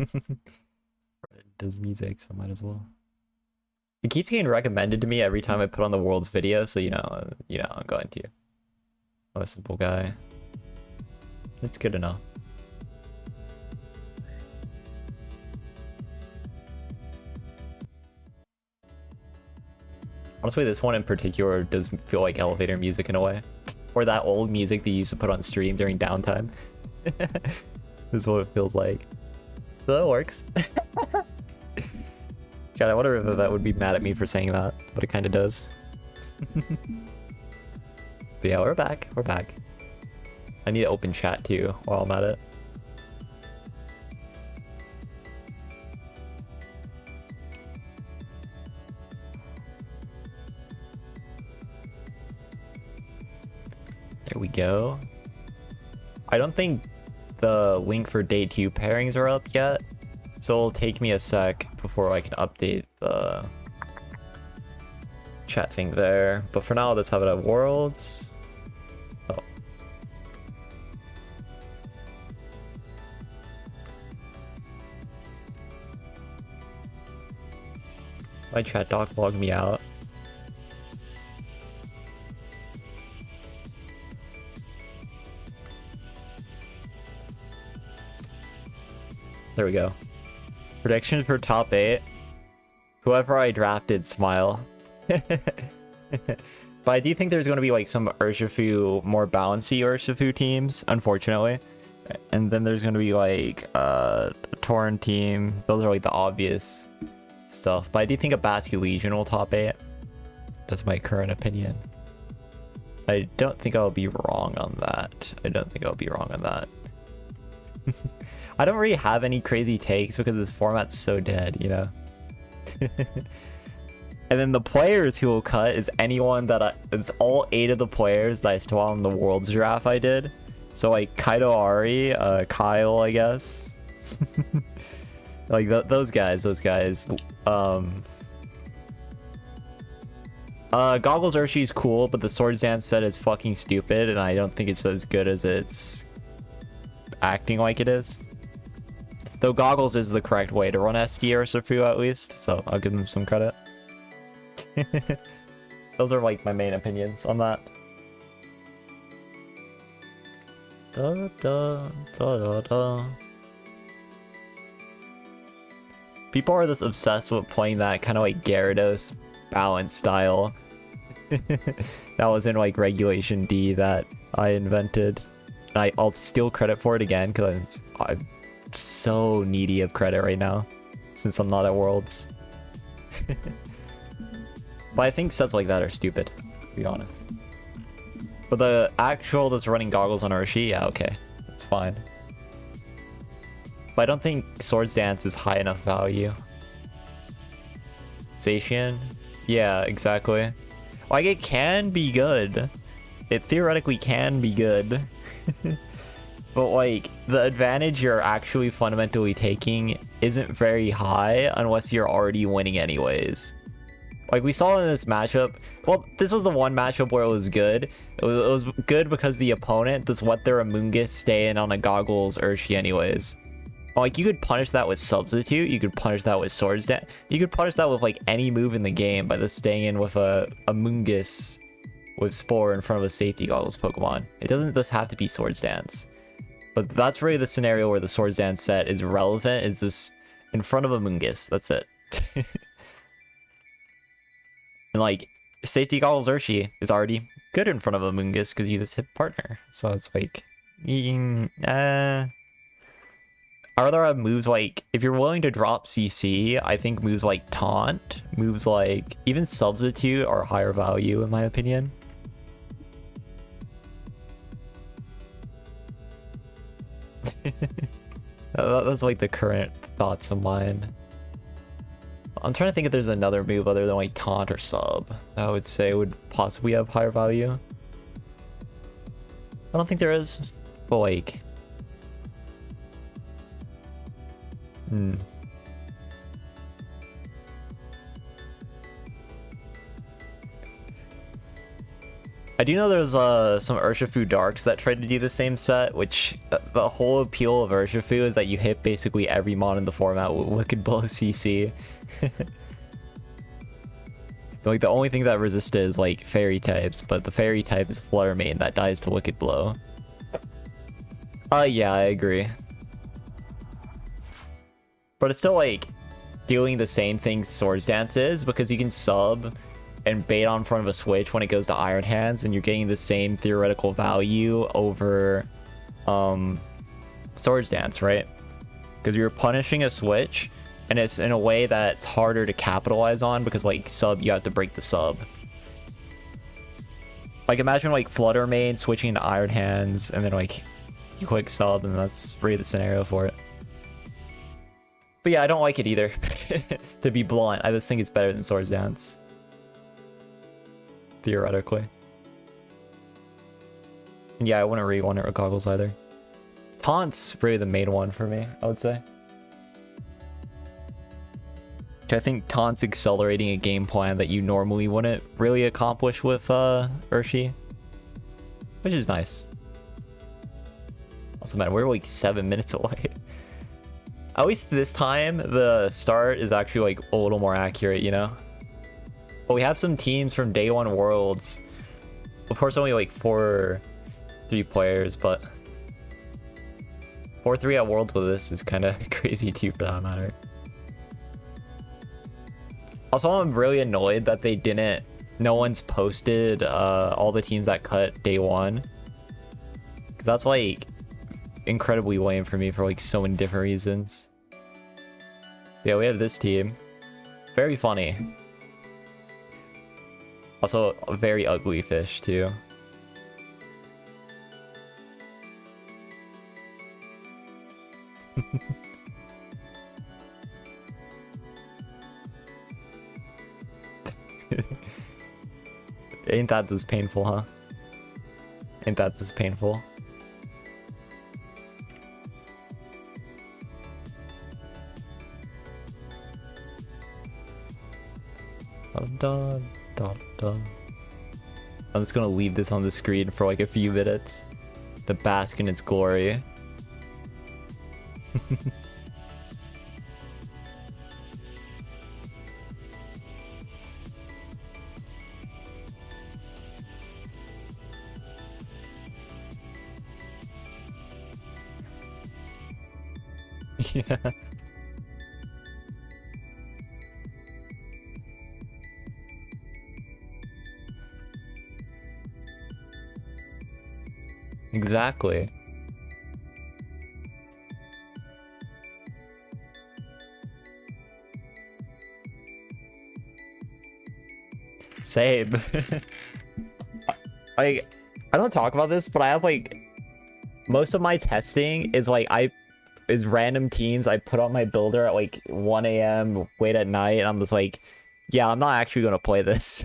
It does music, so might as well. It keeps getting recommended to me every time I put on the world's video, so I'm going to. I'm a simple guy. It's good enough. Honestly, this one in particular does feel like elevator music in a way. Or that old music that you used to put on stream during downtime. This is what it feels like. So that works. God, I wonder if that would be mad at me for saying that, but it kind of does. But yeah, we're back. We're back. I need to open chat too while I'm at it. There we go. I don't think the link for day 2 pairings are up yet, so it'll take me a sec before I can update the chat thing there. But for now, let's have it at Worlds. Oh. My chat doc logged me out. There we go. Predictions for top 8. Whoever I drafted, smile. But I do think there's going to be like some Urshifu, more bouncy Urshifu teams, unfortunately. And then there's going to be like a Torrent team. Those are like the obvious stuff. But I do think a Basque Legion will top 8. That's my current opinion. I don't think I'll be wrong on that. I don't really have any crazy takes because this format's so dead, you know? And then the players who will cut is anyone that it's all 8 of the players that I still on the Worlds draft I did. So like Kaido Ari, Kyle, I guess. Like those guys. Goggles Urshi is cool, but the Swords Dance set is fucking stupid, and I don't think it's as good as it's acting like it is. Though Goggles is the correct way to run SD or Surfu at least, so I'll give them some credit. Those are like my main opinions on that. Da, da, da, da, da. People are this obsessed with playing that kind of like Gyarados balance style. That was in like Regulation D that I invented. And I'll steal credit for it again because I'm so needy of credit right now since I'm not at Worlds. But I think sets like that are stupid, to be honest. But the actual that's running Goggles on Urshi, yeah, okay, that's fine. But I don't think Swords Dance is high enough value. Zacian? Yeah, exactly. Like, it can be good. It theoretically can be good. But like, the advantage you're actually fundamentally taking isn't very high unless you're already winning anyways. Like we saw in this matchup, well, this was the one matchup where it was good. It was good because the opponent just let their Amoonguss stay in on a Goggles Urshi anyways. Like, you could punish that with Substitute, you could punish that with Swords Dance, you could punish that with like any move in the game by just staying in with a Amoonguss with Spore in front of a safety Goggles Pokemon. It doesn't just have to be Swords Dance. But that's really the scenario where the Swords Dance set is relevant, is this in front of Amoonguss, that's it. And like, safety Goggles Urshi is already good in front of Amoonguss because you just hit partner. So it's like, are there moves like, if you're willing to drop CC, I think moves like Taunt, moves like even Substitute are higher value in my opinion. That's like the current thoughts of mine. I'm trying to think if there's another move other than like Taunt or Sub that I would say would possibly have higher value. I don't think there is, but like, I do know there's some Urshifu Darks that tried to do the same set, which the whole appeal of Urshifu is that you hit basically every mon in the format with Wicked Blow CC. Like the only thing that resisted is like fairy types, but the fairy type is Flutter Mane that dies to Wicked Blow. Yeah, I agree. But it's still like doing the same thing Swords Dance is, because you can sub and bait on front of a switch when it goes to Iron Hands, and you're getting the same theoretical value over Swords Dance, right? Because you're punishing a switch, and it's in a way that's harder to capitalize on, because like sub, you have to break the sub. Like imagine like Flutter Mane switching to Iron Hands, and then like you quick sub, and that's really the scenario for it. But yeah, I don't like it either. To be blunt, I just think it's better than Swords Dance. Theoretically. And yeah, I wouldn't really want it with goggles either. Taunt's really the main one for me, I would say. I think Taunt's accelerating a game plan that you normally wouldn't really accomplish with Urshi. Which is nice. Also, man, we're like 7 minutes away. At least this time, the start is actually like a little more accurate, you know? But we have some teams from Day 1 Worlds. Of course, only like 4-3 players, but 4-3 at Worlds with this is kind of crazy too, for that matter. Also, I'm really annoyed that they didn't... No one's posted all the teams that cut Day 1. Because that's like incredibly lame for me for like so many different reasons. Yeah, we have this team. Very funny. Also, a very ugly fish too. Ain't that this painful, huh? Ain't that this painful? Dun, dun, dun. I'm just gonna leave this on the screen for like a few minutes to bask in its glory. Yeah. Exactly. Same. I don't talk about this, but I have like most of my testing is like is random teams I put on my builder at like 1 a.m. late at night, and I'm just like, yeah, I'm not actually gonna play this.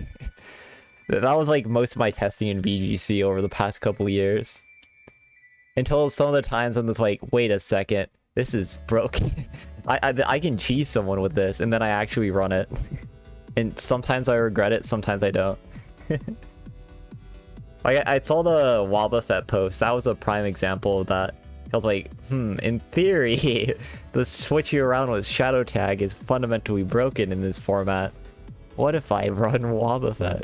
That was like most of my testing in VGC over the past couple of years. Until some of the times I'm just like, wait a second, this is broken. I can cheese someone with this, and then I actually run it. And sometimes I regret it, sometimes I don't. I saw the Wobbuffet post. That was a prime example of that. I was like, in theory, the switching around with Shadow Tag is fundamentally broken in this format. What if I run Wobbuffet?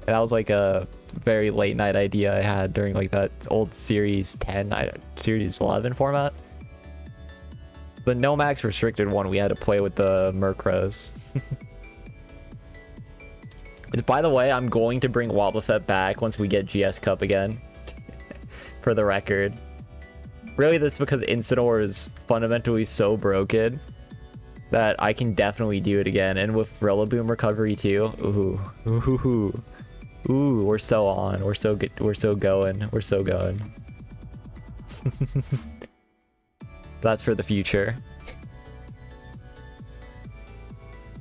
And that was like a very late night idea I had during like that old Series 10, Series 11 format. The no max restricted one, we had to play with the Murkrows. By the way, I'm going to bring Wobbuffet back once we get GS Cup again. For the record. Really, this is because Incineroar is fundamentally so broken that I can definitely do it again. And with Rillaboom recovery too. Ooh, we're so on. We're so good. We're so going. We're so going. That's for the future.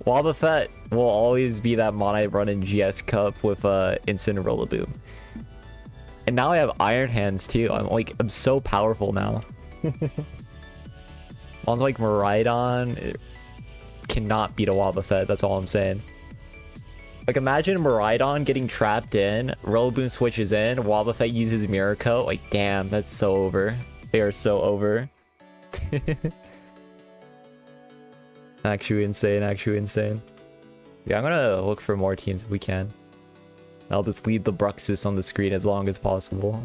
Wobbuffet will always be that mon I run in GS Cup with Instant Rillaboom. And now I have Iron Hands too. I'm so powerful now. Mons like Miraidon cannot beat a Wobbuffet, that's all I'm saying. Like, imagine Miraidon getting trapped in, Rillaboom switches in, Wobbuffet uses Mirror Coat. Like, damn, that's so over. They are so over. Actually insane, actually insane. Yeah, I'm gonna look for more teams if we can. I'll just leave the Bruxus on the screen as long as possible.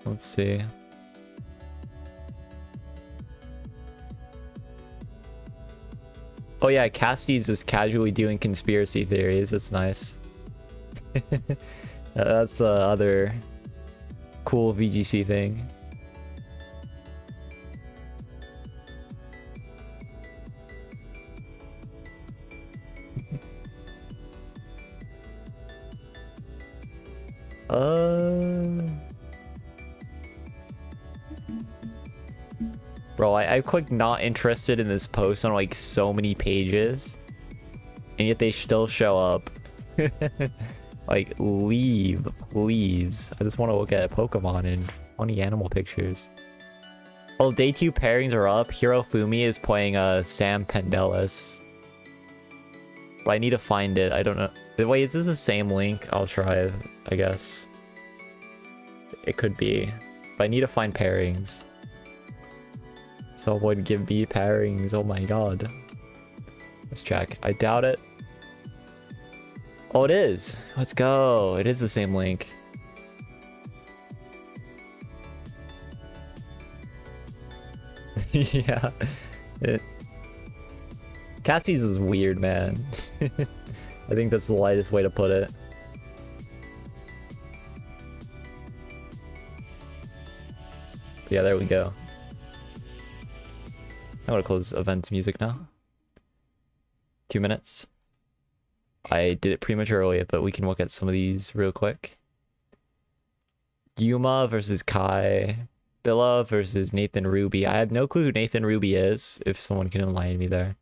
Let's see. Oh yeah, Cassidy's just casually doing conspiracy theories. That's nice. That's the other cool VGC thing. Bro, I clicked not interested in this post on like so many pages, and yet they still show up. Like, leave, please. I just want to look at Pokemon and funny animal pictures. Well, day 2 pairings are up. Hirofumi is playing Sam Pendelis. But I need to find it. I don't know. Wait, is this the same link? I'll try, I guess. It could be. But I need to find pairings. Someone give me pairings. Oh my god. Let's check. I doubt it. Oh, it is. Let's go. It is the same link. Yeah. Cassie's is weird, man. I think that's the lightest way to put it. Yeah, there we go. I'm gonna close events music now. 2 minutes. I did it pretty much earlier, but we can look at some of these real quick. Yuma versus Kai. Billa versus Nathan Ruby. I have no clue who Nathan Ruby is, if someone can enlighten me there.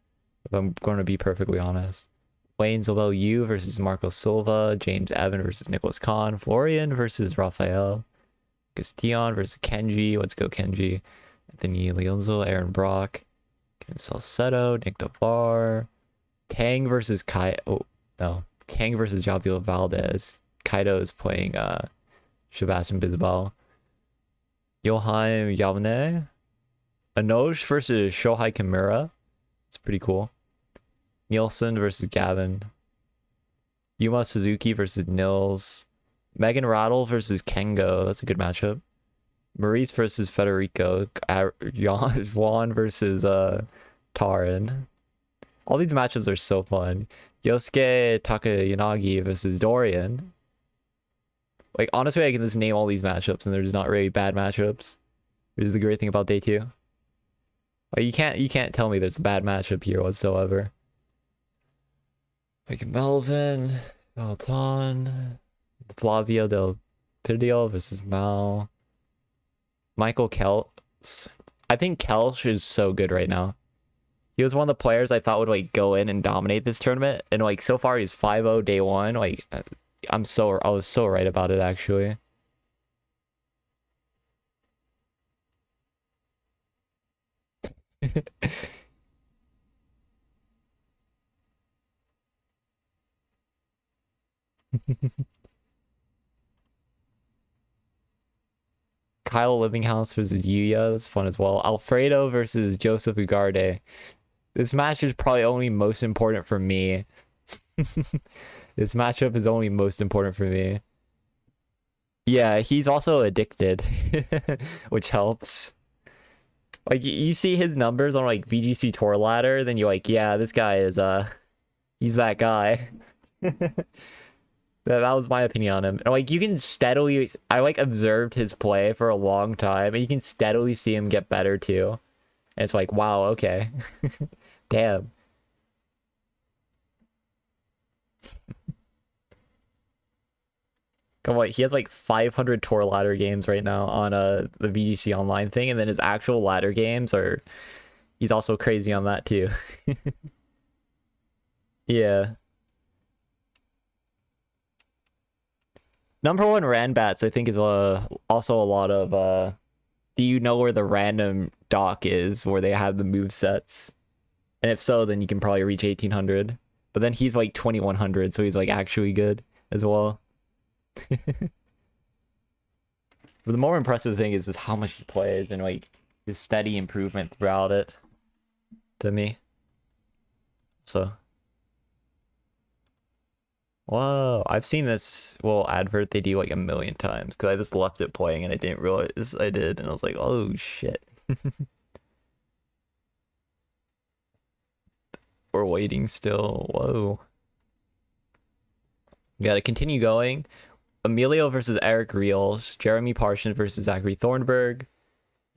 If I'm going to be perfectly honest. Wayne Zabel Yu versus Marco Silva. James Evan versus Nicholas Khan. Florian versus Rafael. Castillon versus Kenji. Let's go Kenji. Anthony Leonzo. Aaron Brock. Ken Salcedo. Nick DeVar. Tang versus Kai. Oh, no. Tang versus Javio Valdez. Kaido is playing Sebastian Bisbal. Johan Yamane. Anoj versus Shohei Kimura. It's pretty cool. Nielsen versus Gavin. Yuma Suzuki versus Nils. Megan Rattle versus Kengo. That's a good matchup. Maurice versus Federico. Juan versus Taran. All these matchups are so fun. Yosuke Takayanagi versus Dorian. Like, honestly, I can just name all these matchups and they're just not really bad matchups. Which is the great thing about day 2. Like, you can't tell me there's a bad matchup here whatsoever. Like Melvin, Alton, Flavio Del Pidio versus Mal. Michael Kelch. I think Kelch is so good right now. He was one of the players I thought would like go in and dominate this tournament, and like so far he's 5-0 day 1. Like I was so right about it actually. Kyle Livinghouse versus Yuya, that's fun as well. Alfredo versus Joseph Ugarde. This match is probably only most important for me. This matchup is only most important for me. Yeah, he's also addicted, which helps. Like, you see his numbers on, like, VGC Tour Ladder, then you're like, yeah, this guy is, he's that guy. That was my opinion on him. And, like, you can steadily... I, like, observed his play for a long time, and you can steadily see him get better, too. And it's like, wow, okay. Damn. Come on, he has, like, 500 Tour Ladder games right now on, the VGC Online thing, and then his actual ladder games are... He's also crazy on that, too. Yeah. Number 1 Ranbats, I think, is also a lot of, do you know where the random dock is, where they have the move sets? And if so, then you can probably reach 1800. But then he's like 2100, so he's like actually good as well. But the more impressive thing is just how much he plays and like his steady improvement throughout it to me. So, whoa, I've seen this little advert they do like a million times because I just left it playing and I didn't realize I did, and I was like, oh shit. We're waiting still. Whoa. We gotta continue going. Emilio versus Eric Rios, Jeremy Parsons versus Zachary Thornburg,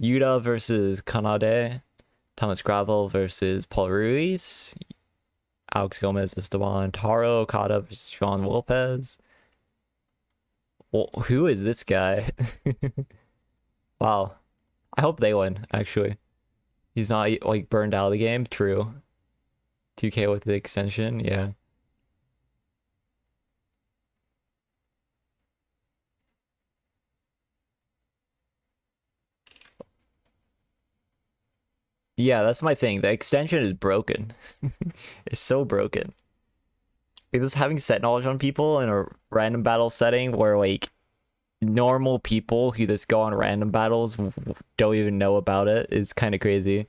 Yuta versus Kanade, Thomas Gravel versus Paul Ruiz, Alex Gomez Esteban, Taro Okada versus John Lopez. Well, who is this guy? Wow. I hope they win, actually. He's not like burned out of the game. True. 2K with the extension, yeah. Yeah, that's my thing. The extension is broken. It's so broken. Like, this having set knowledge on people in a random battle setting where like normal people who just go on random battles don't even know about it is kind of crazy.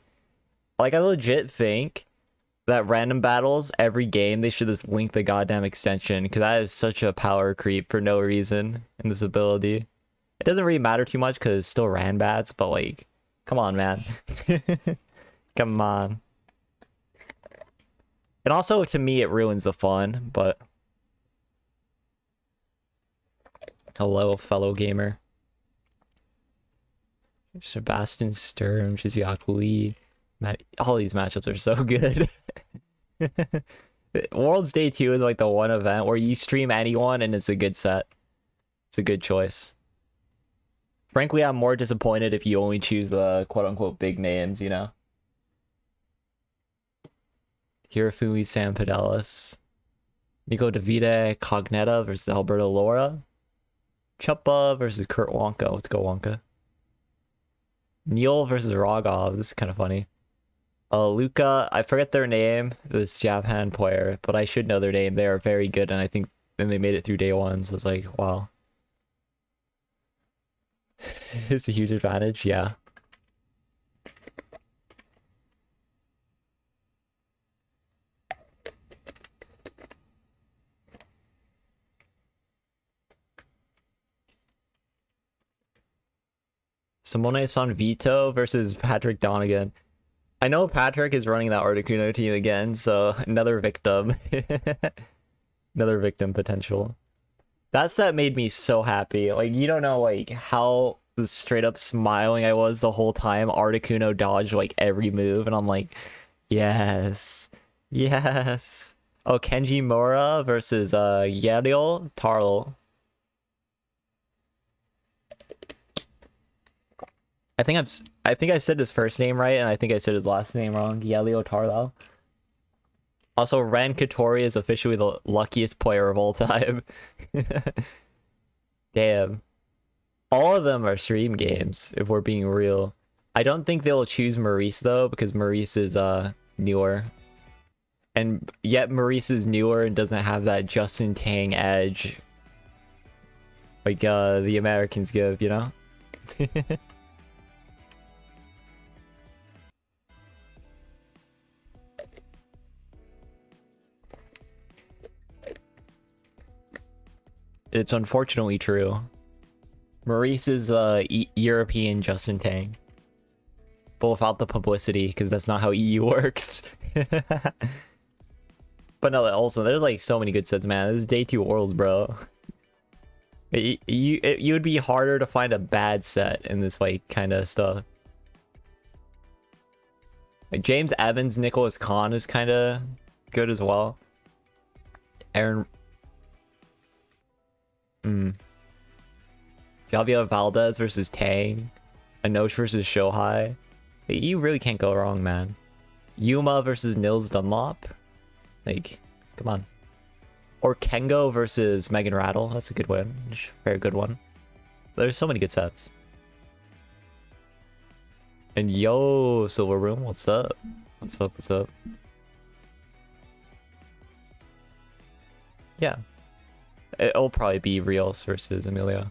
Like, I legit think that random battles every game they should just link the goddamn extension, because that is such a power creep for no reason in this ability. It doesn't really matter too much because it's still Ranbats, but like, come on, man. Come on. And also, to me, it ruins the fun, but... Hello, fellow gamer. Sebastian Sturm, Shizuaki Lee. All these matchups are so good. Worlds Day 2 is like the one event where you stream anyone and it's a good set. It's a good choice. Frankly, I'm more disappointed if you only choose the quote-unquote big names, you know? Hirofumi Sampadelis, Nico Davide Cognetta versus Alberto Laura, Chuppa versus Kurt Wonka. Let's go Wonka. Neil versus Rogov. This is kind of funny. Luca, I forget their name, this Japan player, but I should know their name. They are very good, and I think then they made it through day one, so it's like, wow. It's a huge advantage, yeah. Simone Sanvito versus Patrick Donegan. I know Patrick is running that Articuno team again, so another victim. Another victim potential. That set made me so happy. Like, you don't know like how straight up smiling I was the whole time. Articuno dodged like every move, and I'm like, yes. Yes. Oh, Kenji Mora versus Yadiel Tarl. I think I said his first name right, and I think I said his last name wrong. Yelio Tarlo. Also, Ran Katori is officially the luckiest player of all time. Damn. All of them are stream games, if we're being real. I don't think they'll choose Maurice, though, because Maurice is newer. And yet Maurice is newer and doesn't have that Justin Tang edge like the Americans give, you know? It's unfortunately true. Maurice is European Justin Tang. But without the publicity, because that's not how EU works. But no, also, there's like so many good sets, man. This is day 2 Worlds, bro. You would be harder to find a bad set in this like kind of stuff. Like James Evans, Nicholas Khan is kind of good as well. Aaron... Javier Valdez versus Tang. Anosh versus Shohei. You really can't go wrong, man. Yuma versus Nils Dunlop. Like, come on. Or Kengo versus Megan Rattle. That's a good win. Very good one. There's so many good sets. And yo, Silver Room, what's up? What's up, what's up? Yeah. It'll probably be Rios versus Emilio.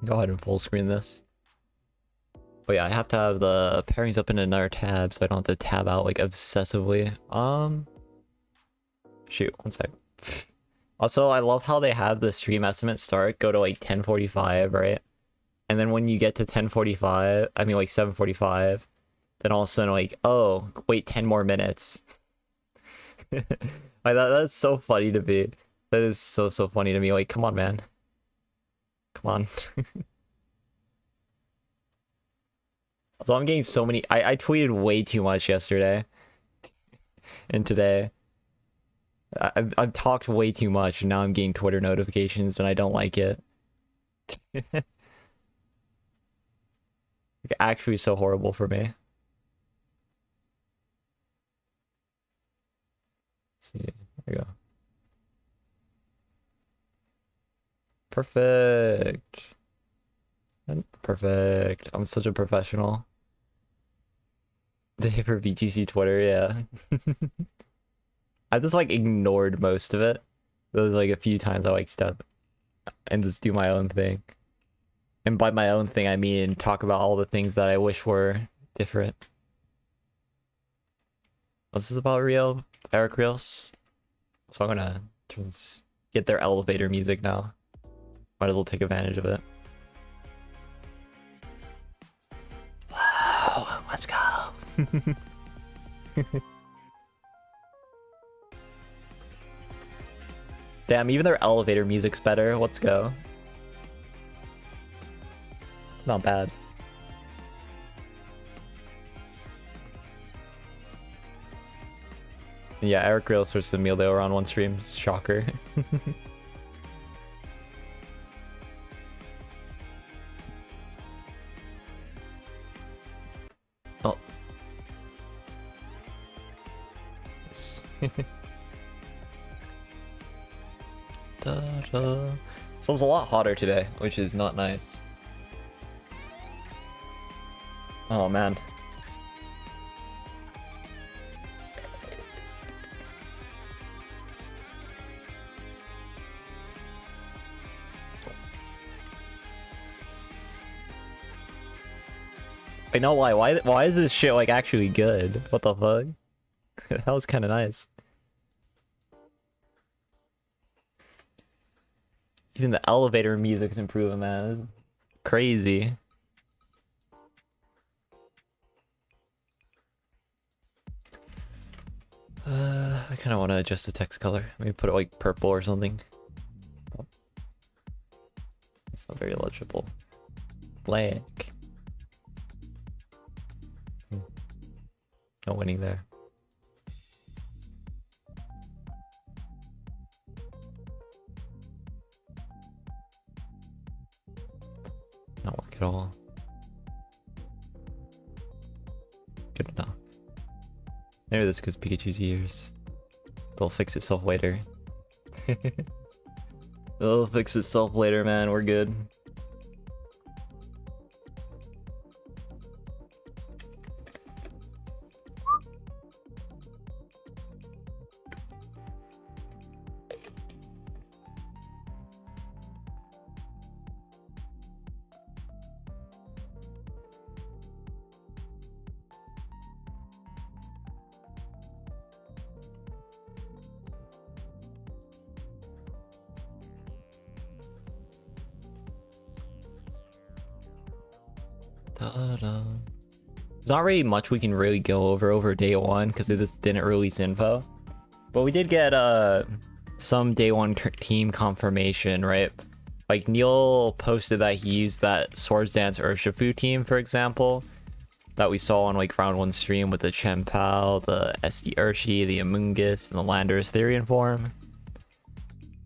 Go ahead and full screen this. But yeah, I have to have the pairings up in another tab so I don't have to tab out like obsessively. Shoot, one sec. Also, I love how they have the stream estimate start go to like 10:45, right? And then when you get to 10:45, I mean like 7:45, then all of a sudden like, oh, wait 10 more minutes. Like that's so funny to me. That is so funny to me. Like, come on, man. Come on. So I'm getting so many. I tweeted way too much yesterday and today. I've talked way too much, and now I'm getting Twitter notifications, and I don't like it. It's actually so horrible for me. Let's see, there we go. Perfect. Perfect. I'm such a professional. The for VGC Twitter, yeah. I just like ignored most of it. There was like a few times I like step and just do my own thing. And by my own thing, I mean talk about all the things that I wish were different. What's this about Rio? Eric Rios? So I'm gonna get their elevator music now. Might as well take advantage of it. Wow, let's go. Damn, even their elevator music's better. Let's go. Not bad. Yeah, Eric Rios versus Emilio were on one stream. Shocker. Oh. So it's a lot hotter today, which is not nice. Oh man. Wait, no, why is this shit like actually good? What the fuck? That was kind of nice. Even the elevator music's improving, man. Crazy. I kind of want to adjust the text color. Maybe put it like purple or something. Oh. It's not very legible. Black. No winning there. Not work at all. Good enough. Maybe this because Pikachu's ears. It'll fix itself later. It'll fix itself later, man. We're good. There's not really much we can really go over day one because they just didn't release info. But we did get some day one team confirmation, right? Like Neil posted that he used that Swords Dance Urshifu team, for example, that we saw on like round one stream with the Chempao, the SD Urshi, the Amoonguss, and the Landorus Therian form.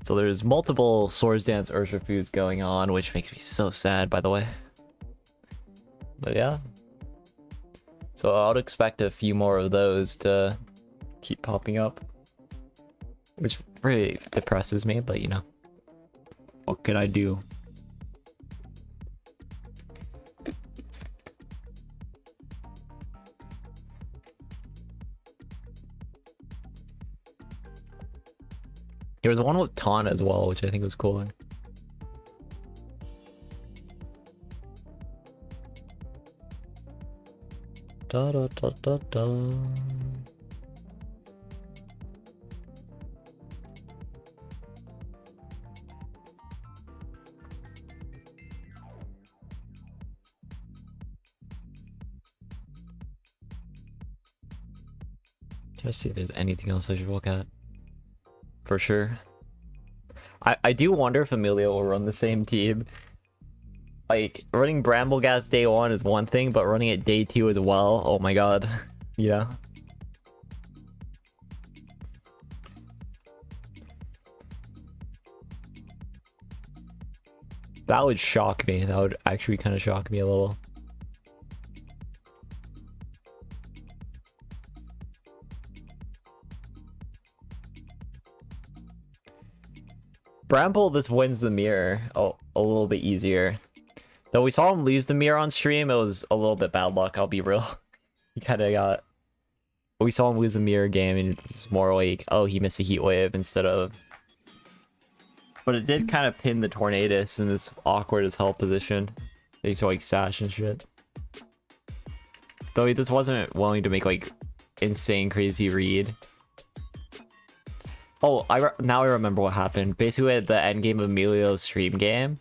So there's multiple Swords Dance Urshifus going on, which makes me so sad, by the way. But yeah. So I would expect a few more of those to keep popping up. Which really depresses me, but you know. What can I do? There was one with Taunt as well, which I think was cooler. Da da da da da. Just see if there's anything else I should look at. For sure. I do wonder if Emilio will run the same team. Like, running Brambleghast day 1 is one thing, but running it day 2 as well, oh my god. Yeah. That would shock me. That would actually kind of shock me a little. Bramble just wins the mirror a little bit easier. Though we saw him lose the mirror on stream, it was a little bit bad luck, I'll be real. He kind of got... We saw him lose a mirror game and it's more like, oh, he missed a heat wave instead of... But it did kind of pin the Tornadus in this awkward as hell position. Thanks to like Sash and shit. Though he just wasn't willing to make like insane crazy read. Oh, now I remember what happened. Basically at the end game of Emilio's stream game,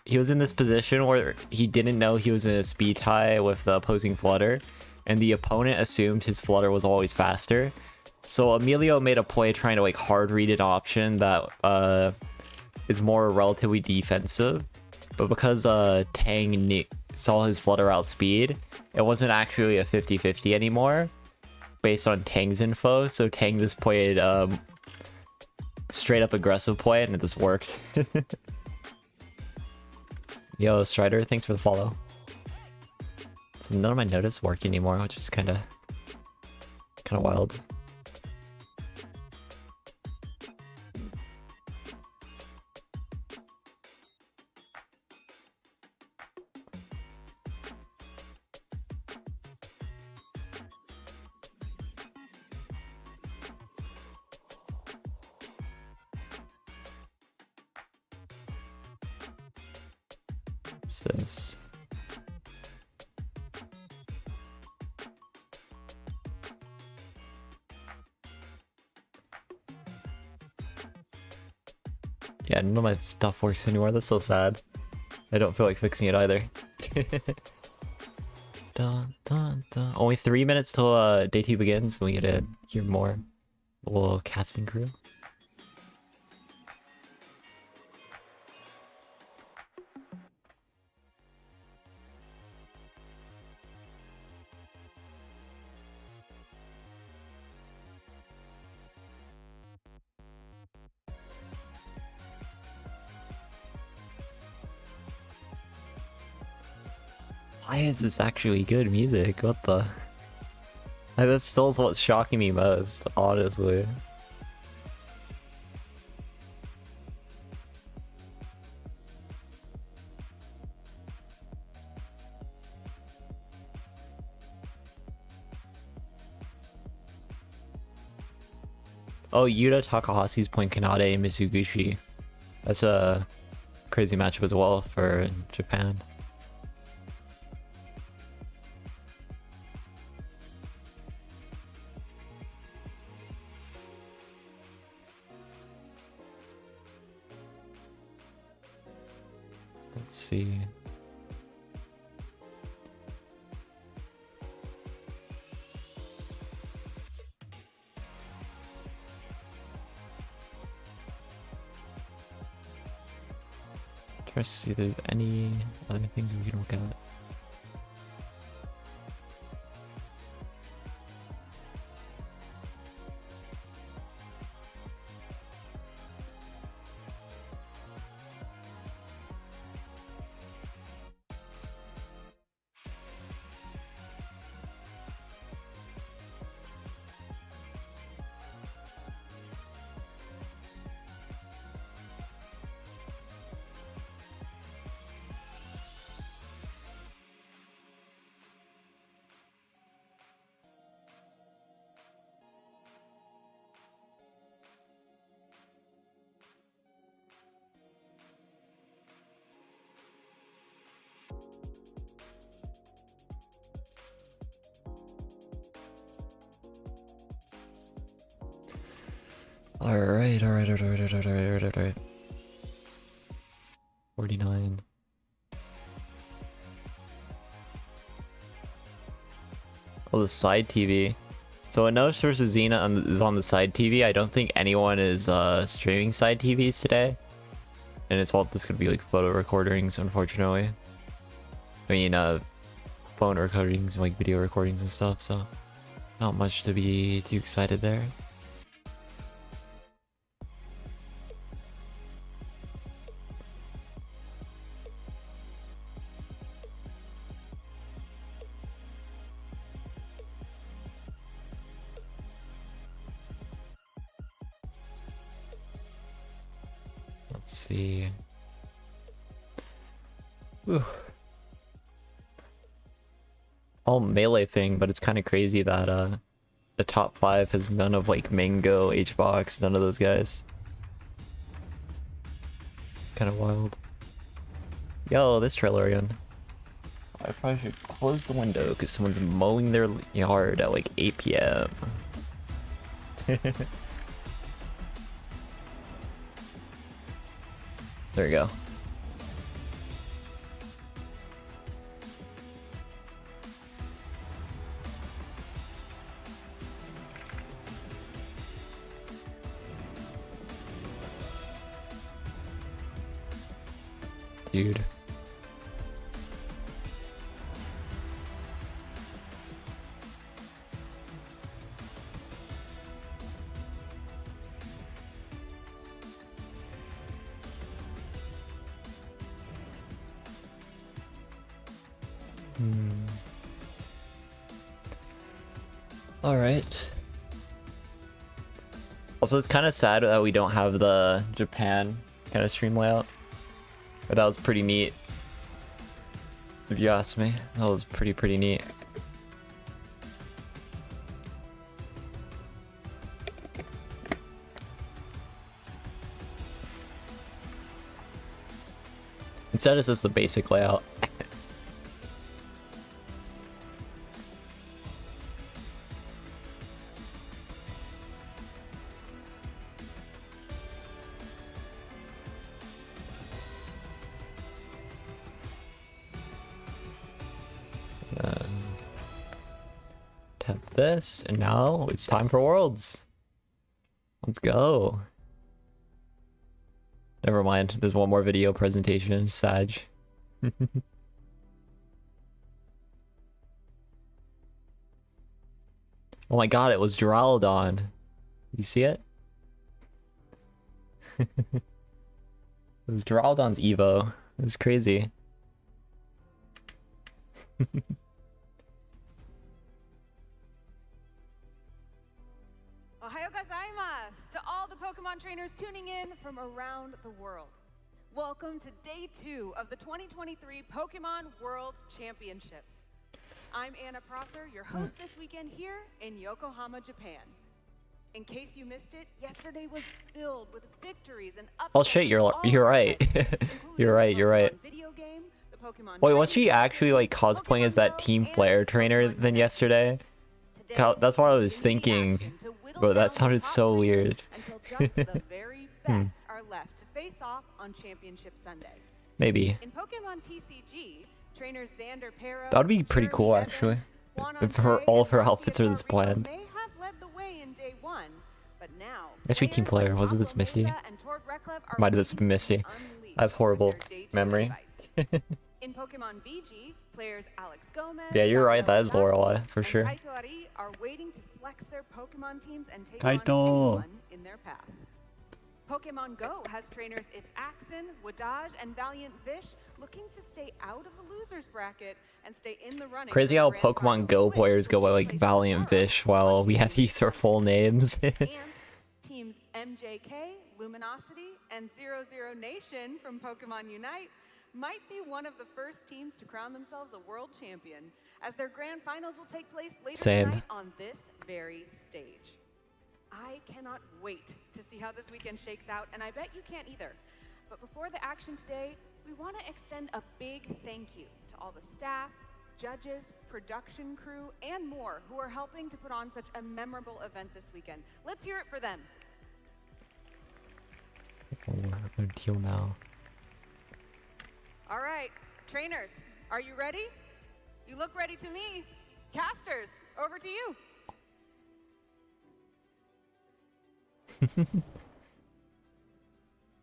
he was in this position where he didn't know he was in a speed tie with the opposing flutter, and the opponent assumed his flutter was always faster. So Emilio made a play trying to like hard read an option that is more relatively defensive, but because Tang saw his flutter outspeed, it wasn't actually a 50-50 anymore based on Tang's info, so Tang just played straight up aggressive play and it just worked. Yo, Strider, thanks for the follow. So none of my notice work anymore, which is kind of wild. What's this? Yeah, none of my stuff works anymore. That's so sad. I don't feel like fixing it either. Dun, dun, dun. Only 3 minutes till day 2 begins, and we get to hear more. A little casting crew. Why is this actually good music? What the? Like, that still is what's shocking me most, honestly. Oh, Yuta Takahashi's playing Kanade and Mitsubishi. That's a crazy matchup as well for Japan. Let's see. Try to see if there's any other things we can look at. Alright. 49. Oh, the side TV. So Enosh versus Xena is on the side TV. I don't think anyone is streaming side TVs today. And it's all this could be like photo recordings, unfortunately. I mean, phone recordings, like video recordings and stuff, so not much to be too excited there. Let's see. Whew. All melee thing, but it's kind of crazy that the top 5 has none of like Mango, HBox, none of those guys. Kind of wild. Yo, this trailer again. I probably should close the window because someone's mowing their yard at like 8 p.m. There you go. Dude. All right. Also, it's kind of sad that we don't have the Japan kind of stream layout. But that was pretty neat. If you ask me, that was pretty neat. Instead, it's just the basic layout. Tap this, and now it's time for Worlds. Let's go. Never mind, there's one more video presentation, Sag. Oh my god, it was Duraludon. You see it? It was Duraludon's Evo. It was crazy. Ohayo gozaimasu to all the Pokemon trainers tuning in from around the world. Welcome to day 2 of the 2023 Pokemon World Championships. I'm Anna Prosser, your host this weekend here in Yokohama, Japan. In case you missed it, yesterday was filled with victories and upsets. Oh shit, you're right. You're right. Video game, the Pokemon Wait, was she actually like cosplaying as that Team Flare trainer than yesterday? That's what I was thinking, but that sounded so weird. Until just the very best are left to face off on Championship Sunday. Maybe. In Pokemon TCG, trainers Xander Pero, That would be pretty cool, actually. If all of her outfits are this bland. May have led the way in day 1, but now Must be Team Flare. Wasn't this Misty? Might have this been Misty. I have horrible memory. In Pokemon VG, players Alex Gomez, Yeah, you're right. That is Lorelei for sure. and Kaito Ari are waiting to flex their Pokemon teams and take Kaito. on anyone in their path. Pokemon Go has trainers It's Axon, Wadaj, and Valiant Fish looking to stay out of the losers bracket and stay in the running. Crazy how Pokemon Go players go by like Valiant Fish while we have to use our full names. And teams MJK, Luminosity, and 00 Nation from Pokemon Unite might be one of the first teams to crown themselves a world champion, as their grand finals will take place later tonight on this very stage. I cannot wait to see how this weekend shakes out, and I bet you can't either. But before the action today, we want to extend a big thank you to all the staff, judges, production crew, and more who are helping to put on such a memorable event this weekend. Let's hear it for them. No deal now. All right, trainers, are you ready? You look ready to me. Casters, over to you.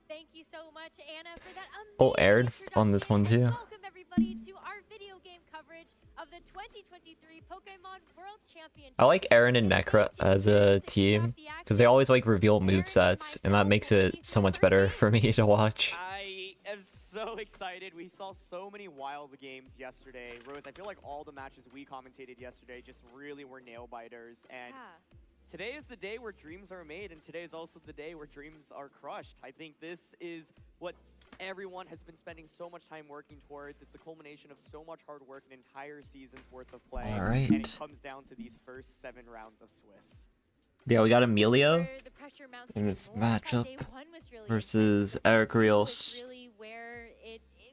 Thank you so much, Anna, for that amazing Oh, Aaron on this one introduction, and too. welcome everybody to our video game coverage of the 2023 Pokemon World Championship. I like Aaron and Necra as a team because they always like reveal movesets, and that makes it so much better for me to watch. I am so excited. We saw so many wild games yesterday. Rose, I feel like all the matches we commentated yesterday just really were nail biters. And today is the day where dreams are made, and today is also the day where dreams are crushed. I think this is what everyone has been spending so much time working towards. It's the culmination of so much hard work, an entire season's worth of play. All right. And it comes down to these first 7 rounds of Swiss. Yeah, we got Emilio Where the pressure mounts in even this more. That matchup day one was really versus intense, but Eric day two Rios. is really where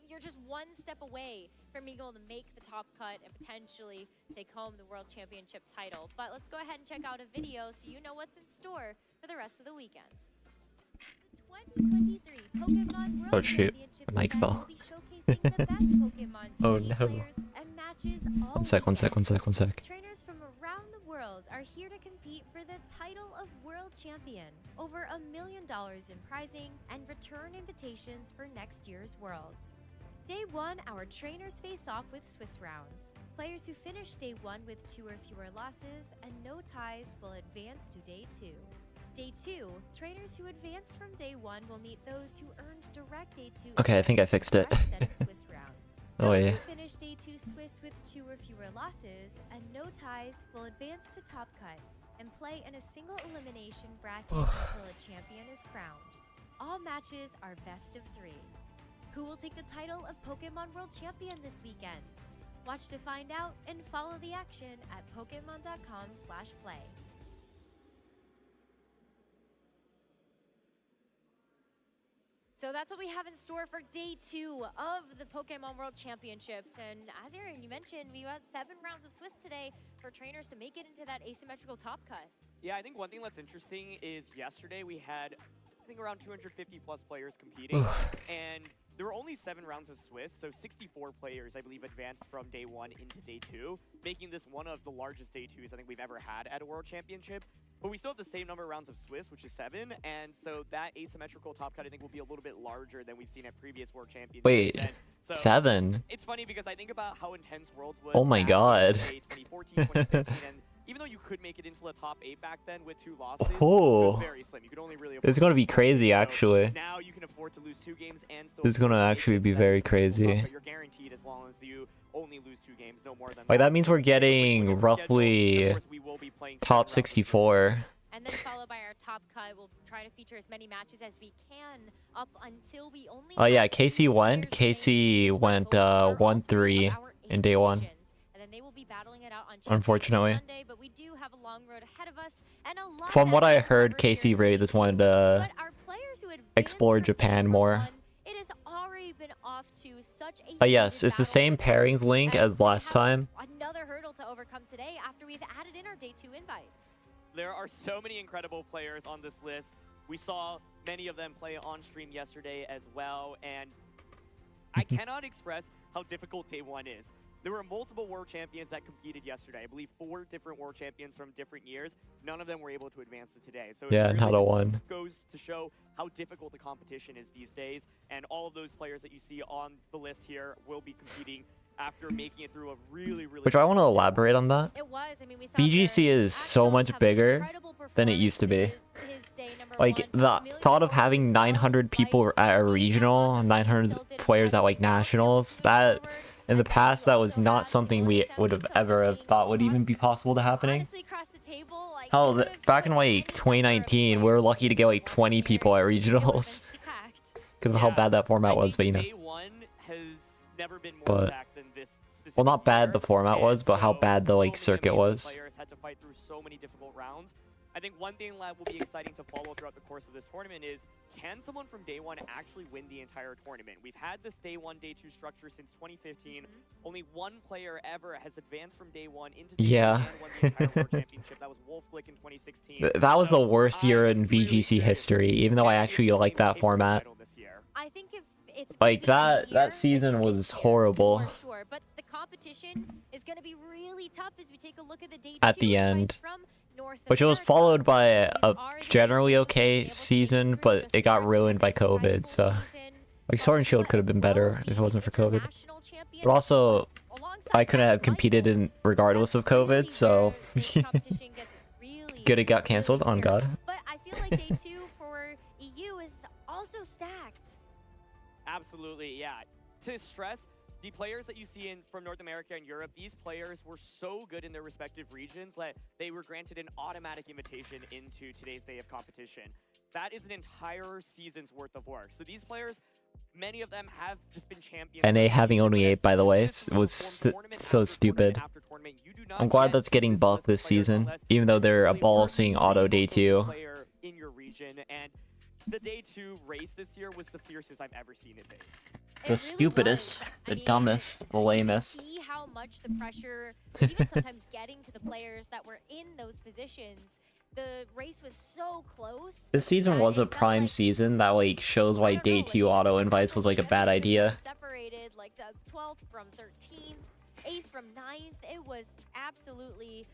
you're just one step away from being able to make the top cut and potentially take home the World Championship title. But let's go ahead and check out a video so you know what's in store for the rest of the weekend. The 2023 Pokemon World Oh, shoot. Championships Mic event fell. will be showcasing the best Pokemon Oh, PG no. players and matches all One sec. weekend. Trainers from around the world are here to compete for the title of World Champion, over $1 million in prizing, and return invitations for next year's Worlds. Day 1, our trainers face off with Swiss rounds. Players who finish Day 1 with 2 or fewer losses and no ties will advance to Day 2. Day 2, trainers who advanced from Day 1 will meet those who earned direct Day 2. Okay, I think I fixed it. Fresh set of Swiss rounds. Oh, Those yeah. who finish Day 2 Swiss with 2 or fewer losses and no ties will advance to Top Cut and play in a single elimination bracket until a champion is crowned. All matches are best of 3. Who will take the title of Pokemon World Champion this weekend? Watch to find out and follow the action at pokemon.com/play. So that's what we have in store for Day 2 of the Pokemon World Championships. And as Aaron, you mentioned, we got 7 rounds of Swiss today for trainers to make it into that asymmetrical top cut. Yeah, I think one thing that's interesting is yesterday we had, I think, around 250 plus players competing, and there were only 7 rounds of Swiss, so 64 players, I believe, advanced from Day 1 into Day 2, making this one of the largest Day 2s I think we've ever had at a World Championship. But we still have the same number of rounds of Swiss, which is 7, and so that asymmetrical top cut I think will be a little bit larger than we've seen at previous World Championships. Wait, And so 7? it's funny because I think about how intense Worlds was. Oh my back God. in, say, 2014, 2015, and even though you could make it into the top 8 back then with 2 losses, it Oh. was very slim. You could only really afford It's gonna be 2 crazy, games. So actually. now you can afford to lose 2 games and still. This is gonna advance actually into be that very asymmetrical top crazy. cut. You're guaranteed as long as you only lose 2 games, no more than Like, that means we're So, getting with the schedule, roughly of course, we will be playing 7 top rounds of Swiss 64. And then followed by our top cut, we'll try to feature as many matches as we can up until we only Oh, yeah, have 2 Casey went. players Casey remaining went, for all 1-3 3 of our in 8 day 1. divisions. And then they will be battling it out on Unfortunately. Sunday, but we do have a long road ahead of us and a lot From of what I action to heard, cover Casey here in really day just 2. wanted to But our players who advanced explore from Japan day more. 1, it has already been off to such a But yes, heated it's the battle same for them. pairings link And as we last have time. another hurdle to overcome today after we've added in our Day 2 invites. There are so many incredible players on this list. We saw many of them play on stream yesterday as well, and I cannot express how difficult Day 1 is. There were multiple world champions that competed yesterday. I believe 4 different world champions from different years. None of them were able to advance to today. So Yeah, it not really a just one. goes to show how difficult the competition is these days. And all of those players that you see on the list here will be competing after making it through a really, really... Which I want to elaborate on that. It was. I mean, we saw BGC the is so Astros much have an bigger incredible than it used to be. performance to his day number Like, 1. the Emilio thought of Flores having as well, 900 people despite at a seeing regional, how losses, he 900 still did players at like incredibly well. nationals, Moving that forward, in the and then past we that was also not have something we would have ever have thought would even be possible to happening. honestly, across the table, like, Hell, it would've back in put like any number of 2019, we were players lucky to get like in 20 here. people at It would've been regionals stacked. because of how Yeah, bad that format I was, but you think know. Day 1 has never been more But- stacked than this Well, not specific bad year, the format was, and but how so bad the like many circuit amazing was. Players had to fight through so many difficult rounds. I think one thing that will be exciting to follow throughout the course of this tournament is, can someone from day one actually win the entire tournament? We've had this day one, day two structure since 2015. Only one player ever has advanced from day one into day Yeah. two and won the entire World Championship. That was Wolf Glick in 2016. That was the So worst year I'm in really VGC excited history, to even though I see if actually this like team that can take the format. title this year. I think if it's Like, gonna be any that year, season it's was this year, horrible. for sure. But the competition is going to be really tough as we take a look at the day At 2 the invites end. from North Which was America. followed by These a are the generally names okay able to make season, through but just it got their ruined by rivals COVID, so... season. Like, Sword and Shield Barshua could have as been well, better if the it wasn't for COVID. international champion, But also, alongside I couldn't have Matt competed in Michaels. regardless of That's COVID, really so... where this competition gets really, Good it got cancelled, really on fierce. God. But I feel like day 2 for EU is also stacked. Absolutely, yeah. To stress, the players that you see from North America and Europe, these players were so good in their respective regions that they were granted an automatic invitation into today's day of competition. That is an entire season's worth of work. So these players, many of them have just been champions. NA having only 8, by the way, was so stupid. I'm glad that's getting buffed this season, even though they're abolishing auto day 2. In your region, and the day 2 race this year was the fiercest I've ever seen it be. The stupidest, the dumbest, the lamest. See how much the pressure was even sometimes getting to the players that were in those positions. The race was so close. This season was a prime season that like shows why day 2 auto invites was like a bad idea. Separated like the 12th from 13th, 8th from 9th. It was absolutely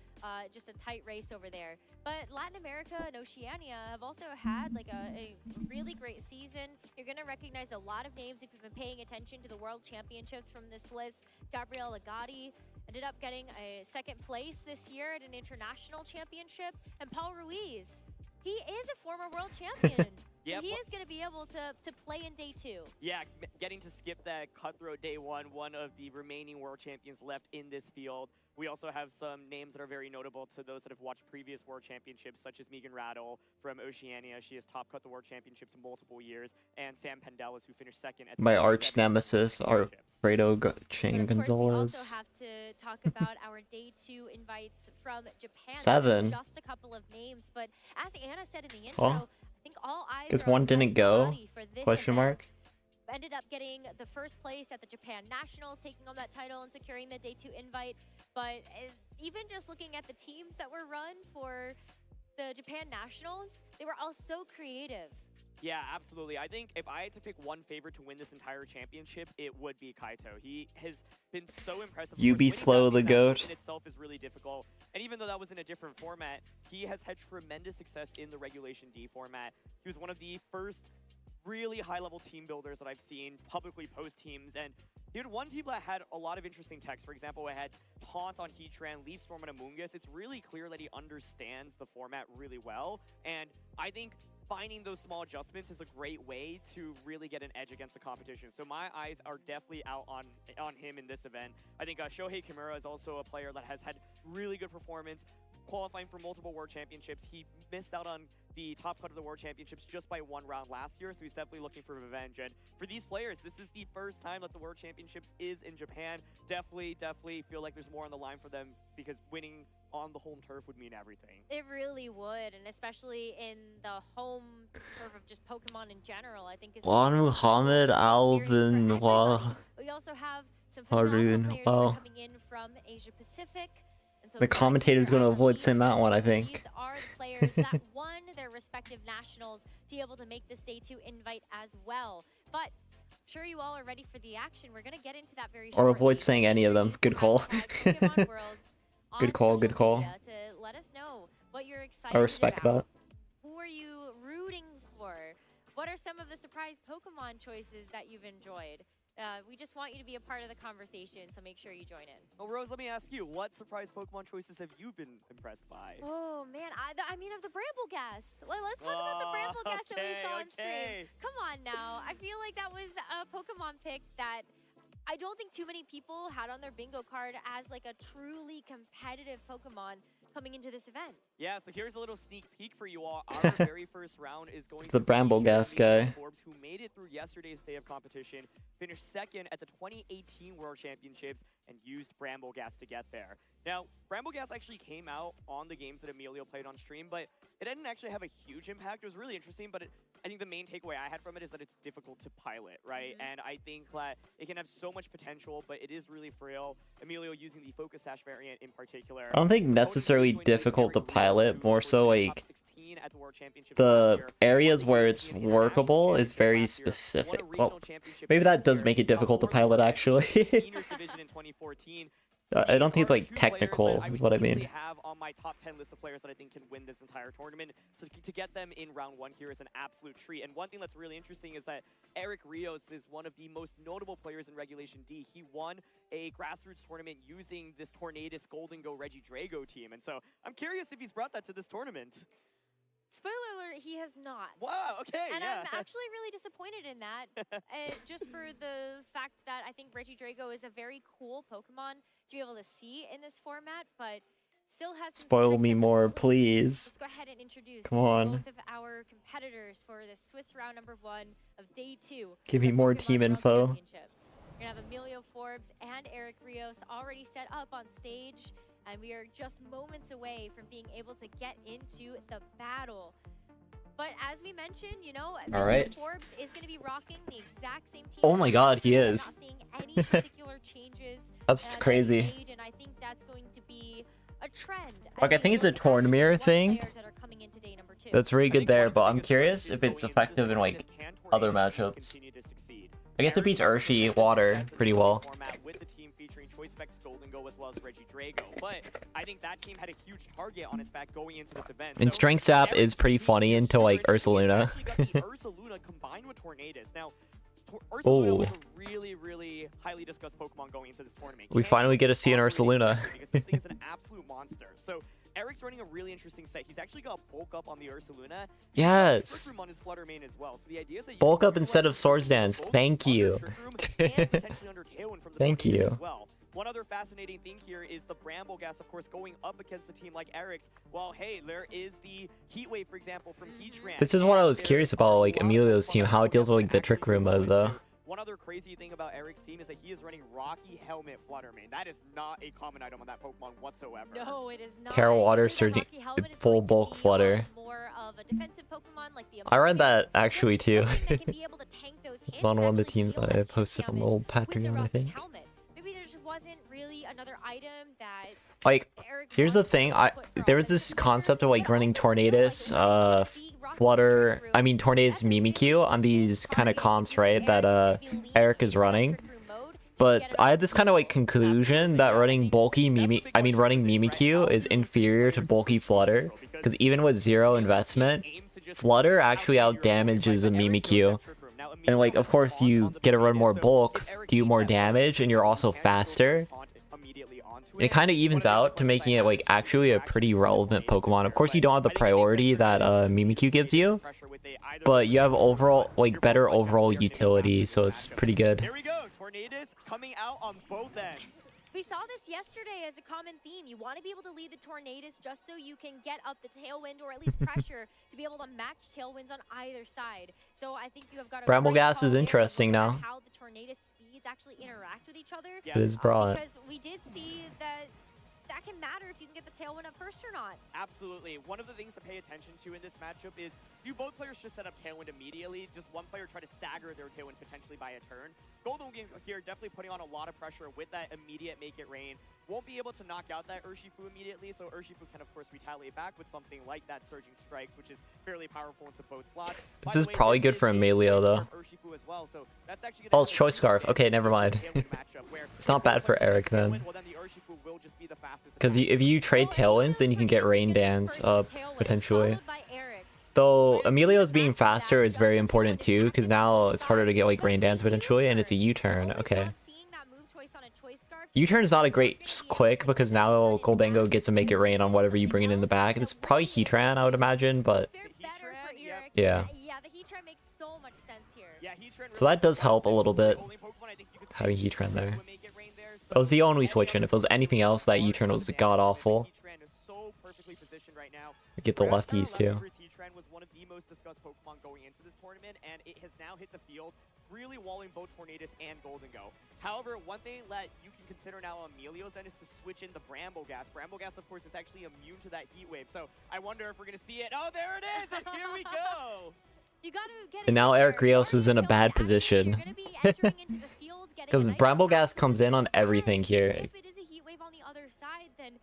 just a tight race over there. But Latin America and Oceania have also had like a really great season. You're going to recognize a lot of names if you've been paying attention to the World Championships from this list. Gabriel Agati ended up getting a 2nd place this year at an international championship. And Paul Ruiz, he is a former world champion. Yeah, he is going to be able to play in day 2. Yeah, getting to skip that cutthroat day 1, one of the remaining world champions left in this field. We also have some names that are very notable to those that have watched previous world championships, such as Megan Rattle from Oceania. She has top cut the world championships in multiple years, and Sam Pendelis, who finished 2nd at the My arch 2017 nemesis, Alfredo Chain Gonzalez. We also have to talk about our day 2 invites from Japan. 7. Just a couple of names, but as Anna said in the intro, Oh. I think all eyes Because are one on didn't go? Agati for this Question mark. event. Ended up getting the 1st place at the Japan Nationals, taking on that title and securing the day 2 invite. But even just looking at the teams that were run for the Japan Nationals, they were all so creative. Yeah, absolutely. I think if I had to pick one favorite to win this entire championship, it would be Kaito. He has been so impressive. You be slow, the goat. In itself is really difficult. And even though that was in a different format, he has had tremendous success in the Regulation D format. He was one of the first really high-level team builders that I've seen publicly post teams, and he had one team that had a lot of interesting techs. For example, I had Taunt on Heatran, Leaf Storm on Amoonguss. It's really clear that he understands the format really well, and I think finding those small adjustments is a great way to really get an edge against the competition. So my eyes are definitely out on him in this event. I think Shohei Kimura is also a player that has had really good performance, qualifying for multiple World Championships. He missed out on the top cut of the World Championships just by 1 round last year, so he's definitely looking for revenge. And for these players, this is the first time that the World Championships is in Japan. Definitely feel like there's more on the line for them, because winning on the home turf would mean everything. It really would, and especially in the home turf of just Pokemon in general, I think is Juan Muhammad Alvin. We also have some phenomenal players that are coming in from Asia Pacific. And so The commentator's going to avoid saying that one, I think. These are the players that won their respective nationals to be able to make this day 2 invite as well. But I'm sure you all are ready for the action. We're going to get into that very shortly. Or avoid saying any of them. Good call. Good call, good call. To let us know what you're excited I respect about. that. Who are you rooting for? What are some of the surprise Pokemon choices that you've enjoyed? We just want you to be a part of the conversation, so make sure you join in. Well, Rose, let me ask you, what surprise Pokemon choices have you been impressed by? Oh, man, I mean, of the Bramble-Ghast. Let's talk about the Bramble-Ghast that we saw on stream. Come on now. I feel like that was a Pokemon pick that I don't think too many people had on their bingo card as like a truly competitive Pokemon coming into this event. Yeah, so here's a little sneak peek for you all. Our very first round is going It's to the Bramble-Ghast guy. Forbes, who made it through yesterday's day of competition, finished 2nd at the 2018 World Championships, and used Bramble-Ghast to get there. Now, Bramble-Ghast actually came out on the games that Emilio played on stream, but it didn't actually have a huge impact. It was really interesting, but I think the main takeaway I had from it is that it's difficult to pilot, right? And I think that it can have so much potential, but it is really frail. Emilio using the focus sash variant in particular. I don't think necessarily difficult to pilot, more so like the areas where it's workable is very specific. Well, maybe that does make it difficult to pilot, actually. I don't think it's like technical, is what I mean. Have on my top 10 list of players that I think can win this entire tournament. So to get them in round 1 here is an absolute treat. And one thing that's really interesting is that Eric Rios is one of the most notable players in Regulation D. He won a grassroots tournament using this Tornadus Golden Go Reggie Drago team. And so I'm curious if he's brought that to this tournament. Spoiler alert, he has not. Wow, okay, And yeah. I'm actually really disappointed in that. Just for the fact that I think Reggie Drago is a very cool Pokemon to be able to see in this format, but still has some Spoil tricks me up his more, sleeve. please. Let's go ahead and introduce Come on. both of our competitors for the Swiss round number 1 of day 2. Give me of the more Pokemon team World info. Championships. We're gonna have Emilio Forbes and Eric Rios already set up on stage, and we are just moments away from being able to get into the battle. But as we mentioned, you know, Alright. Forbes is going to be rocking the exact same team. Oh my god, he I'm is. not seeing any particular changes. That's that crazy. he made, and I think that's going to be a trend. Like, I think it's a Tornmere thing. That's really good there, but I'm curious if it's effective in like other matchups. I guess it beats Urshi Water pretty well. With the team featuring Choice Specs Golden Go as well as Reggie Drago, but I think that team had a huge target on its back going into this event. And Strength Sap is pretty funny into like Ursaluna. Ursaluna combined with Tornadus. Now, Ursaluna was Oh. a really, really highly discussed Pokemon going into this tournament. We finally get to see an Ursaluna. Because this thing is an absolute monster. So Eric's running a really interesting set. He's actually got bulk up on the Ursaluna. Yes. Trick Room on his Flutter main as well. So the idea is that you Bulk can up instead of utilize Swords Dance. both Thank under you. Trick Room and potentially under Tailwind from the Thank Tornadus you. as well. One other fascinating thing here is the Bramble Gas, of course, going up against a team like Eric's. Well, hey, there is the Heat Wave, for example, from Heatran. This is what I was curious about, like Emilio's team, how it deals with like the Trick Room mode though. One other crazy thing about Eric's team is that he is running Rocky Helmet Flutter Main. That is not a common item on that Pokemon whatsoever. No, it is not. Terra Water Usually that Surging Rocky Helmet is full going to bulk be Flutter. More of a defensive Pokemon like the I read that Amogus. actually This is too. something that can be able to tank those It's hits on and one of the actually teams deal that I that posted on the damage old with the Patreon, I Rocky think. Helmet. Maybe there just wasn't really another item that Like, Eric here's the wanted thing, to put for there was offensive this measure, concept of like but running also still, like, Tornadus, the Rocky Flutter, Trick I mean Room. Tornadus That's a really Mimikyu on these kind of target comps, because right, that Eric is gonna be leaning Eric is into that running. Trick Room mode to But get I had another this kind of like kill. conclusion that running bulky running Mimikyu is inferior to bulky Flutter, because even with zero investment, Flutter actually outdamages a Mimikyu. And like, of course, you get to run more bulk, do more damage, and you're also faster. It kind of evens out to making it like actually a pretty relevant Pokemon. Of course, you don't have the priority that Mimikyu gives you, but you have overall like better overall utility, so it's pretty good. Here we go. Tornadus coming out on both ends. We saw this yesterday as a common theme. You want to be able to lead the Tornadus just so you can get up the Tailwind or at least pressure to be able to match Tailwinds on either side. So I think you have got a Bramble great Gas call is there of interesting looking at now. how the Tornadus speeds actually interact with each other. It is broad. Because we did see that that can matter if you can get the Tailwind up first or not. Absolutely. One of the things to pay attention to in this matchup is, do both players just set up Tailwind immediately? Does one player try to stagger their Tailwind potentially by a turn? Golden here definitely putting on a lot of pressure with that immediate Make It Rain. Won't be able to knock out that Urshifu immediately, so Urshifu can of course retaliate back with something like that Surging Strikes, which is fairly powerful into both slots. This is probably good for Emilio though. Urshifu as well, so that's actually Oh, it's Choice Scarf. Okay, never mind. It's not bad for Eric then. Because if you trade Tailwinds, then you can get Rain Dance up, potentially. Though Emilio's being faster is very important too, because now it's harder to get like Rain Dance potentially, and it's a U-turn. Okay. U-turn is not a great quick, because now Goldango gets to Make It Rain on whatever you bring it in the back. It's probably Heatran, I would imagine, but yeah. Yeah, the Heatran makes so much sense here. So that does help a little bit, having Heatran there. That was the only switch in. If it was anything else, that U-turn was god-awful. Get the lefties too. Heatran was one of the most discussed Pokemon going into this tournament, and it has now hit the field really walling both Tornadus and Golden Go. However, one thing that you can consider now on Emilio's end is to switch in the Bramble Gas. Bramble Gas, of course, is actually immune to that heat wave. So I wonder if we're going to see it. Oh, there it is, and here we go. You gotta get And now Eric Rios is in a bad You're position. gonna be entering into the field, getting Because a nice Bramble amount Gas of comes in on boost. everything And here. If it is a heat wave on the other side, then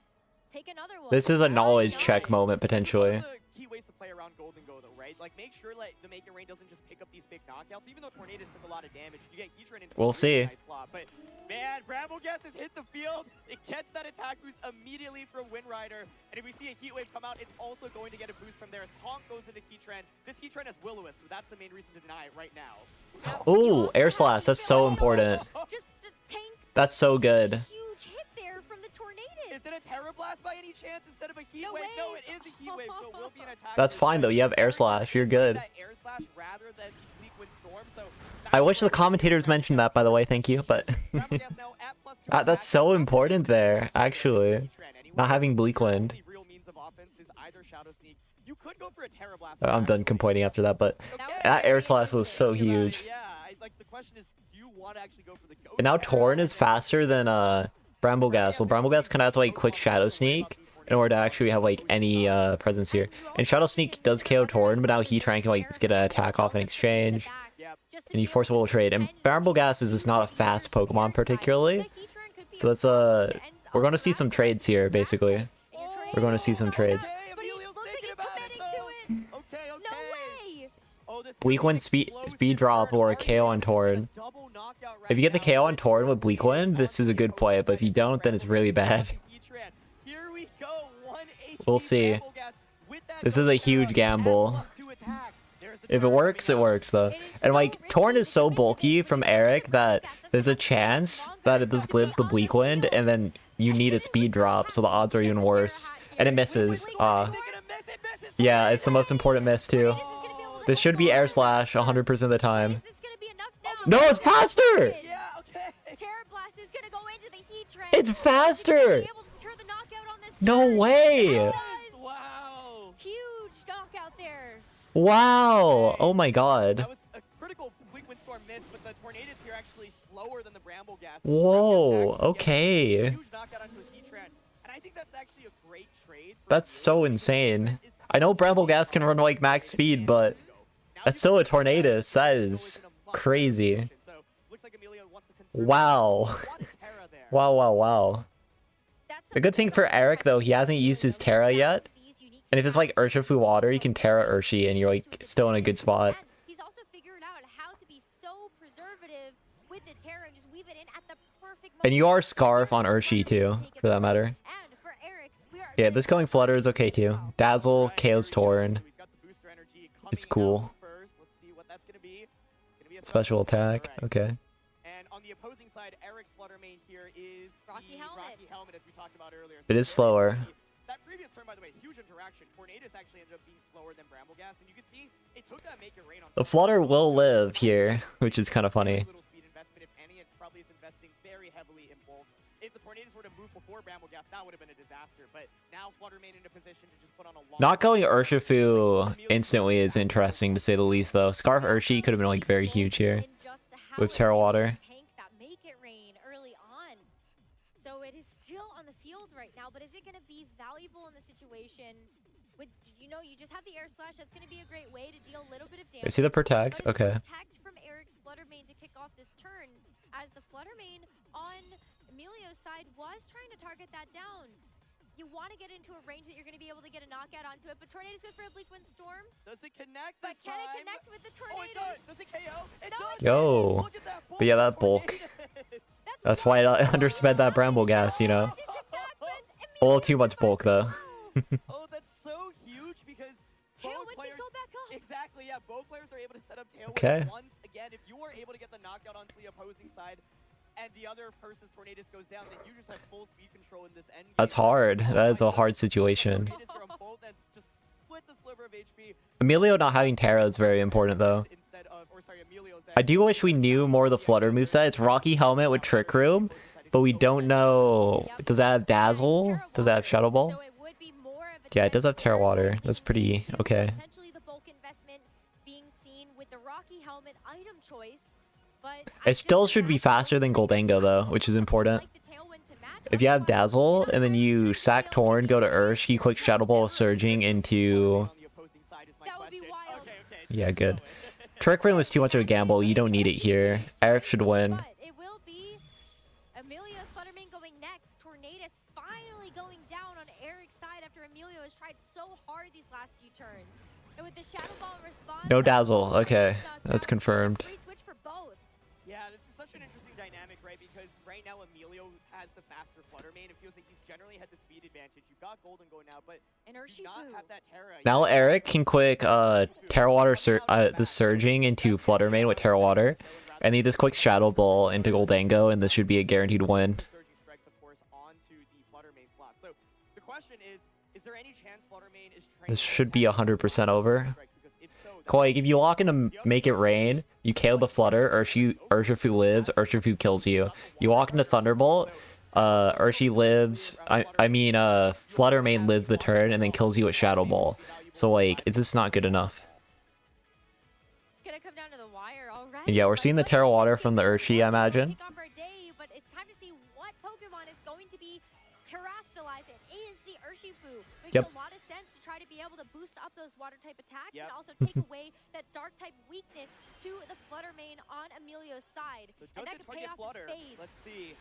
take another one. This is a knowledge check Right. moment, potentially. One of the key ways to play around Golden Go, though, right? Like, make sure like the Make It Rain doesn't just pick up these big knockouts. Even though Tornadus took a lot of damage, you get Heatran into We'll a see. really nice slot. But man, Bramble Gas has hit the field. It gets that attack boost immediately from Windrider. And if we see a heat wave come out, it's also going to get a boost from there as Honk goes into Heatran. This Heatran has Will-O-Wisp, so that's the main reason to deny it right now. Ooh, Air Slash. That's so important. Just to tank That's so good. huge hit there from the Tornadus. Is it a Terra Blast by any chance instead of a heat No wave? way. No, it is a heat wave, so it will be an attack. That's boost. fine, though. You have Air Slash. You're good. That Air Slash rather than Bleak Wind Storm, so I wish the commentators mentioned that, by the way. Thank you. But Bramble Gas now at +2 that's attack. so important there, actually. Heatran anyway. Not having Bleak Your Wind. only real means of offense is either Shadow Sneak. You could go for a Terra Blast. I'm done complaining after that, but that Air Slash was so huge. Yeah, like the question is, do you want to actually go for the Ghost? And now Torn is faster than Bramble Gas. So Bramble Gas kind of has to like quick Shadow Sneak in order to actually have like any presence here. And Shadow Sneak does KO Torn, but now Heatran can like just get an attack off in exchange. And you force a little trade. And Bramble Gas is just not a fast Pokemon particularly. So that's we're going to see some trades here basically. We're going to see some trades. But he looks like he's committing to it. Okay, okay. No way. Oh, this Bleak Wind speed drop or a KO on Torn. double knockout right If you get the now. KO on Torn with Bleak Wind, this is a good play. But if you don't, then it's really bad. Here we go. 1 HP We'll see. Bramble Gas with that This is a Ghost huge Terra gamble. and +2 attack. There's the If it turn works, it coming out. works though. And like Torn is so bulky from Eric that there's a chance that it just lives the Bleak Wind and then you need a speed drop, so the odds are even worse. And it misses. Is it gonna miss? It misses. Yeah, it's the most important miss too. This should be Air Slash 100% of the time. Is this gonna be enough now? No, it's faster! Yeah, okay. Terra Blast is gonna go into the Heatran. It's faster! Be able to secure the knockout on this No turn. way! Yes. Wow. Huge knockout there. Wow! Oh my That god. was a critical Bleak Wind Storm miss, but the Tornadus here actually slower than the Bramble Gas. Whoa, okay. Huge knockout onto a Heatran. And I think that's actually a great trade. for That's so insane. I know Bramble Gas can run like max speed, but that's still a Tornadus. That is crazy. So, looks like Emilio wants to conserve Wow. a lot of Terra there. Wow, wow, wow. That's The good thing for Eric, though, he hasn't used his Terra yet. And if it's like Urshifu water, you can Terra Urshi and you're like still in a good spot. And he's also figured out how to be so preservative with the Terra and just weave it in at the perfect moment. And you are Scarf on Urshi too, for that matter. And for Eric, we are Yeah, this going Flutter is okay too. Dazzle, KO's Torn. We've got the booster energy It's coming cool. out first. Let's see what that's gonna be. It's gonna be a Special attack. Alright. Okay. And on the opposing side, Eric's Flutter main here is Rocky the Helmet. Rocky Helmet, as we talked about earlier. It is slower. That previous turn, by the way, huge interaction. Tornadus actually ended up being slower than Bramble Gas, and you can see it took that Make It Rain on. The Flutter will live here, which is kind of funny. Little speed investment, if any, and probably is investing very heavily in both. If the Tornadus were to move before Bramble Gas, that would have been a disaster. But now Flutter made in a position to just put on a long. Not going Urshifu instantly is interesting to say the least, though. Scarf Urshi could have been like very huge here. And just how with it's Terra able to Water. Tank that Make It Rain early on. So it is still on the field right now, but is it going to be valuable in the situation? With, you know, you just have the Air Slash. That's going to be a great way to deal a little bit of damage. I see the Protect. But it's Okay. Protect from Eric's Flutter Mane to kick off this turn, as the Flutter Mane on Emilio's side was trying to target that down. You want to get into a range that you're going to be able to get a knockout onto it, but Tornadus goes for a Bleak Wind Storm. Does it connect But this can it time? connect with the Oh, it does. Tornadus? Does it KO? It No, does. it Yo. Look at that But yeah, that bulk bulk. Tornadus. That's why I underspent that Bramble Gas, you know. Dish it back, but A little too Emilio's much bulk, though. Oh, that's so huge because both Tailwind players. can go back up. Exactly, yeah. Both players are able to set up Tailwind Okay. once again. If you are able to get the knockout onto the opposing side, and the other person's Tornadus goes down, then you just have full speed control in this end. That's hard. That is a hard situation. Tornadus are on both ends, just split the sliver of HP. Emilio not having Terra is very important, though. Instead of, or sorry, Emilio's I do wish we knew more of the Flutter moveset. It's Rocky Helmet with Trick Room, but we don't know. Does that have Dazzle? Does that have Shadow Ball? So it would be more of a Yeah, it does have chance Terra for Water. Tornadus That's pretty to okay. Potentially the bulk investment being seen with the Rocky Helmet item choice It still should be faster than Goldango though, which is important. If you have Dazzle and then you sack Torn, go to Ursh, you quick Shadow Ball surging into... Yeah, good. Trick Room was too much of a gamble. You don't need it here. Eric should win. But it will be Emilio Sputterman going next. Tornadus finally going down on Eric's side after Emilio has tried so hard these last few turns. And with the Shadow Ball response... No Dazzle. Okay, that's confirmed. Free switch for both. Yeah, this is such an interesting dynamic, right? Because right now Emilio has the faster Flutter Mane. It feels like he's generally had the speed advantage. You've got Golden Go now, but And do not have that Terra. Now Eric can quick Terra Water the surging into Flutter Mane with Terra Water. And he just quick Shadow Ball into Goldango, and this should be a guaranteed win. Surging strikes, of course, onto the Flutter Mane slot. So the question is there any chance Flutter Mane is trying This should be 100% over. Like, if you lock into Make It Rain, you KO the Flutter, Urshifu lives, Urshifu kills you. You walk into Thunderbolt, Urshi lives, Flutter Mane lives the turn and then kills you with Shadow Ball. So, like, it's just not good enough. It's gonna come down to the wire already. Yeah, we're seeing the Terra Water from the Urshi, I imagine. But it's time to see what Pokemon is going to be terrestrialized. It is the Urshifu. Makes Yep. a lot of sense to try to be able to boost up those water type attacks Yep. and also take away that dark type weakness to the Flutter Mane on Emilio's side. So And does that it could pay target off Flutter? in spades. Let's see.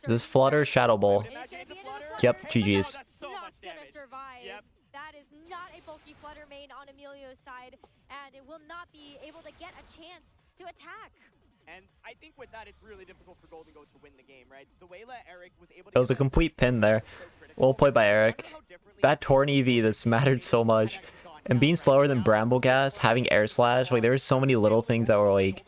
This Flutter Shadow Ball. It is gonna be another Flutter. Yep, And GG's. That's so not much gonna damage. survive. Yep. That is not a bulky Flutter Mane on Emilio's side, and it will not be able to get a chance to attack. And I think with that, it's really difficult for Golden Go to win the game, right? The way that Eric was able to... That was a complete pin there. Well played by Eric. That Torn EV, this mattered so much. And being slower than Bramblegas, having Air Slash, like, there were so many little things that were, like,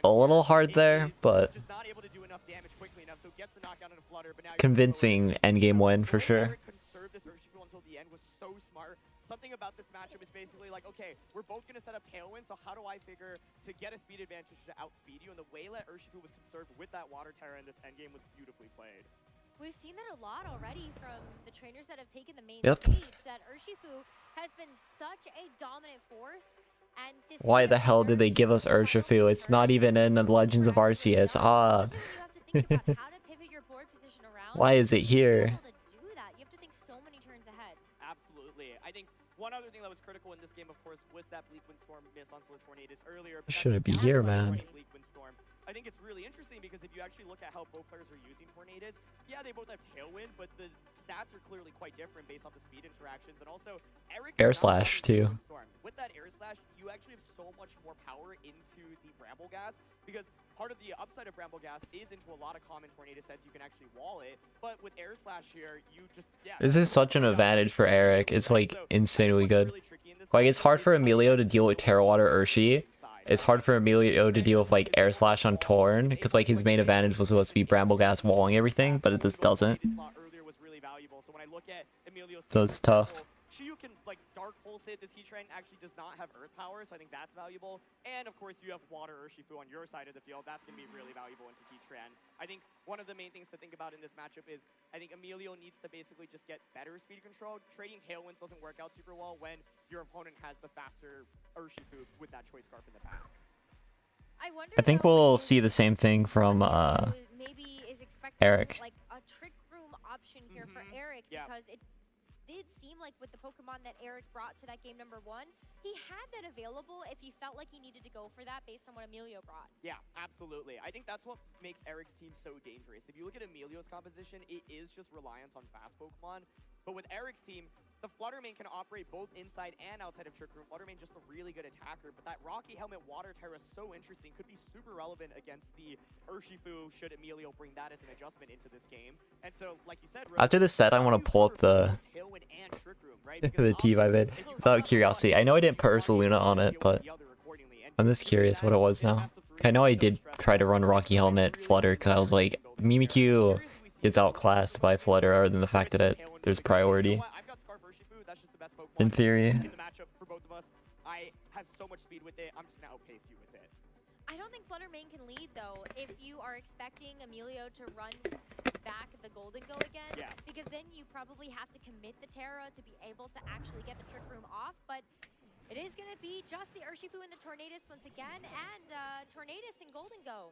a little hard there, but Just not able to do enough damage quickly enough, so gets the knockdown into Flutter, but now convincing endgame win for sure. Eric conserved this Urshifu until the end was so smart. Something about this matchup is basically like, okay, we're both going to set up Tailwind, so how do I figure to get a speed advantage to outspeed you? And the way that Urshifu was conserved with that Water Terra in this endgame was beautifully played. We've seen that a lot already from the trainers that have taken the main Yep. stage, that Urshifu has been such a dominant force. And to Why see the it hell did they give us deserve the Urshifu? It's not even in the Legends of Arceus. Ah. Also, you have to think about how to pivot your board position around. Why is it To be here? able to do that, you have to think so many turns ahead. Absolutely. I think one other thing that was critical in this game, of course, was that Bleak Wind Storm miss onto the Tornadus earlier. but Should that's it be the here, downside of man? running Bleak Wind Storm. I think it's really interesting because if you actually look at how both players are using Tornadus, yeah, they both have Tailwind, but the stats are clearly quite different based off the speed interactions. And also, Eric Air is not Slash, using Bleak too. Wind Storm. With that Air Slash, you actually have so much more power into the Bramblegas because part of the upside of Bramblegas is into a lot of common Tornadus sets you can actually wall it. But with Air Slash here, you just, yeah. This is such an advantage for Eric. It's, like, insanely good. Like, it's hard for Emilio to deal with Terra Water Urshi. It's hard for Emilio to deal with, like, Air Slash on Torn, because, like, his main advantage was supposed to be Bramblegas walling everything, but it just doesn't. So it's tough. Shiyu can, like, Dark Pulse it. This Heatran actually does not have Earth Power, so I think that's valuable. And, of course, you have Water Urshifu on your side of the field. That's going to be really valuable into Heatran. I think one of the main things to think about in this matchup is I think Emilio needs to basically just get better speed control. Trading Tailwinds doesn't work out super well when your opponent has the faster Urshifu with that Choice Scarf in the back. I think we'll see the same thing from maybe is expecting Eric. like a trick room option here for Eric Yeah. because it did seem like with the Pokemon that Eric brought to that game number 1, he had that available if he felt like he needed to go for that based on what Emilio brought. Yeah, absolutely. I think that's what makes Eric's team so dangerous. If you look at Emilio's composition, it is just reliant on fast Pokemon. But with Eric's team, the Flutter Mane can operate both inside and outside of Trick Room. Flutter Mane just a really good attacker, but that Rocky Helmet Water Terra is so interesting. Could be super relevant against the Urshifu should Emilio bring that as an adjustment into this game. And so, like you said, Rose, After this set, I want to pull up the Tailwind and Trick Room, right? the team I made. It's out of curiosity. I know I didn't put Ursaluna on it, but I'm just curious what it was now. I know I did try to run Rocky Helmet Flutter because I was like, Mimikyu gets outclassed by Flutter other than the fact that there's priority. In theory. In the matchup for both of us, I have so much speed with it. I'm just gonna outpace you with it. I don't think Flutter Mane can lead though if you are expecting Emilio to run back the Golden Go again. Yeah. Because then you probably have to commit the Terra to be able to actually get the Trick Room off. But It is going to be just the Urshifu and the Tornadus once again, and Tornadus and Golden Go.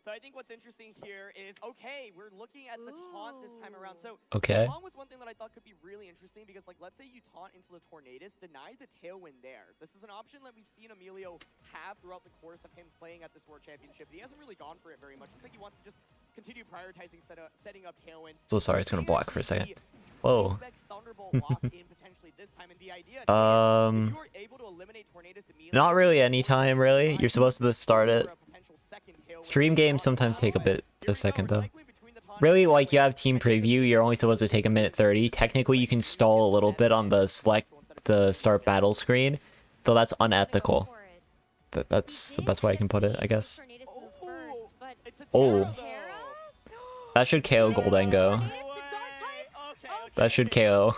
So I think what's interesting here is, okay, we're looking at the taunt this time around. So Okay. the taunt was one thing that I thought could be really interesting because, like, let's say you taunt into the Tornadus, deny the Tailwind there. This is an option that we've seen Emilio have throughout the course of him playing at this World Championship. He hasn't really gone for it very much. Looks like he wants to just continue prioritizing setting up Tailwind. So sorry, it's gonna block for a second. Whoa. Not really anytime, really. You're supposed to start it. Stream games sometimes take a second though. Really, like you have team preview, you're only supposed to take 1:30. Technically, you can stall a little bit on the start battle screen, though that's unethical. That's the best way I can put it, I guess. Oh, that should KO Goldango. That should KO.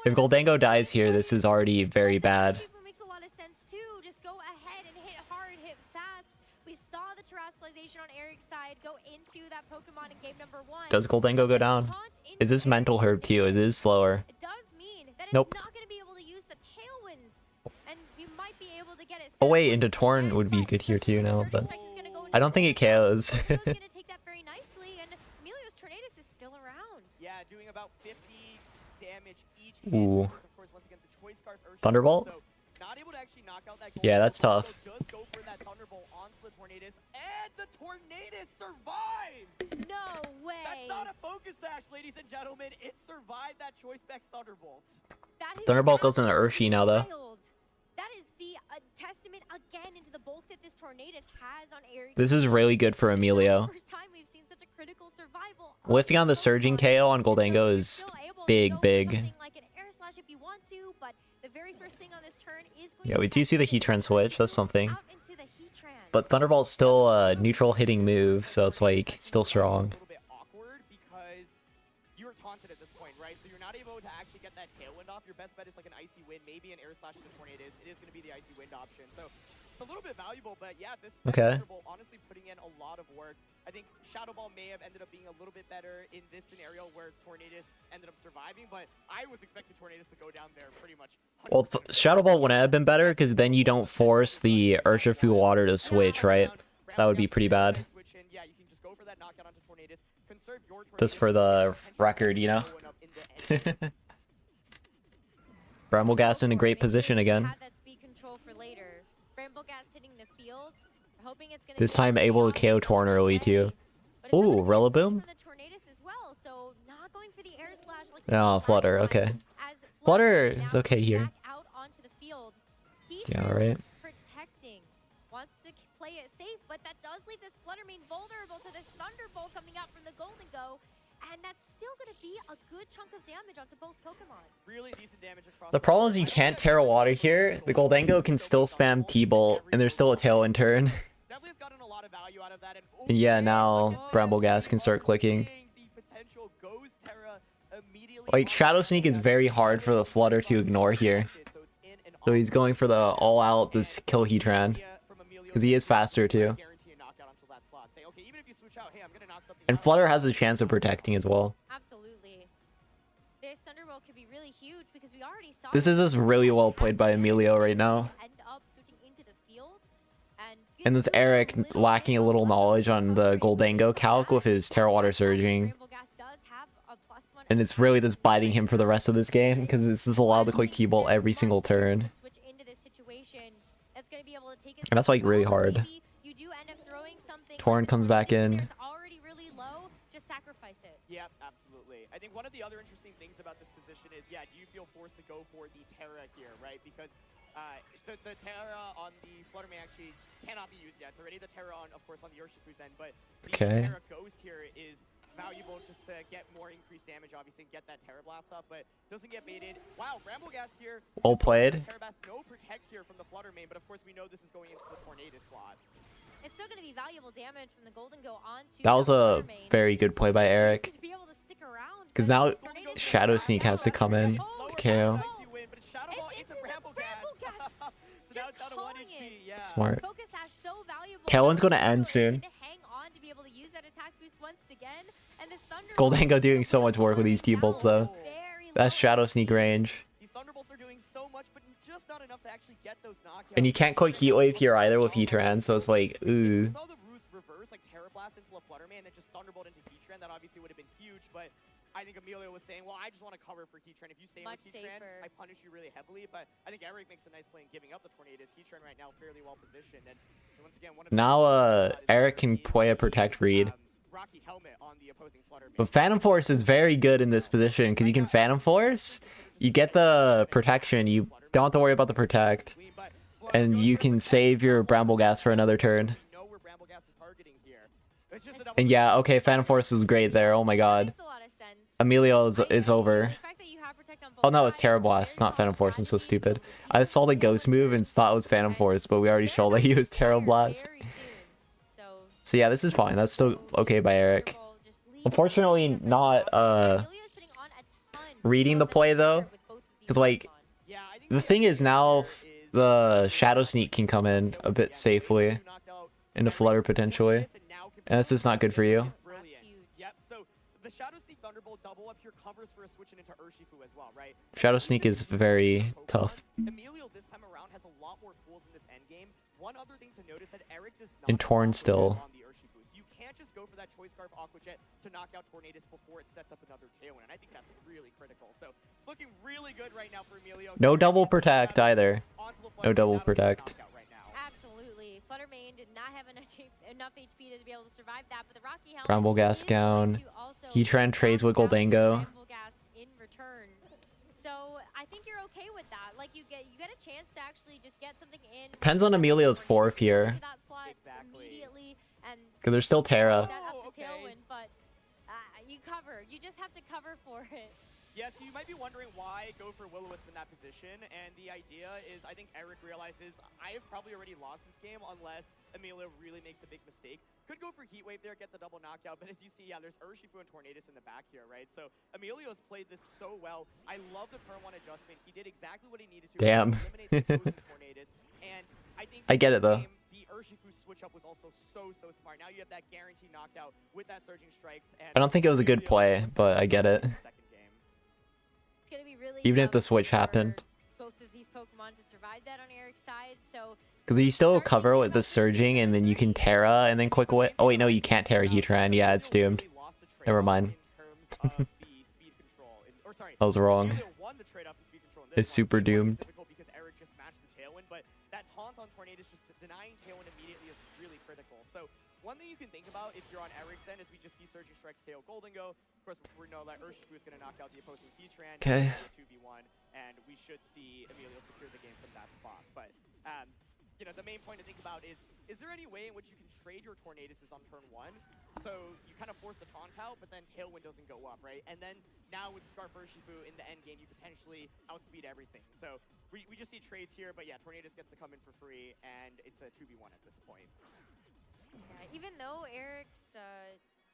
If Goldango dies here, this is already very bad. Makes a lot of sense too. Just go ahead and hit hard, hit fast. We saw the terrestrialization on Eric's side go into that Pokemon in game number 1. Does Goldango go down? Is this mental herb too? Is this slower? It does mean that it's Nope. not going to be able to use the Tailwind, and you might be able to get it. Oh wait, into Torn would be good here too now, but I don't think it KOs. Going to take that very nicely, and Emilio's Tornadus is still around. Yeah, doing about 50 damage each. Ooh. Of course, once again, the Choice Scarf Urshifu, Thunderbolt? so not able to actually knock out that Yeah, that's tough. Does go for that Thunderbolt onto the Tornadus, and the Tornadus survives! No way. That's not a focus sash, ladies and gentlemen. It survived that Choice Specs Thunderbolt. That is Thunderbolt goes into Urshi now though. wild. That is the testament again into the bulk that this Tornadus has on Eric. This is really good for Emilio. First time we've seen such a critical survival. Whiffing on the surging KO on Goldango is Still able to big, go for big. something like an air slash if you want to, but the very first thing on this turn is going Yeah, to we be do that see the Tornadus Heatran switch. That's something. out into the Heatran. But Thunderbolt's still a neutral hitting move, so it's like still strong. A little bit awkward because you're taunted at this point, right? So you're not able to actually get that Tailwind off. Your best bet is like an Icy Wind, maybe an Air Slash to the Tornadus. It is going to be the Icy Wind option. So it's a little bit valuable, but yeah, this Okay. Thunderbolt honestly putting in a lot of work. I think Shadow Ball may have ended up being a little bit better in this scenario where Tornadus ended up surviving, but I was expecting Tornadus to go down there pretty much. Well, Shadow Ball wouldn't have been better because then you don't force the Urshifu water to switch, right? So that would be pretty bad. Yeah, you can just go for that knockout onto Tornadus, conserve your Just for the record, you know. Brambleghast in a great position again. Have that speed control for later. Brambleghast hitting the field. Hoping it's gonna This get time able to KO Torn early too. But it's not Ooh, gonna be a switch Rillaboom? from the Tornadus as well, so not going for the air slash like No, we saw Flutter, last time, okay. as Flutter now is okay here. back out onto the field. Yeah, Heatran right. is protecting. Wants to play it safe, but that does leave this Flutter main vulnerable to this Thunderbolt coming out from the Golden Go. And that's still going to be a good chunk of damage onto both Pokemon. Really decent damage across The problem is you can't Terra Water here. The Goldango can still spam T-Bolt, and there's still a Tailwind turn. Definitely has gotten a lot of value out of that. And Yeah, now Brambleghast can start clicking. the potential goes Terra immediately. Like, Shadow Sneak is very hard for the Flutter to ignore here. So it's in and So he's going for the all-out, this kill Heatran. Because he is faster too. And Flutter has a chance of protecting as well. Absolutely. This Thunderbolt could be really huge because we already saw This is just really well played by Emilio right now. End up switching into the field. And this Eric lacking a little knowledge on the Goldango calc with his Terra Water surging. Brambleghast does have a +1 And it's really just biting him for the rest of this game because it's just allowed to click T-Bolt every single turn. switch into this situation. That's going to be able to take us And that's like really hard. Maybe you do end up throwing something Torn like the comes back Tornadus in. there, it's already really low. Just sacrifice it. Yeah, absolutely. I think one of the other interesting things about this position is, yeah, do you feel forced to go for the Terra here, right? Because the Terra on the Fluttermane actually cannot be used yet. It's already the Terra on, of course, on the Urshifu's end, but the Okay. Terra Ghost here is valuable just to get more increased damage, obviously, and get that Terra Blast up, but doesn't get baited. Wow, Brambleghast here. Well played. Terra Blast, no protect here from the Fluttermane, but of course we know this is going into the Tornadus slot. It's still going to be valuable damage from the Golden Go onto That was a Fluttermane. very good play by Eric. To be able to stick around, Because but now this Tornadus Shadow is Sneak has to come in to KO. Icy Wind, but it's Shadow Ball It's into into the Brambleghast. so now Just it's down to 1 calling HP. it. Yeah. Smart. Focus Sash so valuable. Tailwind's gonna Golden end Go soon. able to hang on to be able to use that attack boost once again. And this Goldango doing so much work with these T-Bolts though. Very That's low. Shadow Sneak range. These Thunderbolts are doing so much, but just not enough to actually get those knockouts. And you can't quite heat wave here either with Heatran, so it's like, ooh. Saw the roost reverse, like Terra Blast into the Fluttermane, and then just Thunderbolt into Heatran. That obviously would have been huge, but I think Emilio was saying, well, I just want to cover for Heatran. If you stay with Heatran, I punish you really heavily. But I think Eric makes a nice play in giving up the Tornadus. Heatran right now fairly well positioned. And once again, now Eric can play a protect read. Rocky Helmet on the opposing Fluttermane. But Phantom Force is very good in this position because you can Phantom Force, you get the protection, you don't have to worry about the protect, and you can save your Bramble Gas for another turn. And yeah, okay, Phantom Force was great there. Oh my god. Emilio is over. Oh no, it's Terra Blast, not Phantom Force. I'm so stupid. I saw the Ghost move and thought it was Phantom Force, but we already showed that he was Terra Blast. So yeah, this is fine. That's still okay by Eric. Unfortunately, not reading the play though, because like the thing is now the Shadow Sneak can come in a bit safely into Flutter potentially, and this is not good for you. The Shadow Sneak Thunderbolt double up here covers for a switch into Urshifu as well, right? Shadow Sneak is very tough. Emilio this time around has a lot more tools in this endgame. One other thing to notice that Eric does not and Torn still. On the Urshifus. You can't just go for that Choice Scarf Aqua Jet to knock out Tornadus before it sets up another Tailwind, and I think that's really critical. So it's looking really good right now for Emilio. No double protect either. No double protect. Absolutely. Fluttermane did not have enough HP to be able to survive that, but the Rocky Helmet Bramble Gas down. Heatran trades with Goldango. In return. So I think you're okay with that. Like you get a chance to actually just get something in. Depends on Emilio's fourth here. Because there's still Terra. But you cover. You just have to cover for it. Yes, you might be wondering why go for Will-O-Wisp in that position, and the idea is I think Eric realizes I have probably already lost this game unless Emilio really makes a big mistake. Could go for Heat Wave there, get the double knockout, but as you see, yeah, there's Urshifu and Tornadus in the back here, right? So Emilio's played this so well. I love the turn 1 adjustment. He did exactly what he needed to. Damn. Tornadus, and I get it though. The Urshifu switch up was also so smart. Now you have that guaranteed knockout with that surging strikes. And I don't think it was a good play, but I get it. Even if the switch happened. Both of these Pokemon to survive that on Eric's side, so because you still cover with the surging, and then you can Terra, and then quick away. Oh wait, no, you can't Terra Heatran. Yeah, it's doomed. Never mind. I was wrong. It's super doomed. Because Eric just matched the Tailwind, but that taunt on Tornadus just denying Tailwind immediately is really critical. So one thing you can think about if you're on Eric's end is we just see Surging Strikes KO Goldango. Of course, we know that Urshifu is going to knock out the opposing Heatran. Okay. 2v1, and we should see Emilio secure the game from that spot. But you know, the main point to think about is there any way in which you can trade your Tornaduses on turn 1? So you kind of force the taunt out, but then Tailwind doesn't go up, right? And then now with Scarf Urshifu in the end game, you potentially outspeed everything. So we just see trades here, but yeah, Tornadus gets to come in for free, and it's a 2v1 at this point. Yeah, even though Eric's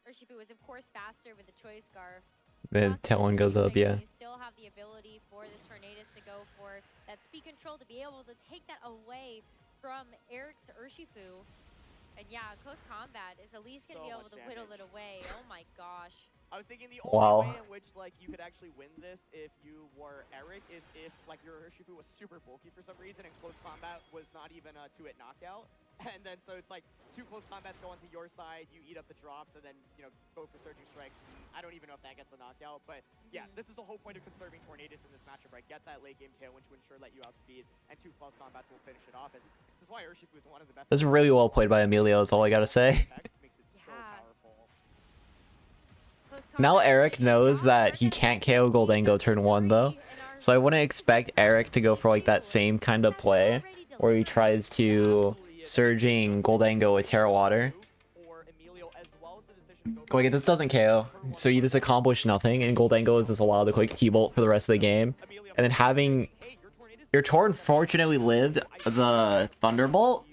Urshifu was of course faster with the Choice Scarf, the Tailwind goes up, yeah. You still have the ability for this Tornadus to go for that speed control to be able to take that away from Eric's Urshifu. And yeah, close combat is at least going to be able to whittle it away. Oh my gosh. I was thinking the only way in which like you could actually win this if you were Eric is if like your Urshifu was super bulky for some reason and close combat was not even a 2-hit knockout. And then so it's like 2 close combats go onto your side, you eat up the drops, and then you know go for surging strikes. I don't even know if that gets the knockout, but yeah, this is the whole point of conserving Tornadus in this matchup, right? Get that late game Tailwind to ensure that you outspeed, and 2 close combats will finish it off. And this is why Urshifu is one of the best. This is really well played by Emilio, is all I gotta say. Makes it so powerful. Now Eric knows that he can't KO Goldango turn 1 though, so I wouldn't expect Eric to go for like that same kind of play where he tries to surging Goldango with Terra Water. Like, this doesn't KO, so you just accomplish nothing, and Goldango is just allowed to quick Keybolt for the rest of the game. And then having your Torn fortunately lived the Thunderbolt,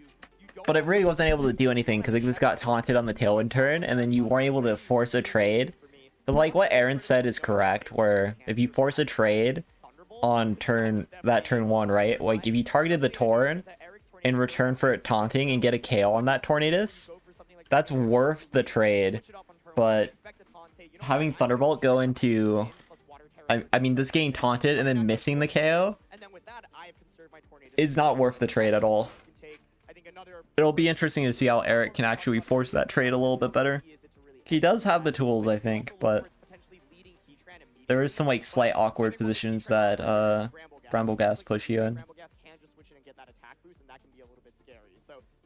but it really wasn't able to do anything because it just got taunted on the Tailwind turn, and then you weren't able to force a trade. Because like what Aaron said is correct, where if you force a trade on turn 1, right? Like if you targeted the Torn in return for it taunting and get a KO on that Tornadus, that's worth the trade. But having Thunderbolt go into, I mean, this getting taunted and then missing the KO, is not worth the trade at all. It'll be interesting to see how Eric can actually force that trade a little bit better. He does have the tools, I think, but there is some like slight awkward positions that Brambleghast push you in.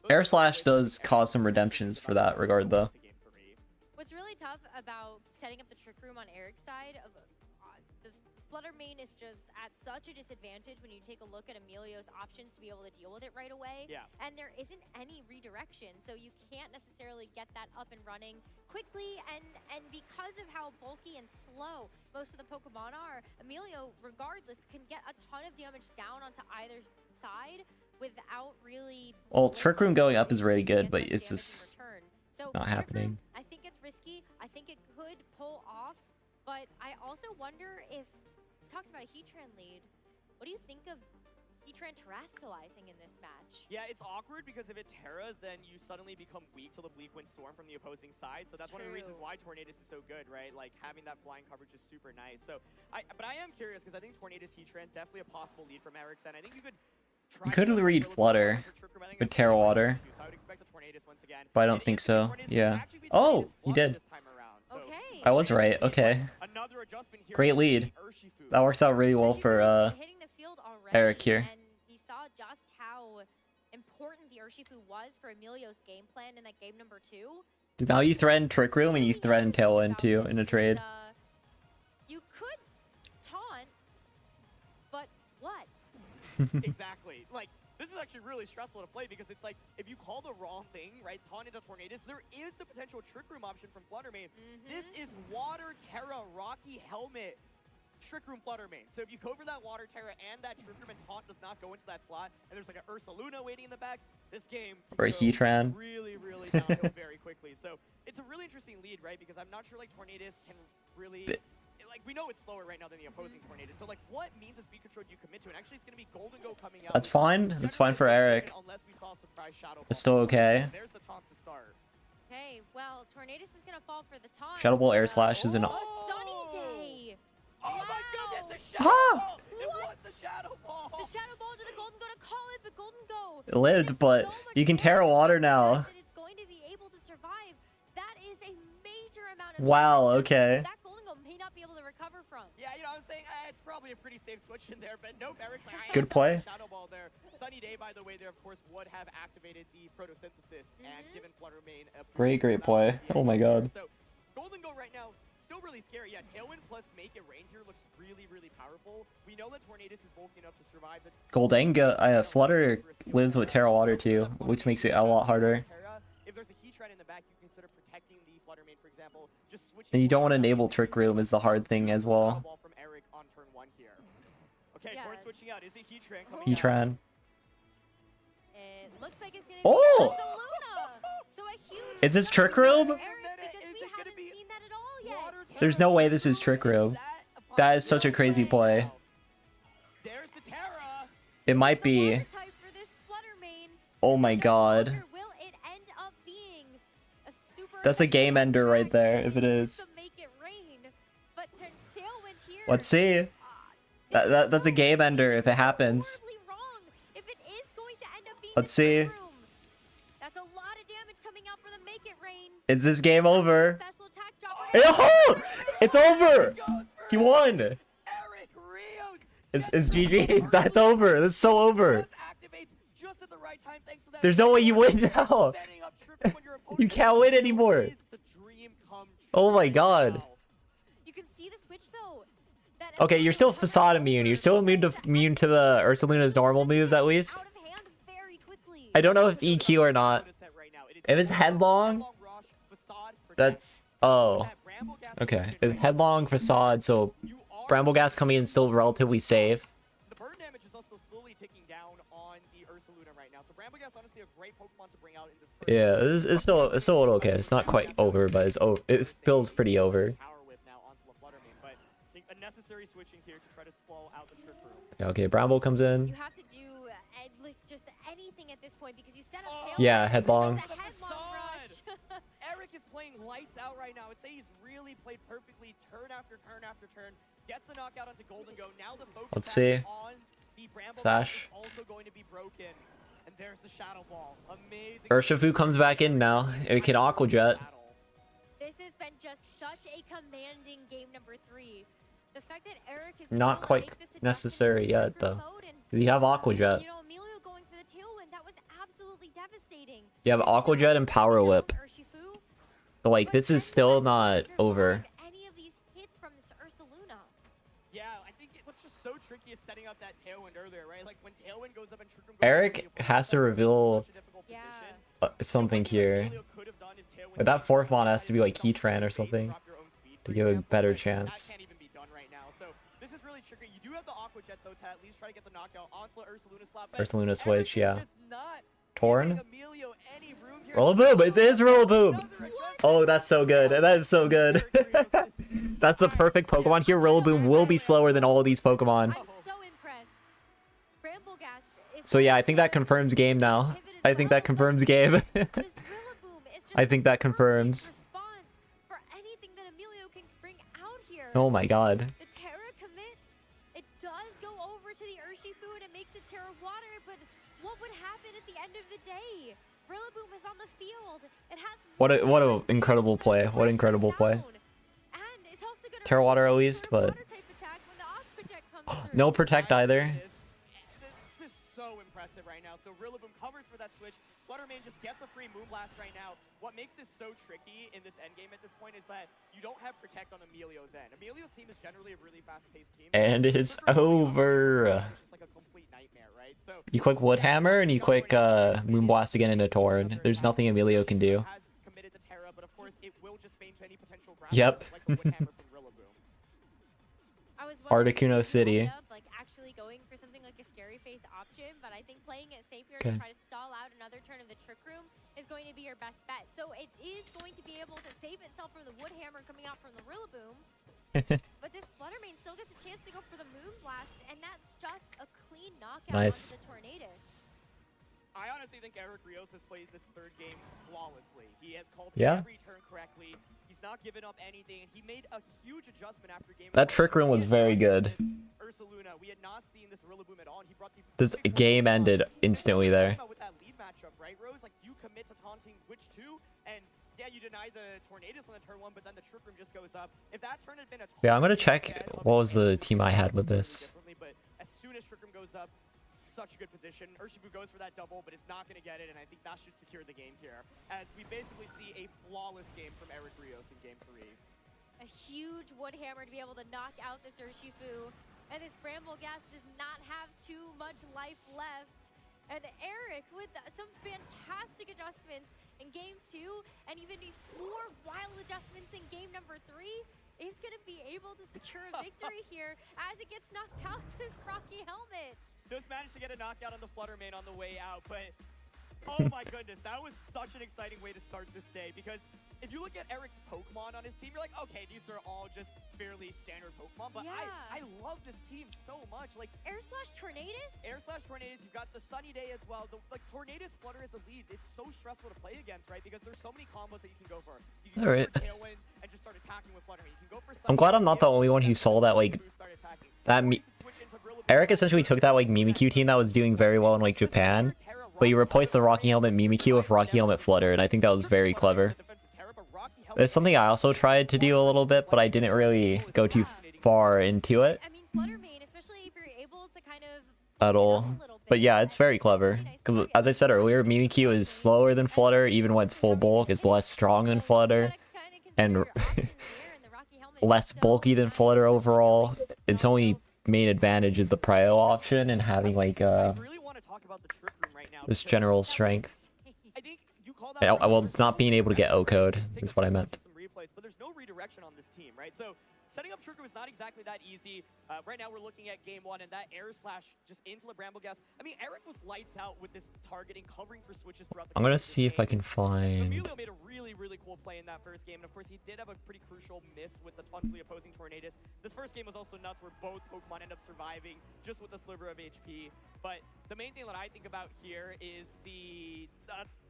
Air Slash does cause some redemptions for that regard, though. What's really tough about setting up the trick room on Eric's side of the Flutter main is just at such a disadvantage when you take a look at Emilio's options to be able to deal with it right away. Yeah. And there isn't any redirection, so you can't necessarily get that up and running quickly. And because of how bulky and slow most of the Pokemon are, Emilio, regardless, can get a ton of damage down onto either side without really... Well, Trick Room going up is really good, but it's just not happening. I think it's risky. I think it could pull off, but I also wonder if... We talked about a Heatran lead. What do you think of Heatran terastallizing in this match? Yeah, it's awkward because if it terras, then you suddenly become weak to the Bleak Wind Storm from the opposing side. So that's one of the reasons why Tornadus is so good, right? Like having that flying coverage is super nice. So, but I am curious because I think Tornadus Heatran definitely a possible lead from Eric's end. I think you could. You could read Flutter with Terra Water, but I don't think so. Yeah. Oh, you did. I was right. Okay. Great lead. That works out really well for Eric here. And we saw just how important the Urshifu was for Emilio's game plan in that game number 2. Now you threaten Trick Room and you threaten Tailwind too in a trade. You could taunt, but what? Exactly. Like, this is actually really stressful to play because it's like, if you call the wrong thing, right, taunt into Tornadus, there is the potential Trick Room option from Flutter main. This is Water Terra Rocky Helmet Trick Room Flutter main. So if you go for that Water Terra and that Trick Room and taunt does not go into that slot, and there's like an Ursaluna waiting in the back, this game or a Heatran really downhill very quickly. So it's a really interesting lead, right? Because I'm not sure like Tornadus can really... Like, we know it's slower right now than the opposing Tornadus. So, like, what means of speed control do you commit to? And actually, it's going to be Golden Go coming out. That's fine. That's fine for Eric. It's still okay. There's the taunt to start. Okay, well, Tornadus is going to fall for the taunt. Shadow Ball Air Slash is an... A sunny day! Oh my goodness, the Shadow Ball! It was the Shadow Ball! The Shadow Ball to the Golden Go to call it, but Golden Go... It lived, but you can Terra Water now. It's going to be able to survive. That is a major amount of... Wow, okay. That Golden Go may not be able to recover from. Yeah, you know, I'm saying it's probably a pretty safe switch in there, but nope, Eric's like, good play. Shadow Ball there. Sunny Day, by the way, there of course would have activated the photosynthesis and given Flutter main a great play. Oh my god. So Golden Go right now still really scary. Yeah, Tailwind plus Make It Rain here looks really powerful. We know that Tornadus is bulky enough to survive. Goldenga, Flutter lives with Terra Water too, which makes it a lot harder. If there's a Heatran in the back, you consider protecting the Flutter main, for example. Just switching. And you don't want to enable Trick Room is the hard thing as well. From Eric on turn 1 here. Okay, yeah. Switching out. Is it Heatran coming Heatran. It looks like it's gonna be Ursaluna. So a huge is this Trick Room? Eric, because we haven't seen that at all yet. There's no way this is Trick Room. That is such a crazy play. There's the Terra. It might be. Oh my god. That's a game ender right there, if it is. Let's see. That's a game ender if it happens. Let's see. Is this game over? Oh! It's over! He won! It's GG. That's over. That's so over. There's no way you win now. You can't win anymore. Oh my god. You can see the switch though. Okay, you're still facade immune. You're still immune to the Ursaluna's normal moves at least. I don't know if it's EQ or not. If it's headlong, that's okay. It's headlong facade, so Brambleghast coming in still relatively safe. The burn damage is also slowly ticking down on the Ursaluna right now. So Brambleghast honestly a great Pokemon to bring out in this. Yeah, it's still okay. It's not quite over, but it feels pretty over. A necessary switching here to try to slow out the Trick Room. Okay, Bramble comes in. You have to do just anything at this point because you set up tail. Yeah, headlong. Eric is playing lights out right now. I'd say he's really played perfectly turn after turn after turn. Gets the knockout onto Golden Go. Now the focus Let's see. on The Bramble Sash. is also going to be broken. And there's the Shadow Ball. Amazing. Urshifu comes back in now. It can Aqua Jet. This has been just such a commanding game number 3. The fact that Eric is Not able to quite make this adjustment necessary to yet, trigger though. mode and, We have Aqua Jet. you know, Emilio going for the tailwind, that was absolutely devastating. You have Aqua Jet and Power Whip. Urshifu, So, like, but this is can still he not survive over. any of these hits from this Ursaluna? Yeah, I think what's just so tricky is setting up that tailwind earlier, right? Like when tailwind goes up and Trick Room goes Eric up, has to reveal Yeah. something here. But that fourth mon has to be like Keytran or something to give a better chance. That can't even be done right now. So this is really tricky. You do have the Aqua Jet though to at least try to get the knockout onslaught Ursaluna slap. but Ursaluna Eric switch, is yeah. just not Torn? giving Emilio any room here. Rillaboom! It is Rillaboom! Another adjustment. Oh, that's so good. That is so good. That's the perfect Pokemon here. Rillaboom will be slower than all of these Pokemon. I'm so impressed. Bramblegast is So yeah, I think that confirms game now. I think that confirms game. This Rillaboom is just I think that the perfect confirms. response for anything that Emilio can bring out here. Oh my god. The Terra commit, it does go over to the Urshifu and it makes it Terra Water, but what would happen at the end of the day? Rillaboom is on the field. It has What a more incredible to play. push What it incredible play. down. And it's also gonna Terra Water at resist least, Terra but Water type attack when the Aqua Protect comes through. no protect either. This is so impressive right now. So Rillaboom covers for that switch. Fluttermane just gets a free Moonblast right now. What makes this so tricky in this endgame at this point is that you don't have protect on Emilio's end. Emilio's team is generally a really fast-paced team. And it's Trick Room over. It's just like a complete nightmare, right? So You quick Wood Hammer and you quick Moonblast again into Torn. There's nothing Emilio can do. has committed to Terra, but of course it will just feign to any potential ground Yep. like a Wood Hammer from Rillaboom. I was wondering Articuno if you City. end up, like actually going for something like a scary face option, but I think playing it safe here Okay. to try to stall out another turn of the Trick Room is going to be your best bet. So it is going to be able to save itself from the Wood Hammer coming out from the Rillaboom, but this Fluttermane still gets a chance to go for the Moonblast, and that's just a clean knockout Nice. onto the Tornadus. I honestly think Eric Rios has played this third game flawlessly. He has called Yeah. every turn correctly. He's not given up anything, and he made a huge adjustment after game. That Trick Room was very good. Ursaluna, we had not seen this Rillaboom at all. And he brought the This perfect game Rillaboom. ended instantly And there. with that lead matchup, right, Rose? Like you commit to taunting which two, and yeah, you deny the Tornadus on the turn 1, but then the Trick Room just goes up. If that turn had been a Yeah, I'm gonna taunt check instead of what a was the Tornadus, team I had with it would be this. differently, but as soon as Trick Room goes up, such a good position. Urshifu goes for that double, but is not going to get it, and I think that should secure the game here. As we basically see a flawless game from Eric Rios in game 3. A huge Wood Hammer to be able to knock out this Urshifu. And this Bramblegast does not have too much life left. And Eric with some fantastic adjustments in game 2, and even more wild adjustments in game number 3, is going to be able to secure a victory here as it gets knocked out to his Rocky Helmet. Just managed to get a knockout on the Fluttermane on the way out, but oh my goodness, that was such an exciting way to start this day, because if you look at Eric's Pokemon on his team, you're like, okay, these are all just fairly standard Pokemon, but Yeah. I love this team so much. Like, Air Slash Tornadus? Air Slash Tornadus, you've got the Sunny Day as well. Like, Tornadus Flutter as a lead, it's so stressful to play against, right? Because there's so many combos that you can go for. You can Alright. go for Tailwind and just start attacking with Flutter. You can go for I'm glad I'm not the only one who saw that, like, that Eric essentially took that, like, Mimikyu team that was doing very well in, like, Japan, but he replaced the Rocky Helmet Mimikyu with Rocky Helmet Flutter, and I think that was very clever. It's something I also tried to do a little bit, but I didn't really go too far into it I mean, Fluttermane, especially if you're able to kind of at all. But yeah, it's very clever. Because as I said earlier, Mimikyu is slower than Flutter, even when it's full bulk. It's less strong than Flutter, and less bulky than Flutter overall. Its only main advantage is the prio option and having, like, this general strength. Well, not being able to get O-code is what I meant. Some replays, but there's no redirection on this team, right? So setting up Trick Room is not exactly that easy. Right now we're looking at game 1, and that air slash just into the Bramblegast. I mean, Eric was lights out with this targeting, covering for switches throughout the I'm gonna course of this see if I game. can find... Emilio made a really, really cool play in that first game. And of course, he did have a pretty crucial miss with onto the opposing Tornadus. This first game was also nuts where both Pokemon end up surviving just with a sliver of HP. But the main thing that I think about here is the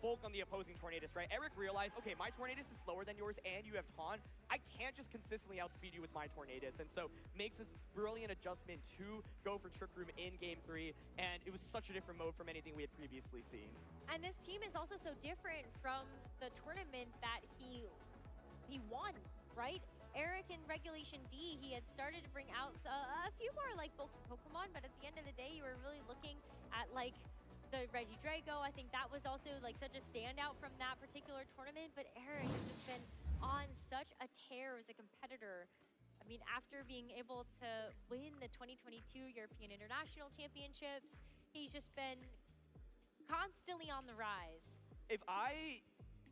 bulk on the opposing Tornadus, right? Eric realized, okay, my Tornadus is slower than yours and you have Taunt. I can't just consistently outspeed you with my Tornadus. And so makes this brilliant adjustment to go for Trick Room in Game 3. And it was such a different mode from anything we had previously seen. And this team is also so different from the tournament that he won, right? Eric in Regulation D, he had started to bring out a few more like bulky Pokemon, but at the end of the day, you were really looking at like the Regidrago. I think that was also like such a standout from that particular tournament, but Eric has just been on such a tear as a competitor. I mean, after being able to win the 2022 European International Championships, he's just been constantly on the rise. If I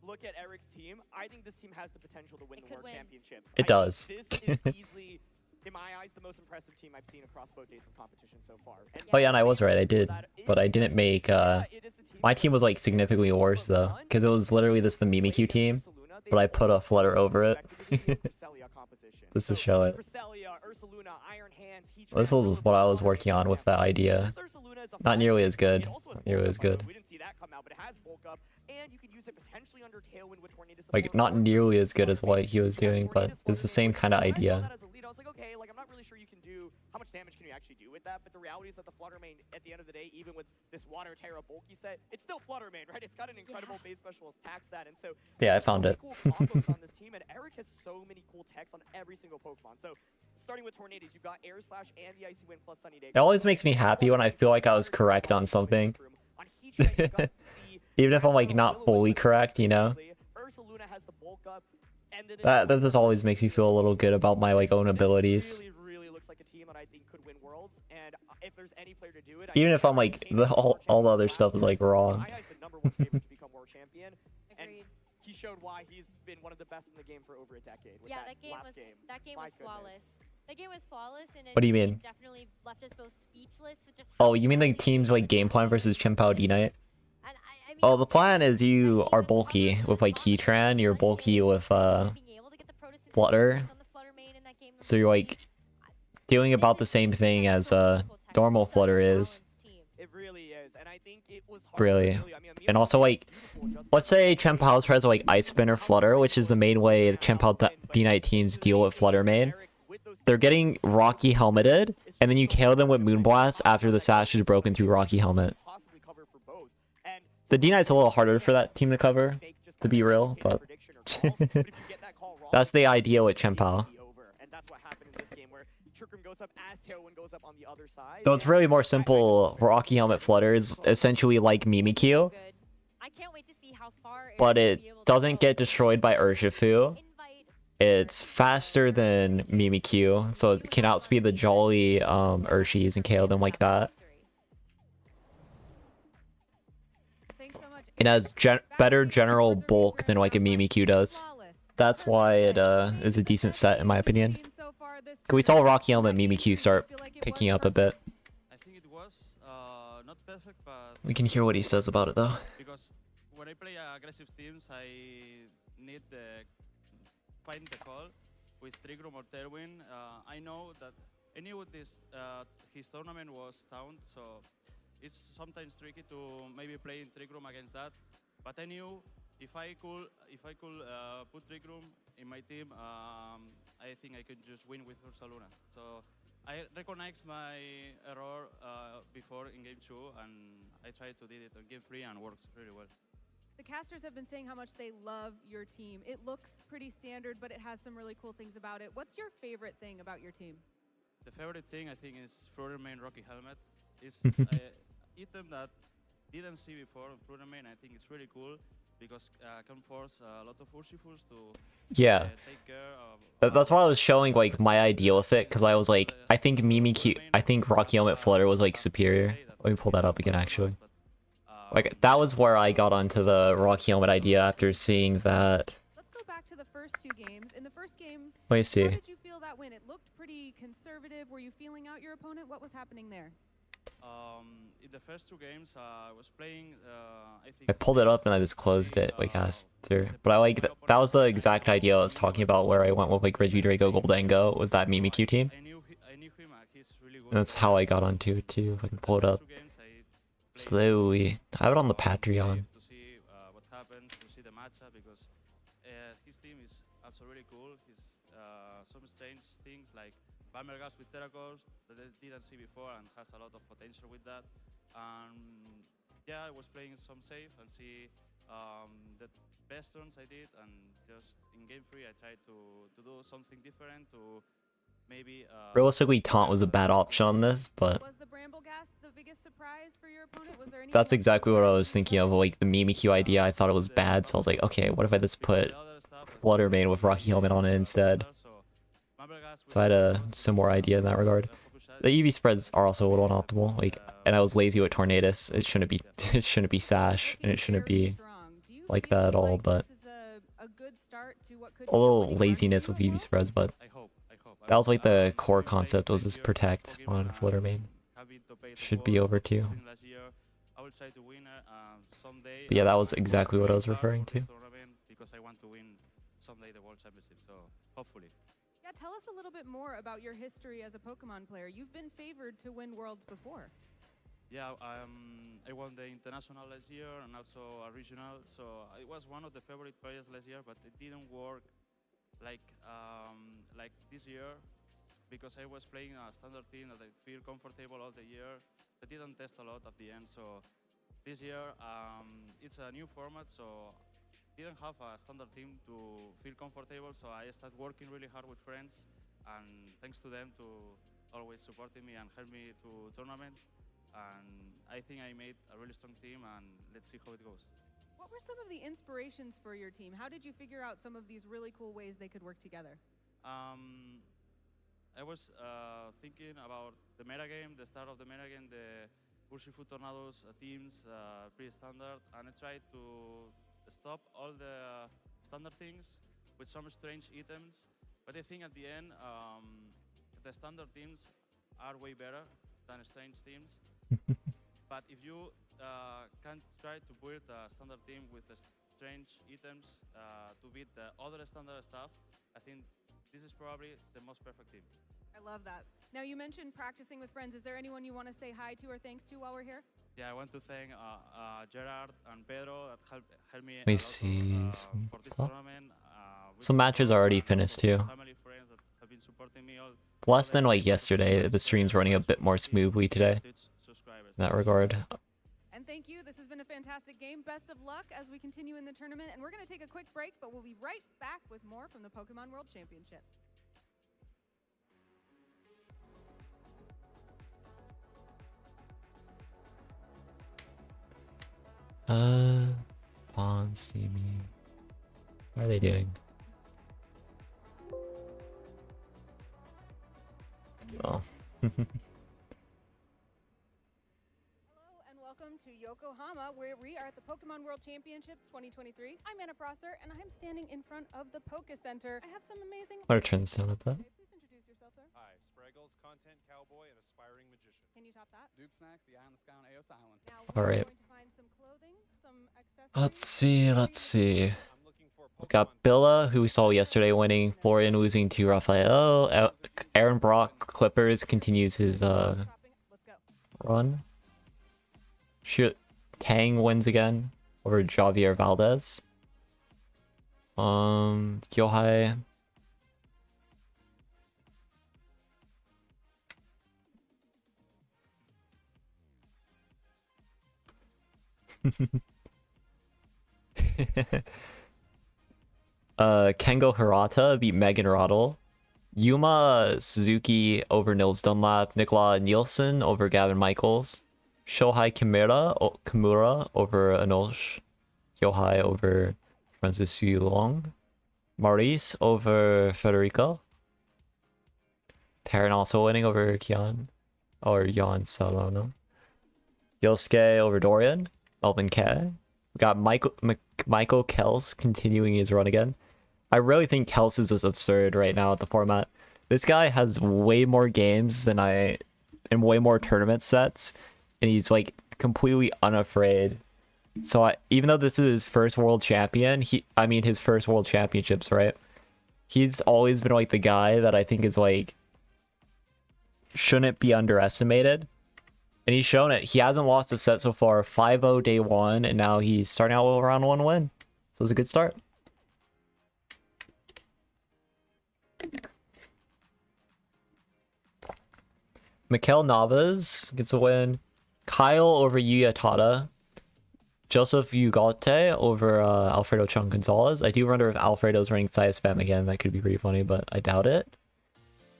look at Eric's team, I think this team has the potential to win the World Championships. It does. This is easily, in my eyes, the most impressive team I've seen across both days of competition so far. And Oh yeah, and I was right. I did, but I didn't make. My team was like significantly worse though, because it was literally the Mimikyu team, but I put a Flutter over it. Just to show it. This was what I was working on with that idea. Not nearly as good. Not nearly as good. We didn't see that come out, but it has bulk up, and you can use it potentially under Tailwind with Tornadus. Like not nearly as good as what he was doing, but it's the same kind of idea. I was like, okay, like I'm not really sure you can do how much damage can you actually do with that, but the reality is that the Flutter Mane, at the end of the day, even with this Water Terra bulky set, it's still Flutter Mane, right? It's got an incredible base special attack stat, and so yeah, I found it. Cool combos on this team, and Eric has so many cool techs on every single Pokemon. So starting with Tornadus, you've got Air Slash and the Icy Wind plus Sunny Day. It always makes me happy when I feel like I was correct on something. Even if I'm like not fully correct, you know? That just always makes me feel a little good about my like own abilities. Really looks like a team that I think could win Worlds, and if there's any player to do it, Even if I'm like all the other stuff is like wrong. The number one favorite to become world champion, and he showed why he's been one of the best in the game for over a decade. Yeah, that game was flawless. That game was flawless, and what do you mean? It definitely left us both speechless with just. Oh, you mean the team's like game plan versus Chien-Pao D-Knight? I mean, Oh, the plan is you are bulky with like Heatran, you're bulky with Flutter, so you're like doing about the same thing as normal Flutter is. It really is, and I think it was hard really. And also like, let's say Chien-Pao tries to like Ice Spin or Flutter, which is the main way the Chien-Pao D-Knight teams deal with Flutter Mane. They're getting Rocky Helmeted, and then you KO them with Moonblast after the Sash is broken through Rocky Helmet. The D-Knight's a little harder for that team to cover, to be real, but that's the idea with Chien-Pao. So it's really more simple. Rocky Helmet Flutter is essentially like Mimikyu, but it doesn't get destroyed by Urshifu. It's faster than Mimikyu, so it can outspeed the Jolly Urshis and KO them like that. It has better general bulk than like a Mimikyu does. That's why it is a decent set in my opinion. We saw Rocky Helmet Mimikyu start picking up a bit. I think it was not perfect, but we can hear what he says about it though. Because when I play aggressive teams, I need the find the call with Trick Room or Tailwind. I know that any with this his tournament was Taunt, so it's sometimes tricky to maybe play in Trick Room against that. But I knew if I could put Trick Room in my team, I think I could just win with Ursaluna. So I recognized my error before in Game 2, and I tried to do it on Game 3 and works really well. The casters have been saying how much they love your team. It looks pretty standard, but it has some really cool things about it. What's your favorite thing about your team? The favorite thing, I think, is Flutter Mane Rocky Helmet. It's an item that didn't see before on Flutter Mane. I think it's really cool because can force a lot of Urshifus to take care of... That's why I was showing like my idea with it, because I was like, I think Rocky Helmet Flutter was like superior. Let me pull that up again actually. Like that was where I got onto the Rocky Helmet idea after seeing that. Let's go back to the first two games. In the first game, let me see. How did you feel that win? It looked pretty conservative. Were you feeling out your opponent? What was happening there? In the first 2 games, I was playing. I think I pulled it up and I just closed it like after. But I like that was the exact idea I was talking about where I went with like Reggie Draco Goldango was that Mimikyu team. I knew him. He's really good. And that's how I got onto it too. If I can pull it up slowly. I have it on the Patreon. to see what happens, to see the matchup because his team is also really cool. He's some strange things like Bambergas with Terracors that I didn't see before and has a lot of potential with that. Yeah, I was playing some safe and see the best turns I did, and just in game 3 I tried to do something different to maybe. Realistically, taunt was a bad option on this, but Was the Bramble Gas the biggest surprise for your opponent? Was there any that's exactly what I was thinking of. Like the Mimikyu idea, I thought it was bad, so I was like, okay, what if I just put Fluttermane with Rocky Helmet on it instead? So I had a similar idea in that regard. The EV spreads are also a little unoptimal. Like, and I was lazy with Tornadus. It shouldn't be it shouldn't be Sash, and it shouldn't be like that at all. But a little laziness with EV spreads. But that was like the core concept, was just protect on Fluttermane. Should be over too. But yeah, that was exactly what I was referring to. Because I want to win someday the World Championship. So hopefully. Yeah, tell us a little bit more about your history as a Pokemon player. You've been favored to win Worlds before. Yeah, I won the international last year and also a regional. So I was one of the favorite players last year, but it didn't work like this year because I was playing a standard team that I feel comfortable all the year. I didn't test a lot at the end. So this year it's a new format, so didn't have a standard team to feel comfortable. So I started working really hard with friends, and thanks to them to always supporting me and help me to tournaments. And I think I made a really strong team, and let's see how it goes. What were some of the inspirations for your team? How did you figure out some of these really cool ways they could work together? I was thinking about the metagame, the start of the metagame, the Urshifu Tornadoes teams, pretty standard, and I tried to stop all the standard things with some strange items. But I think at the end, the standard teams are way better than strange teams. But if you can try to build a standard team with the strange items to beat the other standard stuff, I think this is probably the most perfect team. I love that. Now, you mentioned practicing with friends. Is there anyone you want to say hi to or thanks to while we're here? Yeah, I want to thank Gerard and Pedro that helped me. Let me see for this tournament. Some matches are already finished too. Family, friends that have been supporting me all Less than like yesterday. The stream's running a bit more smoothly today in that regard. And thank you. This has been a fantastic game. Best of luck as we continue in the tournament. And we're going to take a quick break, but we'll be right back with more from the Pokemon World Championship. See me. What are they doing? Oh. Welcome to Yokohama, where we are at the Pokemon World Championships 2023. I'm Anna Prosser, and I'm standing in front of the Poke Center. I have some amazing... I'm gonna turn this down a bit. Please introduce yourself, sir. Hi, Spraggles, content cowboy and aspiring magician. Can you top that? Dupe Snacks, the Eye on the Sky on Aos Island. Now, All right. we're going to find some clothing, some accessories. Let's see. I'm looking for We got Billa, who we saw yesterday winning, Florian losing to Raphael. Aaron Brock Clippers continues his Let's go. run. Shoot, Tang wins again over Javier Valdez. Kyohai. Kengo Hirata beat Megan Roddle. Yuma Suzuki over Nils Dunlap. Nicola Nielsen over Gavin Michaels. Shohei Kimura over Anosh. Yohai over Francis Yu Long. Maurice over Federico. Taryn also winning over Kian. Or Jan Salano. Yosuke over Dorian. Melvin K. We got Michael Kels continuing his run again. I really think Kels is just absurd right now at the format. This guy has way more games than and way more tournament sets and he's like completely unafraid. So even though this is his first world champion, his first world championships, right? He's always been like the guy that I think is like shouldn't be underestimated. And he's shown it. He hasn't lost a set so far. 5-0 day one, and now he's starting out with a round one win. So it's a good start. Mikel Navas gets a win. Kyle over Yuya Tada. Joseph Ugarte over Alfredo Chung Gonzalez. I do wonder if Alfredo's running side spam again. That could be pretty funny, but I doubt it.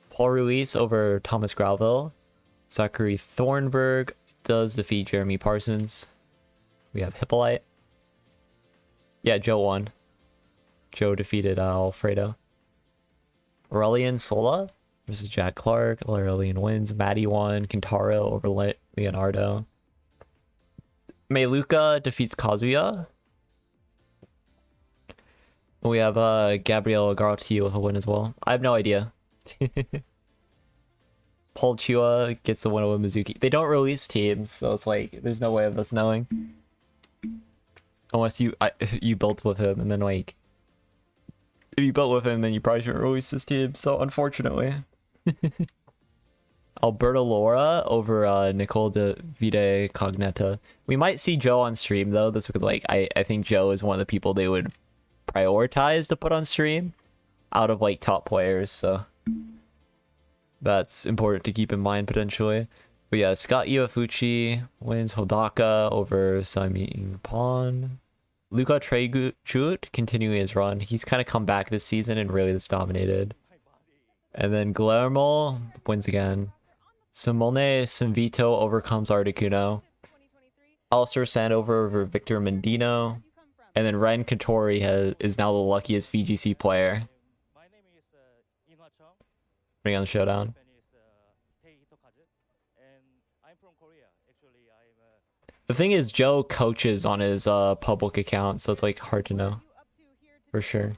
Paul Ruiz over Thomas Grauville. Zachary Thornburg does defeat Jeremy Parsons. We have Hippolyte. Yeah, Joe won. Joe defeated Alfredo. Aurelian Sola versus Jack Clark. Aurelian wins. Maddie won. Kintaro over Leonardo. Meiluka defeats Kazuya. We have Gabriel Garotti with a win as well. I have no idea. Paul Chua gets the win over Mizuki. They don't release teams, so it's like there's no way of us knowing. Unless you built with him, and then like if you built with him, then you probably shouldn't release his team. So unfortunately. Alberto Laura over Nicole de Vide Cogneta. We might see Joe on stream though. This would like I think Joe is one of the people they would prioritize to put on stream out of like top players, so that's important to keep in mind potentially. But yeah, Scott Iwafuchi wins Hodaka over Sami Pon. Luka Tregut continuing his run. He's kind of come back this season and really just dominated. And then Guillermo wins again. Simone Sinvito overcomes Articuno. Alistair Sandover over Victor Mendino. And then Ren Katori is now the luckiest VGC player. My name is Inha Chong. Bring on the showdown. And I'm from Korea. Actually, I'm The thing is, Joe coaches on his public account, so it's like hard to know for sure.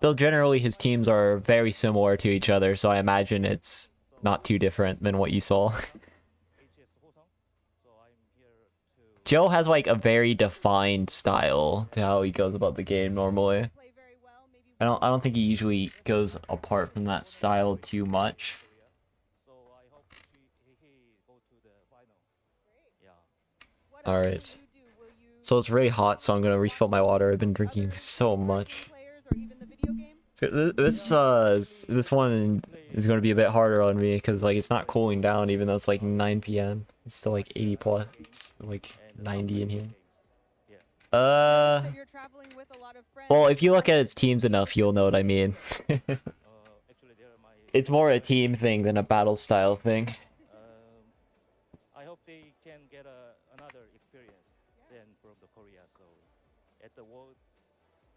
Though generally his teams are very similar to each other, so I imagine it's not too different than what you saw. Joe has like a very defined style to how he goes about the game normally. I don't think he usually goes apart from that style too much. Alright. So it's really hot, so I'm gonna refill my water. I've been drinking so much. This one is going to be a bit harder on me because like it's not cooling down even though it's like 9 p.m. It's still like 80 plus, like 90 in here. Well, if you look at its teams enough, you'll know what I mean. It's more a team thing than a battle style thing. I hope they can get another experience than from the Korea. So at the world,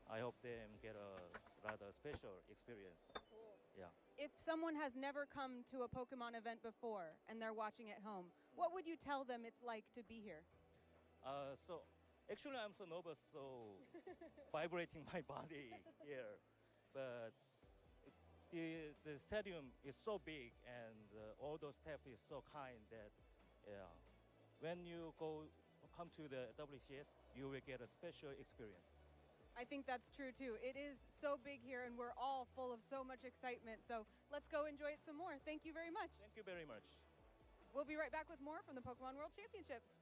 I hope they get a rather special experience. Cool. Yeah. If someone has never come to a Pokemon event before and they're watching at home, what would you tell them it's like to be here? So actually I'm so nervous, so vibrating my body here. But the stadium is so big and all the staff is so kind that when you come to the WCS, you will get a special experience. I think that's true too. It is so big here and we're all full of so much excitement. So let's go enjoy it some more. Thank you very much. Thank you very much. We'll be right back with more from the Pokemon World Championships.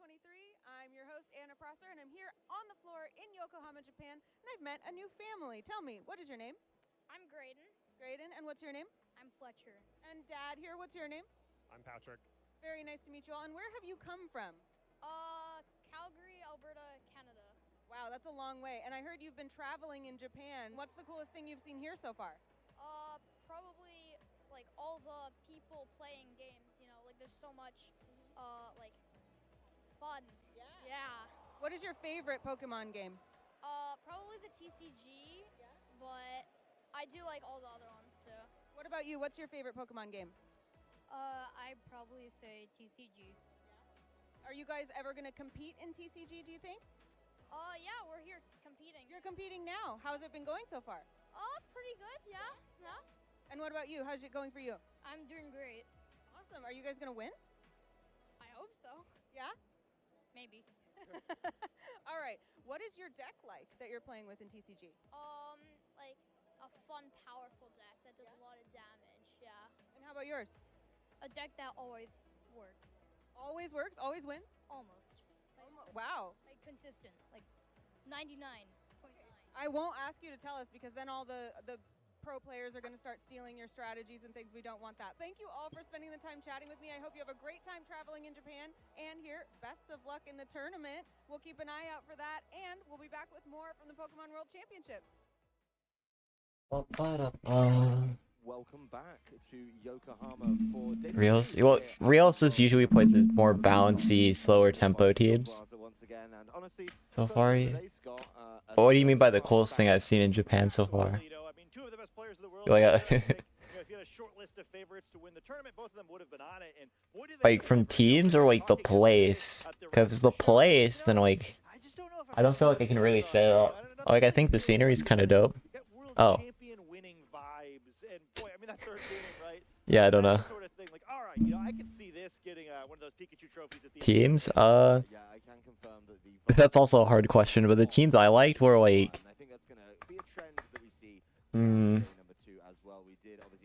23, I'm your host, Anna Prosser, and I'm here on the floor in Yokohama, Japan, and I've met a new family. Tell me, what is your name? I'm Graydon. Graydon, and what's your name? I'm Fletcher. And Dad here, what's your name? I'm Patrick. Very nice to meet you all. And where have you come from? Calgary, Alberta, Canada. Wow, that's a long way. And I heard you've been traveling in Japan. What's the coolest thing you've seen here so far? Probably like all the people playing games, you know, like there's so much like fun. Yeah. What is your favorite Pokemon game? Probably the TCG, but I do like all the other ones too. What about you? What's your favorite Pokemon game? I'd probably say TCG. Are you guys ever going to compete in TCG, do you think? Yeah, we're here competing. You're competing now. How's it been going so far? Pretty good, yeah. And what about you? How's it going for you? I'm doing great. Awesome. Are you guys gonna win? I hope so. Yeah. Maybe. All right. What is your deck like that you're playing with in TCG? Like a fun, powerful deck that does a lot of damage. Yeah. And how about yours? A deck that always works. Always works. Always wins. Almost. Wow. Like consistent. Like 99.9. I won't ask you to tell us because then all the pro players are going to start stealing your strategies and things. We don't want that. Thank you all for spending the time chatting with me. I hope you have a great time traveling in Japan and here. Best of luck in the tournament. We'll keep an eye out for that, and we'll be back with more from the Pokemon World Championship. Welcome back to Yokohama for Rios. Well, Rios is usually plays his more bouncy, slower tempo teams. So far, but what do you mean by the coolest thing I've seen in Japan so far? Like from teams or like the place? Because the place, then like I don't feel like I can really say it all. Like I think the scenery is kind of dope. Oh. Yeah, I don't know. Teams? That's also a hard question, but the teams I liked were like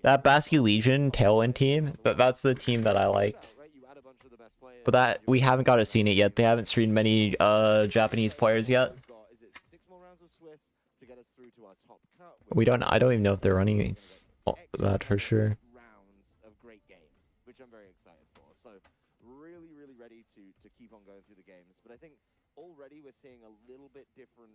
that Basque Legion Tailwind team, that's the team that I liked. But that we haven't got to see it yet. They haven't streamed many Japanese players yet. I don't even know if they're running that for sure. Which I'm very excited for. So really ready to keep on going through the games. But I think already we're seeing a little bit different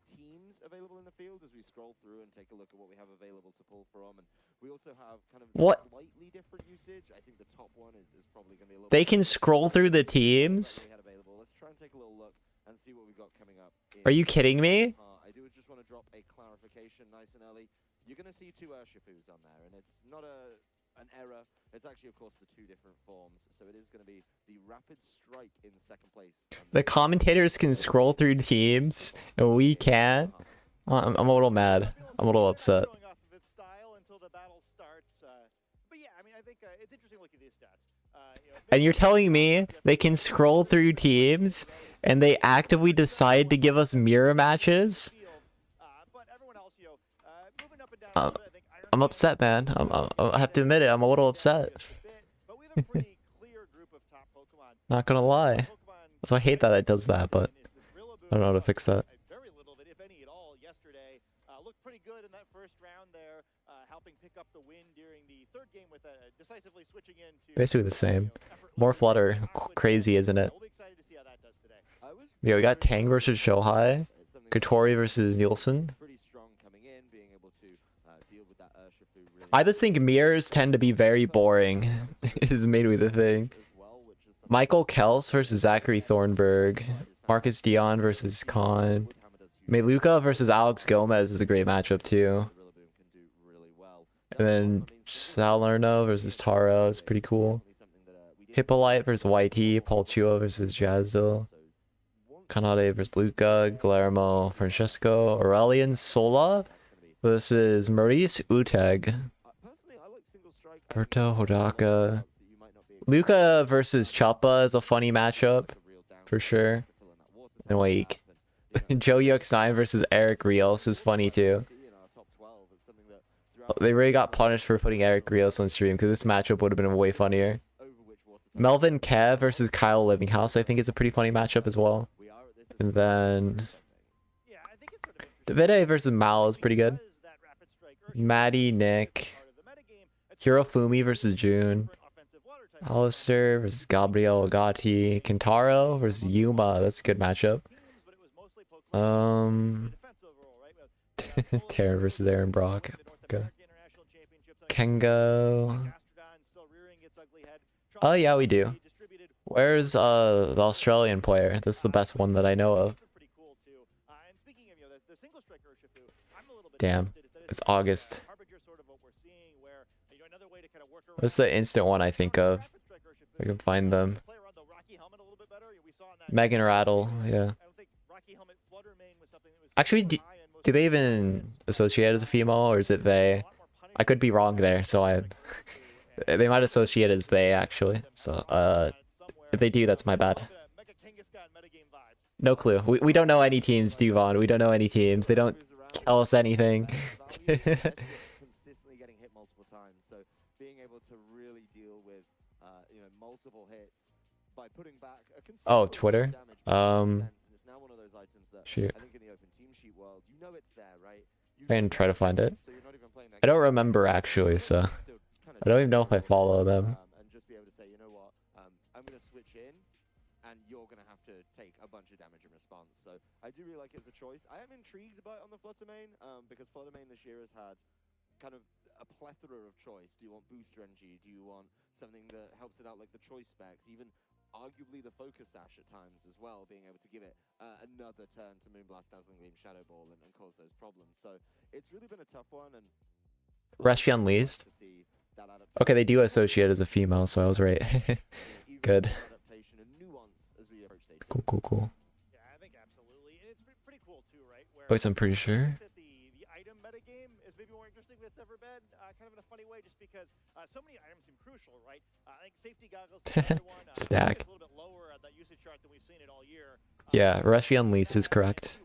teams available in the field as we scroll through and take a look at what we have available to pull from. And we also have kind of slightly different usage. I think the top one is probably going to be a little They can scroll through the teams? Let's try and take a little look and see what we've got coming up. Are you kidding me? I do just want to drop a clarification nice and early. You're going to see two Urshifus on there, and it's not an error. It's actually, of course, the two different forms. So it is going to be the Rapid Strike in second place. The commentators can scroll through teams, and we can't. I'm a little mad. I'm a little upset. And you're telling me they can scroll through teams, and they actively decide to give us mirror matches? I'm upset, man. I have to admit it. I'm a little upset. Not gonna lie. So I hate that it does that, but I don't know how to fix that. Basically the same. More flutter. Crazy, isn't it? Yeah, we got Tang versus Shohei. Katori versus Nielsen. I just think mirrors tend to be very boring. Is maybe the thing. Michael Kels versus Zachary Thornburg. Marcus Dion versus Khan. Meluka versus Alex Gomez is a great matchup too. And then Salerno versus Taro is pretty cool. Hippolyte versus YT. Paul Chua versus Jazzle. Kanade versus Luca. Guillermo Francesco. Aurelian Sola versus Maurice Uteg. Berto Hodaka. Luca versus Choppa is a funny matchup, for sure. And like, Joe UX9 versus Eric Rios is funny too. They really got punished for putting Eric Rios on stream because this matchup would have been way funnier. Melvin Kev versus Kyle Livinghouse, I think is a pretty funny matchup as well. And then Davide versus Mal is pretty good. Maddie, Nick. Hirofumi versus June. Alistair versus Gabriel Agati. Kentaro versus Yuma. That's a good matchup. Terran versus Aaron Brock. Okay. Kengo. Oh yeah, we do. Where's the Australian player? That's the best one that I know of. Damn. It's August. What's the instant one I think of? I can find them. Megan Rattle, yeah. Actually, do they even associate as a female, or is it they? I could be wrong there, so they might associate as they actually. So if they do, that's my bad. No clue. We don't know any teams, Duvon. We don't know any teams. They don't tell us anything. Consistently getting hit multiple times, so being able to really deal with multiple hits by putting back a Oh, considerable Twitter. damage and it's now one of those items that Shoot. I think in the open team sheet world, it's there, right? I can try to find it. So you're not even playing that I don't game. remember actually, so Still kinda I don't even know if I follow them. and just be able to say, you know what, I'm going to switch in, and you're going to have to take a bunch of damage in response. So I do really like it as a choice. I am intrigued by it on the Flutter main, because Flutter main this year has had kind of a plethora of choice. Do you want booster energy? Do you want something that helps it out like the choice specs? Even arguably the focus sash at times as well, being able to give it another turn to Moonblast, Dazzling Gleam, Shadow Ball, and cause those problems. So it's really been a tough one. And Restream Unleashed. Okay, they do associate as a female, so I was right. Good. Cool. Yeah, I think absolutely. And it's pretty cool too, right? Where Boys, I'm pretty sure. that the item metagame is maybe more interesting than it's ever been, kind of in a funny way, just because so many items seem crucial, right? I think safety goggles is another one. Stack. It's a little bit lower on that usage chart than we've seen it all year. Yeah, Restream Unleashed is correct.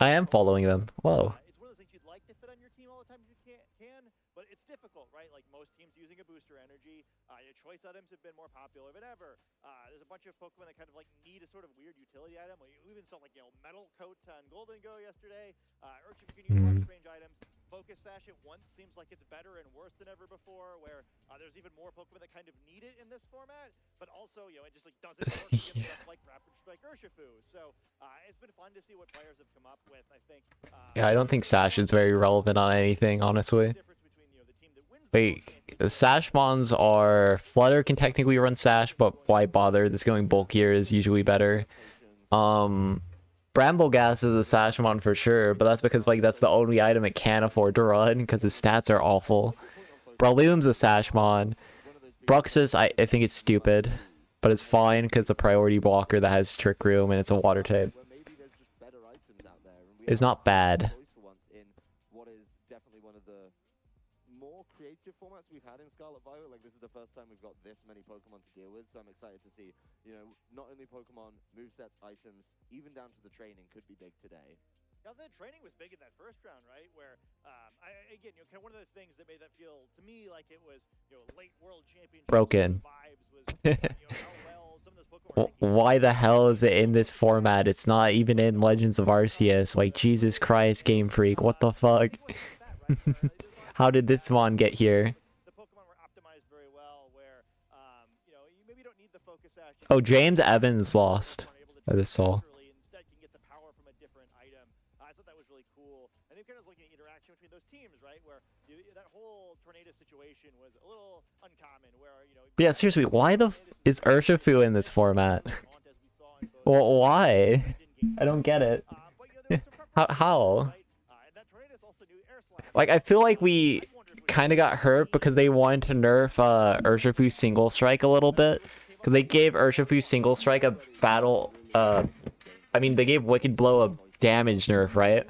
I am following them. Whoa. It's one of those things you'd like to fit on your team all the time if you can, but it's difficult, right? Like most teams using a booster energy, your choice items have been more popular than ever. There's a bunch of Pokemon that kind of like need a sort of weird utility item. We even saw like Metal Coat on Golden Go yesterday. Urshifu can use a lot of strange items. Focus Sash at once seems like it's better and worse than ever before, where there's even more Pokemon that kind of need it in this format, but also it just like doesn't work against stuff like Rapid Strike Urshifu. So it's been fun to see what players have come up with. I think. Yeah, I don't think Sash is very relevant on anything, honestly. Wait, the Sash mons are... Flutter can technically run Sash, but why bother? This going bulkier is usually better. Brambleghast is a Sash mon for sure, but that's because like that's the only item it can afford to run, because his stats are awful. Breloom's a Sash mon. Bruxus, I think it's stupid, but it's fine because it's a priority blocker that has Trick Room and it's a water type. It's not bad. Creative formats we've had in Scarlet Violet, like this is the first time we've got this many Pokemon to deal with, so I'm excited to see, not only Pokemon, movesets, items, even down to the training could be big today. Now, the training was big in that first round, right? Where, again, kind of one of the things that made that feel to me like it was, late World Championship Broken. vibes was, how well some of those Pokemon were Why the hell is it in this format? It's not even in Legends of Arceus. Like, Jesus Christ, Game Freak, what the fuck? How did this one get here? The Pokemon were optimized very well where, you maybe don't need the focus sash. Oh, James Evans lost by this soul. Instead can get the power from a different item. I thought that was really cool. And then kind of looking at interaction between those teams, right? Where that whole tornado situation was a little uncommon where, Yeah, seriously, why the is Urshifu in this format? Well, why? I don't get it. How? Like, I feel like we kind of got hurt because they wanted to nerf Urshifu Single Strike a little bit. Because they gave Urshifu Single Strike a battle... I mean, they gave Wicked Blow a damage nerf, right?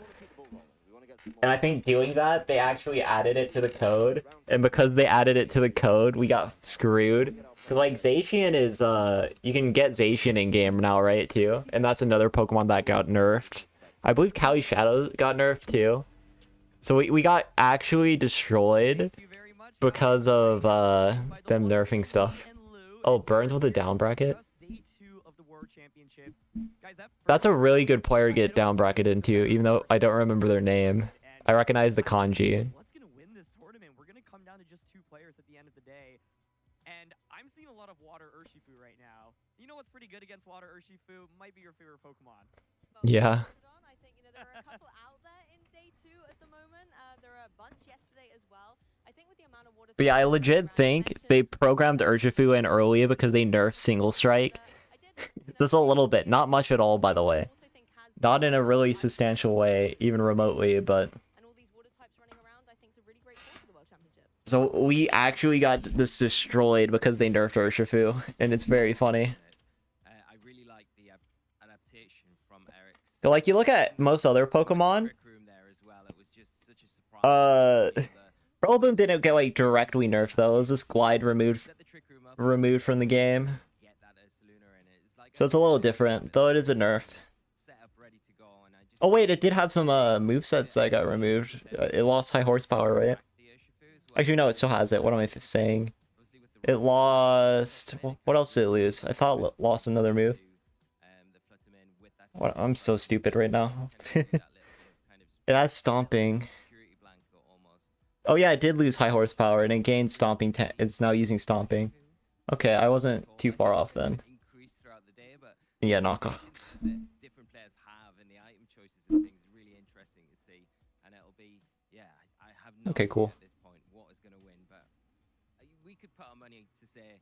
And I think doing that, they actually added it to the code. And because they added it to the code, we got screwed. Because, like, Zacian is... you can get Zacian in-game now, right, too? And that's another Pokemon that got nerfed. I believe Cali Shadow got nerfed, too. So we got actually destroyed because of them nerfing stuff. Oh, Burns with a down bracket? That's a really good player to get down bracket into, even though I don't remember their name. I recognize the kanji. What's going to win this tournament? We're going to come down to just 2 players at the end of the day. And I'm seeing a lot of Water Urshifu right now. You know what's pretty good against Water Urshifu? Might be your favorite Pokemon. Yeah. I think there are a couple out there in day 2 at the moment. There are a bunch yesterday as well. I think with the amount of water. But yeah, I legit think they programmed Urshifu in early because they nerfed Single Strike. Just a little bit, not much at all, by the way. Not in a really substantial way, even remotely, but... So we actually got this destroyed because they nerfed Urshifu, and it's very funny. I really like the adaptation from Eric's. So, like, you look at most other Pokemon, Boom didn't get like directly nerfed though. It was just glide removed from the game. So it's a little different, though it is a nerf. Oh wait, it did have some movesets that got removed. It lost high horsepower, right? Actually, no, it still has it. What am I saying? It lost... What else did it lose? I thought it lost another move. What? I'm so stupid right now. It has stomping. Oh yeah, it did lose high horsepower and it gained stomping. It's now using stomping. Okay, I wasn't too far off then. Yeah, knockoff. Different players have and the item choices and things is really interesting to see, and it'll be I have no Okay, cool. idea at this point what is going to win, but we could put our money to say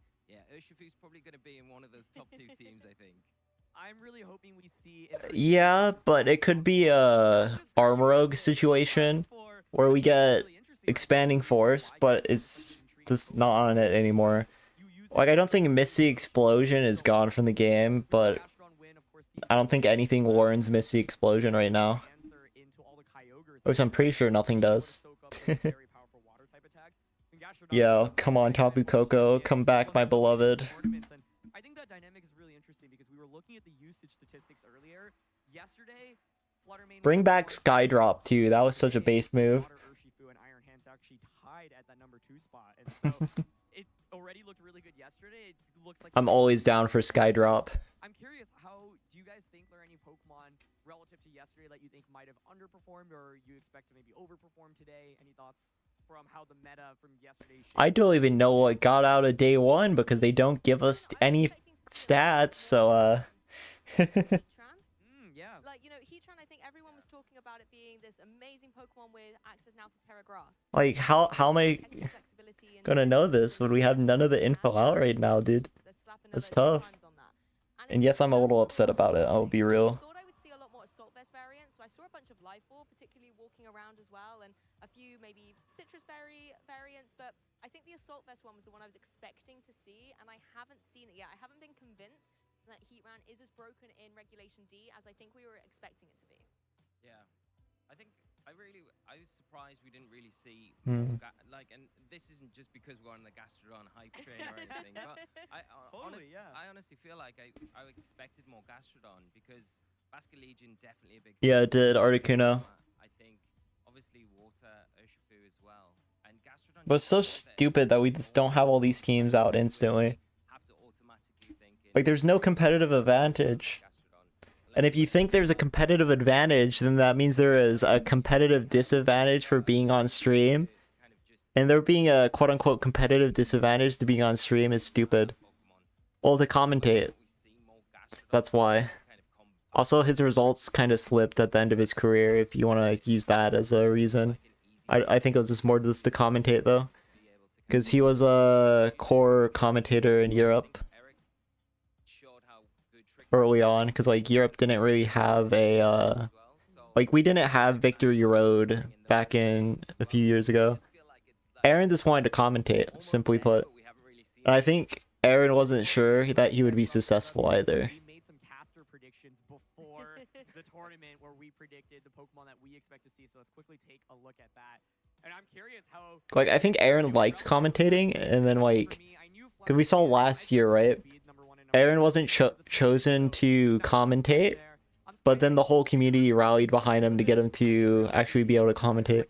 Urshifu's probably going to be in one of those top 2 teams. I think. I'm really hoping we see. Yeah, but it could be a Armorogue situation where we get expanding force, but it's just not on it anymore. Like, I don't think Misty Explosion is gone from the game, but I don't think anything warrants Misty Explosion right now. Which I'm pretty sure nothing does. Yo, come on, Tapu Koko, come back, my beloved. I think that dynamic is really interesting because we were looking at the usage statistics earlier. Yesterday, Bring back Skydrop too, that was such a base move. And Iron Hands actually tied at that number 2 spot, and so it already looked really good yesterday. It looks like I'm always down for Skydrop. I'm curious, how do you guys think there are any Pokemon relative to yesterday that you think might have underperformed, or you expect to maybe overperform today? Any thoughts from how the meta from yesterday? I don't even know what got out of day 1 because they don't give us any stats, so Yeah. Like, you know, Heatran, I think everyone was talking about it being this amazing Pokemon with access now to Terra Grass. like how am I gonna know this when we have none of the info out right now, dude? That's tough. And yes, I'm a little upset about it, I'll be real. I thought I would see a lot more Assault Vest variants, so I saw a bunch of Life Orb, particularly walking around as well, and a few maybe Citrus Berry variants, but I think the Assault Vest one was the one I was expecting to see, and I haven't seen it yet. I haven't been convinced that Heatran is as broken in Regulation D as I think we were expecting it to be. Yeah, I think I was surprised we didn't really see like, and this isn't just because we're on the Gastrodon hype train or anything, but I honestly feel like I expected more Gastrodon because Basket Legion definitely a big Yeah, it did. Articuno. I think obviously Water, Urshifu as well, and Gastrodon. But it's so stupid that we just don't have all these teams out instantly. Like, there's no competitive advantage. And if you think there's a competitive advantage, then that means there is a competitive disadvantage for being on stream. And there being a quote-unquote competitive disadvantage to being on stream is stupid. Well, to commentate. That's why. Also, his results kind of slipped at the end of his career, if you want to use that as a reason. I think it was just more just to commentate, though. Because he was a core commentator in Europe early on, because like Europe didn't really have a like, we didn't have Victory Road back in a few years ago. Aaron just wanted to commentate, simply put. And I think Aaron wasn't sure that he would be successful either. We made some caster predictions before the tournament where we predicted the Pokemon that we expect to see, so let's quickly take a look at that. And I'm curious how, like, I think Aaron likes commentating, and then like, because we saw last year, right? Aaron wasn't chosen to commentate, but then the whole community rallied behind him to get him to actually be able to commentate.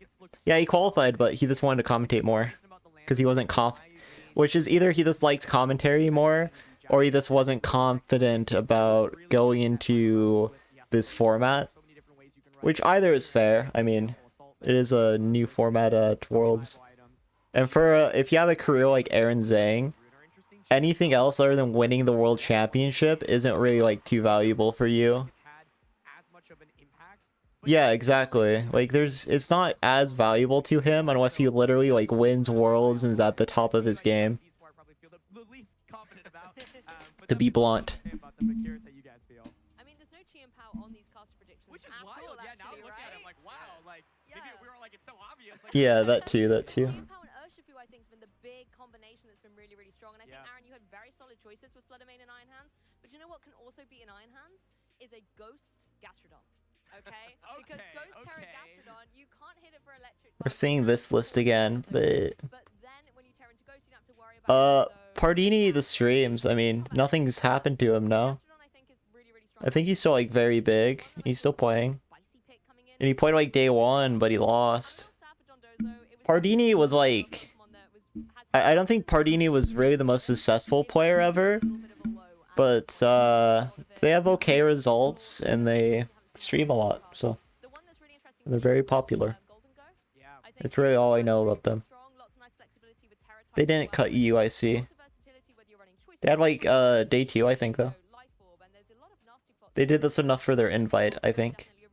Yeah, he qualified, but he just wanted to commentate more because he wasn't which is either he just likes commentary more, or he just wasn't confident about going into this format, which either is fair. I mean, it is a new format at Worlds. And for if you have a career like Aaron Zhang, anything else other than winning the world championship isn't really like too valuable for you. Yeah, exactly. Like, it's not as valuable to him unless he literally like wins worlds and is at the top of his game. To be blunt. I mean, there's no Chi and Pow on these caster predictions. Which is wild. Yeah, now look at it, I'm like, wow, like maybe we were like, it's so obvious. Like, Yeah, that too. Chi and Pow and Urshifu, I think, has been the big combination that's been really, really strong. And I think, Aaron, you had very solid choices with Floodamane and Iron Hands. But you know what can also be in Iron Hands? Is a Ghost Gastrodon. Okay? Because Ghost Terra Gastrodon, you can't hit it for electric. We're seeing this list again, but But then when you tear into Ghost, you have to worry about Pardini the streams. I mean, nothing's happened to him now. I think he's still like very big. He's still playing. And he played like day one, but he lost. Pardini was like, I don't think Pardini was really the most successful player ever, but they have okay results and they stream a lot, so they're very popular. That's really all I know about them. They didn't cut EU, I see. They had like day 2, I think, though. They did this enough for their invite, I think. Yeah,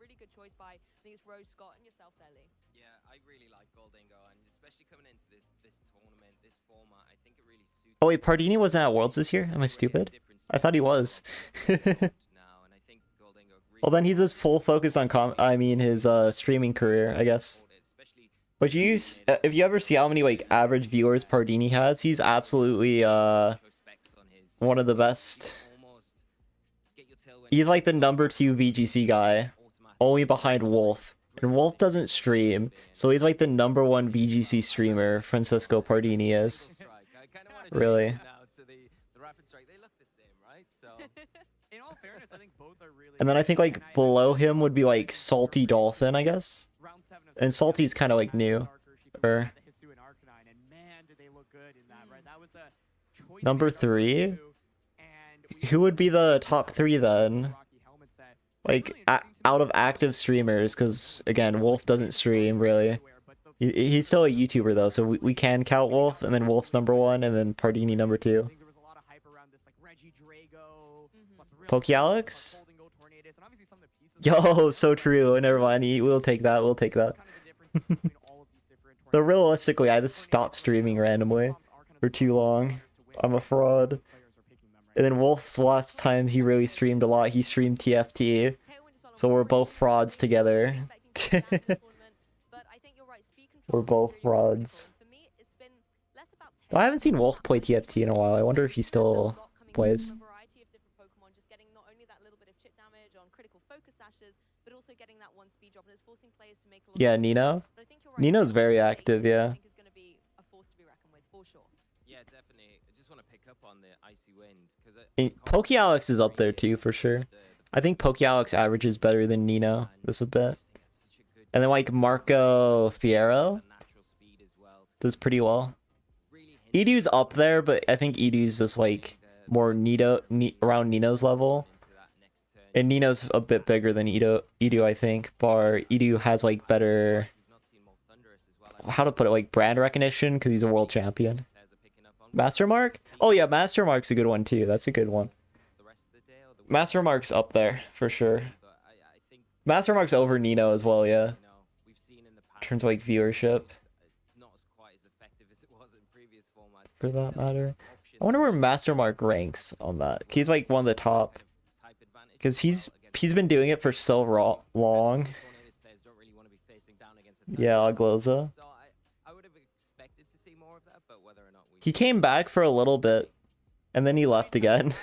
I really like Goldingo, and especially coming into this tournament, this format, I think it really suits. Oh wait, Pardini wasn't at Worlds this year? Am I stupid? I thought he was. Well, then he's just full focused on his streaming career, I guess. But if you ever see how many like average viewers Pardini has, he's absolutely one of the best. He's like the number 2 VGC guy, only behind Wolf. And Wolf doesn't stream, so he's like the number 1 VGC streamer, Francisco Pardini is. Really. And then I think like below him would be like Salty Dolphin, I guess. And Salty's kind of like new. Or number 3? Who would be the top 3 then? Like out of active streamers, because again, Wolf doesn't stream really. He's still a YouTuber though, so we can count Wolf, and then Wolf's number 1, and then Pardini number 2. Pokealex? Yo, so true. Never mind. We'll take that. We'll take that. Though realistically, I just stopped streaming randomly for too long. I'm a fraud. And then Wolf's last time he really streamed a lot, he streamed TFT. So we're both frauds together. We're both frauds. I haven't seen Wolf play TFT in a while. I wonder if he still plays. Yeah, Nino. Nino's very active, yeah. Yeah, definitely. I just want to pick up on the Icy Wind. Pokealex is up there too, for sure. I think Pokealex averages better than Nino this a bit. And then like Marco Fierro does pretty well. Edu's up there, but I think Edu's just like more around Nino's level. And Nino's a bit bigger than Edu, I think. Bar Edu has like better, how to put it, like brand recognition because he's a world champion. Mastermark? Oh yeah, Mastermark's a good one too. That's a good one. Mastermark's up there for sure. Mastermark's over Nino as well, yeah. In terms of like viewership. For that matter. I wonder where Mastermark ranks on that. He's like one of the top. Because he's been doing it for so long. Yeah, Agloza. He came back for a little bit, and then he left again.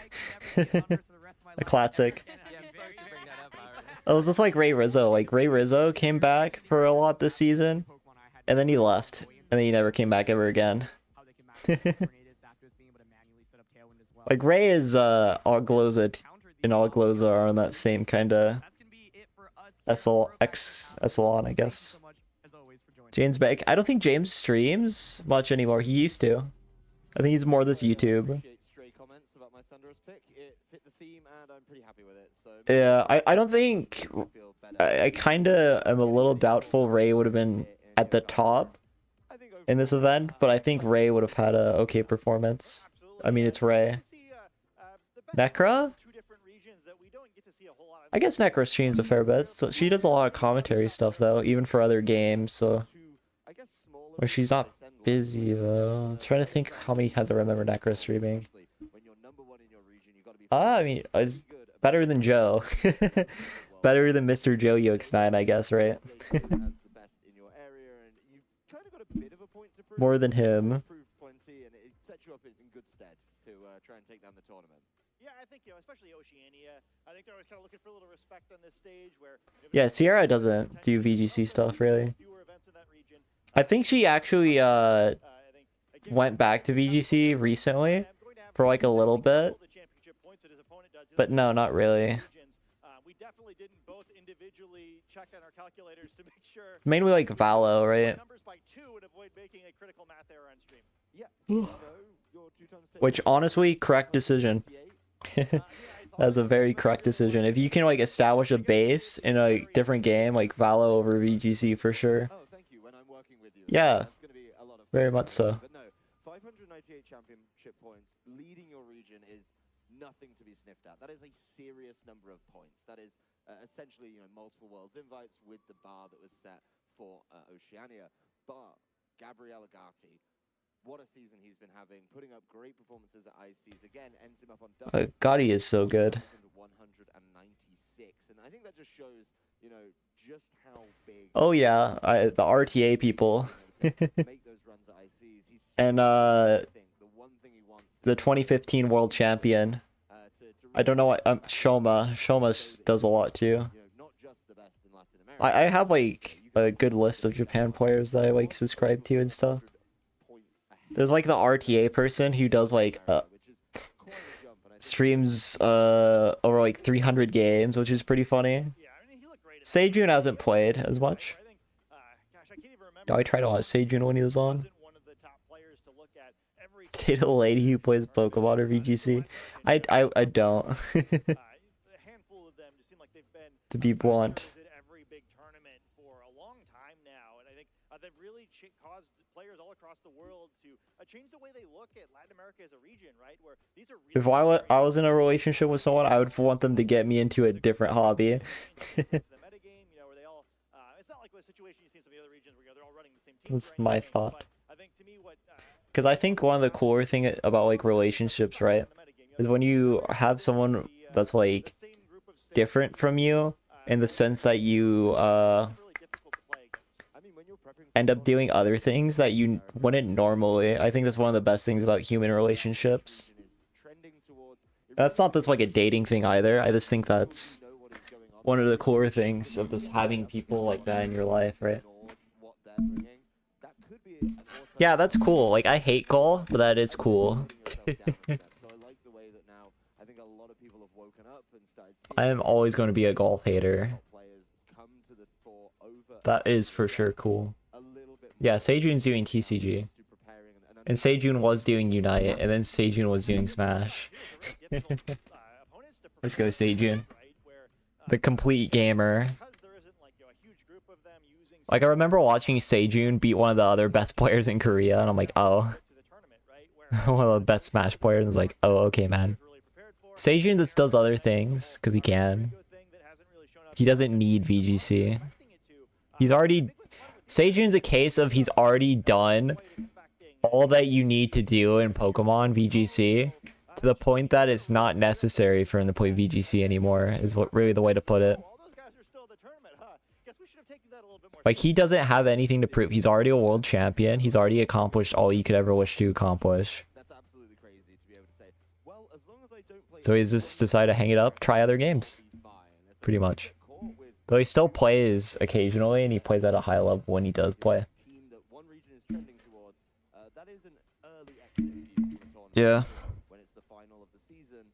A classic. It was just like Ray Rizzo. Like Ray Rizzo came back for a lot this season, and then he left, and then he never came back ever again. Like Ray is Agloza and Agloza are on that same kind of echelon, I guess. James back. I don't think James streams much anymore. He used to. I think he's more this YouTube. Yeah, I don't think... I kind of am a little doubtful Ray would have been at the top in this event, but I think Ray would have had a okay performance. I mean, it's Ray. Necra? I guess Necra streams a fair bit. So she does a lot of commentary stuff though, even for other games, so or she's not busy though. I'm trying to think how many times I remember Necra streaming. I mean, it's better than Joe. Better than Mr. Joe UX9, I guess, right? More than him. Yeah, I think, especially Oceania, I think they're always kind of looking for a little respect on this stage where... Yeah, Sierra doesn't do VGC stuff, really. I think she actually went back to VGC recently for like a little bit. But no, not really. We definitely didn't both individually check on our calculators to make sure... Mainly like Valo, right? Numbers by 2 and avoid making a critical math error on stream. Yeah. Which, honestly, correct decision. That's a very correct decision. If you can like establish a base in a different game, like Valo over VGC for sure. Oh, thank you. When I'm working with you. Yeah. That's going to be a lot of Very fun. much so. But no, 598 championship points leading your region is nothing to be sniffed at. That is a serious number of points. That is essentially, multiple worlds invites with the bar that was set for Oceania. But Gabriel Agati, what a season he's been having, putting up great performances at ICs. Again, ends him up on Gotti is so good. 196, and I think that just shows, just how big. Oh yeah, the RTA people. Make those runs at ICs. He's And the one thing he wants. the 2015 world champion. I don't know what Shoma. Shoma does a lot too. Not just the best in Latin America. I have like a good list of Japan players that I like subscribe to and stuff. There's like the RTA person who does like streams over like 300 games, which is pretty funny. Sejun hasn't played as much. I tried a lot of Sejun when he was on. Date a lady who plays Pokemon or VGC. I don't. To be blunt. Every big tournament for a long time now, and I think they've really caused players all across the world to change the way they look at Latin America as a region, right? Where these are really If I was in a relationship with someone, I would want them to get me into a different hobby. the metagame, where they all it's not like a situation you see in some of the other regions where they're all running the same team. That's my thought. I think to me what Because I think one of the cooler thing about like relationships, right, is when you have someone that's like different from you in the sense that you end up doing other things that you wouldn't normally. I think that's one of the best things about human relationships. That's not just like a dating thing either. I just think that's one of the cooler things of just having people like that in your life, right? Yeah, that's cool. Like, I hate golf, but that is cool. I am always going to be a golf hater. That is for sure cool. Yeah, Sejun's doing TCG. And Sejun was doing Unite, and then Sejun was doing Smash. Let's go, Sejun. The complete gamer. Like, I remember watching Sejun beat one of the other best players in Korea, and I'm like, oh. One of the best Smash players, and I was like, oh, okay, man. Sejun just does other things, because he can. He doesn't need VGC. He's already... Sejun's a case of he's already done all that you need to do in Pokemon VGC, to the point that it's not necessary for him to play VGC anymore, is what really the way to put it. Like, he doesn't have anything to prove. He's already a world champion. He's already accomplished all you could ever wish to accomplish. So he's just decided to hang it up, try other games. Pretty much. Though he still plays occasionally, and he plays at a high level when he does play. Yeah. When it's the final of the season,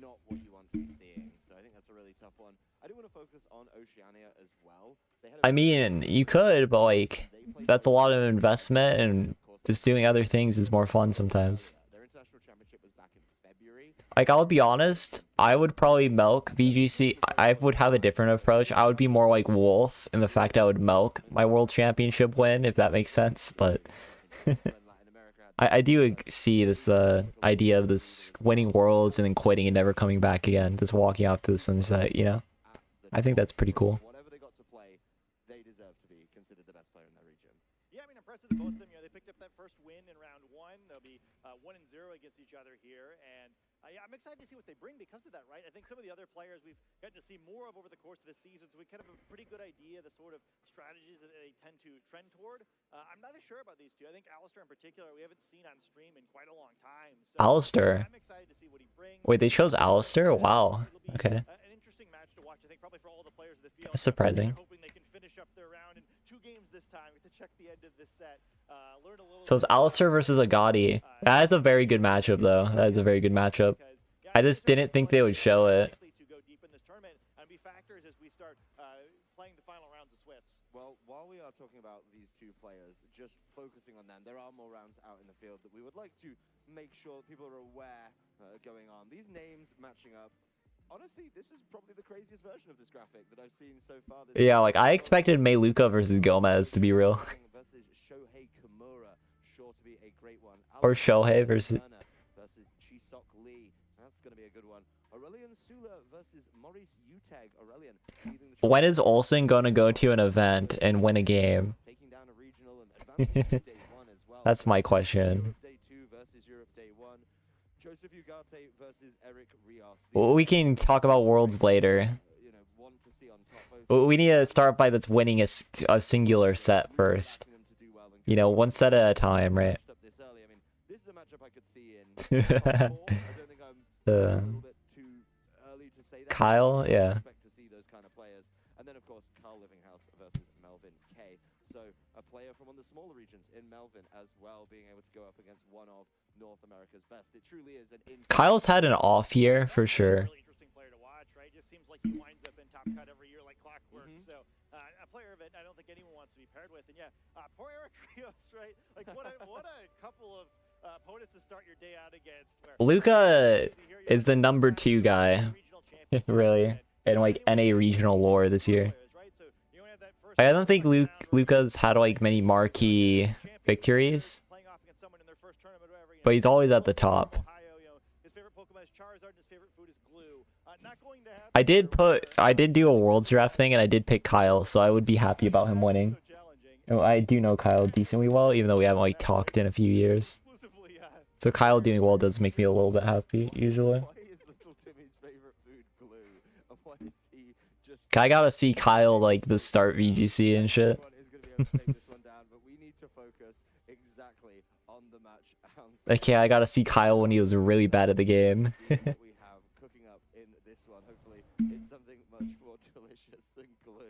not what you want to be seeing. So I think that's a really tough one. I do want to focus on Oceania as well. I mean, you could, but like, that's a lot of investment, and just doing other things is more fun sometimes. Their international championship was back in February. Like, I'll be honest, I would probably milk VGC. I would have a different approach. I would be more like Wolf in the fact I would milk my world championship win, if that makes sense, but... I do see this idea of this winning worlds and then quitting and never coming back again, just walking out to the sunset, you know? I think that's pretty cool. Whatever they got to play, they deserve to be considered the best player in their region. Yeah, I mean, impressive to both of them. You know, they picked up that first win in round 1. They'll be 1-0 against each other here, and yeah, I'm excited to see what they bring because of that, right? I think some of the other players we've gotten to see more of over the course of the season, so we kind of have a pretty good idea the sort of strategies that they tend to trend toward. I'm not as sure about these two. I think Alistair in particular, we haven't seen on stream in quite a long time. So Alistair. I'm excited to see what he brings. Wait, they chose Alistair? Wow. Okay. An interesting match to watch, I think, probably for all the players of the field. That's surprising. Hoping they can finish up their round in 2 games this time to check the end of this set. Learn a little. So it's Alistair versus Agati. That is a very good matchup, though. That is a very good matchup. I just didn't think they would show it. To go deep in this tournament and be factors as we start playing the final rounds of Swiss. Well, while we are talking about these two players, just focusing on them, there are more rounds out in the field that we would like to make sure people are aware going on. These names matching up. Honestly, this is probably the craziest version of this graphic that I've seen so far. Yeah, like I expected Meiluka versus Gomez to be real. Versus Shohei Kimura, sure to be a great one. Or Shohei versus Chisok Lee, that's gonna be a good one. Aurelian Sula versus Maurice Uteg. Aurelian. When is Olsen gonna go to an event and win a game? Taking down a regional and advancing to day 1 as well. That's my question. Day 2 versus Europe day 1. Joseph Ugarte versus Eric Rios. We can talk about Worlds later. You know, one to see on top. We need to start by that's winning a singular set first. You know, one set at a time, right? This is a matchup I could see in. I don't think I'm a little bit too early to say that. Kyle, yeah. I expect to see those kind of players. And then, of course, Carl Livinghouse versus Melvin K. So, a player from one of the smaller regions in Melvin as well, being able to go up against one of North America's best. It truly is an Kyle's had an off year for sure. Really interesting player to watch, right? Just seems like he winds up in top cut every year like clockwork. So a player of it, I don't think anyone wants to be paired with. And yeah, poor Eric Rios, right? Like what a couple of opponents to start your day out against. Luca is the number 2 guy, really, in like NA regional lore this year. I don't think Luca's had like many marquee victories, but he's always at the top. I did do a Worlds draft thing and I did pick Kyle, so I would be happy about him winning. I do know Kyle decently well, even though we haven't like talked in a few years. So Kyle doing well does make me a little bit happy usually. I gotta see Kyle like the start VGC and shit. Okay, I gotta see Kyle when he was really bad at the game.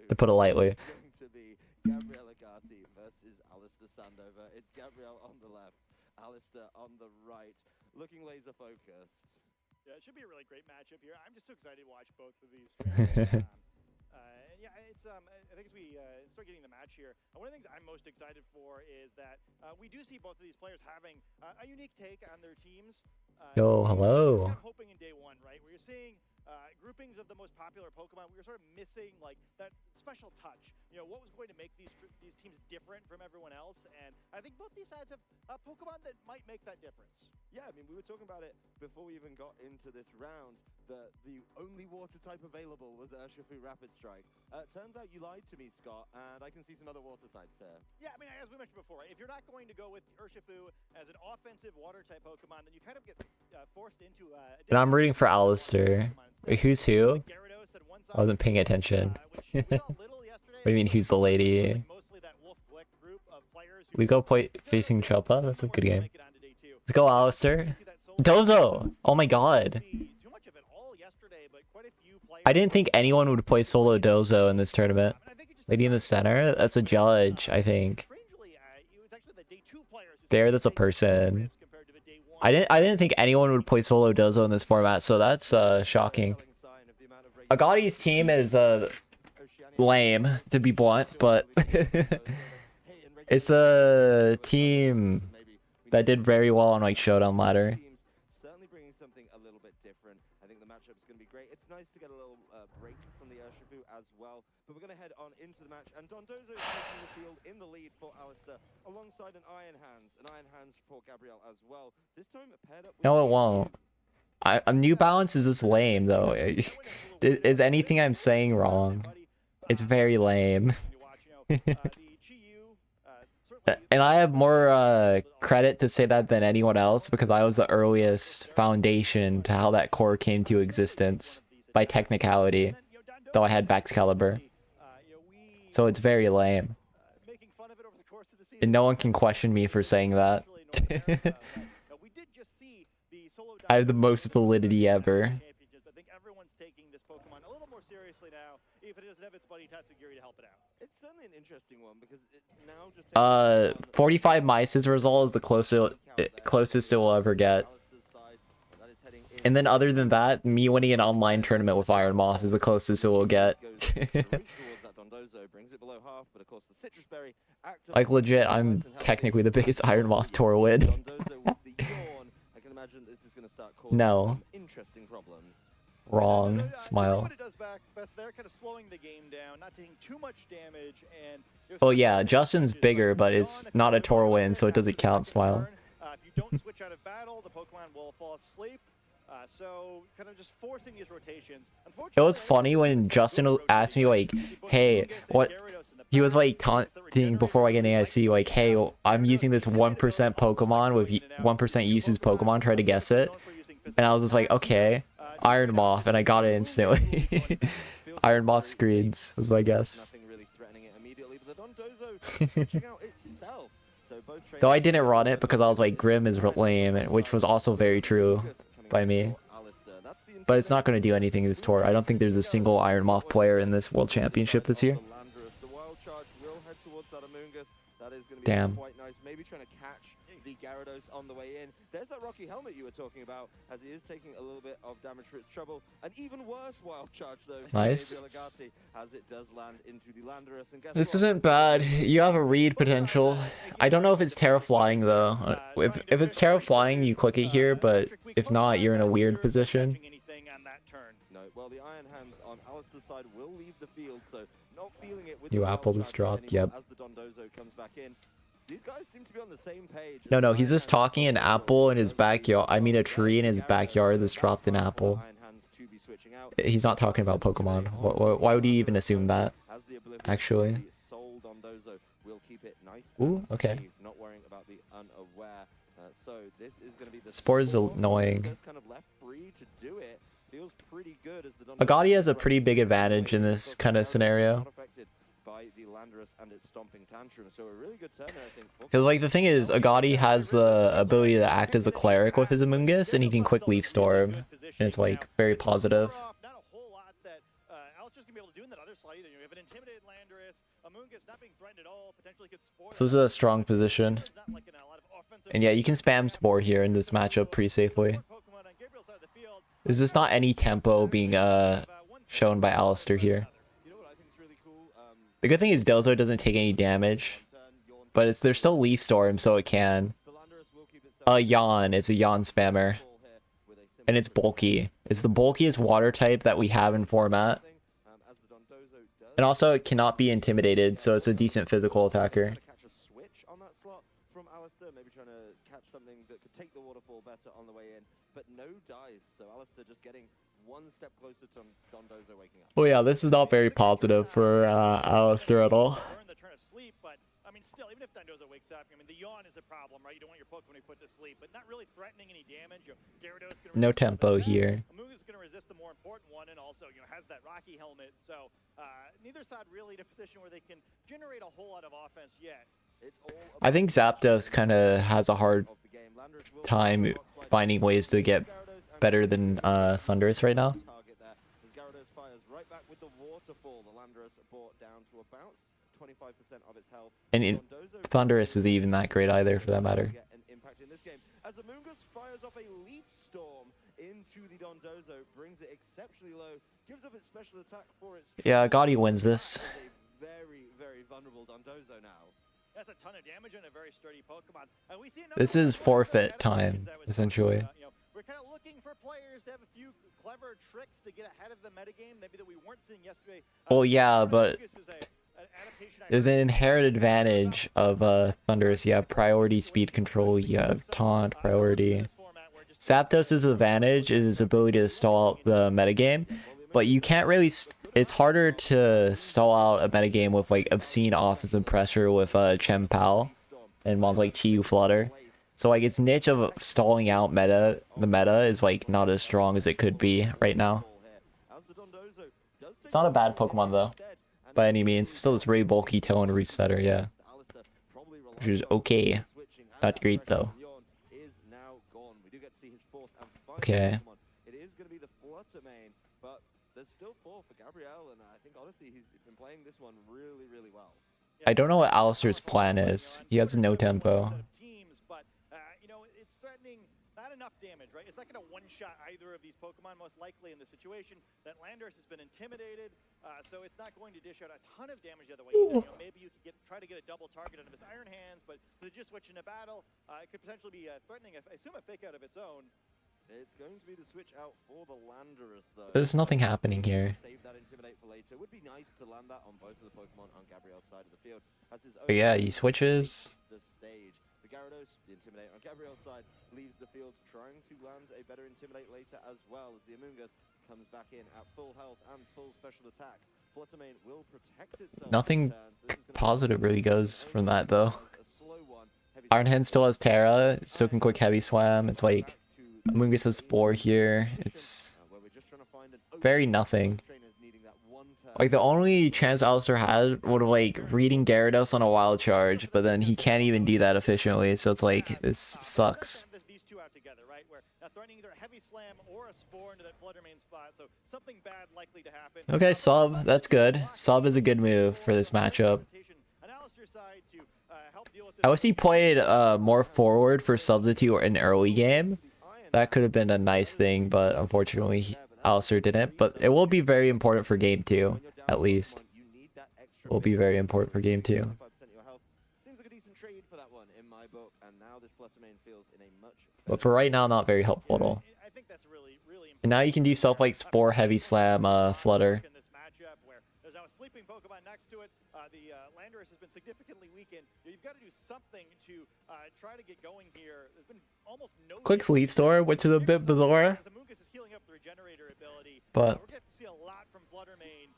To put it lightly. It's going to be Gabriel Agati versus Alistair Sandover. It's Gabriel on the left, Alistair on the right, looking laser focused. Yeah, it should be a really great matchup here. I'm just so excited to watch both of these streams. Yeah, it's I think as we start getting the match here, one of the things I'm most excited for is that we do see both of these players having a unique take on their teams. Yo, hello. I'm hoping in day 1, right, where you're seeing groupings of the most popular Pokemon, we were sort of missing like that special touch. You know, what was going to make these teams different from everyone else? And I think both these sides have Pokemon that might make that difference. Yeah, I mean, we were talking about it before we even got into this round. The only water type available was Urshifu Rapid Strike. Turns out you lied to me, Scott, and I can see some other water types here. Yeah, I mean, as we mentioned before, right, if you're not going to go with Urshifu as an offensive water type Pokemon, then you kind of get forced into And I'm rooting for Alistair. Wait, who's who? I wasn't paying attention. What do you mean, who's the lady? We go play facing Chopa? That's a good game. Let's go, Alistair. Dozo! Oh my god. I didn't think anyone would play solo Dozo in this tournament. Lady in the center? That's a judge, I think. There, that's a person. I didn't think anyone would play solo Dozo in this format, so that's shocking. Agati's team is lame, to be blunt, but it's the team that did very well on like Showdown Ladder. Certainly bringing something a little bit different. I think the matchup's going to be great. It's nice to get a little break from the Urshifu as well. But we're going to head on into the match. And Dondozo is taking the field in the lead for Alistair, alongside an Iron Hands. An Iron Hands for Gabriel as well. This time paired up with... No, it won't. New Balance is just lame, though. Is anything I'm saying wrong? It's very lame. And I have more credit to say that than anyone else because I was the earliest foundation to how that core came to existence by technicality, though I had Baxcalibur. So it's very lame. And no one can question me for saying that. I have the most validity ever. I think everyone's taking this Pokemon a little more seriously now, if it doesn't have its buddy Tatsugiri to help it out. It's certainly an interesting one because it's now just 45 Mice's result is the closest it will ever get. And then other than that, me winning an online tournament with Iron Moth is the closest it will get. Like legit, I'm technically the biggest Iron Moth tour win. No. Wrong. Smile. Oh yeah, Justin's bigger, but it's not a tour win, so it doesn't count. Smile. If you don't switch out of battle, the Pokemon will fall asleep. So kind of just forcing these rotations. It was funny when Justin asked me like, "Hey, what?" He was like taunting before like an AIC, like, "Hey, I'm using this 1% Pokemon with 1% usage Pokemon. Try to guess it." And I was just like, "Okay, Iron Moth," and I got it instantly. Iron Moth screens was my guess. Though I didn't run it because I was like, Grim is lame, which was also very true by me. But it's not going to do anything in this tour. I don't think there's a single Iron Moth player in this World Championship this year. Damn. Maybe trying to catch the Gyarados on the way in. There's that Rocky Helmet you were talking about, as he is taking a little bit of damage for its trouble. An even worse wild charge though. Nice. As it does land into the Landorus. And This isn't bad. You have a read potential. I don't know if it's Terra Flying though. If it's Terra Flying, you click it here, but if not, you're in a weird position. No, well, the Iron Hands on Alistair's side will leave the field, so not feeling it with You the apple wild this charge dropped, yep. as the Dondozo comes back in. These guys seem to be on the same page. No, he's just talking an apple in his backyard. I mean a tree in his backyard that's dropped an apple. He's not talking about Pokemon. Why would he even assume that? Actually. Ooh, okay. Not worrying about the unaware. So this is going to be the Spore is annoying. kind of left free to do it. Feels pretty good as the Agati has a pretty big advantage in this kind of scenario. By the Landorus and its stomping tantrum. So a really good turn, I think. Because like the thing is, Agati has the ability to act as a cleric with his Amoonguss, and he can quick Leaf Storm, and it's like very positive. Not a whole lot that Alistair's gonna be able to do in that other slide either. You have an intimidated Landorus, Amoonguss not being threatened at all, potentially could Spore. So this is a strong position. And yeah, you can spam Spore here in this matchup pretty safely. There's just not any tempo being shown by Alistair here. The good thing is Dozo doesn't take any damage, but there's still Leaf Storm, so it can. Yawn is a Yawn spammer, and it's bulky. It's the bulkiest water type that we have in format, and also it cannot be intimidated, so it's a decent physical attacker. Maybe trying to catch something that could take the waterfall better on the way in, but no dice. So Alistair just getting one step closer to Dondozo waking up. Oh yeah, this is not very positive for Alistair at all. But I mean, still, even if Dondozo wakes up, I mean, the yawn is a problem, right? You don't want your Pokemon to be put to sleep, but not really threatening any damage. Gyarados no tempo here. Amoonguss is going to resist the more important one, and also, has that Rocky Helmet. So neither side really in a position where they can generate a whole lot of offense yet. I think Zapdos kind of has a hard time finding ways to get better than Thundurus right now. Gyarados fires right back with the waterfall. The Landorus brought down to about 25% of its health. And Thundurus isn't even that great either, for that matter. An impact in this game as Amoonguss fires off a Leaf Storm into the Dondozo, brings it exceptionally low, gives up its special attack for its. Yeah, Gotti wins this. Very, very vulnerable Dondozo now. That's a ton of damage on a very sturdy Pokemon. We see this is forfeit time, essentially. We're kind of looking for players to have a few clever tricks to get ahead of the metagame, maybe that we weren't seeing yesterday. Well, yeah, but there's an inherent advantage of Thundurus. You have priority speed control, you have taunt priority. Zapdos' advantage is his ability to stall out the metagame, but you can't really... It's harder to stall out a metagame with like obscene offensive pressure with Chen Pao and one's like Chi Flutter. So like its niche of stalling out the meta is like not as strong as it could be right now. It's not a bad Pokemon though, by any means. It's still this really bulky tail and resetter, yeah. Which is okay. Not great though. Okay. It is going to be the Flutter main, but there's still 4 for Gabriel, and I think honestly he's been playing this one really, really well. I don't know what Alistair's plan is. He has no tempo. But you know, it's threatening not enough damage, right? It's not going to one-shot either of these Pokemon, most likely in the situation that Landorus has been intimidated, so it's not going to dish out a ton of damage the other way. You know, maybe you could try to get a double target out of his Iron Hands, but to just switch into battle, it could potentially be threatening, I assume, a fake out of its own. It's going to be the switch out for the Landorus, though. There's nothing happening here. Save that Intimidate for later. It would be nice to land that on both of the Pokemon on Gabriel's side of the field. As his But yeah, he switches. The stage. The Gyarados, the Intimidate on Gabriel's side, leaves the field trying to land a better Intimidate later, as well as the Amoonguss comes back in at full health and full special attack. Fluttermane will protect itself. Nothing positive really goes from that though. Iron Hand still has Terra, it still can quick heavy swam. It's like Amoonguss has Spore here. It's very nothing. Like the only chance Alistair had would have like reading Gyarados on a wild charge, but then he can't even do that efficiently, so it's like this sucks. These two out together, right? Where threatening either a heavy slam or a Spore into that Fluttermane spot, so something bad likely to happen. Okay, sub, that's good. Sub is a good move for this matchup. I wish he played more forward for substitute in early game. That could have been a nice thing, but unfortunately Alistair didn't. But it will be very important for game 2, at least. It will be very important for game 2. Seems like a decent trade for that one in my book, and now this Fluttermane feels in a much. But for right now, not very helpful at all. I think that's really And now you can do stuff like Spore, Heavy Slam, Flutter. in this matchup where there's now a sleeping Pokemon next to it. The Landorus has been significantly weakened. You've got to do something to try to get going here. There's been almost no Quick Sleep Store, which is a bit bizarre. Amoonguss is healing up the regenerator ability. But we're going to see a lot from Fluttermane.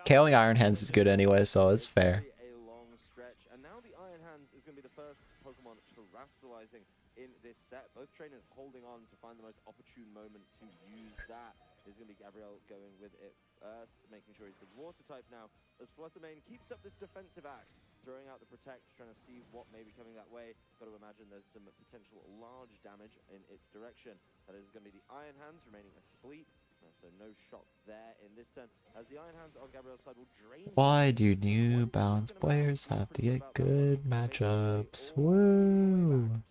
KOing Iron Hands is good anyway, so it's fair. A long stretch, and now the Iron Hands is going to be the first Pokemon terastallizing in this set. Both trainers holding on to find the most opportune moment to use that. Is going to be Gabriel going with it first, making sure he's the water type now. As Fluttermane keeps up this defensive act, throwing out the protect, trying to see what may be coming that way. Got to imagine there's some potential large damage in its direction. That is going to be the Iron Hands remaining asleep. So no shock there in this turn. As the Iron Hands on Gabriel's side will drain. Why do new balance players have to get good matchups? Woo!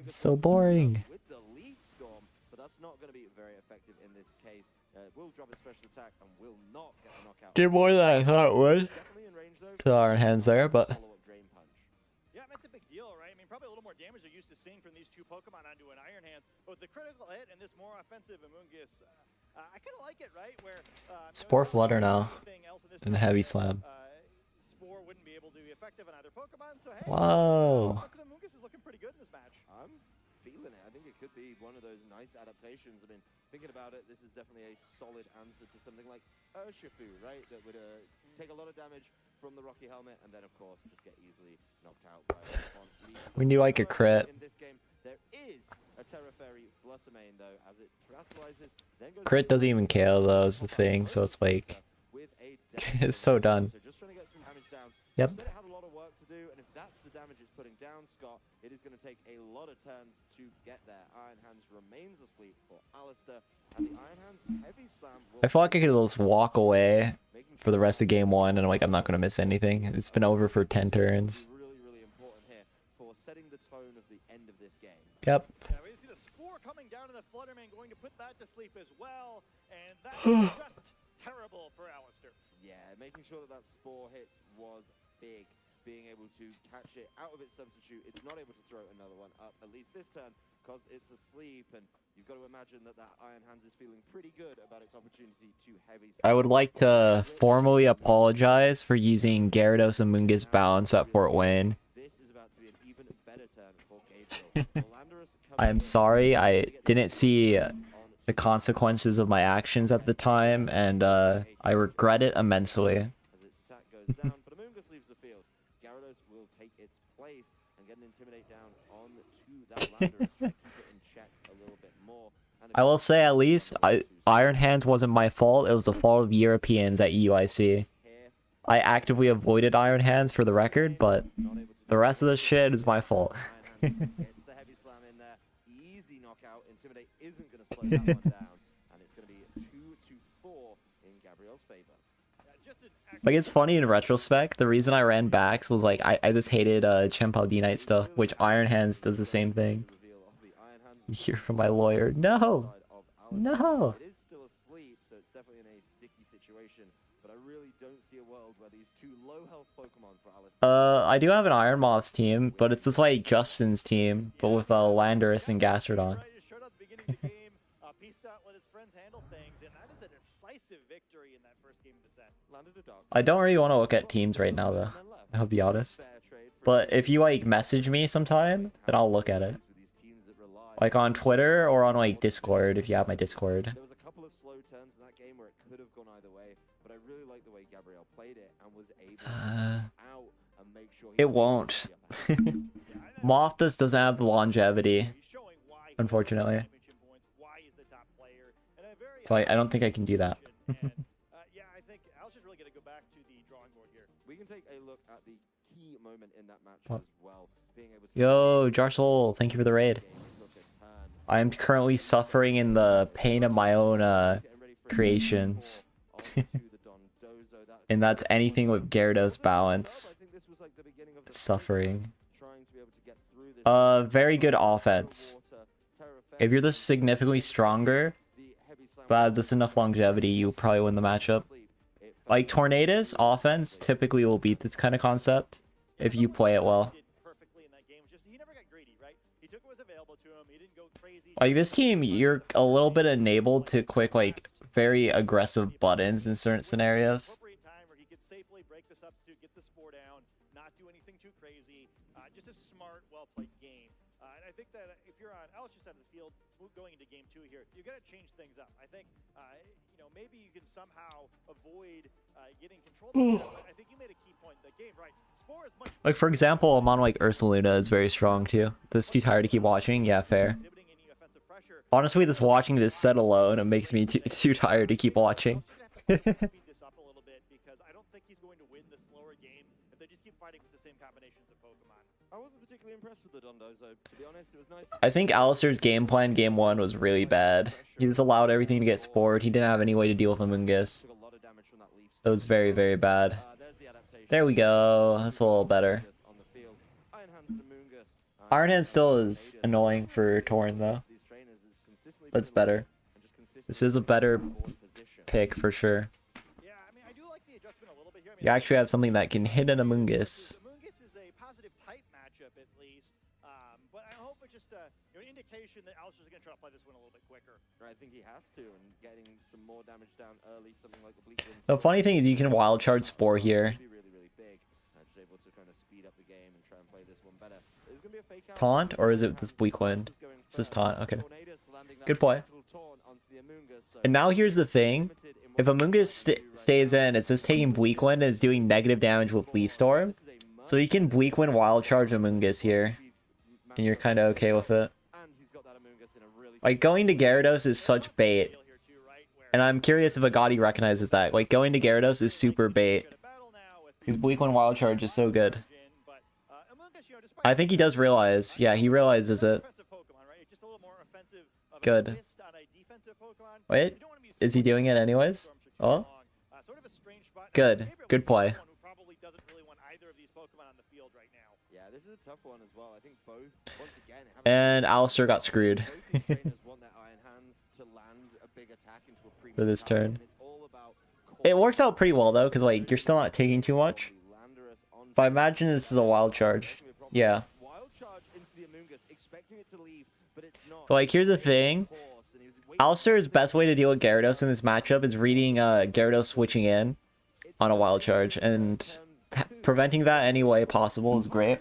It's so boring. With the Leaf Storm, but that's not going to be very effective in this case. Will drop his special attack and will not get the knockout. Did more than I thought it would. To the Iron Hands there, but Yeah, that's a big deal, right? I mean, probably a little more damage they're used to seeing from these two Pokemon onto an Iron Hand. But with the critical hit and this more offensive Amoonguss, I kind of like it, right? Where Spore Flutter now in the Heavy Slam. Spore wouldn't be able to be effective on either Pokemon, so hey, Whoa. Amoonguss is looking pretty good in this match. I'm feeling it. I think it could be one of those nice adaptations. I mean, thinking about it, this is definitely a solid answer to something like Urshifu, right? That would take a lot of damage from the Rocky Helmet, and then, of course, just get easily knocked out by a response. We knew like a crit. In this game, there is a Terra Fairy Fluttermane, though, as it terastallizes, then goes Crit doesn't even KO though, is the thing, so it's like it's so done. So just trying to get some damage down. Yep. Said it had a lot of work to do, and if that's the damage it's putting down, Scott, it is going to take a lot of turns to get there. Iron Hands remains asleep for Alistair, and the Iron Hands Heavy Slam will I feel like I could just walk away for the rest of game 1 and I'm like, I'm not going to miss anything. It's been over for 10 turns. really, really important here for setting the tone of the end of this game. Yep. Yeah, we see the Spore coming down, and the Fluttermane going to put that to sleep as well, and that is just terrible for Alistair. Yeah, making sure that that Spore hit was big. Being able to catch it out of its substitute, it's not able to throw another one up, at least this turn, because it's asleep, and you've got to imagine that that Iron Hands is feeling pretty good about its opportunity to heavy. I would like to formally apologize for using Gyarados and Amoonguss Bounce at Fort Wayne. This is about to be an even better turn for Gabriel. I am sorry, I didn't see the consequences of my actions at the time, and I regret it immensely. As its attack goes down, but Amoonguss leaves the field. Gyarados will take its place and get an Intimidate down on to that Landorus, try to keep it in check a little bit more. And I will say at least Iron Hands wasn't my fault. It was the fault of Europeans at EUIC. I actively avoided Iron Hands for the record, but the rest of this shit is my fault. Gets the heavy slam in there. Easy knockout. Intimidate isn't going to slow that one down. And it's going to be 2-4 in Gabriel's favor. Like, it's funny in retrospect, the reason I ran backs was like, I just hated Chempao D-Knight stuff, which Iron Hands does the same thing. You hear from my lawyer, no! No! It is still asleep, so it's definitely in a sticky situation. But I really don't see a world where these two low health Pokemon for Alistair. I do have an Iron Moths team, but it's just like Justin's team, but with Landorus and Gastrodon. I don't really want to look at teams right now, though. I'll be honest. But if you like message me sometime, then I'll look at it. Like on Twitter or on like Discord, if you have my Discord. There was a couple of slow turns in that game where it could have gone either way, but I really like the way Gabriel played it and was able to out and make sure it won't. Mothus doesn't have the longevity, unfortunately. So I don't think I can do that. Yeah, I think Al's just really going to go back to the drawing board here. We can take a look at the key moment in that match as well. Being able to Yo, Jarsol, thank you for the raid. I am currently suffering in the pain of my own creations. And that's anything with Gyarados balance. Suffering. Very good offense. If you're just significantly stronger, but there's enough longevity, you'll probably win the matchup. Like Tornadus offense typically will beat this kind of concept if you play it well. Like this team, you're a little bit enabled to quick like very aggressive buttons in certain scenarios. Just a smart, well-played game. And I think that if you're on Al's side of the field going into game 2 here, you've got to change things up. I think, you know, maybe you can somehow avoid getting control of that, but I think you made a key point in the game, right? Spore is much... Like, for example, a mono like Ursaluna is very strong, too. This too tired to keep watching? Yeah, fair. Honestly, this watching this set alone, it makes me too tired to keep watching. I wasn't particularly impressed with the Dondozo. To be honest, it was nice. I think Alistair's game plan game 1 was really bad. He just allowed everything to get spored. He didn't have any way to deal with Amoonguss. It was very, very bad. There we go. That's a little better. Iron Hand still is annoying for Torn, though. That's better. This is a better pick for sure. You actually have something that can hit an Amoonguss. That Alistair's going to try to play this one a little bit quicker. I think he has to, and getting some more damage down early, something like the Bleak Wind. The funny thing is you can wild charge Spore here. Really big. Just able to kind of speed up the game and try and play this one better. There's going to be a fake out. Taunt, or is it this Bleak Wind? It's this taunt, okay. Good play. And now here's the thing. If Amoonguss stays in, it's just taking Bleak Wind and it's doing negative damage with Leaf Storm. So you can Bleak Wind wild charge Amoonguss here. And you're kind of okay with it. Like, going to Gyarados is such bait. And I'm curious if Agati recognizes that. Like, going to Gyarados is super bait. His Bleak Wind Wild Charge is so good. I think he does realize. Yeah, he realizes it. Good. Wait, is he doing it anyways? Oh? Good. Good play. This is a tough one as well. I think both, once again, and Alistair got screwed for this turn. It works out pretty well though, because like you're still not taking too much. But I imagine this is a wild charge. Yeah. But like here's the thing. Alistair's best way to deal with Gyarados in this matchup is reading Gyarados switching in on a wild charge, and preventing that any way possible is great.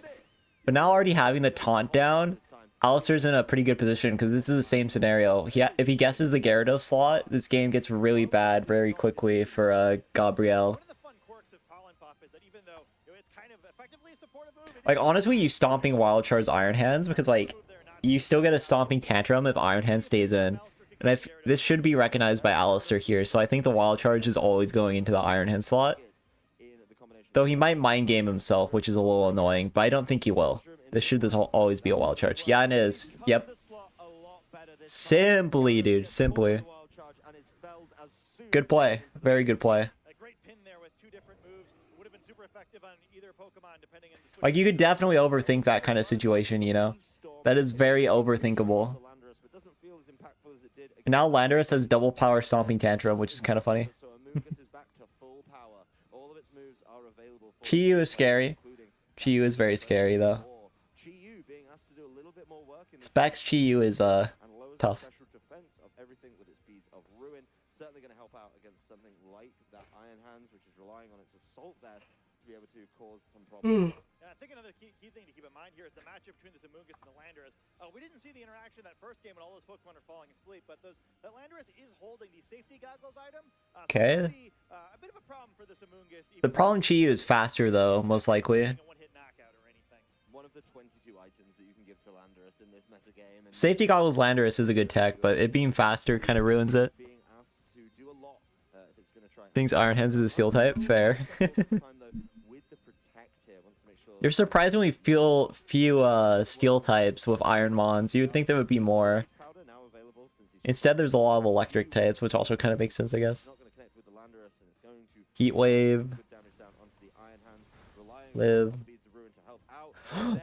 But now already having the taunt down, Alistair's in a pretty good position because this is the same scenario. If he guesses the Gyarados slot, this game gets really bad very quickly for Gabriel. Like, honestly, you stomping Wild Charge Iron Hands because, like, you still get a stomping tantrum if Iron Hand stays in. And if this should be recognized by Alistair here, so I think the Wild Charge is always going into the Iron Hand slot. Though he might mind game himself, which is a little annoying, but I don't think he will. This should always be a Wild Charge. Yeah, it is. Yep. Simply, dude. Simply. Good play. Very good play. Like, you could definitely overthink that kind of situation, you know? That is very overthinkable. And now Landorus has double power stomping tantrum, which is kind of funny. Chi-Yu is scary. Chi-Yu is very scary, though. Specs Chi-Yu is, tough. Certainly going to help out against something like that Iron Hands, which is relying on its assault vest to be able to cause some problems. I think another key thing to keep in mind here is the matchup between the Amoonguss and the Landorus. We didn't see the interaction that first game when all those Pokemon are falling asleep, but that Landorus is holding the safety goggles item. Okay. A bit of a problem for this Amoonguss. The problem Chi-Yu is faster, though, most likely. One of the 22 items that you can give to Landorus in this meta game. Safety Goggles Landorus is a good tech, but it being faster kind of ruins it. Thinks Iron Hands is a steel type. Fair. You're surprisingly few steel types with Iron Mons. You would think there would be more. Instead, there's a lot of electric types, which also kind of makes sense, I guess. Heat Wave. Live.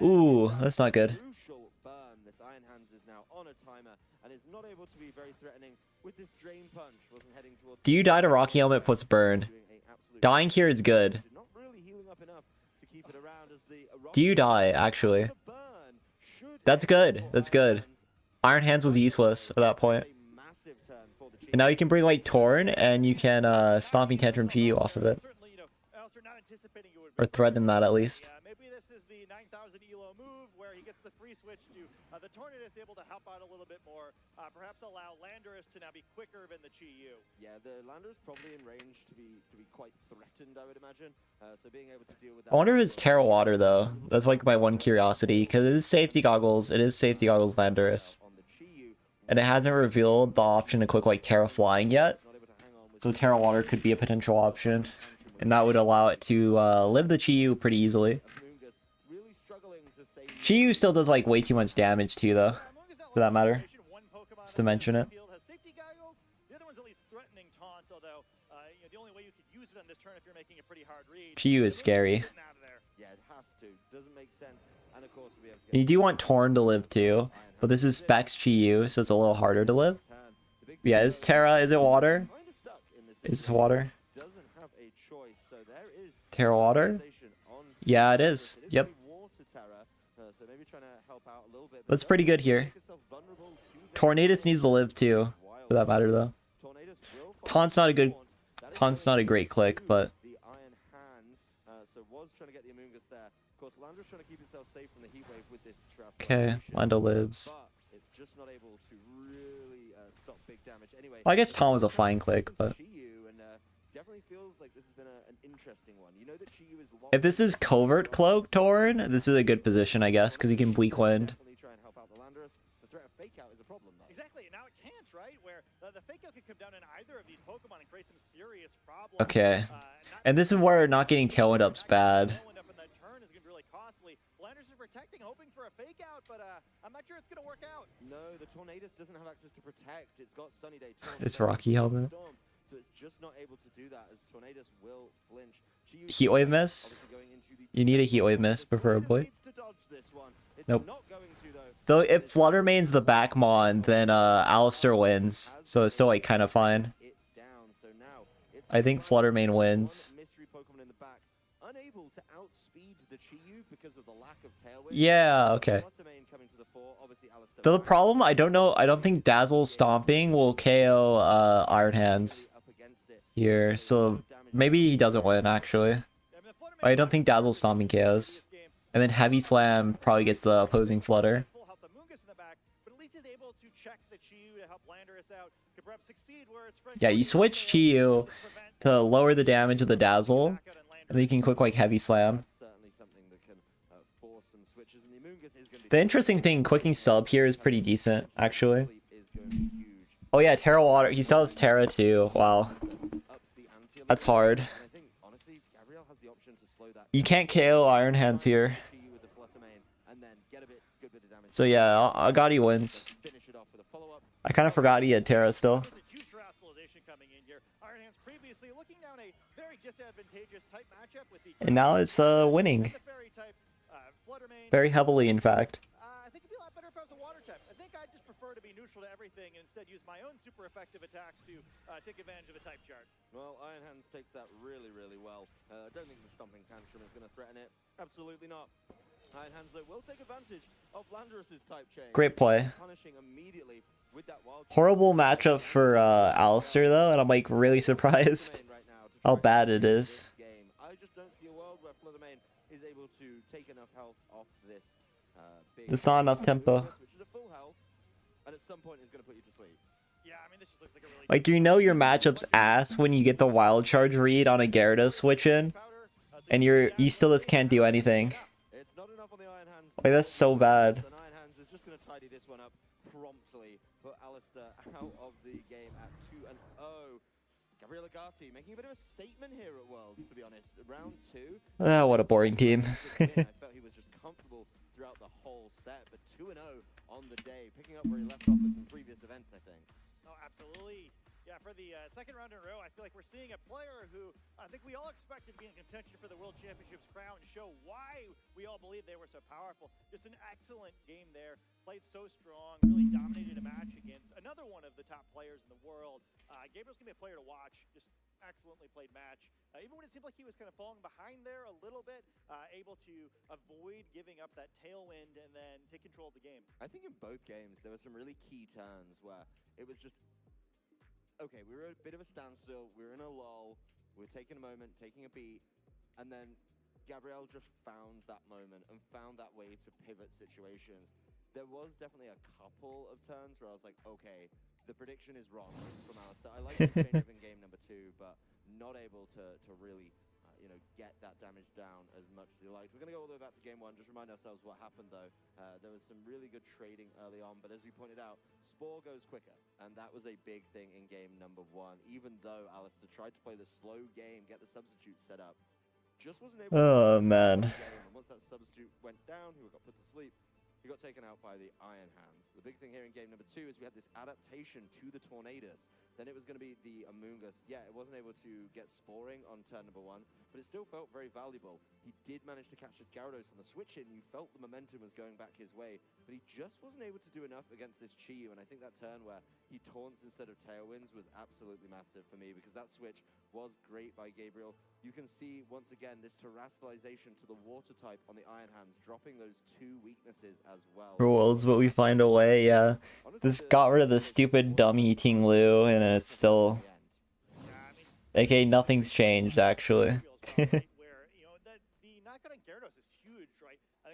Ooh, that's not good. Do you die to Rocky Helmet plus burn? Dying here is good. Do you die, actually? That's good. That's good. Iron Hands was useless at that point. And now you can bring like Torn and you can Stomping Tantrum Chi-Yu off of it. Or threaten that at least. Maybe this is the 9,000 elo move where he gets the free switch to the Tornadus, able to help out a little bit more. Perhaps allow Landorus to now be quicker than the Chi-Yu. Yeah, the Landorus probably in range to be quite threatened, I would imagine. So being able to deal with that. I wonder if it's Terra Water though. That's like my one curiosity, because it is Safety Goggles. It is Safety Goggles Landorus. And it hasn't revealed the option to click like Terra Flying yet. So Terra Water could be a potential option. And that would allow it to live the Chi-Yu pretty easily. Chi-Yu still does like way too much damage too though, for that matter. Just to mention it. Chi-Yu is scary. You do want Torn to live too, but this is Specs Chi-Yu, so it's a little harder to live. Yeah, is Terra, is it water? Is it water? Terra Water? Yeah, it is. Yep. That's pretty good here. Tornadus needs to live too, for that matter though. Taunt's not a great click, but okay, Lando lives. Well, I guess Tom was a fine click, but if this is Covert Cloak Torn, this is a good position, I guess, because he can Bleak Wind. Okay. And this is where not getting Tailwind up's bad. It's Rocky Helmet. Heat Wave miss? You need a Heat Wave miss, preferably. Nope. Though if Flutter mains the Backmon, then Alistair wins. So it's still like kind of fine. I think Flutter main wins. Yeah, okay. Though the problem, I don't think Dazzle Stomping will KO Iron Hands here, so maybe he doesn't win actually. I don't think Dazzle Stomping KOs. And then Heavy Slam probably gets the opposing Flutter. Yeah, you switch Chi-Yu to lower the damage of the Dazzle, and then you can click like Heavy Slam. The interesting thing, clicking sub here is pretty decent, actually. Oh yeah, Terra Water. He still has Terra too. Wow. That's hard. You can't KO Iron Hands here. So yeah, Agati wins. I kind of forgot he had Terra still. And now it's winning. Very heavily, in fact. I think it'd be a lot better if I was a water type. I think I'd just prefer to be neutral to everything and instead use my own super effective attacks to take advantage of a type chart. Well, Iron Hands takes that really, really well. I don't think the Stomping Tantrum is going to threaten it. Absolutely not. Iron Hands, though, will take advantage of Landorus's type change. Great play. Punishing immediately with that wild Horrible matchup for Alistair, though, and I'm like really surprised how bad it is. I just don't see a world where Fluttermane is able to take enough health off this big... It's not enough tempo. Which is a full health, and at some point is going to put you to sleep. Yeah, I mean, this just looks like a really... Like, you know your matchup's ass when you get the wild charge read on a Gyarados switch in, and you still just can't do anything. It's not enough on the Iron Hands. Like, that's so bad. And Iron Hands is just going to tidy this one up promptly. Put Alistair out of the game at 2-0. Gabriel Agati making a bit of a statement here at Worlds, to be honest. Round 2. Ah, what a boring team. I felt he was just comfortable throughout the whole set, but 2-0 on the day, picking up where he left off at some previous events, I think. Oh, absolutely. Yeah, for the second round in a row, I feel like we're seeing a player who I think we all expected to be in contention for the World Championships crown and show why we all believed they were so powerful. Just an excellent game there. Played so strong, really dominated a match against another one of the top players in the world. Gabriel's going to be a player to watch. Just excellently played match. Even when it seemed like he was kind of falling behind there a little bit, able to avoid giving up that tailwind and then take control of the game. I think in both games, there were some really key turns where it was just, okay, we were at a bit of a standstill, we were in a lull, we were taking a moment, taking a beat, and then Gabriel just found that moment and found that way to pivot situations. There was definitely a couple of turns where I was like, okay, the prediction is wrong from Alistair. I like his change-up in game number 2, but not able to really, get that damage down as much as he liked. We're going to go all the way back to game 1, just remind ourselves what happened though. There was some really good trading early on, but as we pointed out, Spore goes quicker, and that was a big thing in game number 1. Even though Alistair tried to play the slow game, get the substitute set up, just wasn't able to man. And once that substitute went down, he got put to sleep. He got taken out by the Iron Hands. The big thing here in game number 2 is we had this adaptation to the Tornadus. Then it was going to be the Amoonguss. Yeah, it wasn't able to get sporing on turn number 1, but it still felt very valuable. He did manage to catch his Gyarados on the switch in. You felt the momentum was going back his way, but he just wasn't able to do enough against this Chi-Yu, and I think that turn where he taunts instead of Tailwinds was absolutely massive for me, because that switch was great by Gabriel. You can see, once again, this terrestrialization to the water type on the Iron Hands, dropping those 2 weaknesses as well. Rules, but we find a way, yeah. This got rid of the stupid dumb eating Lu, and it's still... Okay, nothing's changed, actually.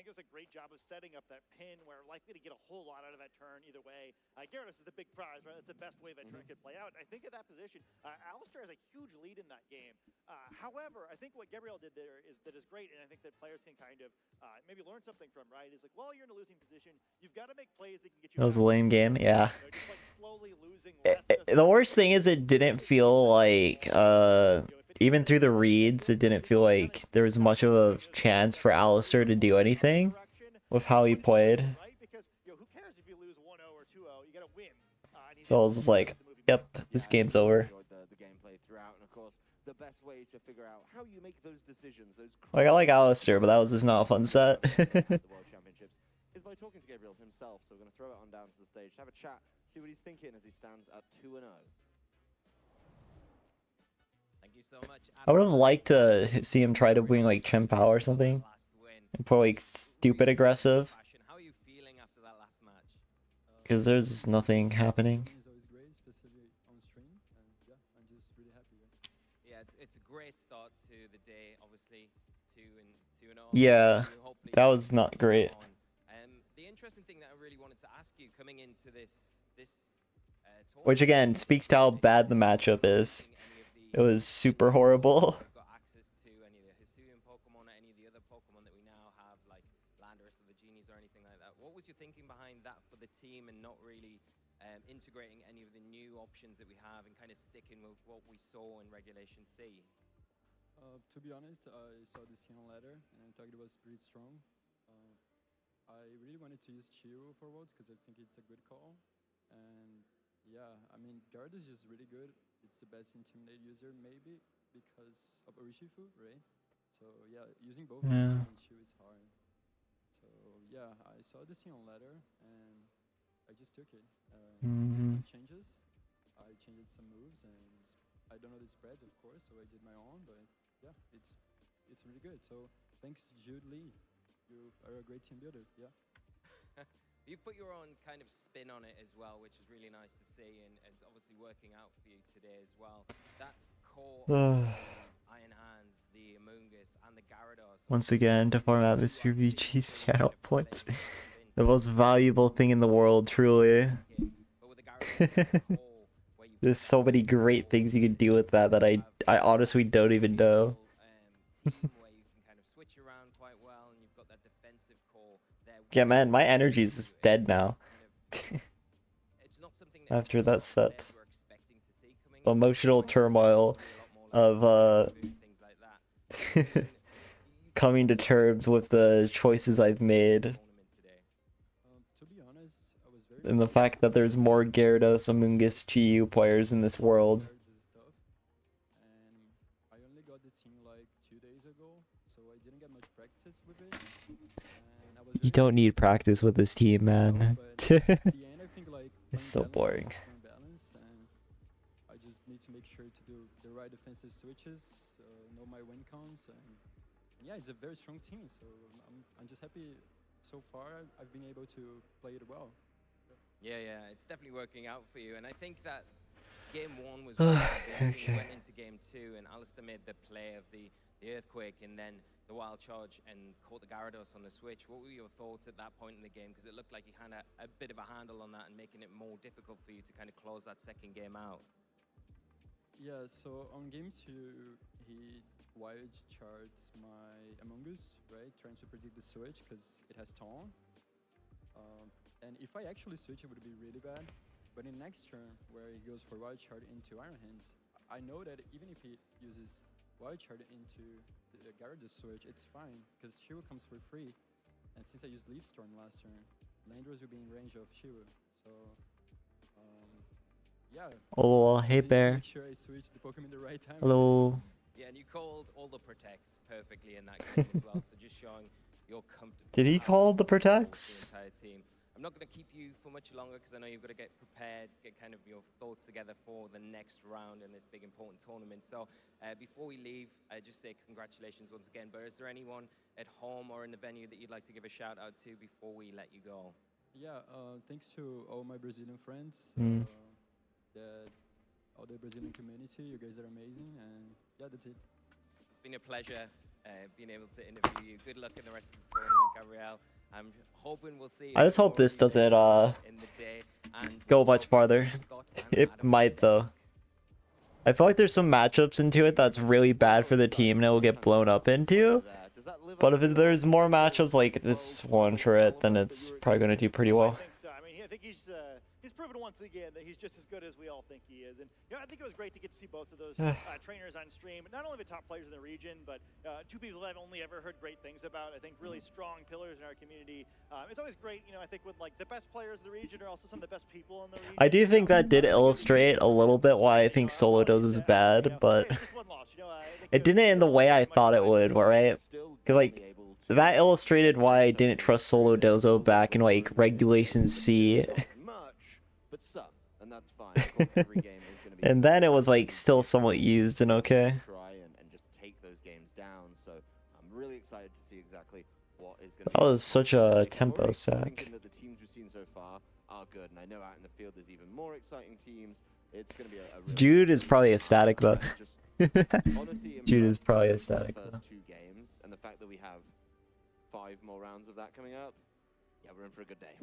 It was a great job of setting up that pin where likely to get a whole lot out of that turn either way. Gyarados is the big prize, right? That's the best way that turn could play out. I think at that position, Alistair has a huge lead in that game. However, I think what Gabriel did there is great, and I think that players can kind of maybe learn something from, right? Is like, well, you're in a losing position. You've got to make plays that can get you. That was a lame game, yeah. Just like slowly losing The worst thing is it didn't feel like, even through the reads, it didn't feel like there was much of a chance for Alistair to do anything with how he played. So I was just like, yep, this game's over. Like, I like Alistair, but that was just not a fun set. Is by talking to Gabriel himself, so we're going to throw it on down to the stage, have a chat, see what he's thinking as he stands at 2-0. So much. I would have liked to see him try to win like Chien-Pao or something, and put like stupid aggressive. How are you feeling after that last match? Because there's nothing happening. Yeah, it's a great start to the day. Obviously, 2-0. Yeah, that was not great. The interesting thing that I really wanted to ask you coming into this which again speaks to how bad the matchup is. It was super horrible. Got access to any of the Hisuian Pokemon or any of the other Pokemon that we now have, like Landorus or the Genies or anything like that. What was your thinking behind that for the team and not really integrating any of the new options that we have and kind of sticking with what we saw in Regulation C? To be honest, I saw the Sienna ladder and I thought it was pretty strong. I really wanted to use Chiro for Worlds because I think it's a good call. And yeah, I mean, Guard is just really good. It's the best Intimidate user maybe because of Urshifu, right? So yeah, using both of these and Chiro is hard. So yeah, I saw the Sienna ladder and I just took it. Did some changes. I changed some moves and I don't know the spreads, of course, so I did my own. But yeah, it's really good. So thanks, Jude Lee. You are a great team builder. Yeah. You've put your own kind of spin on it as well, which is really nice to see, and it's obviously working out for you today as well. That core of the Iron Hands, the Amoongus, and the Gyarados. Once again, to farm atmosphere VG's channel points. The most valuable thing in the world, truly. There's so many great things you can do with that I honestly don't even know. Yeah, man, my energy is just dead now. After that set. The emotional turmoil of coming to terms with the choices I've made. And the fact that there's more Gyarados, Amoongus, GU players in this world. I only got the team like 2 days ago, so I didn't get much practice with it. You don't need practice with this team, man. It's so boring. I just need to make sure to do the right defensive switches, know my win counts, and yeah, it's a very strong team. So I'm just happy so far. I've been able to play it well. Yeah, it's definitely working out for you, and I think that game 1 was really okay. Went into game 2, and Alistair made the play of the Earthquake and then the Wild Charge and caught the Gyarados on the switch. What were your thoughts at that point in the game? Because it looked like he had a bit of a handle on that and making it more difficult for you to kind of close that second game out. Yeah, so on game 2, he Wild Charged my Amoongus, right? Trying to predict the switch because it has Taunt. And if I actually switch, it would be really bad. But in next turn, where he goes for Wild Charge into Iron Hands, I know that even if he uses Wild Charge into the Gyarados switch, it's fine, because Shiva comes for free. And since I used Leaf Storm last turn, Landorus will be in range of Shiva. So, yeah. Oh, hey Bear. Make sure I switch the Pokemon the right time. Hello. Yeah, and you called all the protects perfectly in that game as well, so just showing your comfort. Did he call the protects? The entire team. I'm not going to keep you for much longer because I know you've got to get prepared, get kind of your thoughts together for the next round in this big important tournament. So before we leave, I just say congratulations once again. But is there anyone at home or in the venue that you'd like to give a shout out to before we let you go? Yeah, thanks to all my Brazilian friends, all the Brazilian community. You guys are amazing, and yeah, that's it. It's been a pleasure being able to interview you. Good luck in the rest of the tournament, Gabriel. I'm hoping we'll see. I just hope this doesn't go much farther. It might though. I feel like there's some matchups into it that's really bad for the team and it will get blown up into. But if there's more matchups like this one for it, then it's probably going to do pretty well. I think he's proven once again that he's just as good as we all think he is. And I think it was great to get to see both of those trainers on stream. Not only the top players in the region, but two people that I've only ever heard great things about. I think really strong pillars in our community. It's always great, I think when like the best players in the region are also some of the best people in the region. I do think that did illustrate a little bit why I think Solo Dose is bad, but it didn't in the way I thought it would, right? Because like that illustrated why I didn't trust Solo Dozo back in like Regulation C. And then it was like still somewhat used and okay. Try and just take those games down. So I'm really excited to see exactly what is going to. That was such a tempo sack. That the teams we've seen so far are good, and I know out in the field there's even more exciting teams. It's going to be a Jude is probably ecstatic though. Jude is probably ecstatic. First 2 games, and the fact that we have 5 more rounds of that coming up. Yeah, we're in for a good day.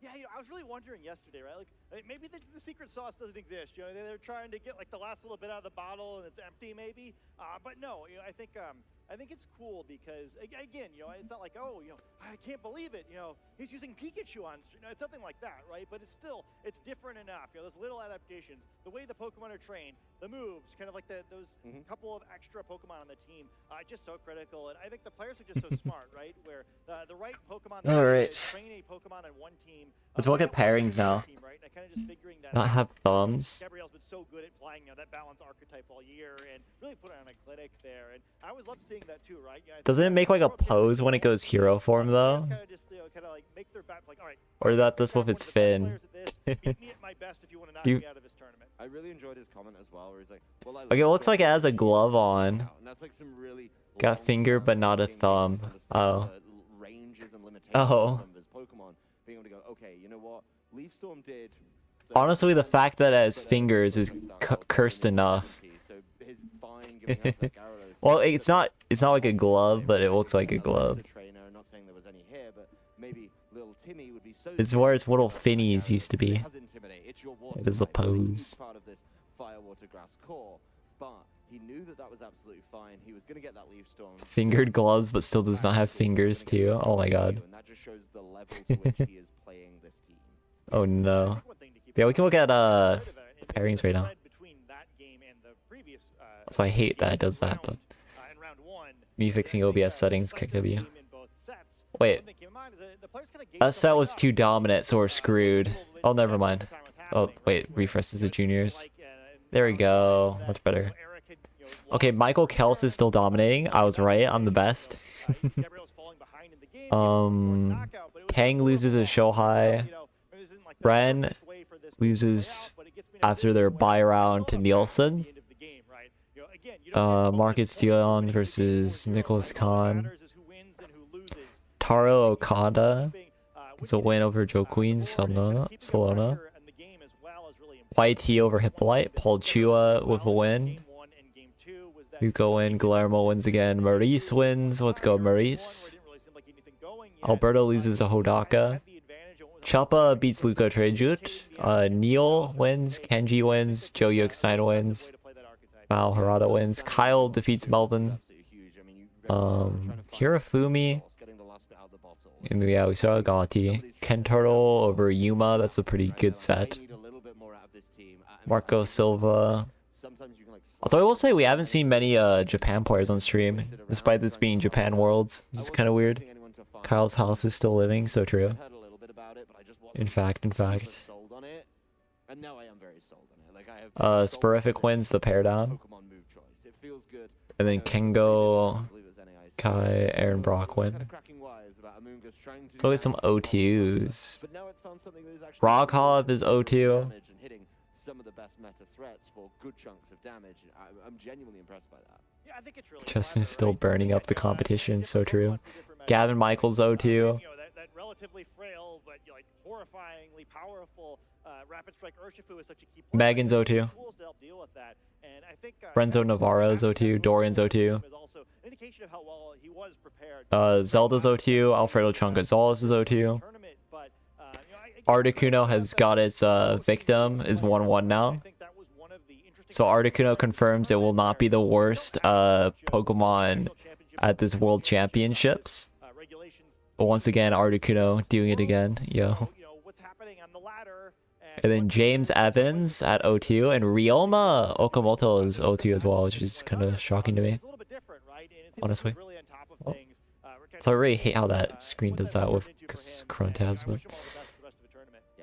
Yeah, I was really wondering yesterday, right? Like maybe the secret sauce doesn't exist. They're trying to get like the last little bit out of the bottle and it's empty, maybe. But no, I think it's cool because again, it's not like, oh, I can't believe it. He's using Pikachu on stream. It's something like that, right? But it's different enough. Those little adaptations, the way the Pokemon are trained, the moves, kind of like those couple of extra Pokemon on the team, just so critical. And I think the players are just so smart, right? Where the right Pokemon train a Pokemon on one team. Let's look at pairings now. Team, right? And kind of just figuring that Not have thumbs. Gabrielle's been so good at playing that balance archetype all year and really put on a clinic there. And I always love seeing that too, right? Doesn't it make like a pose when it goes hero form though? Kind of just kind of like make their back like, all right. Or that this with its fin. Beat me at my best if you want to knock me out of this tournament. I really enjoyed his comment as well, where he's like, well, Okay, it looks like it has a glove on. And that's like some really Got finger but not a thumb. Oh. Ranges and limitations Oh. of his Pokemon. Being able to go, okay, you know what? Leaf Storm did. Honestly, the fact that it has fingers is cursed enough. So his fine giving out the Gyarados. Well, it's not like a glove, but it looks like a glove. Not saying there was any here, but maybe little Timmy would be so. It's where its little finnies used to be. It's your water It is a type. It's pose. huge part of this fire water grass core, but he knew that was absolutely fine. He was gonna get that Leaf Storm. Fingered gloves, but still does not have fingers too. Oh my god. And that just shows the level to which he is playing this team. Oh no. Yeah, we can look at pairings right now. So I hate that it does that, but me fixing OBS settings kicked you. Wait. That set was too dominant, so we're screwed. Oh, never mind. Oh, wait, refresh to juniors. There we go. Much better. Okay, Michael Kels is still dominating. I was right. I'm the best. Kang loses a Shohei. Ren loses after their bye round to Nielsen. Marcus Dion versus Nicholas Khan. Taro Okada gets a win over Joe Queen, Solana. YT over Hippolyte. Paul Chua with a win. You go in, Guillermo wins again. Maurice wins. Let's go, Maurice. Alberto loses to Hodaka. Choppa beats Luka Trejut. Neil wins. Kenji wins. Joe Yokestein wins. Mal Harada wins. Kyle defeats Melvin. Hirofumi. And yeah, we saw Gatti. Kentaro over Yuma. That's a pretty good set. Marco Silva. Although I will say we haven't seen many Japan players on stream, despite this being Japan Worlds. It's kind of weird. Kyle's house is still living, so true. In fact. Sporific wins the pair down. And then Kengo, Kai, Aaron Brock win. Let's look at some O2s. Rockhoff is O2. Some of the best meta threats for good chunks of damage. I'm genuinely impressed by that. Yeah, I think it's really Justin is still burning up the competition, so true. Gavin Michaels O2. That relatively frail but like horrifyingly powerful rapid strike Urshifu is such a key player. Megan's O2. Renzo Navarro's O2. Dorian's O2. Zelda's O2. Alfredo Chung Gonzalez is O2. Articuno has got its victim, is 1-1 now. So Articuno confirms it will not be the worst Pokemon at this World Championships. But once again, Articuno doing it again, yo. And then James Evans at O2, and Ryoma Okamoto is O2 as well, which is kind of shocking to me, honestly. Oh. So I really hate how that screen does that with Chrome tabs, but...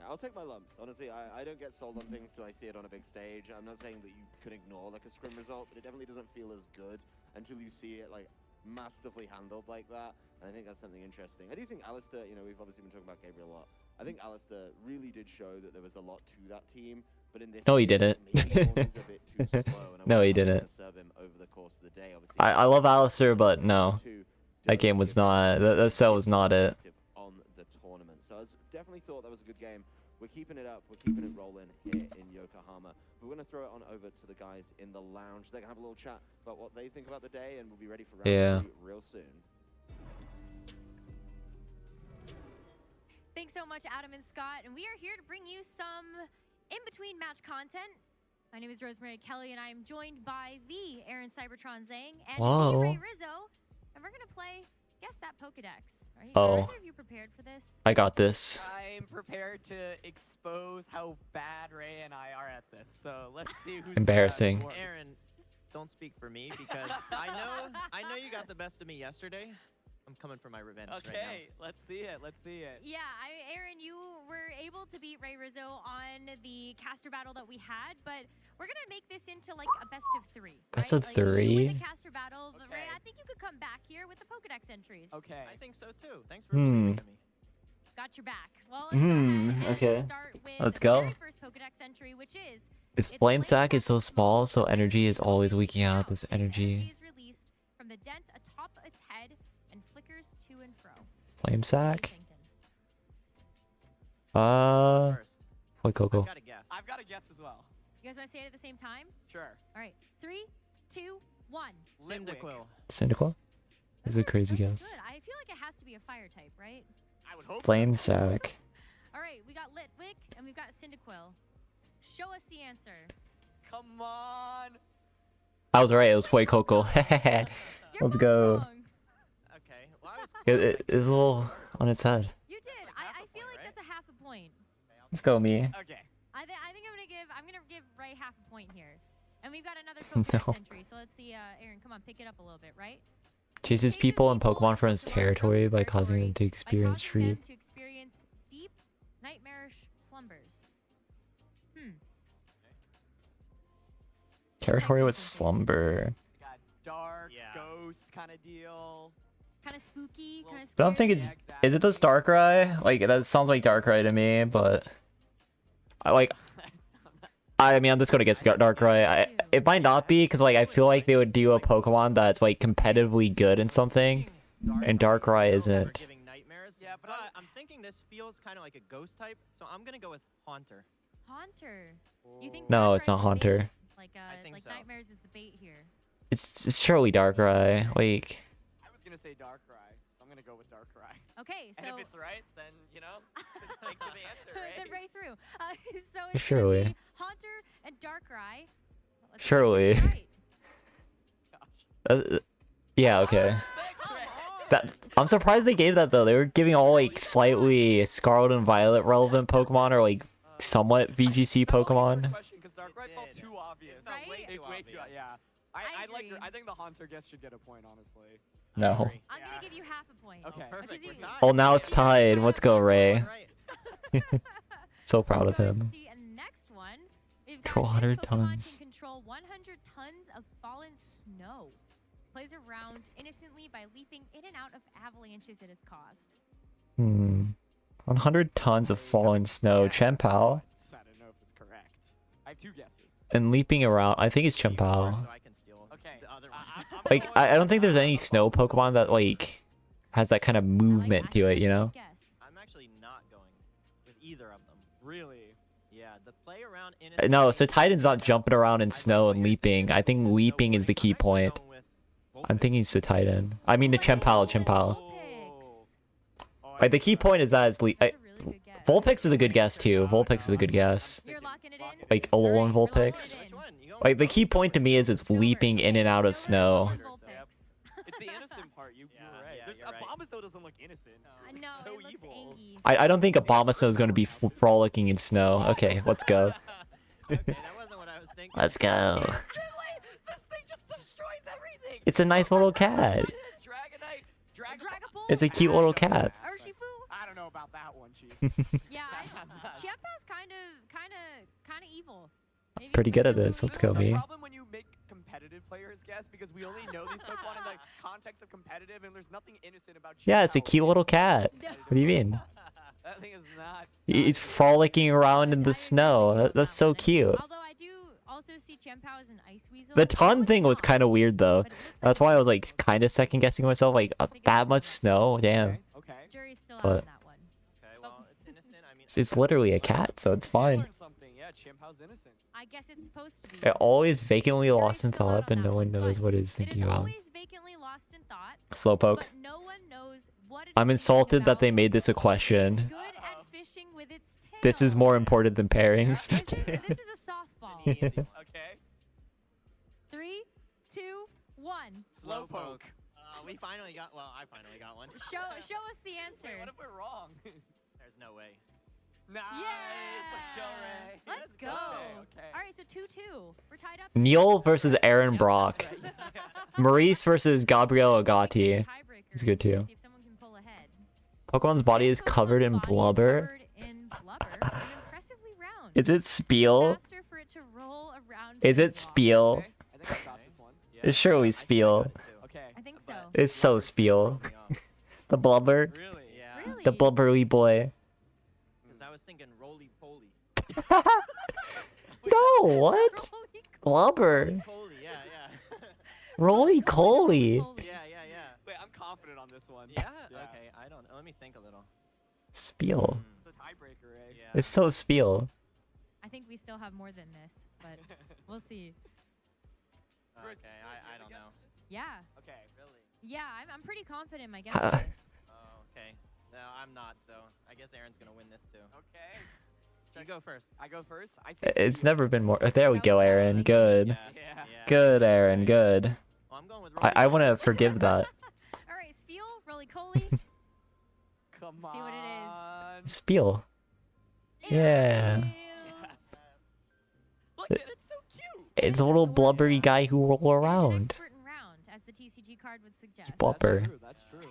I'll take my lumps. Honestly, I don't get sold on things till I see it on a big stage. I'm not saying that you can ignore like a scrim result, but it definitely doesn't feel as good until you see it like masterfully handled like that. And I think that's something interesting. I do think Alistair, we've obviously been talking about Gabriel a lot. I think Alistair really did show that there was a lot to that team, but in this no, he didn't. No, he didn't. I love Alistair, but no. That game was not, that set was not it. On the tournament. So I definitely thought that was a good game. We're keeping it up. We're keeping it rolling here in Yokohama. We're going to throw it on over to the guys in the lounge. They're going to have a little chat about what they think about the day, and we'll be ready for round 2 real soon. Thanks Thanks so much, Adam and Scott. And we are here to bring you some in-between match content. My name is Rosemary Kelly, and I am joined by the Aaron Cybertron Zhang and Whoa. the Ray Rizzo. And we're going to play Guess That Pokedex. Right? Oh. Are either of you prepared for this? I got this. I'm prepared to expose how bad Ray and I are at this. So let's see who's Embarrassing. worse. Aaron, don't speak for me because I know you got the best of me yesterday. I'm coming for my revenge right now. Okay, let's see it. Let's see it. Yeah, Aaron, you were able to beat Ray Rizzo on the caster battle that we had, but we're gonna make this into like a best of 3. Best right? of Like, you win 3? the caster battle, but Ray, Okay. I think you could come back here with the Pokedex entries. Okay. I think so too. Thanks for believing in me. Got your back. Well, let's go ahead and okay. start with Let's the go. very first Pokedex entry, which is Its flame sack is so small, so energy is always leaking out. This energy. is released from the dent atop its head and flickers to and fro. Flame What are you sack? thinking? First, Wait, Coco. I've got a guess. I've got a guess as well. You guys want to say it at the same time? Sure. All right, 3, 2, 1. Cyndaquil. Cyndaquil? That's a crazy Those are guess. Good. I feel like it has to be a fire type, right? I would hope. Flame sack. All right, we got Litwick and we've got Cyndaquil. Show us the answer. Come on. I was right. It was Fuecoco. You're Let's both go. wrong. Okay. Well, I was It's a little on its head. You did. I feel like that's a half a point. Let's go, me. Okay. I think I'm gonna give Ray half a point here. And we've got another Pokedex No. entry, so let's see, Aaron, come on, pick it up a little bit, right? Chases people in Pokemon Friends territory by causing them to experience by causing treat. them to experience deep, nightmarish slumbers. Territory with slumber. We got dark, Yeah. ghost kind of deal. Kind of spooky, kind of I don't think it's. Yeah, Is it this Darkrai? Like that sounds like Darkrai to me, but I like. I mean, I'm just gonna guess Darkrai. It might not be because like I feel like they would do a Pokemon that's like competitively good in something, and Darkrai isn't. Giving nightmares. Yeah, but I'm thinking this feels kind of like a ghost type, so I'm gonna go with Haunter. Haunter. You think No, it's Darkrai's not the Haunter. bait? Like, I think like so. nightmares is the bait here. It's surely Darkrai. Like I was gonna say Darkrai. I'm gonna go with Darkrai. Okay, so And if it's right, then you know, thanks for the answer, right? then Ray through. So it's Surely. gonna be Haunter and Darkrai. Let's see if Surely. it's right. yeah, okay. Thanks, Ray. That I'm surprised they gave that though. They were giving all like slightly Scarlet and Violet relevant Pokemon or like somewhat VGC Pokemon. Because Darkrai felt too obvious. It felt way It's too way too obvious. yeah. I like. agree. I think the Haunter guess should get a point, honestly. No. Agree. I'm Yeah. gonna give you half a point. Okay. Perfect. We're you- tied. Oh, now it's tied. Let's go, Ray. Right. So proud of Go ahead and him. see, and next one, we've got Control this 100 Pokemon tons. Can control 100 tons of fallen snow. Plays around innocently by leaping in and out of avalanches it has caused. 100 tons of fallen snow. Yes, Chempao. but I don't know if it's correct. I have 2 guesses. And leaping around. I think it's So Chempao. I can steal Okay. the other one. I'm Like going I don't think there's any snow Pokemon that like has that kind of movement to it, you know? Guess. I'm actually not going with either of them. Really? Yeah, the play around in No, so Titan's not jumping around in snow and leaping. I think leaping is the key point. I'm thinking it's the Titan. I mean the Chempao. Vulpix. Oh, Like the key point is that it's That's a really good guess. Vulpix is a good guess too. Vulpix is a good guess. You're locking it in? Like Alolan Alright, we're locking Vulpix. it in. Which one? You going Like the with key point to me is it's leaping in and out of snow. Alolan Vulpix. It's the innocent part. You Yeah, were right. yeah, There's, you're right. Abomasnow doesn't look innocent. I know, so it looks evil. angy. I don't think Abomasnow is going to be frolicking in snow. Okay, let's go. Okay, that wasn't what I was thinking. Let's go. Really? This thing just destroys everything. It's a nice little cat. Dragonite. Dragapult? It's a cute little cat. Urshifu? I don't know about that one, Chief. Yeah, Chiapa's kind of evil. Maybe Pretty good at Urshifu, this. Let's even go, There's a me. problem when you make competitive players guess because we only know these Pokemon in the context of competitive, and there's nothing innocent about. Yeah, it's a Chiao cute in little cat. No. What do you mean? That thing is not. He's frolicking around in the snow. That's so cute. Although I do also see Chiampao as an ice weasel. The ton thing was kind of weird though. But it looks That's why I was like kind of second guessing myself. Like that much snow, damn. Okay. Jury's still out But- on that one. Okay, well, it's innocent. I mean, It's literally a cat, so it's fine. Learn something. Yeah, Chimpau's innocent. I guess it's supposed to be. It always vacantly Jury's lost in still out thought, on but that no one one, knows but what it's It thinking is about. always vacantly lost in thought, Slowpoke. but no one knows what it is I'm thinking insulted that about. they made this a question. Good at This is more important than pairings. This is a softball. Okay. 3, 2, 1. Slowpoke. We finally got. Well, I finally got one. Show us the answer. Wait, what if we're wrong? There's no way. Nice. Yeah. Let's go, Ray. Let's go. Okay. All right, so 2-2. We're tied up. Neil versus Aaron Brock. Maurice versus Gabriel Agati. It's good too. See if someone can pull ahead. Pokemon's body is covered in blubber. Impressively round. Is it Spiel? Faster for it to roll around. Is it Spiel? I think I got this one. It's surely Spiel. Okay. I think so. It's so Spiel. The blubber. Really? Yeah. Really? The blubbery boy. Because I was thinking roly poly. No, what? Blubber. Poly, yeah. Roly Coly. Yeah. Wait, I'm confident on this one. Yeah? Okay, I don't know. Let me think a little. Spiel. The tiebreaker, Ray. Yeah. It's so Spiel. I think we still have more than this, but we'll see. Okay, I don't know. Yeah. Okay. Really? Yeah, I'm pretty confident in my guess on this. Oh, okay. No, I'm not, so I guess Aaron's gonna win this too. Okay. You go first. I go first. I say It's Spiel. never been more. There we go, Aaron. Good. Yes, Yeah. Good, Aaron. Good. Well, I'm going with I want to forgive that. All right, Spiel, Roly Coly. Come on. See what it is. Spiel. Yeah. Spiel. Yes. Look at it. It's so cute. It's a little blubbery guy who roll It's an around. expert in round, as the TCG card would suggest. Blubber. That's true.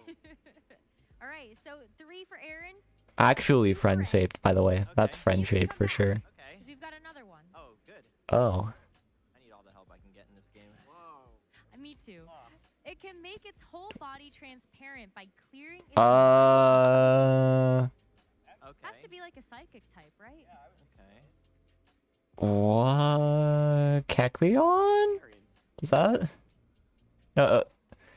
All right, so 3 for Aaron. Actually friend shaped, by the way. That's friend shaped for sure. Okay. 'Cause we've got another one. Oh, good. Oh. I need all the help I can get in this game. Whoa. Me too. It can make its whole body transparent by clearing its Okay. Has to be like a psychic type, right? Okay. What? Kecleon? Is that? No,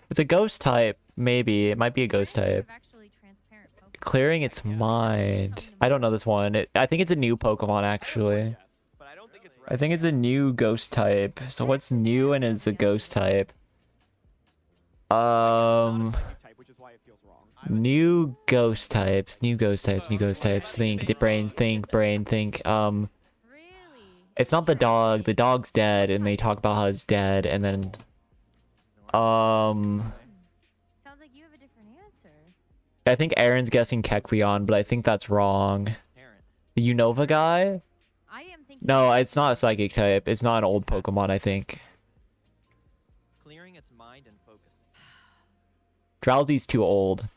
it's a ghost type. Maybe it might be a ghost type. Actually transparent Pokemon. Clearing its mind. I don't know this one. I think it's a new Pokemon actually. Yes, but I don't think it's right. I think it's a new ghost type. So what's new and it's a ghost type? Type, which is why it feels wrong. New ghost types. New ghost types. New ghost types. Think brains. Think brain. Think Really? It's not the dog. The dog's dead, and they talk about how it's dead, and then Sounds like you have a different answer. I think Aaron's guessing Kecleon, but I think that's wrong. Aaron. The Unova guy? I am thinking. No, it's not a psychic type. It's not an old Pokemon, I think. Clearing its mind and focus. Drowsy's too old,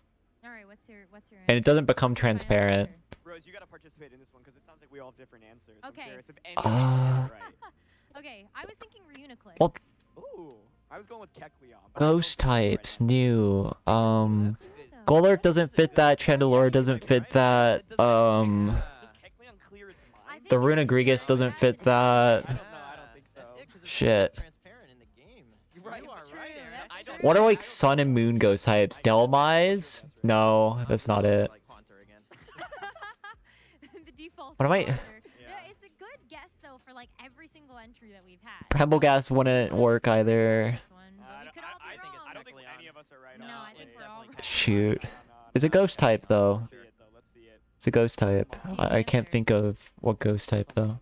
All right, what's your answer? and it doesn't become transparent. Rose, you gotta participate in this one because it sounds like we all have different answers. Okay. I'm curious if any of you are right. Okay, I was thinking Reuniclus. Well, Ooh, I was going with Kecleon. but I don't ghost think it's the right types, answer. new. Though. Golurk doesn't fit that. Chandelure doesn't fit that. Does Kecleon clear its I mind? think The it's Runegrigus doesn't has fit its that. I don't know. I don't think so. That's it, 'cause it's Shit. transparent in the game. Right, You are it's right, true, Aaron. that's I don't true. What are like Sun and Moon ghost types? Delmise? No, that's not it. like Haunter again. the default. What am I- filter. Yeah, it's a good guess though for like every single entry that we've had. Prebleghast wouldn't work either. This one, but we could all be I think it's wrong. I don't think Kecleon. any of us are right. No, I honestly. think we're all definitely right. Shoot. No, It's a ghost type though. Let's see it though. Let's see it. It's a ghost type. I can't think of what ghost type though.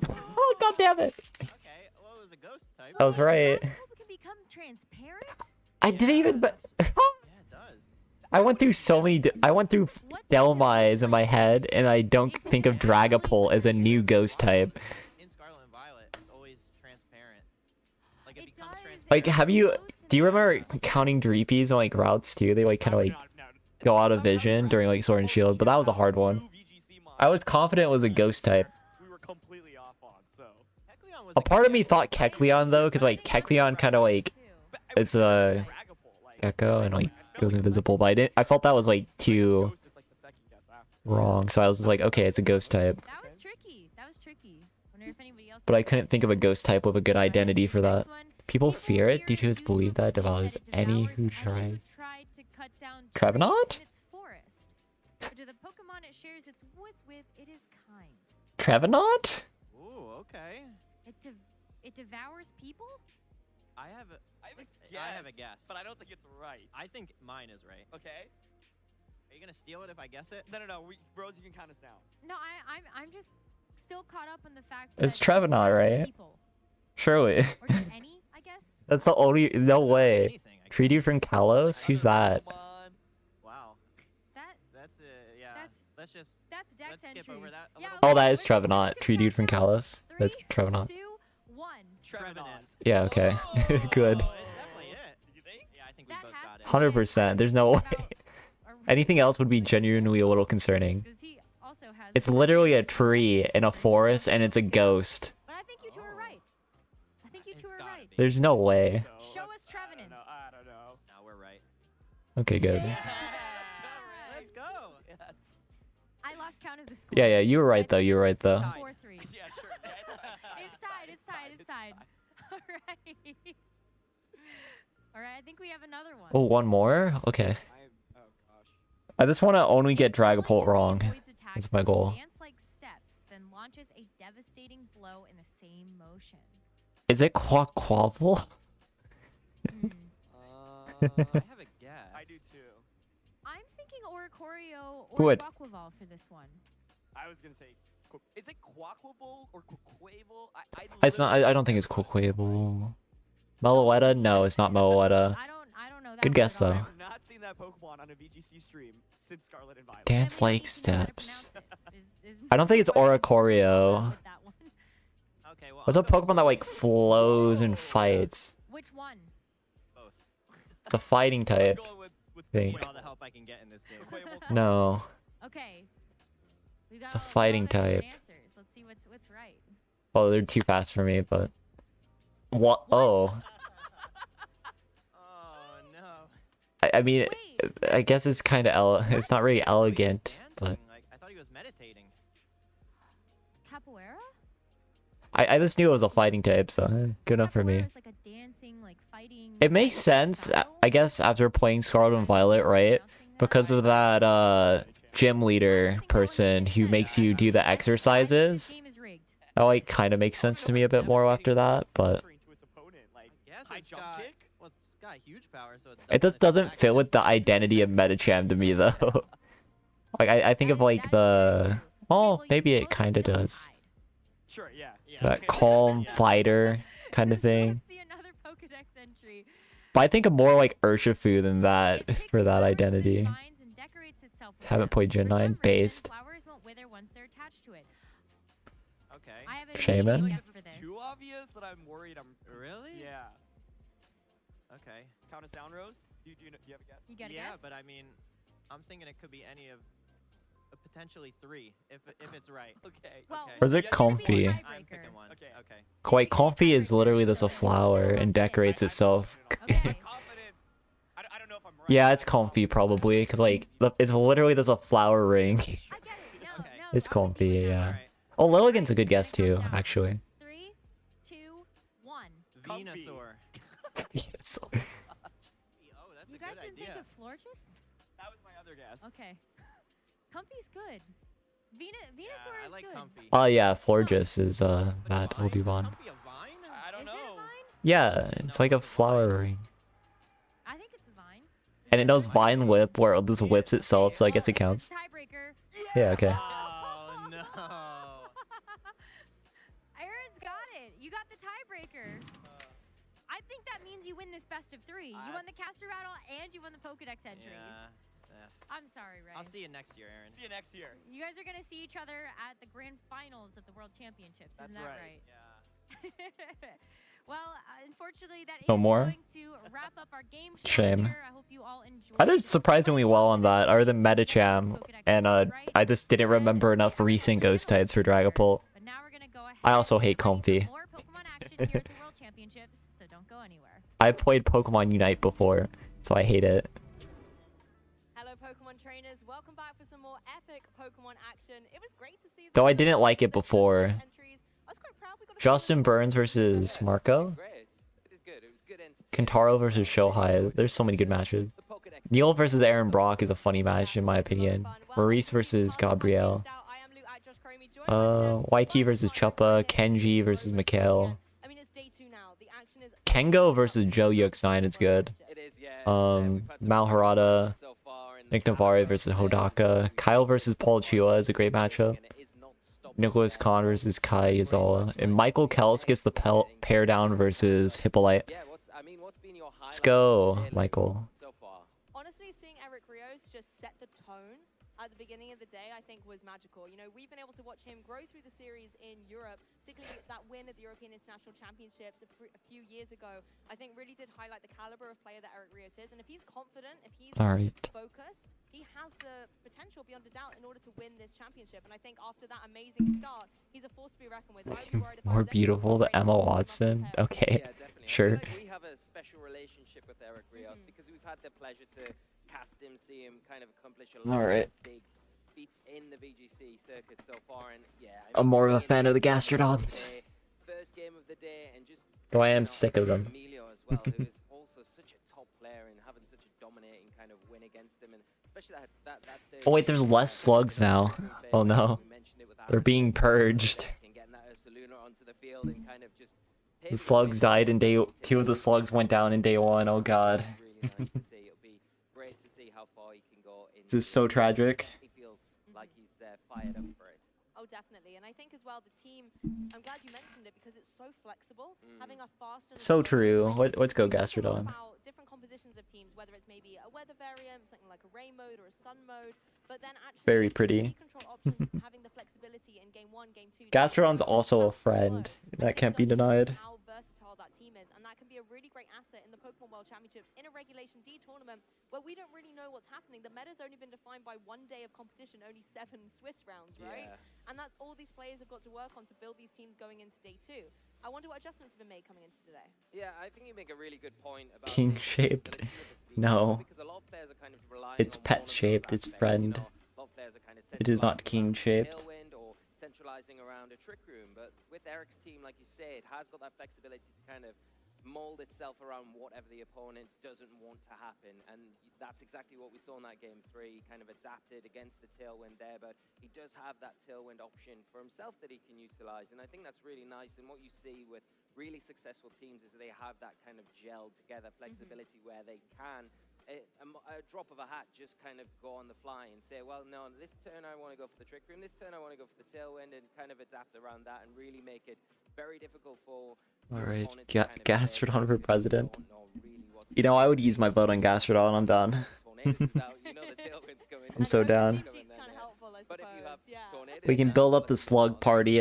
Oh god damn it! Okay, well, it was a ghost type. I was right. Pokemon can become transparent. I didn't even. Yeah, it does. I went through so many. I went through What Delmise in my head, and I don't think of Dragapult as a new ghost type. In Scarlet and Violet, it's always transparent. Like it, It becomes does. transparent. Like, have you? Do you remember counting Dreepies on like routes too? They like kind of like go out of vision during like Sword and Shield, but that was a hard one. I was confident it was a ghost type. We were completely off on, so. Kecleon was A part of me thought Kecleon though, because like Kecleon kind of like it's a gecko and like goes invisible, but I felt that was like too Ghost is like the second guess after. wrong, so I was just like, okay, it's a ghost type, That was tricky. That was tricky. Wonder if anybody else. but I couldn't think of a ghost type with a good identity for that. Next one. People fear it due to its belief that it devours any who try. To cut down Trevenant? trees in its forest. But to the Pokemon it shares its woods with, it is kind. Trevenant? Ooh, okay. It devours people? I have a I have a I have a guess, guess. but I don't think it's right. I think mine is right. Okay. Are you gonna steal it if I guess it? No. Rose, you can count us down. No, I'm just still caught up on the fact It's that Trevenant, right? people. Surely. Or just any, I guess. That's the only. No way. Tree dude from Kalos? Who's that? Wow. That's yeah. That's Dex let's entry. skip over that. Yeah, Oh, that is Trevenant. Tree dude from Kalos. That's Trevenant. 2, 1. Trevenant. Yeah, okay. Good. That's definitely it. You think? Yeah, I think we both got it. 100%. There's no way. Anything else would be genuinely a little concerning. It's literally a tree in a forest and it's a ghost. But I think you two are right. I think you two are right. There's no way. Show us Trevenant. I don't know. No, we're right. Okay, good. Let's go. Yes. I lost count of the score. Yeah, you were right though. You were right though. 4-3. Yeah, sure. It's tied. All right. All right, I think we have another one. Oh, one more? Okay. I just want to only get Dragapult wrong. That's my goal. Dance like steps, then launches a devastating blow in the same motion. Is it Quaquavel? I have a guess. I do too. I'm thinking Oricorio Who or would? Quaquaval for this one. I was gonna say, is it Quaquavel or Quaquavel? It's not. I don't think it's Quaquavel. Meloetta? No, it's not Meloetta. I don't know that. Good guess though. I have not seen that Pokemon on a VGC stream since Scarlet and Violet. Dance like steps. I don't think it's Oricorio. Okay, well. What's a Pokemon that like flows and fights? Which one? Both. It's a fighting type. Think. With all the help I can get in this game. No. Okay. We got It's a all fighting the different type. Answers. Let's see what's right. Well, they're too fast for me, but. What? Oh. Oh no. I mean, I guess it's kind of it's not really elegant, but Like, I thought he was meditating. Capoeira? I just knew it was a fighting type, so good enough for me. It's like a dancing, like fighting. It makes sense, I guess, after playing Scarlet and Violet, right? Because of that gym leader person who makes you do the exercises. That like kind of makes sense to me a bit more after that, but Yes, it's got, well, it's got huge power, so it just doesn't fit with the identity of Medicham to me though. Like I think of like the maybe it kind of does. Sure, yeah. That calm fighter kind of thing. See another Pokedex entry. But I think of more like Urshifu than that for that identity. Haven't played Gen 9 based. Flowers won't wither once they're attached to it. Okay. I have Shaman? guess This for is this. too obvious that I'm worried. Really? Yeah. Okay. Count us down, Rose. Do you have a guess? You got a Yeah, guess? but I mean, I'm thinking it could be any of potentially 3 if it's right. Okay. Well, okay. Or is it it's gonna be a comfy? I'm tiebreaker. picking one. Okay. Okay. Quite comfy is literally just a flower and decorates itself. Okay. Confident. I don't know if I'm right. Yeah, it's comfy probably, because like it's literally just a flower ring. I get it. No, Okay. no. It's comfy, yeah. Alright. Oh, Lilligant's a good guess too, actually. 3, 2, 1. Comfy. Venusaur. Yes. Oh, that's You a guys good didn't idea. think of Florges? That was my other guess. Okay. Comfy's good. Venusaur I is like good. comfy. Oh yeah, Florges is But that vine? old Is Vine. comfy a vine? I don't Is know. it a vine? Yeah, it's like a flower ring. I think it's a vine. And it knows Vine Whip, where it just whips itself, so I guess it counts. Tiebreaker. Yeah, okay. Oh no. Aaron's got it. You got the tiebreaker. I think that means you win this best of 3. You won the caster battle and you won the Pokedex entries. Yeah. I'm sorry, Ray. I'll see you next year, Aaron. See you next year. You guys are gonna see each other at the grand finals of the World Championships. That's Isn't that right. right? Well, unfortunately, that No is more? going to wrap up our game show Shame. here. I hope you all enjoyed. I did surprisingly well on that, other than Medicham, and I just didn't remember enough recent ghost types for Dragapult. But now we're gonna go ahead. I also hate and ready Comfy. for more Pokemon action here at the World Championships, so don't go anywhere. I played Pokemon Unite before, so I hate it. Hello, Pokemon trainers. Welcome back for some more epic Pokemon action. It was great to see. Though I didn't like it before. Entries. I was quite proud we got a Justin Burns versus Marco. Great. It was good. It was good entertainment. Kentaro versus Shohei. There's so many good matches. The Pokedex. Neil versus Aaron Brock is a funny match in my opinion. Maurice versus Gabrielle. Waiki versus Chuppa. Kenji versus Mikhail. I mean, it's day 2 now. The action is Kengo versus Joe Yuxine is good. It is, yeah. Malharada. So far in Nick Navarre versus Hodaka. Kyle versus Paul Chua is a great matchup. Nicholas Kahn versus Kai Izawa. And Michael Kels gets the pair down versus Hippolyte. Let's go, Michael. Honestly, seeing Eric Rios just set the tone at the beginning of the day, I think was magical. You know, we've been able to watch him grow through the series in Europe, particularly that win at the European International Championships a few years ago. I think really did highlight the caliber of player that Eric Rios is. And if he's confident, if he's focused, he has the potential beyond a doubt in order to win this championship. And I think after that amazing start, he's a force to be reckoned with. More beautiful than Emma Watson. Okay, sure. We have a special relationship with Eric Rios because we've had the pleasure to cast him, see him kind of accomplish a lot of big feats in the VGC circuit so far. And yeah, I'm more of a fan of the Gastrodons. First game of the day, and just Though I am sick of them. Emilio as well, who is also such a top player and having such a dominating kind of win against him, and especially that Oh wait, there's less slugs now. Oh no, they're being purged. The slugs died in day 2 of the slugs went down in day 1. Oh god. This is so tragic. He feels like he's fired up for it. Oh, definitely. And I think as well, the team, I'm glad you mentioned it because it's so flexible. Having a fast and So true. Let's go Gastrodon. Different compositions of teams, whether it's maybe a weather variant, something like a rain mode or a sun mode, but then actually Very pretty. having the flexibility in game 1, game 2. Gastrodon's also a friend. That can't be denied. How versatile that team is, and that can be a really great asset in the Pokemon World Championships in a Regulation D tournament where we don't really know what's happening. The meta's only been defined by 1 day of competition, only 7 Swiss rounds, right? Yeah. And that's all these players have got to work on to build these teams going into day 2. I wonder what adjustments have been made coming into today. Yeah, I think you make a really good point about King shaped. No. It's pet shaped, it's friend. It is not king shaped. Or centralizing around a trick room, but with Eric's team, like you say, it has got that flexibility to kind of mold itself around whatever the opponent doesn't want to happen, and that's exactly what we saw in that game 3. He kind of adapted against the tailwind there, but he does have that tailwind option for himself that he can utilize, and I think that's really nice. And what you see with really successful teams is they have that kind of gelled together flexibility where they can a drop of a hat just kind of go on the fly and say, well, no, this turn I want to go for the trick room, this turn I want to go for the tailwind, and kind of adapt around that and really make it very difficult for Alright, Gastrodon for president. You know, I would use my vote on Gastrodon. I'm done. I'm so down. We can build up the slug party.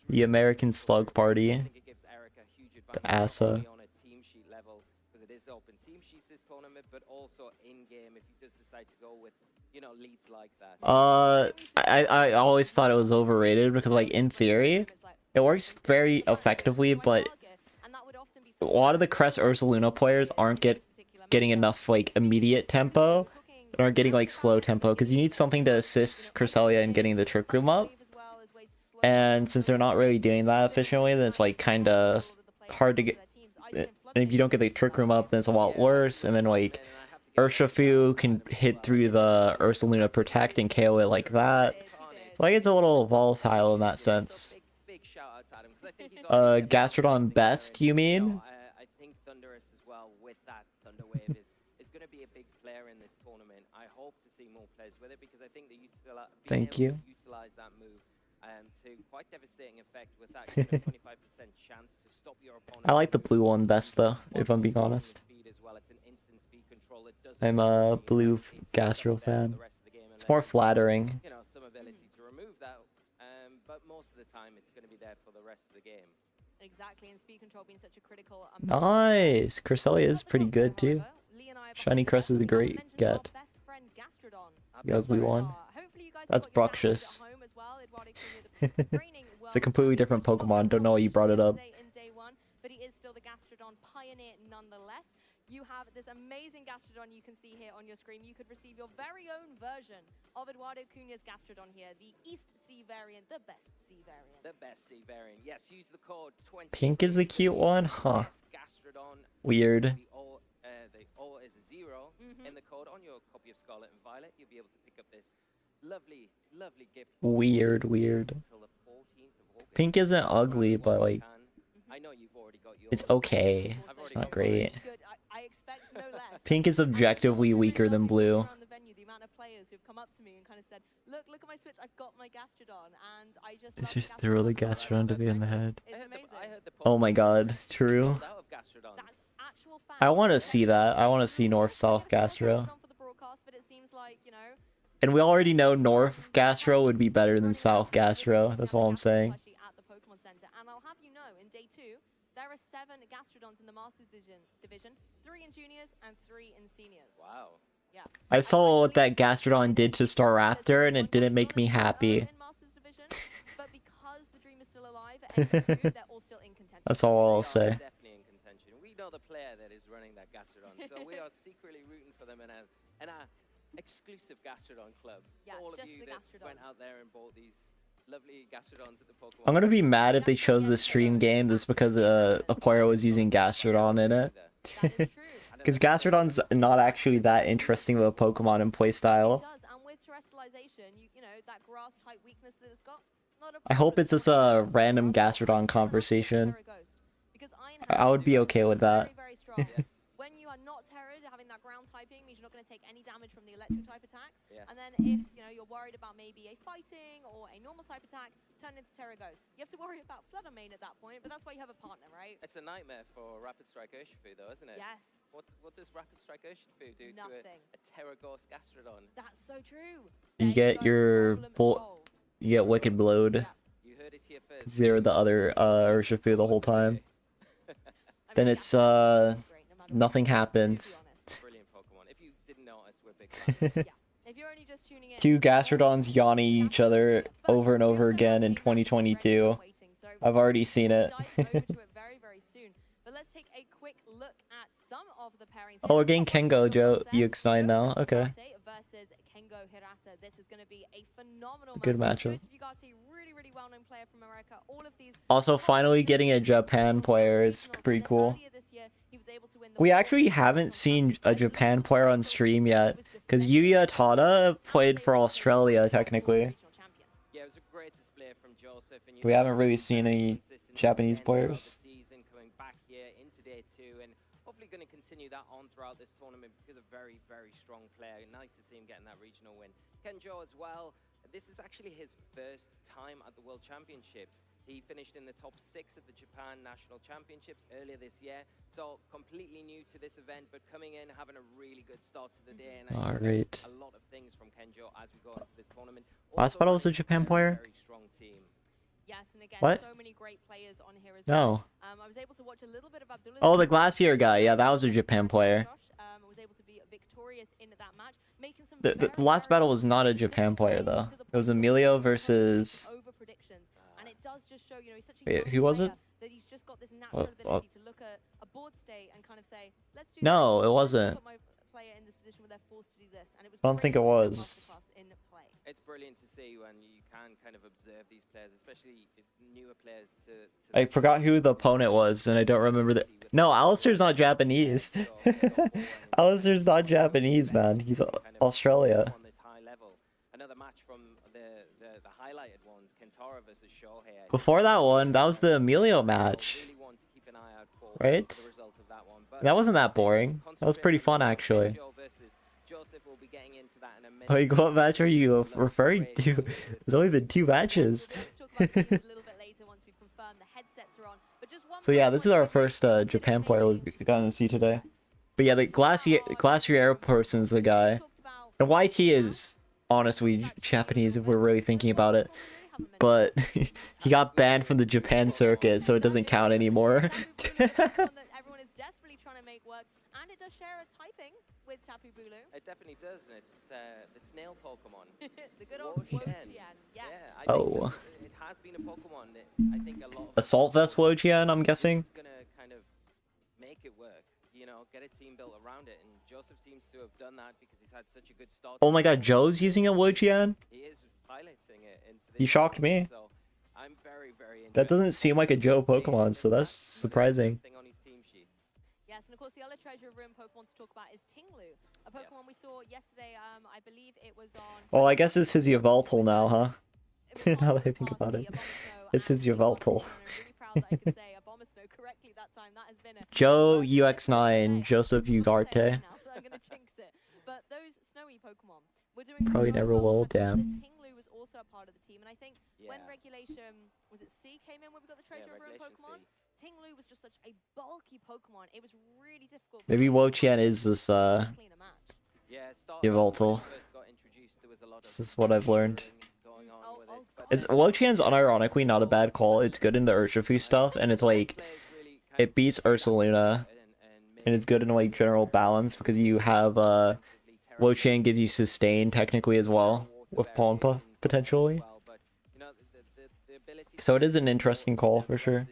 The American slug party. The ASA. Open team sheets this tournament, but also in game if he does decide to go with, you know, leads like that. I always thought it was overrated because, like, in theory, it works very effectively, but a lot of the Crest Ursaluna players aren't getting enough, like, immediate tempo, and aren't getting, like, slow tempo, because you need something to assist Cresselia in getting the trick room up. And since they're not really doing that efficiently, then it's, like, kind of hard to get. And if you don't get the trick room up, then it's a lot worse. And then, like, Urshifu can hit through the Ursaluna Protect and KO it like that. Like, it's a little volatile in that sense. Gastrodon best, you mean? I think Thunderous as well with that Thunder Wave is going to be a big player in this tournament. I hope to see more players with it because I think that Thank you. Utilize that move to quite devastating effect with that kind of 25% chance to stop your opponent. I like the blue one best though, if I'm being honest. I'm a blue Gastro fan. It's more flattering. You know, some ability to remove that, but most of the time it's going to be there for the rest of the game. Exactly, and speed control being such a critical. Nice! Cresselia is pretty good too. Shiny Crest is a great get. The ugly one. That's Bruxious. It's a completely different Pokemon. Don't know why you brought it up. But he is still the Gastrodon pioneer nonetheless. You have this amazing Gastrodon you can see here on your screen. You could receive your very own version of Eduardo Cunha's Gastrodon here, the East Sea variant, the best sea variant. The best sea variant. Yes, use the code 20. Pink is the cute one? Huh. Weird. The O is a 0 in the code on your copy of Scarlet and Violet. You'll be able to pick up this lovely, lovely gift. Weird. Pink isn't ugly, but like, I know you've already got your it's okay. It's not great. no less. Pink is objectively weaker than blue. Around the venue, the amount of players who've come up to me and kind of said, look at my Switch, I've got my Gastrodon, and I just It's love just Gastrodon. throw the Gastrodon to be in the head. It's amazing. Oh my god, true. That's actual fact. I want to see that. I want to see North-South Gastro. For the broadcast, but it seems like, you know, And we already know North Gastro would be better than South Gastro. That's all I'm saying. at the Pokemon Center. And I'll have you know, in day 2, there are 7 Gastrodons in the Masters division, 3 in juniors and 3 in seniors. Wow. Yeah. I saw what that Gastrodon did to Staraptor, and it didn't make me happy. But because the dream is still alive, and they're all still in contention. That's all I'll say. Definitely in contention. We know the player that is running that Gastrodon, so we are secretly rooting for them in our exclusive Gastrodon club. Yeah, All of just you the that Gastrodons. went out there and bought these lovely Gastrodons at the Pokemon. I'm gonna be mad if they chose the stream game just because a player was using Gastrodon in it. Because Gastrodon's not actually that interesting of a Pokemon in playstyle. It does, and with terrestrialization, you know, that grass type weakness that it's got, not a I hope it's just a random Gastrodon conversation. I would be okay with that. very strong. When you are not Terra, having that ground typing means you're not going to take any damage from the electric type attacks. And then if you know you're worried about maybe a fighting or a normal type attack, turn into Terra Ghost. You have to worry about Flood on main at that point, but that's why you have a partner, right? It's a nightmare for Rapid Strike Urshifu though, isn't it? Yes. What does Rapid Strike Urshifu do Nothing. to a Terra Ghost Gastrodon? That's so true. You get your you get Wicked Blowed. You heard it here first. Zero the other Urshifu the whole time. Then it's nothing happens. Brilliant Pokemon. If you didn't notice, we're big fans. If you're only just tuning in, Two Gastrodons yawning each other over and over again in 2022. I've already seen it. very, very soon. But let's take a quick look at some of the pairings. Oh, we're getting Kengo Joe UX9 now. Okay. Versus Kengo Hirata. This is going to be a phenomenal Good matchup. Joseph Ugarte, really, really well-known player from America. All of these Also, finally getting a Japan player is pretty cool. We actually haven't seen a Japan player on stream yet, because Yuya Tada played for Australia, technically. Yeah, it was a great display from Joseph. And We haven't really seen any Japanese players. Season coming back here into day 2 and hopefully going to continue that on throughout this tournament because a very, very strong player. Nice to see him getting that regional win. Kenjo as well. This is actually his first time at the World Championships. He finished in the top 6 at the Japan National Championships earlier this year. So completely new to this event, but coming in, having a really good start to the day. And I expect a lot of things from Kenjo as we go into this tournament. Last battle was a Japan player? Very strong team. Yes, and again, What? so many great players on here as No. well. I was able to watch a little bit of Abdullah. Oh, the Glacier guy. Yeah, that was a Japan player. Was able to be victorious in that match, making some The last battle was not a Japan player, though. It was Emilio versus... over predictions, and it does just show, you know, he's such a Wait, young who was it? player that he's just got this natural ability to look at a board state and kind of say, let's do No, this. it wasn't. Put my player in this position where they're forced to do this, and it was I don't think it great to see was. that masterclass in play. It's brilliant to see when you can kind of observe these players, especially newer players to I forgot who the opponent was, and I don't remember the... No, Alistair's not Japanese. Alistair's not Japanese, man. He's Australia. on this high level. Another match from the highlighted ones, Kentaro versus Shohei. Before that one, that was the Emilio match. Really want to keep an eye out for Right? the result of that one. But That wasn't that boring. That was pretty fun, actually. Kenjo versus Joseph will be getting into that in a minute. Like, what match are you referring to? There's only been 2 matches. So yeah, this is our first Japan player we've gotten to see today. But yeah, the Glacier Air person's the guy. And YT is honestly Japanese if we're really thinking about it. But he got banned from the Japan circuit, so it doesn't count anymore. Everyone is desperately trying to make work, and it does share a typing with Tapu Bulu. It definitely does, and it's the snail Pokemon. The good old Wojian, yes. Yeah, I think Oh. it has been a Pokemon that I think a lot of Assault Vest Wojian, I'm guessing. is gonna kind of make it work, you know, get a team built around it, and Joseph seems to have done that because he's had such a good start. Oh my god, Joe's using a Wojian? He is piloting it into this You shocked me. so I'm very, very interested. That doesn't seem like a Joe Pokemon, so that's surprising. on his team sheet. Yes, and of course the other treasure room Pokemon to talk about is Tinglu, a Pokemon we saw yesterday. I believe it was on. Well, I guess this is Yveltal now, huh? Now that I think about it. This is Yveltal. I'm really proud that I could say Snow correctly that time. That has been a Joe UX9, Joseph Ugarte. I'm gonna jinx it. But those snowy Pokemon were doing Probably so never well. will, On top of that, damn. Tinglu was also a part of the team, and I think when regulation was it C came in when we got the treasure of Ruin Pokemon, Tinglu was just such a bulky Pokemon. It was really difficult. Maybe Wo-Chien is this Yveltal. This is what I've learned. Wo-Chien's unironically not a bad call. It's good in the Urshifu stuff, and it's like it beats Ursaluna, and it's good in like general balance because you have Wo-Chien gives you sustain technically as well with Pollen Puff potentially. So it is an interesting call for sure.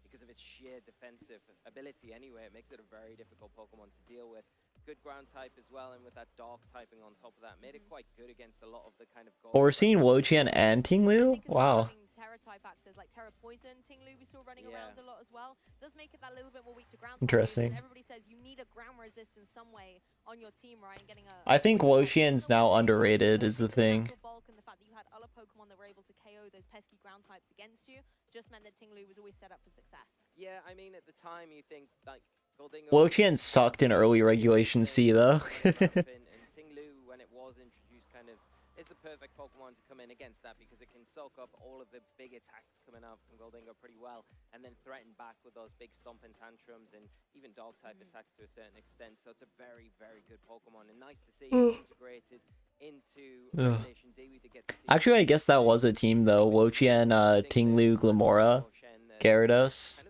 Because of its sheer defensive ability anyway, it makes it a very difficult Pokemon to deal with. Good ground type as well, and with that dark typing on top of that, made it quite good against a lot of the kind of Well, we're seeing Wo-Chien and Tinglu? Wow. Terra type axes like Terra Poison, Tinglu we saw running around a lot as well. Does make it that little bit more weak to ground. Interesting. Everybody says you need a ground resist in some way on your team, right? And getting a I think Wo-Chien's now underrated is the thing. bulk and the fact that you had other Pokemon that were able to KO those pesky ground types against you just meant that Tinglu was always set up for success. Yeah, I mean, at the time, you think, like, Wo-Chien sucked in early Regulation C, though. and Tinglu, when it was introduced, kind of is the perfect Pokemon to come in against that because it can soak up all of the big attacks coming out from Goldingo pretty well and then threaten back with those big stomping tantrums and even dog-type attacks to a certain extent. So it's a very, very good Pokemon and nice to see integrated into Regulation D. We did get to see Actually, I guess that was a team, though. Wo-Chien, Tinglu, Glamora, Gyarados.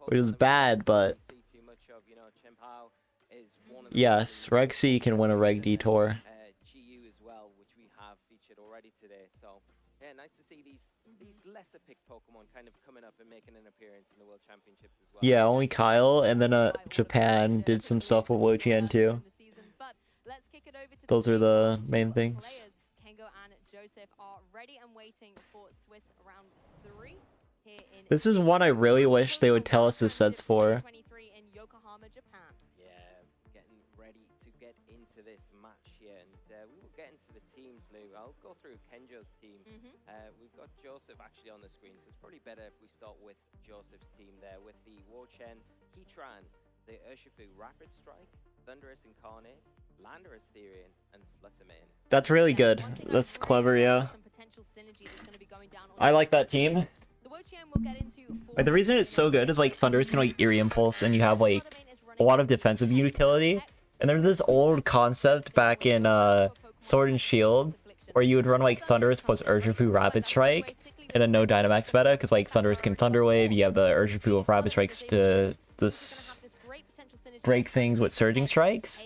Which was bad, but... Yes, Reg C can win a Reg D tour. GU as well, which we have featured already today. So, yeah, nice to see these lesser picked Pokemon kind of coming up and making an appearance in the World Championships as well. Yeah, only Kyle, and then Japan did some stuff with Wo-Chien too. Those are the main things. Kengo and Joseph are ready and waiting for Swiss round 3 here in This is one I really wish they would tell us the sets for. 23 in Yokohama, Japan. Yeah, getting ready to get into this match here, and we will get into the teams, Lou. I'll go through Kenjo's team. We've got Joseph actually on the screen, so it's probably better if we start with Joseph's team there, with the Wo-Chien, Heatran, the Urshifu Rapid Strike, Thunderous Incarnate, Landorus Therian, and Fluttermane. That's really good. That's clever, yeah. I like that team. Like, the reason it's so good is like Thunderous can like Eerie Impulse, and you have like a lot of defensive utility. And there's this old concept back in Sword and Shield where you would run like Thunderous plus Urshifu Rapid Strike in a no Dynamax meta, because like Thunderous can Thunder Wave, you have the Urshifu with Rapid Strikes to break things with Surging Strikes.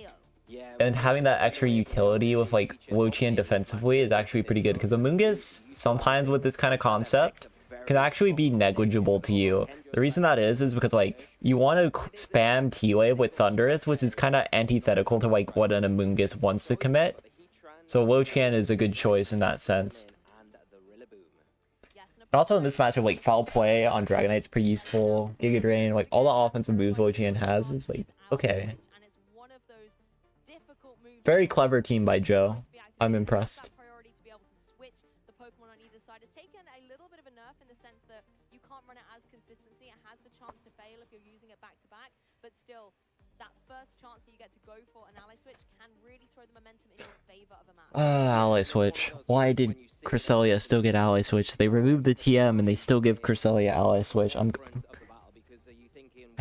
And having that extra utility with like Wo-Chien defensively is actually pretty good, because Amoonguss sometimes with this kind of concept can actually be negligible to you. The reason that is because like you want to spam T-Wave with Thunderous, which is kind of antithetical to like what an Amoonguss wants to commit. So Wo-Chien is a good choice in that sense. And also in this matchup, like Foul Play on Dragonite's pretty useful. Giga Drain, like all the offensive moves Wo-Chien has is like okay. Very clever team by Joe. I'm impressed. But still, that first chance that you get to go for an ally switch can really throw the momentum in your favor of a match. Ally switch. Why did Cresselia still get ally switch? They removed the TM and they still give Cresselia ally switch. I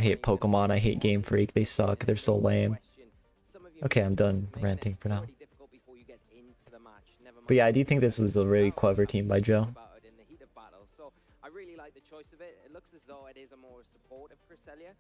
hate Pokemon. I hate Game Freak. They suck. They're so lame. Okay, I'm done ranting for now. But yeah, I do think this was a really clever team by Joe. I really like the choice of it. It looks as though it is a more supportive Cresselia.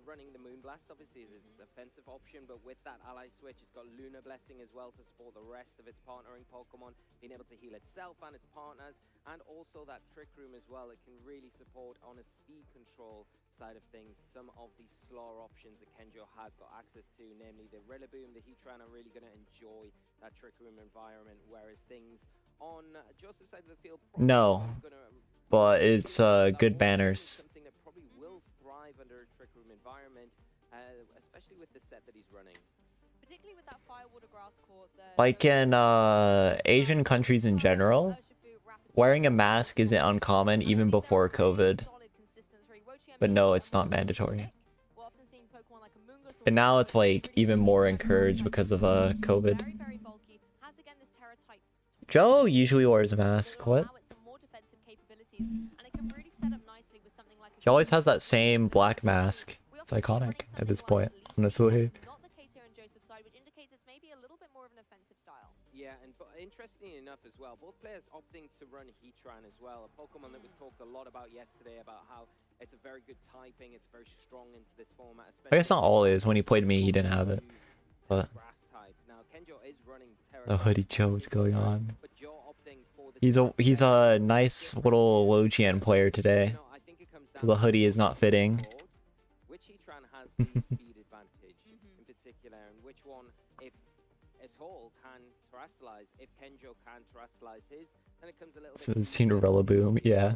Running the Moonblast obviously is its offensive option, but with that ally switch, it's got Lunar Blessing as well to support the rest of its partnering Pokemon, being able to heal itself and its partners, and also that Trick Room as well. It can really support on a speed control side of things some of the slower options that Kenjo has got access to, namely the Rillaboom, the Heatran are really going to enjoy that Trick Room environment, whereas things on Joseph's side of the field... No, but it's good banners. Something that probably will thrive under a Trick Room environment, especially with the set that he's running. Particularly with that Firewater Grass Court. Like in Asian countries in general, wearing a mask isn't uncommon even before COVID. But no, it's not mandatory. And now it's like even more encouraged because of COVID. Joe usually wears a mask. What? He always has that same black mask. It's iconic at this point, honestly. Yeah, and interestingly enough as well, both players opting to run Heatran as well. A Pokemon that was talked a lot about yesterday about how it's a very good typing, it's very strong into this format. I guess not always. When he played me, he didn't have it. But the hoodie Joe is going on. He's a nice little Logian player today. So the hoodie is not fitting. Which Heatran has the speed advantage in particular, and which one, if at all, can terrestrialize. If Kenjo can terrestrialize his, then it comes a little bit. Cinderella boom, yeah.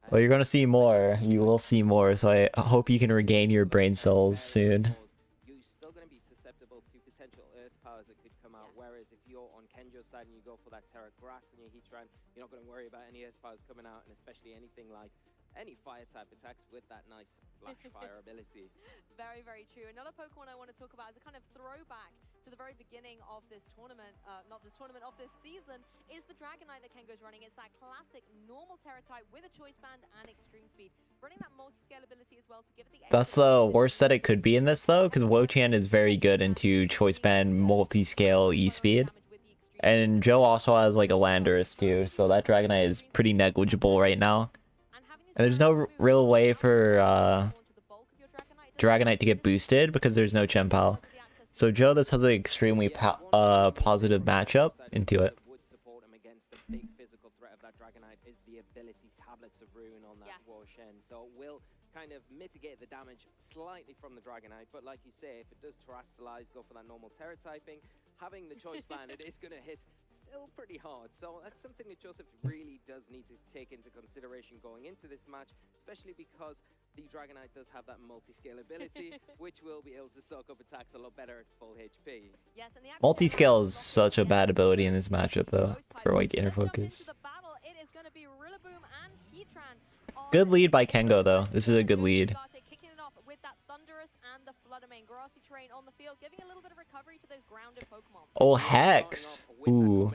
Well, you're gonna see more. You will see more. So I hope you can regain your brain cells soon. You're still going to be susceptible to potential earth powers that could come out. Whereas if you're on Kenjo's side and you go for that Terra Grass and your Heatran, you're not going to worry about any earth powers coming out, and especially anything like any fire type attacks with that nice flash fire ability. Very, very true. Another Pokemon I want to talk about is a kind of throwback to the very beginning of this tournament, not this tournament, of this season, is the Dragonite that Kengo's running. It's that classic normal Terra type with a Choice Band and Extreme Speed. Running that multi-scale ability as well to give it the... That's the worst that it could be in this though, because Wo-Chan is very good into Choice Band multi-scale E-Speed. And Joe also has like a Landorus too, so that Dragonite is pretty negligible right now. And there's no real way for Dragonite to get boosted because there's no Chien-Pao. So Joe, this has an extremely positive matchup into it. Would support him against the big physical threat of that Dragonite is the ability Tablets of Ruin on that Wo-Shen. So it will kind of mitigate the damage slightly from the Dragonite, but like you say, if it does terrestrialize, go for that normal Terra typing, having the Choice Band, it is going to hit still pretty hard. So that's something that Joseph really does need to take into consideration going into this match, especially because the Dragonite does have that multi-scale ability, which will be able to soak up attacks a lot better at full HP. Yes, and the Multi-scale is such a bad ability in this matchup though, for like inner focus. Good lead by Kengo though. This is a good lead. Oh, Hex! Ooh.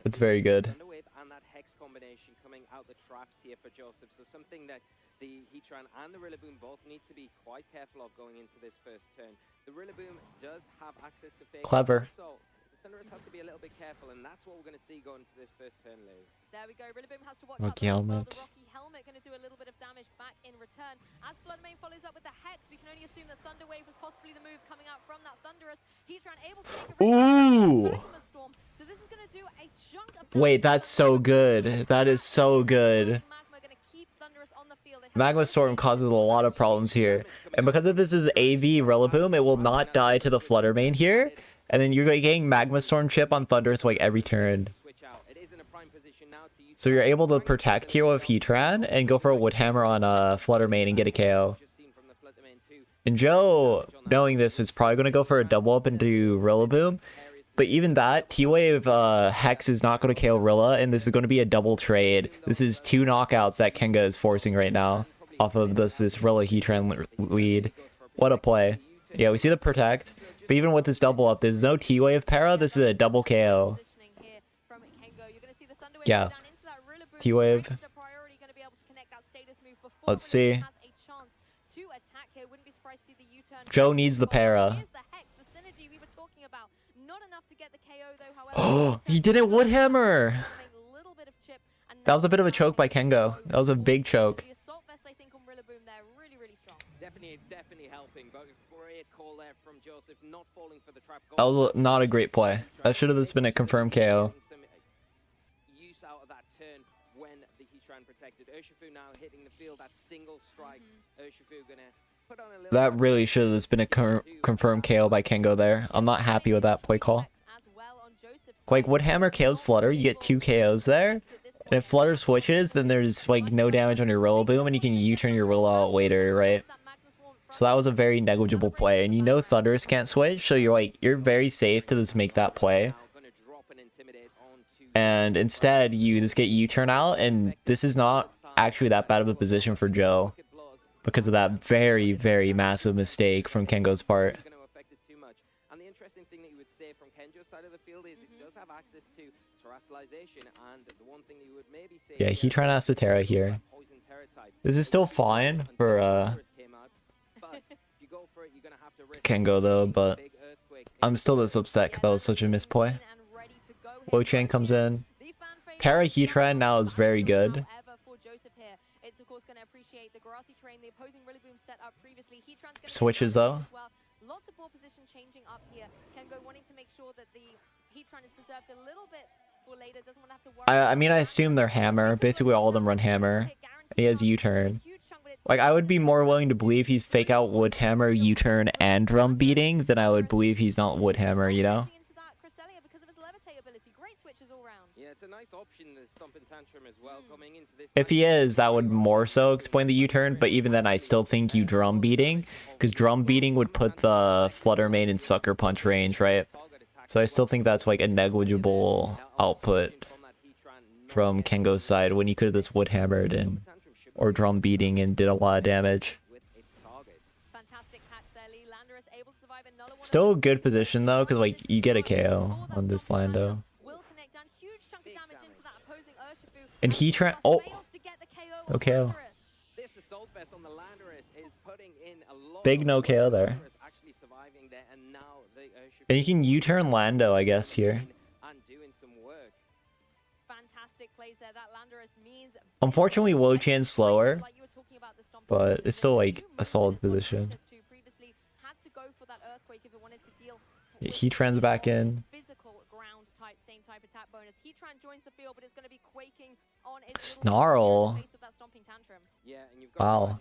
That's very good. And that Hex combination coming out the traps here for Joseph. So something that the Heatran and the Rillaboom both need to be quite careful of going into this first turn. The Rillaboom does have access to Fake. Clever. So Thunderous has to be a little bit careful, and that's what we're going to see going into this first turn, Lou. There we go. Rillaboom has to watch Rocky out. Helmet. The Rocky Helmet going to do a little bit of damage back in return. As Floodmane follows up with the Hex, we can only assume that Thunder Wave was possibly the move coming out from that Thunderous. Heatran able to take a Ooh! Storm. So this is going to do a chunk of Wait, that's so good. That is so good. Magma Storm causes a lot of problems here. And because of this is AV Rillaboom, it will not die to the Fluttermane here. And then you're getting Magma Storm chip on Thunderous like every turn. So you're able to protect here with Heatran and go for a Woodhammer on Fluttermane and get a KO. And Joe, knowing this, is probably going to go for a double up into Rillaboom. But even that, T-Wave Hex is not going to KO Rilla, and this is going to be a double trade. This is 2 knockouts that Kenga is forcing right now off of this Rilla Heatran lead. What a play. Yeah, we see the protect. But even with this double up, there's no T-Wave para. This is a double KO. Yeah. T-Wave. Let's see. Joe needs the para. Oh, he didn't Woodhammer! That was a bit of a choke by Kengo. That was a big choke. Definitely helping, but great call there from Joseph, not falling for the trap. That was not a great play. That should have just been a confirmed KO. Use out of that turn when the Heatran protected. Urshifu now hitting the field, that single strike. Urshifu gonna put on a little... That really should have just been a confirmed KO by Kengo there. I'm not happy with that play call. Like, Woodhammer KOs Flutter, you get 2 KOs there. And if Flutter switches, then there's like no damage on your Rillaboom, and you can U-turn your Rilla out later, right? So that was a very negligible play, and you know Thunderous can't switch, so you're very safe to just make that play. And instead, you just get U-turn out, and this is not actually that bad of a position for Joe because of that very, very massive mistake from Kengo's part. Going to affect it too much. And the interesting thing that you would say from Kenjo's side of the field is it does have access to terrestrialization, and the one thing that you would maybe say Yeah, he trying to ask the Terra here. This is still fine for Kengo though, but I'm still this upset because that was such a misplay. Wo-Chan comes in. Terra Heatran now is very good. It's of course going to appreciate the grassy terrain the opposing Rillaboom boom set up previously. Switches though. Lots of ball position changing up here. Kengo wanting to make sure that the Heatran is preserved a little bit for later. Doesn't want to have to worry. I mean, I assume they're hammer. Basically, all of them run hammer. He has U-turn. Like, I would be more willing to believe he's fake out wood hammer, U-turn, and drum beating than I would believe he's not wood hammer, you know? Yeah, it's a nice option, the Stomping Tantrum as well, coming into this. If he is, that would more so explain the U-turn, but even then, I still think you drum beating, because drum beating would put the Flutter Mane in Sucker Punch range, right? So I still think that's like a negligible output from Kengo's side when he could have just wood hammered and or drum beating and did a lot of damage. Still a good position though, because like you get a KO on this Lando. And he oh, no KO. Big no KO there. And you can U-turn Lando, I guess, here. Unfortunately, Wo-Chan's slower, but it's still like a solid position. Yeah, Heatran's back in. Snarl. Wow.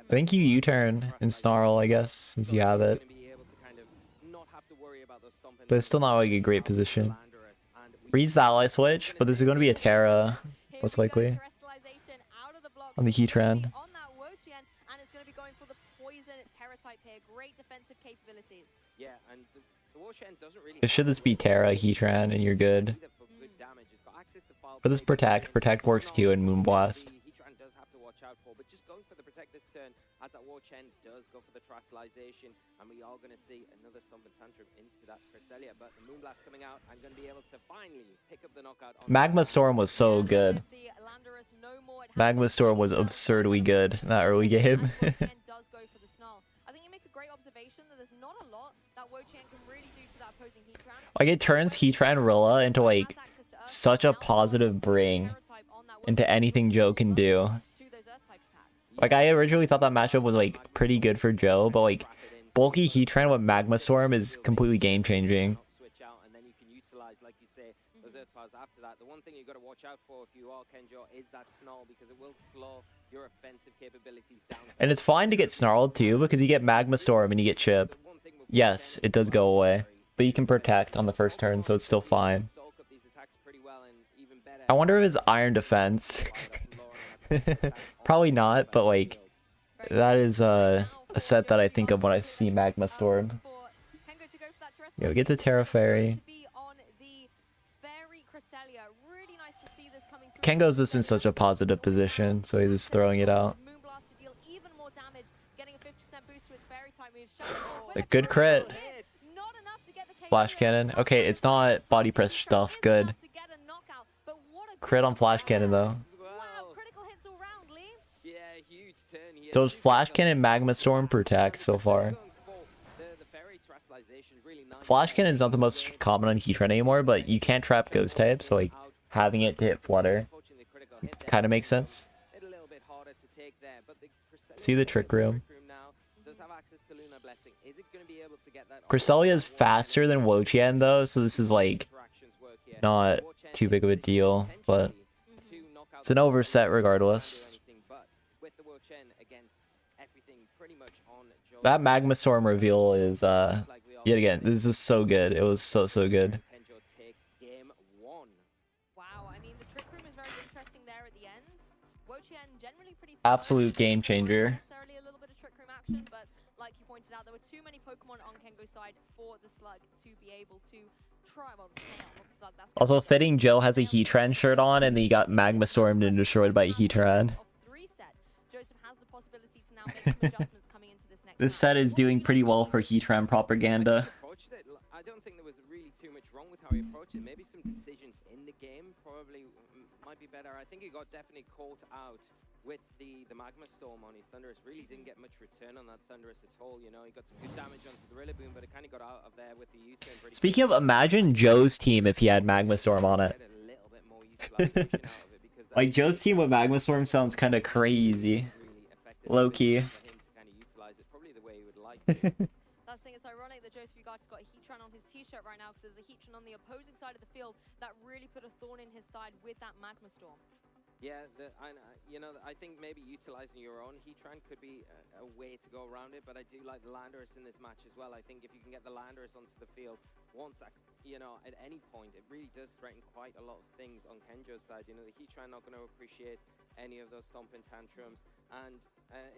I think you U-turn and Snarl, I guess, since you have it. But it's still not like a great position. Reads the ally switch, but this is going to be a Terra, most likely. On the Heatran. Should this be Terra, Heatran, and you're good. But this Protect works too in Moonblast. As that Wo-Chen does go for the Terrestrialization, and we are going to see another Stomping Tantrum into that Cresselia, but the Moonblast coming out, I'm going to be able to finally pick up the knockout. Magma Storm was so good. Magma Storm was absurdly good in that early game. I think you make a great observation that there's not a lot that Wo-Chen can really do to that opposing Heatran. Like it turns Heatran Rilla into like such a positive bring into anything Joe can do. Like, I originally thought that matchup was, like, pretty good for Joe, but, like, bulky Heatran with Magma Storm is completely game-changing. The one thing you've got to watch out for if you are Kenjo is that Snarl, because it will slow your offensive capabilities down. And it's fine to get Snarled, too, because you get Magma Storm and you get Chip. Yes, it does go away, but you can Protect on the first turn, so it's still fine. I wonder if it's Iron Defense. Probably not, but like that is a set that I think of when I see Magma Storm. Yo, get the Terra Fairy. Kengo's just in such a positive position, so he's just throwing it out. A good crit. Flash Cannon. Okay, it's not body press stuff. Good. Crit on Flash Cannon though. So it's Flash Cannon, Magma Storm, Protect so far. Flash Cannon is not the most common on Heatran anymore, but you can't trap Ghost type, so like having it to hit Flutter kind of makes sense. See the Trick Room. Cresselia is faster than Wo-Chen though, so this is like not too big of a deal, but it's an overset regardless. That Magma Storm reveal is, yet again, this is so good. It was so good. Absolute game changer. Like you pointed out, there were too many Pokemon on Kengo's side for the Slug to be able to Also fitting, Joe has a Heatran shirt on and then he got Magma Stormed and destroyed by Heatran. This set is doing pretty well for Heatran propaganda. I don't think there was really too much wrong with how he approached it. Maybe some decisions in the game probably might be better. I think he got definitely caught out with the Magma Storm on his Thunderous. Really didn't get much return on that Thunderous at all. You know, he got some good damage onto the Rillaboom, but it kind of got out of there with the U-turn. Speaking of, imagine Joe's team if he had Magma Storm on it. Like, Joe's team with Magma Storm sounds kind of crazy. Low-key. Last thing, it's ironic that Joseph Ugata's got a Heatran on his t-shirt right now because there's a Heatran on the opposing side of the field that really put a thorn in his side with that Magma Storm. Yeah, you know, I think maybe utilizing your own Heatran could be a way to go around it, but I do like the Landorus in this match as well. I think if you can get the Landorus onto the field once, you know, at any point, it really does threaten quite a lot of things on Kenjo's side. You know, the Heatran not going to appreciate any of those stomping tantrums, and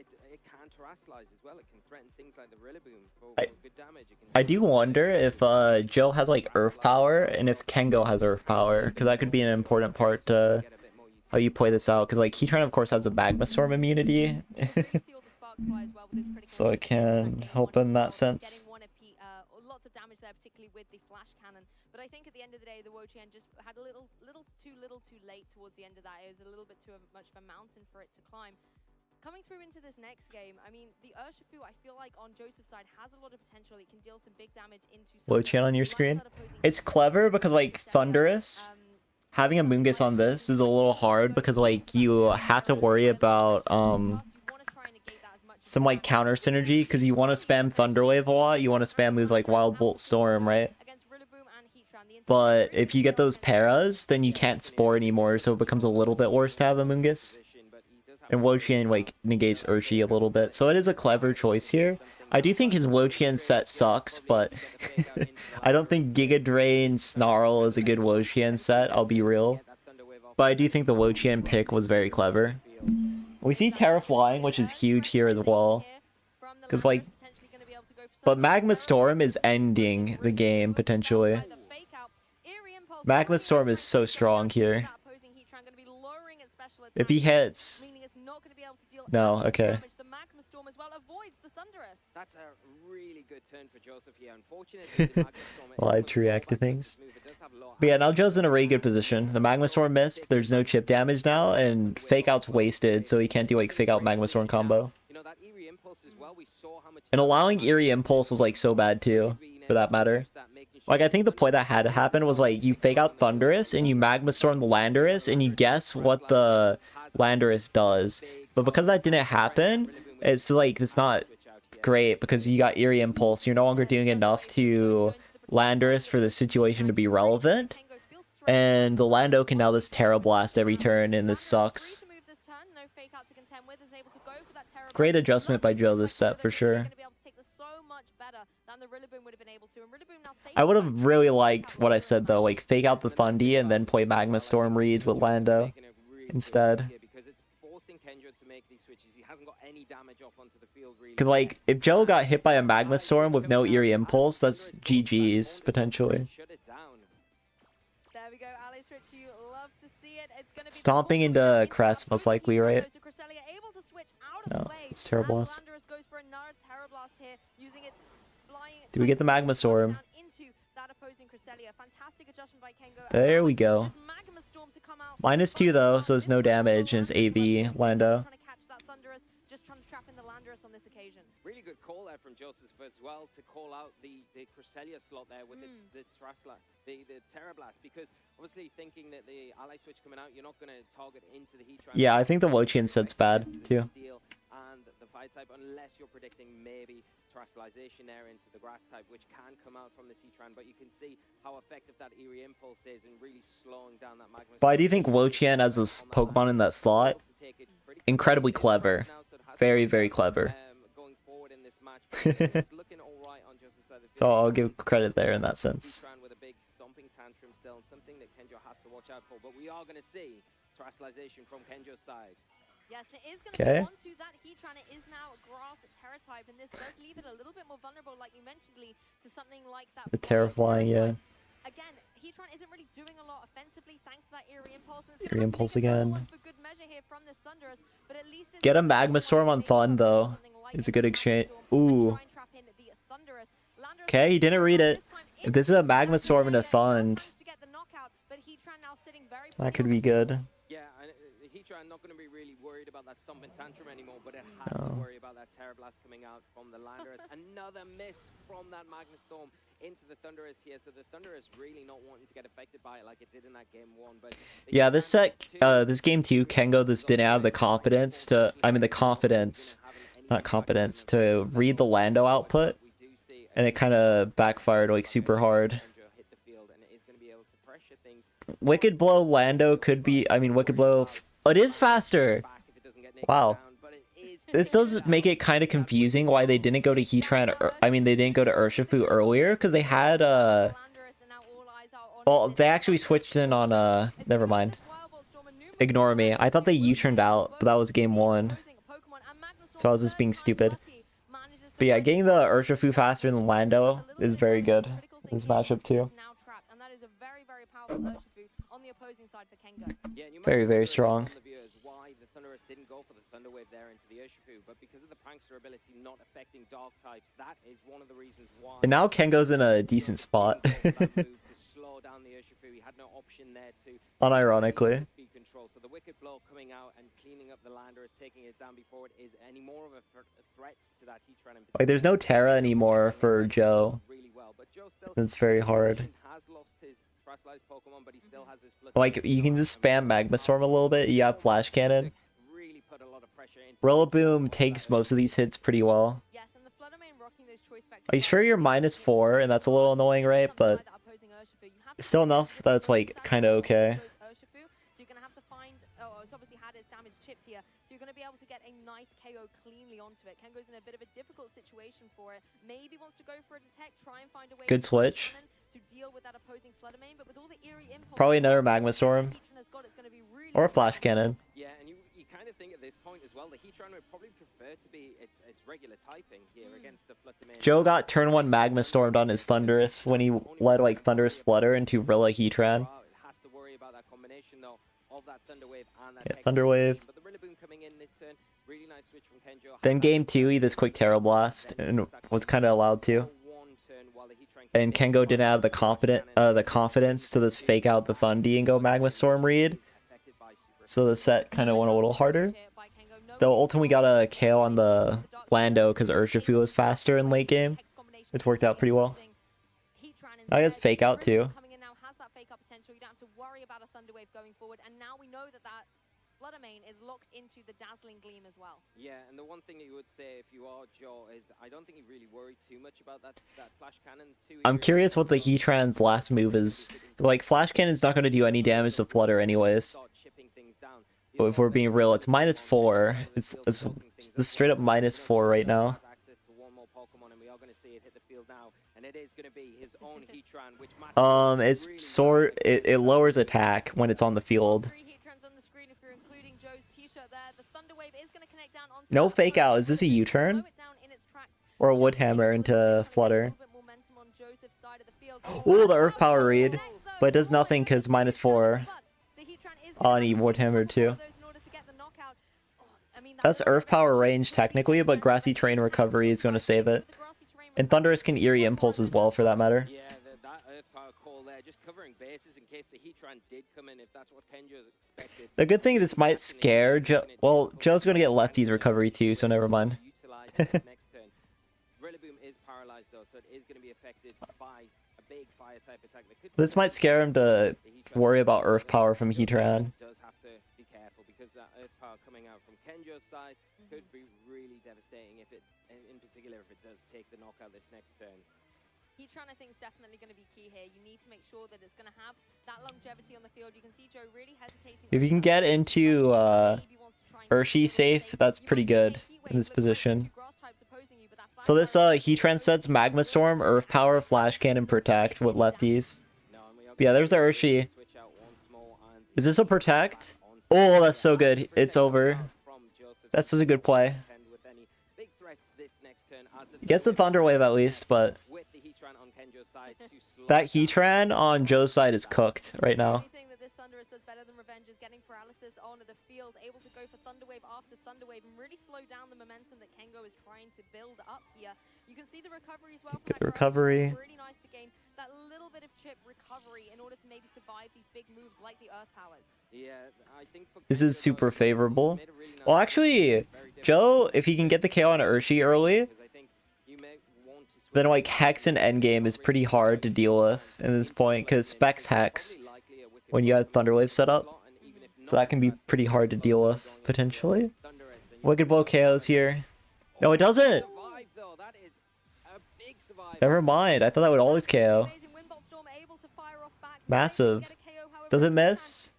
it can terrestrialize as well. It can threaten things like the Rillaboom for good damage. I do wonder if Joe has like Earth Power and if Kengo has Earth Power, because that could be an important part to how you play this out. Because like Heatran of course has a Magma Storm immunity, so it can help in that sense. Lots of damage there, particularly with the flash cannon. But I think at the end of the day, the Wo-Chien just had a little too late towards the end of that. It was a little bit too much of a mountain for it to climb. Coming through into this next game, I mean, the Urshifu, I feel like on Joseph's side has a lot of potential. It can deal some big damage into Wo-Chien on your screen. It's clever because like Thunderous, having a Moongus on this is a little hard because like you have to worry about some like counter synergy because you want to spam Thunderwave a lot. You want to spam moves like Wild Bolt Storm, right? But if you get those paras, then you can't Spore anymore, so it becomes a little bit worse to have a Moongus. And Wo-Chien like negates Urshi a little bit, so it is a clever choice here. I do think his Wo-Chien set sucks, but I don't think Giga Drain Snarl is a good Wo-Chien set, I'll be real. But I do think the Wo-Chien pick was very clever. We see Terra Flying, which is huge here as well. Because like, but Magma Storm is ending the game potentially. Magma Storm is so strong here. If he hits, no, okay. That's a really good turn for Joseph here. Unfortunately, Well, I had to react to things. But yeah, now Joe's in a really good position. The Magma Storm missed, there's no chip damage now, and Fake Out's wasted, so he can't do like Fake Out Magma Storm combo. And allowing Eerie Impulse was like so bad too, for that matter. Like, I think the play that had to happen was like you Fake Out Thunderous and you Magma Storm the Landorus and you guess what the Landorus does. But because that didn't happen, it's like, it's not great because you got Eerie Impulse. You're no longer doing enough to Landorus for the situation to be relevant. And the Lando can now just Terra Blast every turn, and this sucks. Great adjustment by Joe this set for sure. I would have really liked what I said though, like Fake Out the Thundy and then play Magma Storm reads with Lando instead. Because like, if Joe got hit by a Magma Storm with no Eerie Impulse, that's GG's potentially. Stomping into Crest most likely, right? No, it's Terra Blast. Do we get the Magma Storm? There we go. -2 though, so it's no damage, and it's AV Lando. Really good call there from Joseph as well to call out the Cresselia slot there with the Terra Blast, because obviously thinking that the ally switch coming out, you're not going to target into the Heatran. Yeah, I think the Wo-Chien set's bad too. And the fire type, unless you're predicting maybe terrestrialization there into the grass type, which can come out from the Heatran, but you can see how effective that Eerie Impulse is in really slowing down that Magma. But I do think Wo-Chien as a Pokemon in that slot, incredibly clever. Very, very clever. So I'll give credit there in that sense. With a big stomping tantrum still, and something that Kenjo has to watch out for, but we are going to see terrestrialization from Kenjo's side. Yes, it is going to be onto that Heatran. It is now grass Terra type, and this does leave it a little bit more vulnerable, like you mentioned, Lee, to something like that. The Terra Flying, yeah. again, Heatran isn't really doing a lot offensively thanks to that Eerie Impulse. Eerie Impulse again. For good measure here from this Thunderous, but at least Get a Magma Storm on Thun though. It's a good exchange. Ooh. Okay, he didn't read it. If this is a Magma Storm and a Thun, that could be good. Yeah, and Heatran not going to be really worried about that Stomping Tantrum anymore, but it has to worry about that Terra Blast coming out from the Landorus. Another miss from that Magma Storm into the Thunderous here, so the Thunderous really not wanting to get affected by it like it did in that game 1. But yeah, this set, this game 2, Kengo just didn't have the confidence to, not competence, to read the Lando output, and it kind of backfired like super hard. Wicked Blow Lando could be, Wicked Blow, it is faster! Wow. This does make it kind of confusing why they didn't go to Heatran, they didn't go to Urshifu earlier, because they had, well, they actually switched in on, never mind. Ignore me. I thought they U-turned out, but that was game 1. So I was just being stupid. But yeah, getting the Urshifu faster than Lando is very good in this matchup too. Very, very strong. Why the Thunderous didn't go for the Thunder Wave there into the Urshifu, but because of the Prankster ability not affecting Dark types, that is one of the reasons why. And now Kengo's in a decent spot. Unironically. So the Wicked Blow coming out and cleaning up the Landorus, taking it down before it is any more of a threat to that Heatran. Like, there's no Terra anymore for Joe. It's very hard. Like, you can just spam Magma Storm a little bit. You have Flash Cannon. Rillaboom takes most of these hits pretty well. Are you sure you're -4 and that's a little annoying, right? But it's still enough that's like kind of okay. So you're going to be able to get a nice KO cleanly onto it. Kengo's in a bit of a difficult situation for it. Maybe wants to go for a detect, try and find a way good switch. To deal with that opposing Fluttermane, but with all the Eerie Impulse, probably another Magma Storm. Or a Flash Cannon. Yeah, and you kind of think at this point as well, the Heatran would probably prefer to be its regular typing here against the Fluttermane. Joe got turn 1 Magma Stormed on his Thunderous when he led like Thunderous Flutter into Rilla Heatran. It has to worry about that combination though of that Thunder Wave and that Thunder Wave. But the Rillaboom coming in this turn, really nice switch from Kenjo. Then game 2 he this quick Terra Blast and was kind of allowed to. And Kengo didn't have the confidence to just fake out the Thundy and go Magma Storm read. So the set kind of went a little harder. Though ultimately got a KO on the Lando because Urshifu was faster in late game. It's worked out pretty well. I guess fake out too. Fluttermane is locked into the Dazzling Gleam as well. Yeah, and the one thing that you would say if you are Joe is I don't think you really worry too much about that Flash Cannon. I'm curious what the Heatran's last move is. Like, Flash Cannon's not going to do any damage to Flutter anyways. But if we're being real, it's -4. It's straight up -4 right now. It lowers attack when it's on the field. No fake out. Is this a U-turn? Or a Wood Hammer into Flutter? Ooh, the Earth Power read. But it does nothing because -4 on E Wood Hammer too. That's Earth Power range technically, but Grassy Terrain Recovery is going to save it. And Thunderous can Eerie Impulse as well for that matter. Yeah, that Earth Power call there, just covering bases in case the Heatran did come in, if that's what Kenjo expected. The good thing this might scare Joe. Well, Joe's going to get Lefty's recovery too, so never mind. Rillaboom is paralyzed though, so it is going to be affected by a big fire type attack. This might scare him to worry about Earth Power from Heatran. Does have to be careful because that Earth Power coming out from Kenjo's side could be really devastating if it, in particular, if it does take the knockout this next turn. Heatran, I think, is definitely going to be key here. You need to make sure that it's going to have that longevity on the field. You can see Joe really hesitating. If you can get into Urshi safe, that's pretty good in this position. So this Heatran sets Magma Storm, Earth Power, Flash Cannon, Protect with lefties. But yeah, there's the Urshi. Is this a Protect? Oh, that's so good. It's over. That's such a good play. He gets the Thunder Wave at least, but side to slow That down. Heatran on Joe's side is cooked right now. Anything that this Thunderous does better than Revenge is getting paralysis onto the field, able to go for Thunderwave after Thunderwave and really slow down the momentum that Kengo is trying to build up here. You can see the recovery as well from that Recovery. Really nice to gain that little bit of chip recovery in order to maybe survive these big moves like the Earth Powers. Yeah, I think for This is super favorable. Well, actually, Joe, if he can get the KO on Urshi early, then like Hex and Endgame is pretty hard to deal with at this point, because Specs Hex when you have Thunderwave set up. So that can be pretty hard to deal with, potentially. Wicked Blow KOs here. No, it doesn't! Never mind, I thought that would always KO. Massive. Does it miss?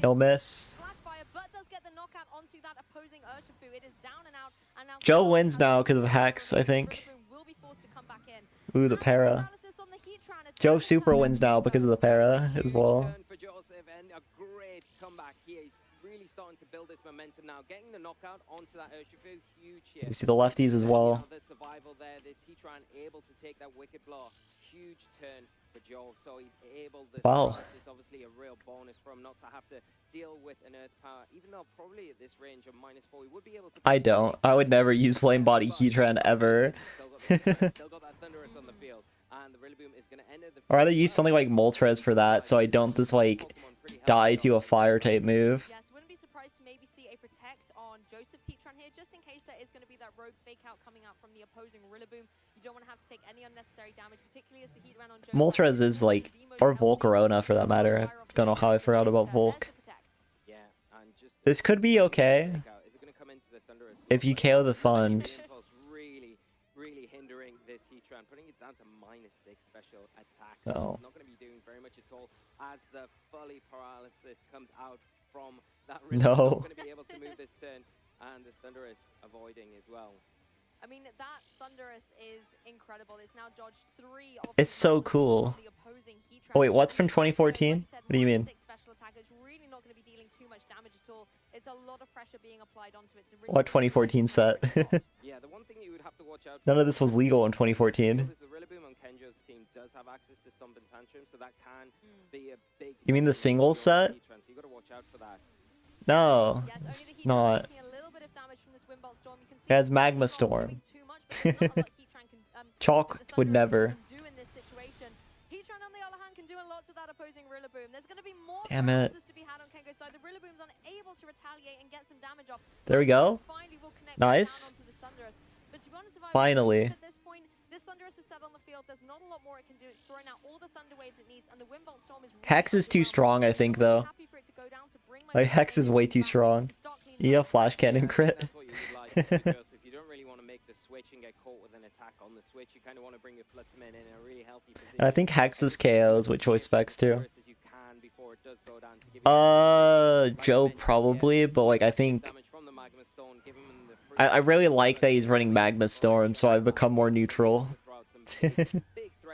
No miss. Joe wins now because of Hex, I think. Ooh, the para. Joe super wins now because of the para as well. Starting to build this momentum now, getting the knockout onto that Urshifu, huge here. You see the lefties as well. The survival there, this Heatran able to take that wicked blow, huge turn for Joel, so he's able to. Wow. This is obviously a real bonus for him not to have to deal with an Earth Power, even though probably at this range of -4 he would be able to. I don't. I would never use Flame Body Heatran ever. Still got that Thunderous on the field, and the Rillaboom is going to enter the. I'd rather use something like Moltres for that, so I don't just like die to a fire type move. Yes, wouldn't be surprised to maybe see a protect on Joseph's Heatran here, just in case there is going to be that rogue fake out coming out from the opposing Rillaboom. You don't want to have to take any unnecessary damage, particularly as the Heatran on Joseph. Moltres is like, or Volcarona for that matter. I don't know how I forgot about Volk. This could be okay if you KO the Thund. Really hindering this Heatran, putting it down to -6 special attack. No. So it's not going to be doing very much at all as the fully paralysis comes out from that Rillaboom. No. Not going to be able to move this turn, and the Thunderous avoiding as well. I mean, that Thunderous is incredible. It's now dodged 3 of It's so cool. Oh wait, what's from 2014? What do you mean? Special attack. It's really not going to be dealing too much damage at all. It's a lot of pressure being applied onto it. What 2014 set? Yeah, the one thing you would have to watch out None of this was legal in 2014. is the Rillaboom on Kenjo's team does have access to Stomp and Tantrum, so that can be a big. You mean the singles set? So you got to watch out for that. No, it's not. It has Magma Storm. Chalk would never. Heatran on the other hand can do a lot to that opposing Rillaboom. There's going to be more Damn it. to be had on Kengo's side. The Rillaboom's unable to retaliate and get some damage off. There we go. Finally will connect Nice. down onto the Thunderous. But to be honest, if I was Finally. at this point, this Thunderous is set on the field. There's not a lot more it can do. It's throwing out all the Thunder Waves it needs, and the Windbolt Storm is Hex is too strong, I think, though. Like, Hex is way too strong. You have Flash Cannon crit. That's what you would like, because if you don't really want to make the switch and get caught with an attack on the switch, you kind of want to bring your Flutsman in a really healthy position. And I think Hex's KOs with choice specs too. As you can before it does go down to give you Joe probably, but like I think damage from the Magma Stone, give him the free I really like that he's running Magma Storm, so I've become more neutral. Because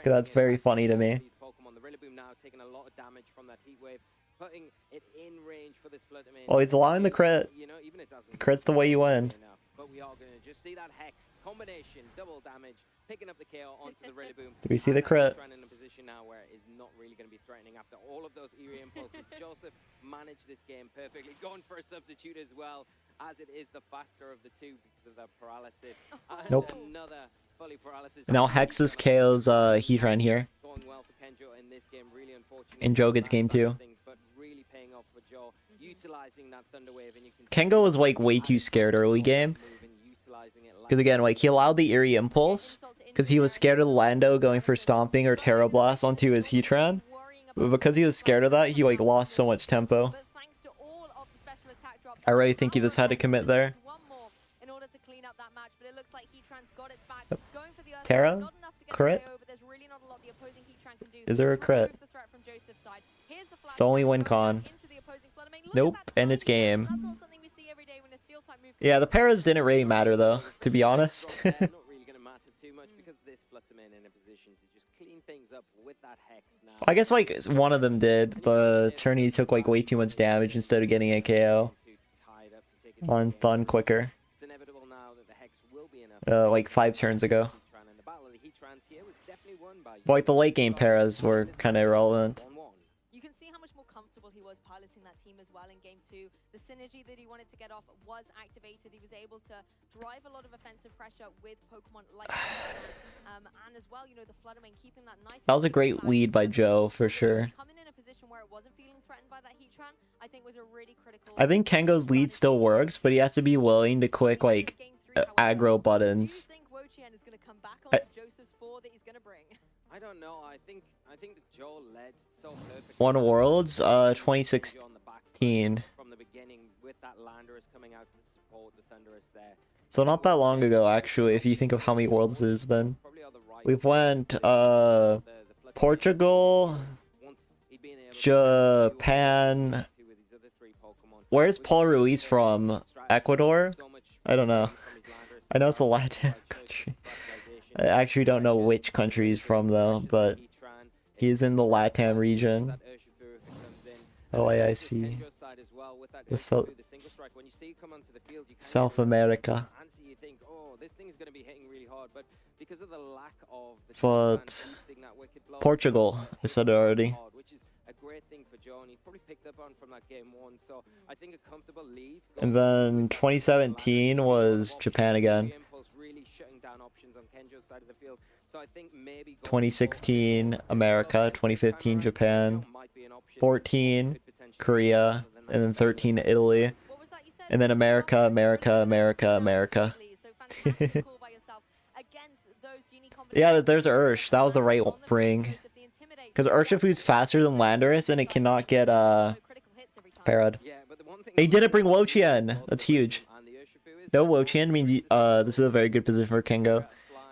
that's very funny to me. these Pokemon. The Rillaboom now taking a lot of damage from that Heat Wave, putting it in range for this Fluttermane. Oh, he's allowing the crit. You know, even it doesn't. Crit's the way you win. Enough, but we are gonna just see that Hex combination, double damage, picking up the KO onto the Rillaboom. Do we see the crit? Heatran in a position now where it is not really going to be threatening after all of those eerie impulses. Joseph managed this game perfectly, going for a substitute as well, as it is the faster of the two because of the paralysis. And Nope. another fully paralysis. Now Hex's KO's Heatran here. Going well for Kenjo in this game, really unfortunate. And Joe gets game 2. Things, but really paying off for Joe, utilizing that Thunder Wave, and you can Kengo was like way too scared early game. Because again, like he allowed the eerie impulse because he was scared of Lando going for stomping or Terra Blast onto his Heatran. But because he was scared of that, he like lost so much tempo. I really think he just had to commit there. Terra? Crit? Is there a crit? It's the only win con. Nope, and it's game. Yeah, the paras didn't really matter though, to be honest. not really going to matter too much because this Fluttermane in a position to just clean things up with that Hex now. I guess like one of them did. The tourney took like way too much damage instead of getting a KO on Thun quicker. It's inevitable now that the Hex will be enough. Like 5 turns ago. And the battle of the Heatrans here was But like the late game paras were kind of irrelevant. You can see how much more comfortable he was piloting that team as well in game 2. The synergy that he wanted to get off was activated. He was able to drive a lot of offensive pressure with Pokemon like and as well, you know, the Fluttermane keeping that nice. That was a great lead by Joe for sure. Coming in a position where it wasn't feeling threatened by that Heatran, I think was a really critical. I think Kengo's lead still works, but he has to be willing to click like aggro buttons. Do you think Wochian is going to come back onto Joseph's 4 that he's going to bring? I don't know. I think that Joel led so perfectly. Won Worlds 2016. From the beginning with that Landorus coming out to support the Thunderous there. So not that long ago actually, if you think of how many Worlds there's been. We've went Portugal, Japan. Where's Paul Ruiz from? Ecuador? I don't know. I know it's a Latin country. I actually don't know which country he's from though, but he's in the LATAM region. OAIC. The South America. But Portugal, I said it already. And then 2017 was Japan again. 2016 America, 2015 Japan, 14 Korea, and then 13 Italy, and then America, America, America, America. Yeah, there's Ursh. That was the right ring. Because Urshifu's faster than Landorus and it cannot get parried. He didn't bring Wochian. That's huge. No Wochian means this is a very good position for Kengo.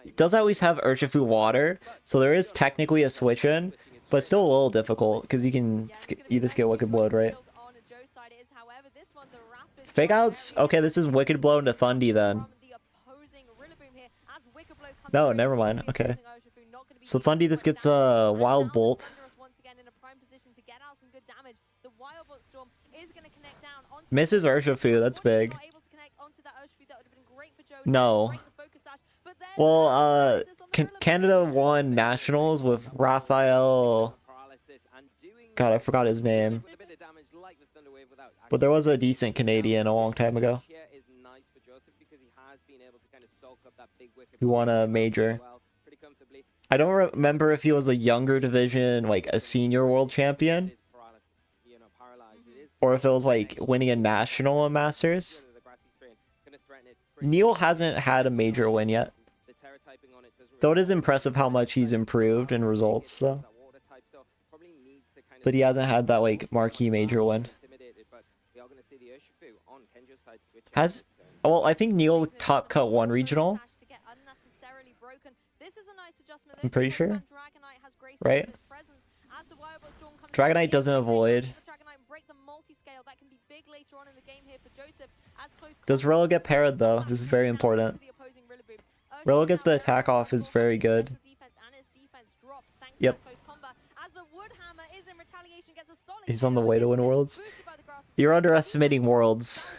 It does always have Urshifu water, so there is technically a switch in, but still a little difficult because you can just get Wicked Blow, right? Fake outs? Okay, this is Wicked Blow into Thundy then. No, never mind. Okay. So Thundy this gets a Wild Bolt. Misses Urshifu, that's big. No. Well, Canada won nationals with Raphael. God, I forgot his name. But there was a decent Canadian a long time ago who won a major. I don't remember if he was a younger division, like a senior world champion, or if it was like winning a national in Masters. Neil hasn't had a major win yet. Though it is impressive how much he's improved in results, though. But he hasn't had that, like, marquee major win. Well, I think Neil top cut one regional. I'm pretty sure. Right? Dragonite doesn't avoid. Does Rello get parried, though? This is very important. Rello gets the attack off, is very good. Yep. He's on the way to win Worlds. You're underestimating Worlds.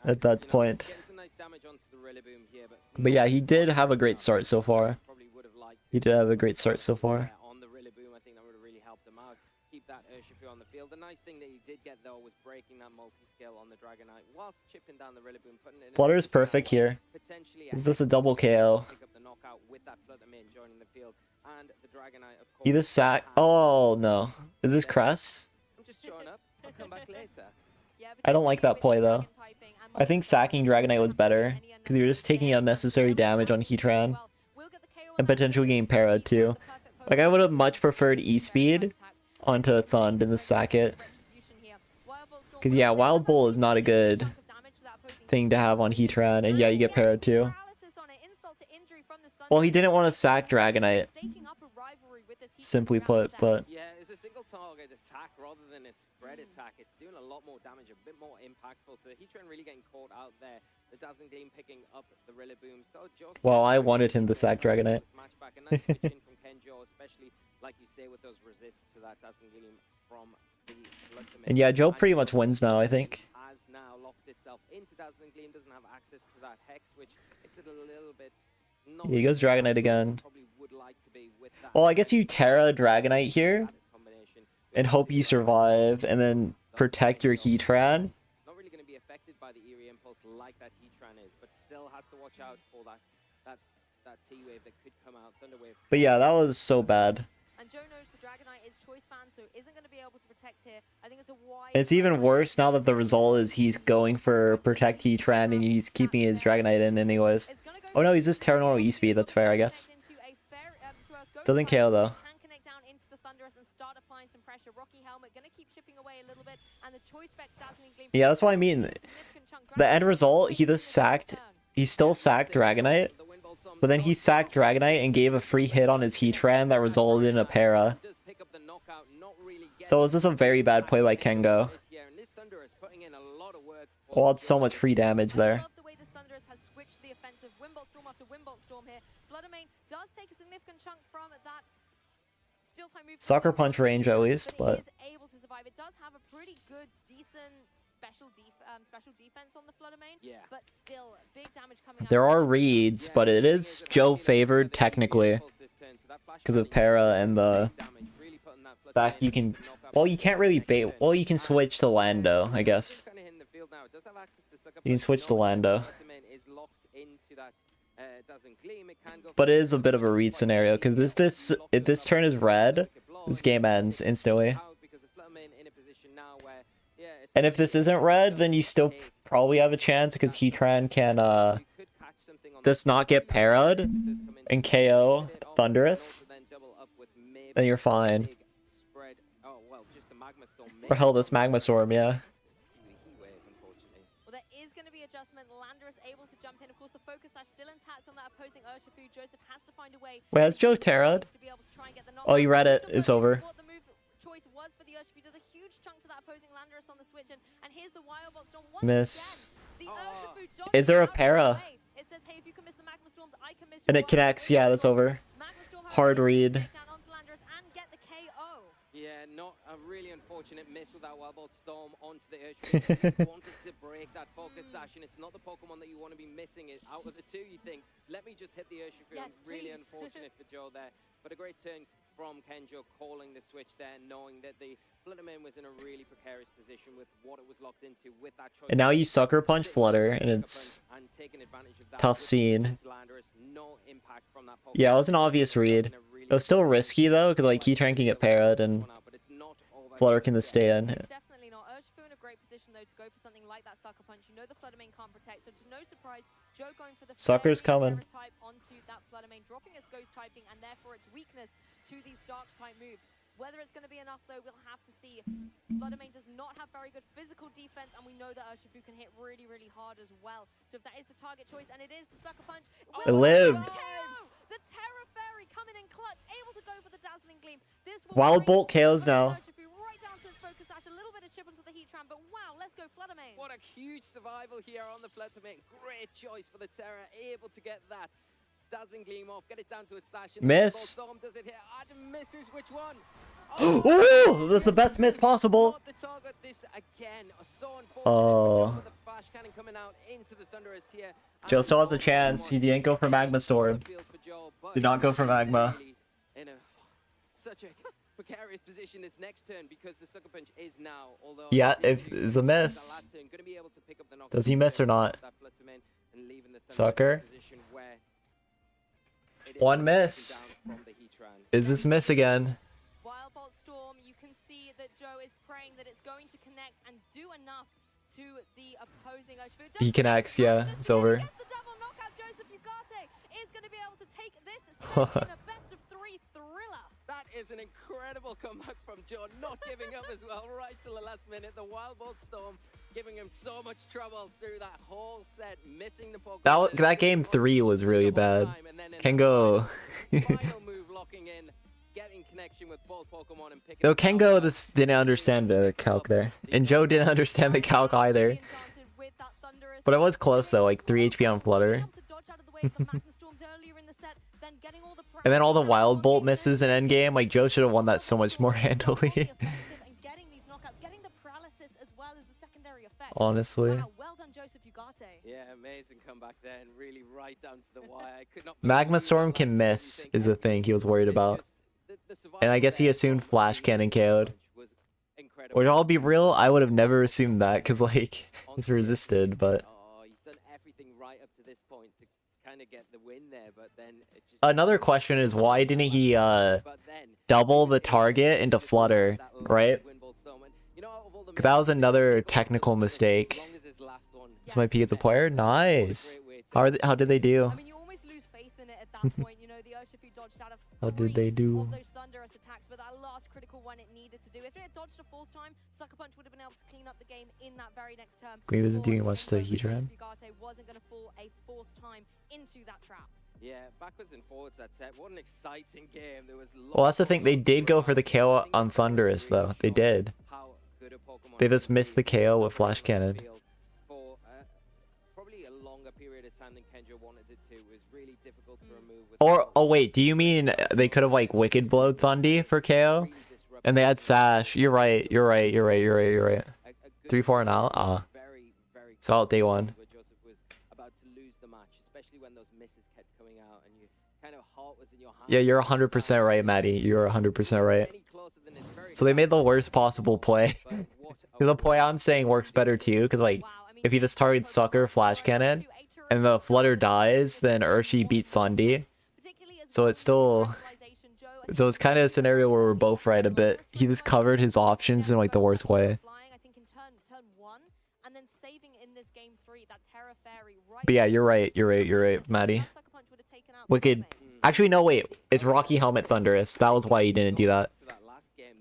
At that point. But yeah, he did have a great start so far. He did have a great start so far. The nice thing that he did get though was breaking that multi-scale on the Dragonite whilst chipping down the Rillaboom, putting it in. Flutter is perfect here. Is this a double KO? Either sack. Oh no. Is this Cress? I'm just showing up. I'll come back later. I don't like that play though. I think sacking Dragonite was better because you're just taking unnecessary damage on Heatran and potentially getting parried too. Like I would have much preferred E-Speed onto Thund in the sack it. Because yeah, Wild Bull is not a good thing to have on Heatran, and yeah, you get parried too. Well, he didn't want to sack Dragonite, simply put, but... Yeah, it's a single target attack rather than a spread attack. It's doing a lot more damage, a bit more impactful. So Heatran really getting caught out there. The Dazzling Gleam picking up the Rillaboom. So well, I wanted him to sack Dragonite. Especially like you say with those resists to that Dazzling Gleam from the and yeah, Joe pretty much wins now, I think. Has now locked itself into Dazzling Gleam, doesn't have access to that Hex, which makes it a little bit He goes Dragonite again. Well, I guess you Terra Dragonite here and hope you survive and then protect your Heatran. Not really going to be affected by the Eerie Impulse like that Heatran is, but still has to watch out for that T-Wave that could come out, Thunder Wave. But yeah, that was so bad. And Joe knows the Dragonite is choice fan, so isn't going to be able to protect here. I think it's a wide... It's even worse now that the result is he's going for Protect Heatran and he's keeping his Dragonite in anyways. Oh no, he's just Terra Normal E-Speed, that's fair, I guess. Doesn't KO though. Yeah, that's what I mean. The end result, he just sacked... He still sacked Dragonite, but then he sacked Dragonite and gave a free hit on his Heatran that resulted in a para. So it was just a very bad play by Kengo. Well, it's so much free damage there. Sucker Punch range at least, but... It does have a pretty good, decent special defense on the Fluttermane, but still big damage coming out. There are reads, but it is Joe favored technically because of para and the fact you can. Well, you can't really bait. Well, you can switch to Lando, I guess. You can switch to Lando. But it is a bit of a read scenario because if this turn is red, this game ends instantly. And if this isn't red, then you still probably have a chance because Heatran can just not get para'd and KO Thunderous. Then you're fine. Or hell, this Magma Storm, yeah. Well, there is going to be adjustment. Landorus able to jump in. Of course, the focus slash still intact on that opposing Urshifu. Joseph has to find a way. Wait, has Joe Terra'd? Oh, you read it. It's over. Miss. Is there a para? And it connects. Yeah, that's over. Hard read. Yeah, not a really unfortunate miss with that Wild Bolt Storm onto the Urshifu. Wanted to break that focus sash, and it's not the Pokemon that you want to be missing. It out of the two, you think, let me just hit the Urshifu. Yes, really unfortunate for Joe there, but a great turn from Kenjo calling the switch there, knowing that the Fluttermane was in a really precarious position with what it was locked into with that choice. And now you Sucker Punch Flutter, and it's tough scene. Yeah, it was an obvious read. It was still risky though, because like Heatran can get para'd and Flutter can just stay in. Definitely not. Urshifu in a great position though to go for something like that Sucker Punch. You know the Fluttermane can't protect, so to no surprise, Joe going for the Sucker's coming. type onto that Fluttermane, dropping its Ghost typing and therefore its weakness to these Dark type moves. Whether it's going to be enough, though, we'll have to see. Fluttermane does not have very good physical defense, and we know that Urshifu can hit really, really hard as well. So if that is the target choice, and it is the Sucker Punch, it lived. The Terra Fairy coming in clutch, able to go for the Dazzling Gleam. This Wild Bolt KOs now. Right down to its focus sash, a little bit of chip onto the Heatran, but wow, let's go Fluttermane. What a huge survival here on the Fluttermane. Great choice for the Terra, able to get that Dazzling Gleam off, get it down to its sash. Miss. Storm does it here. Adam misses which one? Oh, that's the best miss possible. Oh. Joe still has a chance. He didn't go for Magma Storm. Did not go for Magma. In such a precarious position this next turn because the Sucker Punch is now, although yeah, if it's a miss. Does he miss or not? Sucker. One miss. Is this miss again? Wild Bolt Storm, you can see that Joe is praying that it's going to connect and do enough to the opposing Urshifu. He connects, yeah, it's over. The double knockout, Joseph Ugarte is going to be able to take this in a best of 3 thriller. That is an incredible comeback from Joe, not giving up as well right till the last minute. The Wild Bolt Storm giving him so much trouble through that whole set, missing the Pokemon. That game 3 was really bad. Kengo. Final move locking in, getting connection with both Pokemon and picking. No, Kengo didn't understand the calc there, and Joe didn't understand the calc either. But it was close though, like 3 HP on Flutter. And then all the Wild Bolt misses in endgame, like Joe should have won that so much more handily. Honestly. Yeah, amazing comeback there, and really right down to the wire. I could not Magma believe Storm it can last miss season. is the thing he was worried It's about. just the And I survival guess he there assumed from Flash the Cannon Missing KO'd. Punch was incredible. Which I'll be real, I would have never assumed that because like it's resisted, but Oh, he's done everything right up to this point to kind of get the win there, but then it just another question is why didn't he but then double the target into Flutter, right? you know, out of all the 'Cause that was misses, another he's got technical as mistake. long as his last one. This might be as a player. Nice. How did they do? I mean, you almost lose faith in it at that point. You know, the Urshifu dodged out of How did they do? of those Thunderous attacks, but that last critical one it needed to do. If it had dodged a fourth time, Sucker Punch would have been able to clean up the game in that very next turn. He wasn't doing much to Heatran. Fugate wasn't going to fall a fourth time into that trap. Yeah, backwards and forwards that set. What an exciting game. There was Well, that's the thing. They did go for the KO on Thunderous, though. They did. They just missed the KO with Flash Cannon. For probably a longer period of time than Kendra wanted it to. It was really difficult to remove. Or, oh wait, do you mean they could have like Wicked Blowed Thundy for KO? And they had Sash. You're right. 3-4 and out? So out day one. Where Joseph was about to lose the match, especially when those misses kept coming out and you kind of heart was in your hand. Yeah, you're 100% right, Maddie. You're 100% right. So they made the worst possible play. The play I'm saying works better too, because like, if he just targets Sucker Flash Cannon, and the Flutter dies, then Urshi beats Thundy. So it's still... So it's kind of a scenario where we're both right a bit. He just covered his options in like the worst way. But yeah, you're right, Maddie. Wicked. Actually, no, wait. It's Rocky Helmet Thunderous. That was why he didn't do that.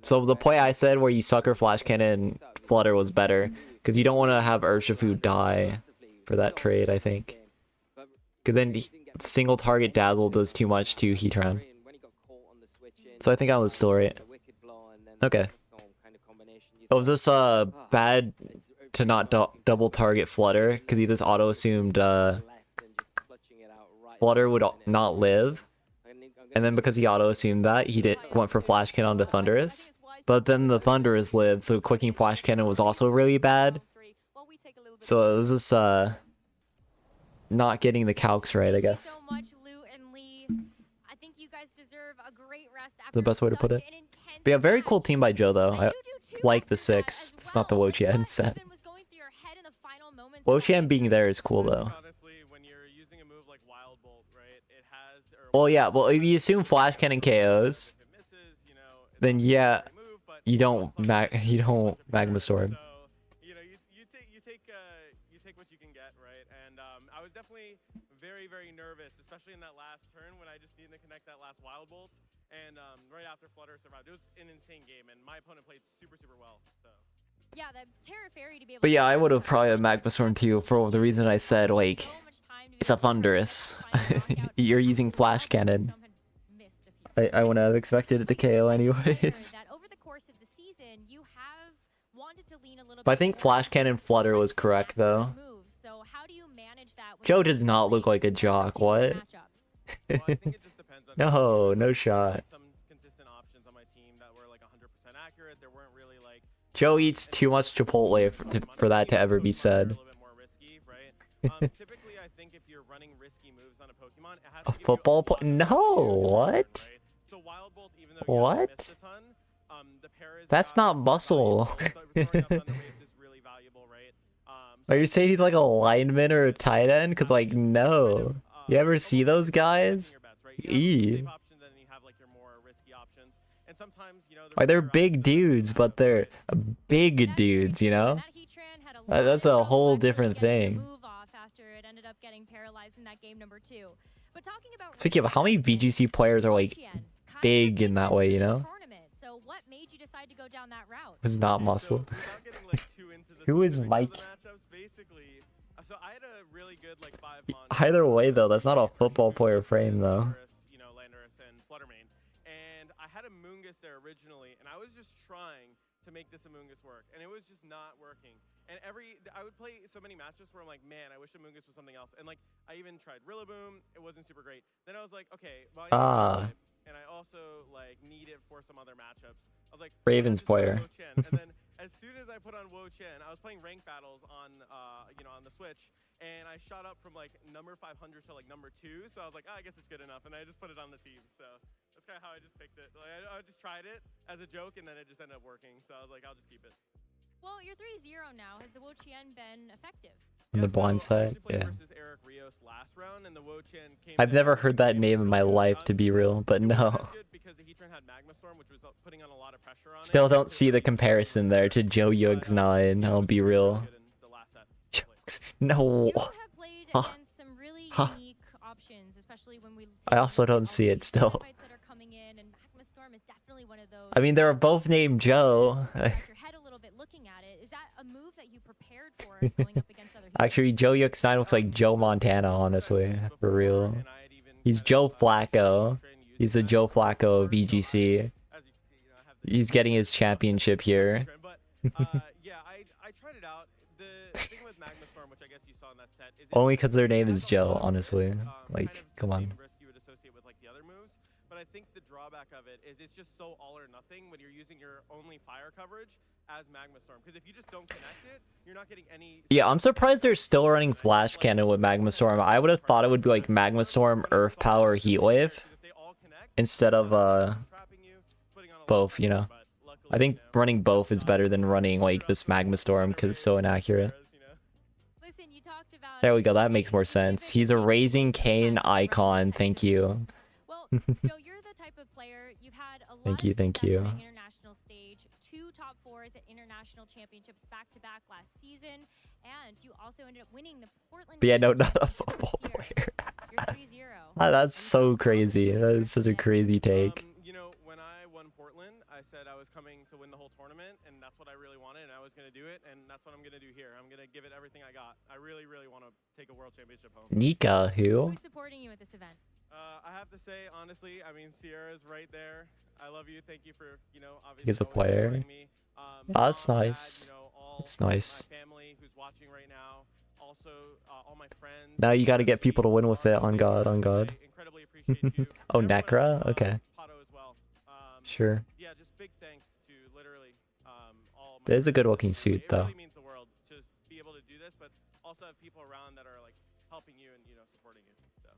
So the play I said where you Sucker Flash Cannon Flutter was better. Because you don't want to have Urshifu die for that trade, I think. Because then single target Dazzle does too much to Heatran. So I think I was still right. Okay. Oh, was this bad to not double target Flutter? Because he just auto-assumed Flutter would not live. And then because he auto-assumed that, he went for Flash Cannon onto Thunderous. But then the Thunderous lived, so clicking Flash Cannon was also really bad. So it was just not getting the calcs right, I guess. The best way to put it. But yeah, very cool team by Joe, though. I like the 6. It's not the Wo-Chien set. Wo-Chien being there is cool, though. Well, yeah, well, if you assume Flash Cannon KOs, then yeah, you don't Magma Storm. You take what you can get, right? And I was definitely very nervous, especially in that last turn when I just needed to connect that last Wild Bolt. And right after Flutter survived, it was an insane game, and my opponent played super well. So. Yeah, the Terra Fairy to be able. But yeah, I would have probably had Magma Storm too for the reason I said, like, it's a Thunderous. You're using Flash Cannon. I wouldn't have expected it to KO anyways. But I think Flash Cannon Flutter was correct though. Joe does not look like a jock. What? No shot. Joe eats too much Chipotle for that to ever be said. Typically, I think if you're running risky moves on a Pokemon, it has A football play? No, what? What? That's not muscle. Are you saying he's like a lineman or a tight end? Cause like, no. You ever see those guys? Eee. Like, they're big dudes, but they're big dudes, you know? That's a whole different thing. Speaking of, how many VGC players are like big in that way, you know? It's not muscle. Who is Mike? Either way though, that's not a football player frame though. There originally, and I was just trying to make this Amoonguss work, and it was just not working. And I would play so many matches where I'm like, man, I wish Amoonguss was something else. And like, I even tried Rillaboom, it wasn't super great. Then I was like, okay, well, and I also like need it for some other matchups. I was like, Ravens player. Wo Chen. And then as soon as I put on Wo Chen, I was playing ranked battles on on the Switch, and I shot up from like number 500 to like number 2. So I was like, I guess it's good enough, and I just put it on the team. So that's kind of how I just picked it. Like, I just tried it as a joke, and then it just ended up working. So I was like, I'll just keep it. Well, you're 3-0 now. Has the Wo Chen been effective? On the blind side, yeah. Last round, and the Wo Chen came I've never heard that name in my life, to be real, but no. because the Heatran had Magma Storm, which was putting on a lot of pressure on Still don't see the comparison there to Joe Yug's 9, I'll be real. No. You have played against some really unique options, especially when we I also don't see it still. fights that are coming in, and Magma Storm is definitely one of those. I mean, they're both named Joe. Crack your head a little bit looking at it. Is that a move that you prepared for going up against other heroes? Actually, Joe Yug's 9 looks like Joe Montana, honestly, for real. He's Joe Flacco. He's the Joe Flacco of VGC. He's getting his championship here. Yeah, I tried it out. The thing with Magma Storm, which I guess you saw in that set, is Only because their name is Joe, honestly. Like, come on. risk you would associate with like the other moves, but I think the drawback of it is it's just so all or nothing when you're using your only fire coverage as Magma Storm, because if you just don't connect it, you're not getting any. Yeah, I'm surprised they're still running Flash Cannon with Magma Storm. I would have thought it would be like Magma Storm, Earth Power, Heat Wave, instead of both, you know. I think running both is better than running like this Magma Storm because it's so inaccurate. There we go, that makes more sense. He's a Raising Cane icon, thank you. Well, Joe, you're the type of player, you've had a lot Thank you, thank you. on the international stage, 2 top 4s at international championships back-to-back last season, and you also ended up winning the Portland. But yeah, no, not a football player. You're 3-0. That's so crazy. That is such a crazy take. You know, when I won Portland, I said I was coming to win the whole tournament, and that's what I really wanted, and I was going to do it, and that's what I'm going to do here. I'm going to give it everything I got. I really, really want to take a world championship home. Nika, who? Who's supporting you at this event? I have to say, honestly, I mean, Sierra's right there. I love you. Thank you for, obviously He's a always player. supporting me. That's Mom, nice. Dad, It's nice. my family who's watching right now. Also, all my friends. Now you gotta get people to win with it, on God, on God. Incredibly appreciate you. Oh, Necra? Okay. Pato as well. Sure. Yeah, just big thanks to literally all my That is a good looking suit, It though. really means the world to be able to do this, but also have people around that are like helping you and supporting you. So.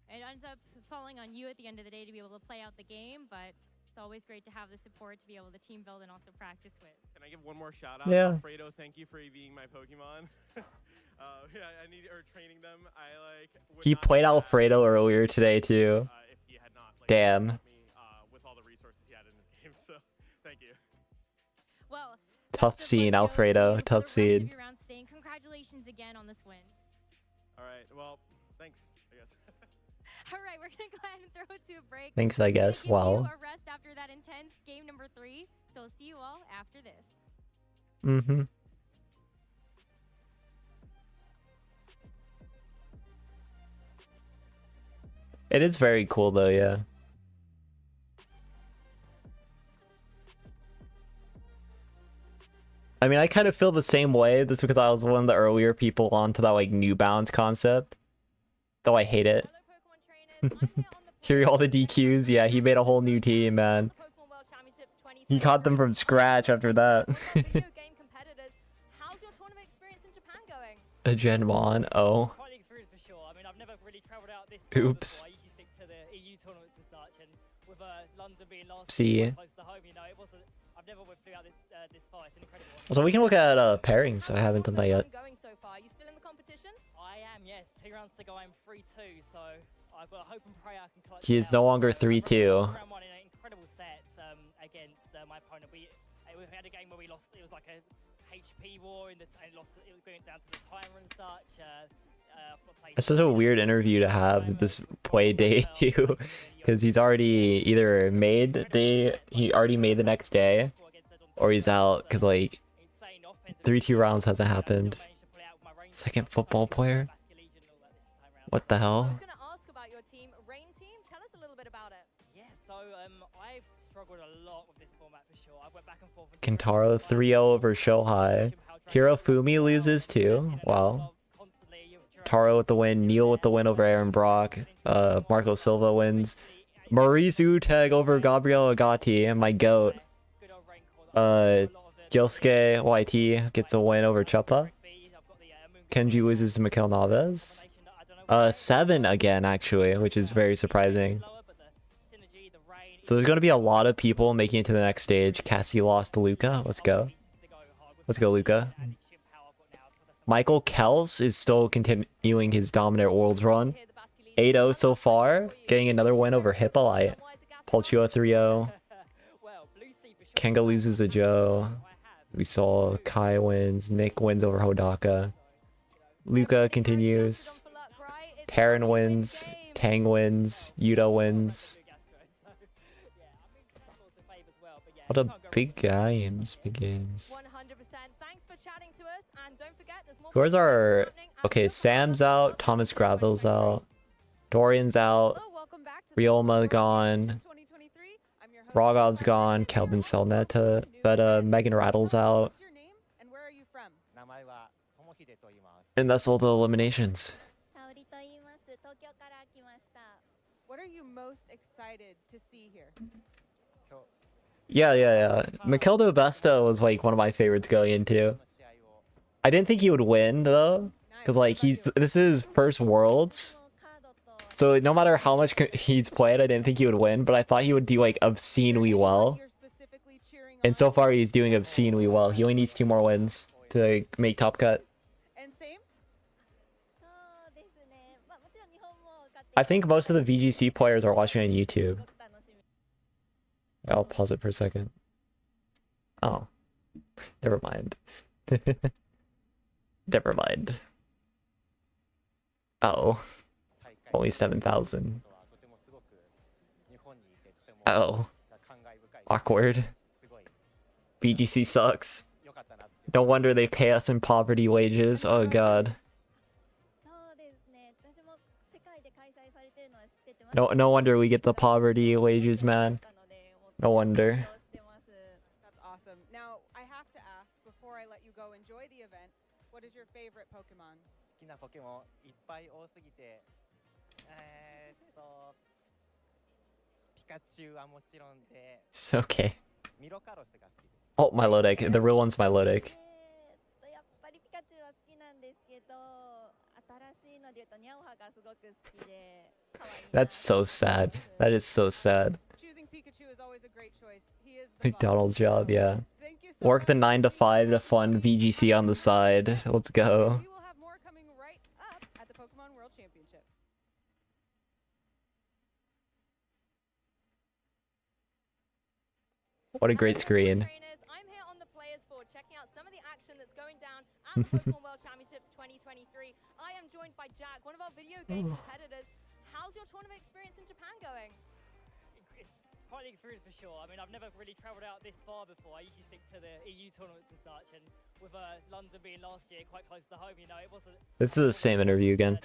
It ends up falling on you at the end of the day to be able to play out the game, but it's always great to have the support to be able to team build and also practice with. Can I give one more shout out? Yeah. Alfredo, thank you for EVing my Pokemon. Yeah, I need training them. He played Alfredo earlier today, too. If he had not Damn. me, with all the resources he had in this game. So, thank you. Well, Tough scene, Alfredo. Tough scene. Congratulations again on this win. All right. Well, thanks, I guess. All right, we're going to go ahead and throw it to a break. Thanks, I guess. We're gonna Well. give you a rest after that intense game number 3. So we'll see you all after this. Mm-hmm. It is very cool, though, yeah. I mean, I kind of feel the same way. That's because I was one of the earlier people onto that, like, New Balance concept. Though I hate it. Hear all the DQs? Yeah, he made a whole new team, man. He caught them from scratch after that. How's your tournament experience in Japan going? A Gen Mon, oh. Quite the experience for sure. I mean, I've never really travelled out this Oops. before. I usually stick to the EU tournaments and such, and with London being last See. close to home, it wasn't. I've never flew out this far. It's an incredible one. So we can look at pairings. I haven't done that yet. Going so far? Are you still in the competition? I am. Yes. 2 rounds to go. I'm 3-2. So I've got hope and pray I can clutch. He is no longer 3-2. Round 1 in an incredible set against my opponent. We had a game where we lost. It was like a HP war and lost. It was going down to the timer and such. It's such a weird interview to have this play debut because he's already either he already made the next day or he's out because like 3-2 rounds hasn't happened. Second football player? What the hell? I was going to ask about your team, Rain Team. Tell us a little bit about it. Yeah, so I've struggled a lot with this format for sure. I went back and forth. Kentaro 3-0 over Shohei. Hirofumi loses too. Wow. Taro with the win. Neil with the win over Aaron Brock. Marco Silva wins Maurice Uteg over Gabriel Agati, my goat. Gilsuke YT gets a win over Choppa. Kenji loses to Mikhail Naves. 7 again, actually, which is very surprising. So there's going to be a lot of people making it to the next stage. Cassie lost to Luca. Let's go. Let's go, Luca. Michael Kels is still continuing his dominant Worlds run. 8-0 so far, getting another win over Hippolyte. Polchua 3-0. Kenga loses to Joe. We saw Kai wins. Nick wins over Hodaka. Luca continues. Perrin wins. Tang wins. Yuta wins. What a big games. Big games. Where's our... Okay, Sam's out. Thomas Gravel's out. Dorian's out. Riolma gone. Rogov's gone. Kelvin Selneta. But Megan Rattle's out. And that's all the eliminations. What are you most excited to see here? Yeah. Mikeldo Besta was like one of my favorites going into. I didn't think he would win though, because like this is his first Worlds. So no matter how much he's played, I didn't think he would win, but I thought he would do like obscenely well. And so far he's doing obscenely well. He only needs 2 more wins to make top cut. I think most of the VGC players are watching on YouTube. I'll pause it for a second. Oh. Never mind. Never mind. Oh. Only 7,000. Oh. Awkward. VGC sucks. No wonder they pay us in poverty wages. Oh god. No wonder we get the poverty wages, man. No wonder. That's awesome. Now, I have to ask, before I let you go enjoy the event, what is your favorite Pokemon? It's okay. Oh, Milotic. The real one's Milotic. That's so sad. That is so sad. Choosing Pikachu is always a great choice. He is McDonald's job, yeah. Work the 9 to 5 to fund VGC on the side. Let's go. We will have more coming right up at the Pokemon World Championship. What a great screen. I'm here on the players board checking out some of the action that's going down at the Pokemon World Championships 2023. I am joined by Jack, one of our video game competitors. How's your tournament experience in Japan going? It's quite the experience for sure. I mean, I've never really travelled out this far before. I usually stick to the EU tournaments and such, and with London being last year quite close to home, you know, it wasn't... This is the same interview again.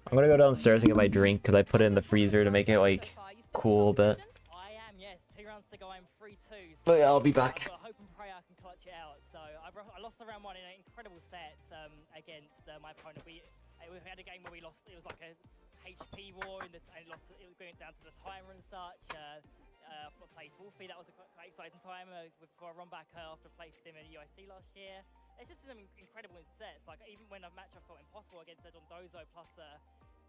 I'm gonna go downstairs and get my drink because I put it in the freezer to make it like cool a bit. I am, yes. 2 rounds to go. I'm 3-2. But yeah, I'll be back. I hope and pray I can clutch it out. So I lost the round 1 in an incredible set against my opponent. We had a game where we lost. It was like a HP war, and lost. It was going down to the timer and such. Placed Wolfie. That was a quite exciting time before I run back after placed him in UIC last year. It's just some incredible sets. Like even when a match I felt impossible against Dondozo plus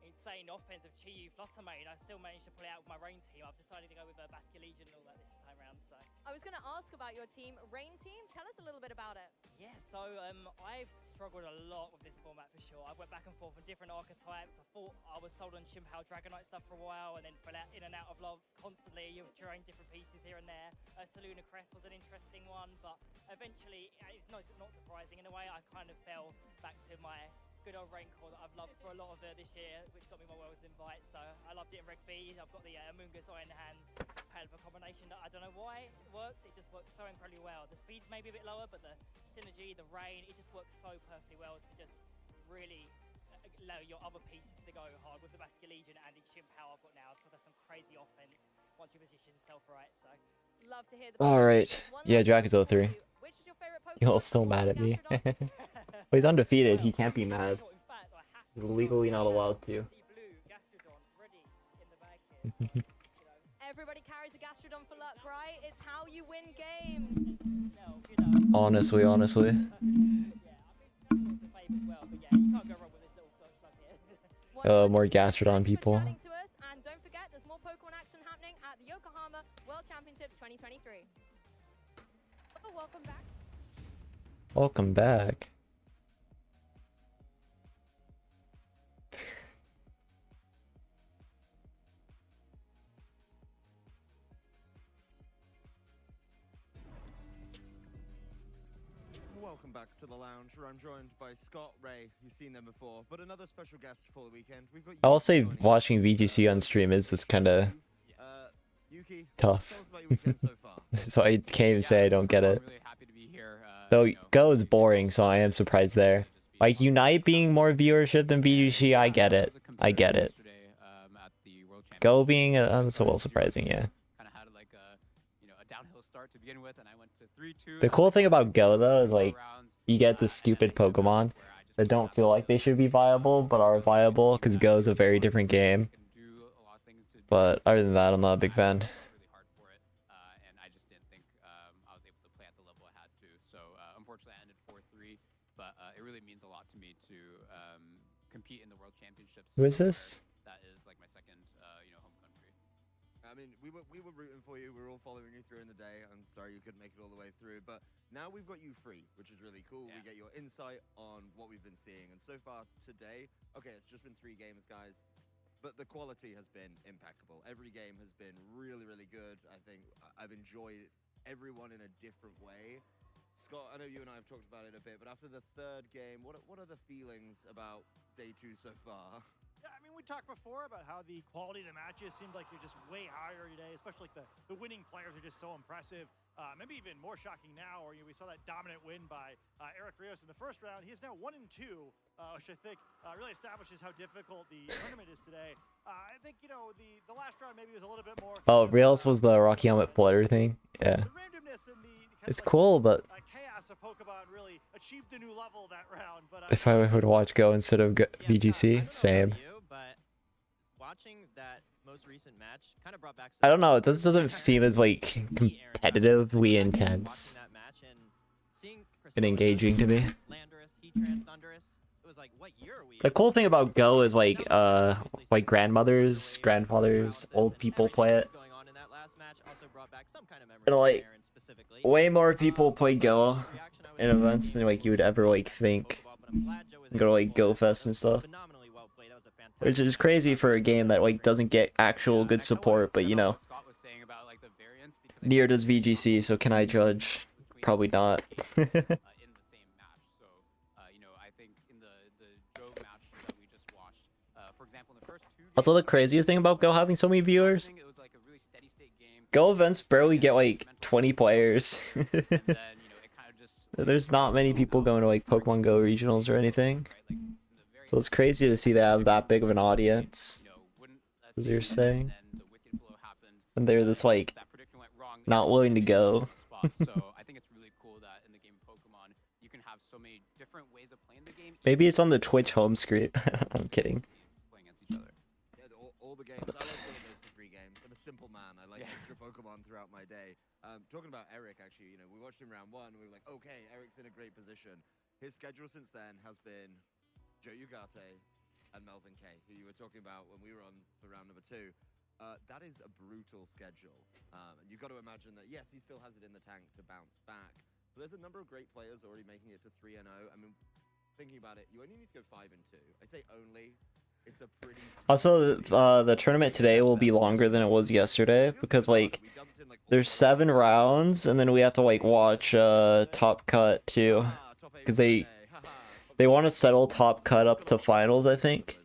insane offense of Chiyu Fluttermane, I still managed to pull it out with my Rain team. I've decided to go with Basket Legion and all that this time around. So I was going to ask about your team, Rain Team. Tell us a little bit about it. Yeah, so I've struggled a lot with this format for sure. I went back and forth with different archetypes. I thought I was sold on Chimpao Dragonite stuff for a while, and then fell out in and out of love constantly. You're trying different pieces here and there. Saluna Crest was an interesting one, but eventually, it's not surprising in a way. I kind of fell back to my good old Rain core that I've loved for a lot of this year, which got me my Worlds invite. So I loved it in Reg B. I've got the Amoonguss Iron Hands, hell of a combination that I don't know why it works. It just works so incredibly well. The speed's maybe a bit lower, but the synergy, the rain, it just works so perfectly well to just really allow your other pieces to go hard with the Basket Legion and its Chimpao I've got now. So there's some crazy offense once you position yourself right. So love to hear the Alright. Yeah, Jack is 0-3. You're still mad at me. Well, he's undefeated. He can't be mad. He's legally not allowed to. everybody carries a Gastrodon for luck, right? It's how you win games. Honestly. More Gastrodon people. Chatting to us, and don't forget, there's more Pokemon action happening at the Yokohama World Championships 2023. Oh, welcome back. Welcome back. Welcome back to the lounge, where I'm joined by Scott, Ray. You've seen them before, but another special guest for the weekend. We've got I'll say watching VGC on stream is just kind of tough. So I can't even say I don't get it. Though Go is boring, so I am surprised there. Like Unite being more viewership than VGC, I get it. Go being that's a little surprising, yeah. The cool thing about Go though is like you get the stupid Pokemon that don't feel like they should be viable but are viable because Go is a very different game. But other than that, I'm not a big fan. Who is this? I mean, we were rooting for you. We were all following you through in the day. I'm sorry you couldn't make it all the way through, but now we've got you free, which is really cool. We get your insight on what we've been seeing, and so far today, okay, it's just been 3 games, guys, but the quality has been impeccable. Every game has been really, really good. I think I've enjoyed everyone in a different way. Scott, I know you and I have talked about it a bit, but after the 3rd game, what are the feelings about day 2 so far? Yeah, I mean, we talked before about how the quality of the matches seemed like they're just way higher today, especially like the winning players are just so impressive. Maybe even more shocking now, or we saw that dominant win by Eric Rios in the first round. He is now 1-2, which I think really establishes how difficult the tournament is today. I think, the last round maybe was a little bit more... Oh, Rios was the Rocky Helmet Flutter thing? Yeah. The randomness and the it's cool, but... chaos of Pokemon really achieved a new level that round. But if I would watch Go instead of VGC, same. Watching that most recent match kind of brought back. I don't know. This doesn't seem as like competitively intense and engaging to me. The cool thing about Go is like grandmothers, grandfathers, old people play it. And like way more people play Go in events than like you would ever like think. Go to like Go Fest and stuff. Which is crazy for a game that like doesn't get actual good support, but neither does VGC, so can I judge? Probably not. Also, the craziest thing about Go having so many viewers, Go events barely get like 20 players. There's not many people going to like Pokemon Go regionals or anything. So it's crazy to see they have that big of an audience, as you're saying. And they're just like, not willing to go. Maybe it's on the Twitch home screen. I'm kidding. All the games. I like playing those 3 games. I'm a simple man. I like extra Pokemon throughout my day. Talking about Eric, actually, we watched him round 1. We were like, okay, Eric's in a great position. His schedule since then has been Joe Ugarte and Melvin K, who you were talking about when we were on for round number 2. That is a brutal schedule. And you've got to imagine that, yes, he still has it in the tank to bounce back. But there's a number of great players already making it to 3-0. I mean, thinking about it, you only need to go 5-2. I say only. It's a pretty... Also, the tournament today will be longer than it was yesterday because, like, there's 7 rounds, and then we have to, like, watch Top Cut, too. Because they want to settle Top Cut up to finals, I think.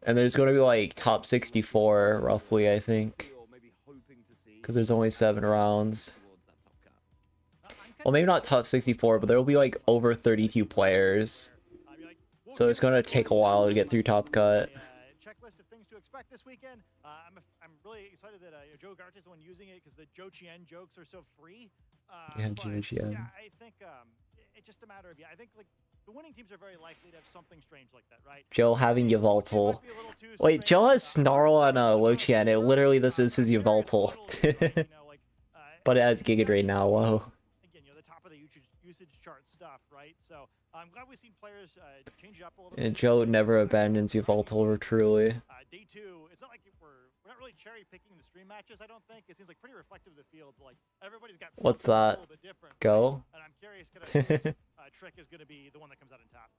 And there's going to be, like, top 64, roughly, I think. Because there's only 7 rounds. Well, maybe not top 64, but there will be, like, over 32 players. So it's going to take a while to get through Top Cut. Checklist of things to expect this weekend. I'm really excited that Joe Garte is the one using it because the Joe Chien jokes are so free. Yeah, Joe Chien. Yeah, I think it's just a matter of, I think like the winning teams are very likely to have something strange like that, right? Joe having Yveltal. It might be a little too Wait, Joe has Snarl on Wochian. It literally, this is his Yveltal. But it has Giga Drain now, whoa. Again, the top of the usage chart stuff, right? So I'm glad we've seen players change it up a little And bit. Joe never abandons Yveltal, truly. Day 2, it's not like we're not really cherry picking the stream matches. I don't think it seems like pretty reflective of the field. Like everybody's got What's something that? a little bit different. Go? And I'm curious, kind of Trick is going to be the one that comes out on top.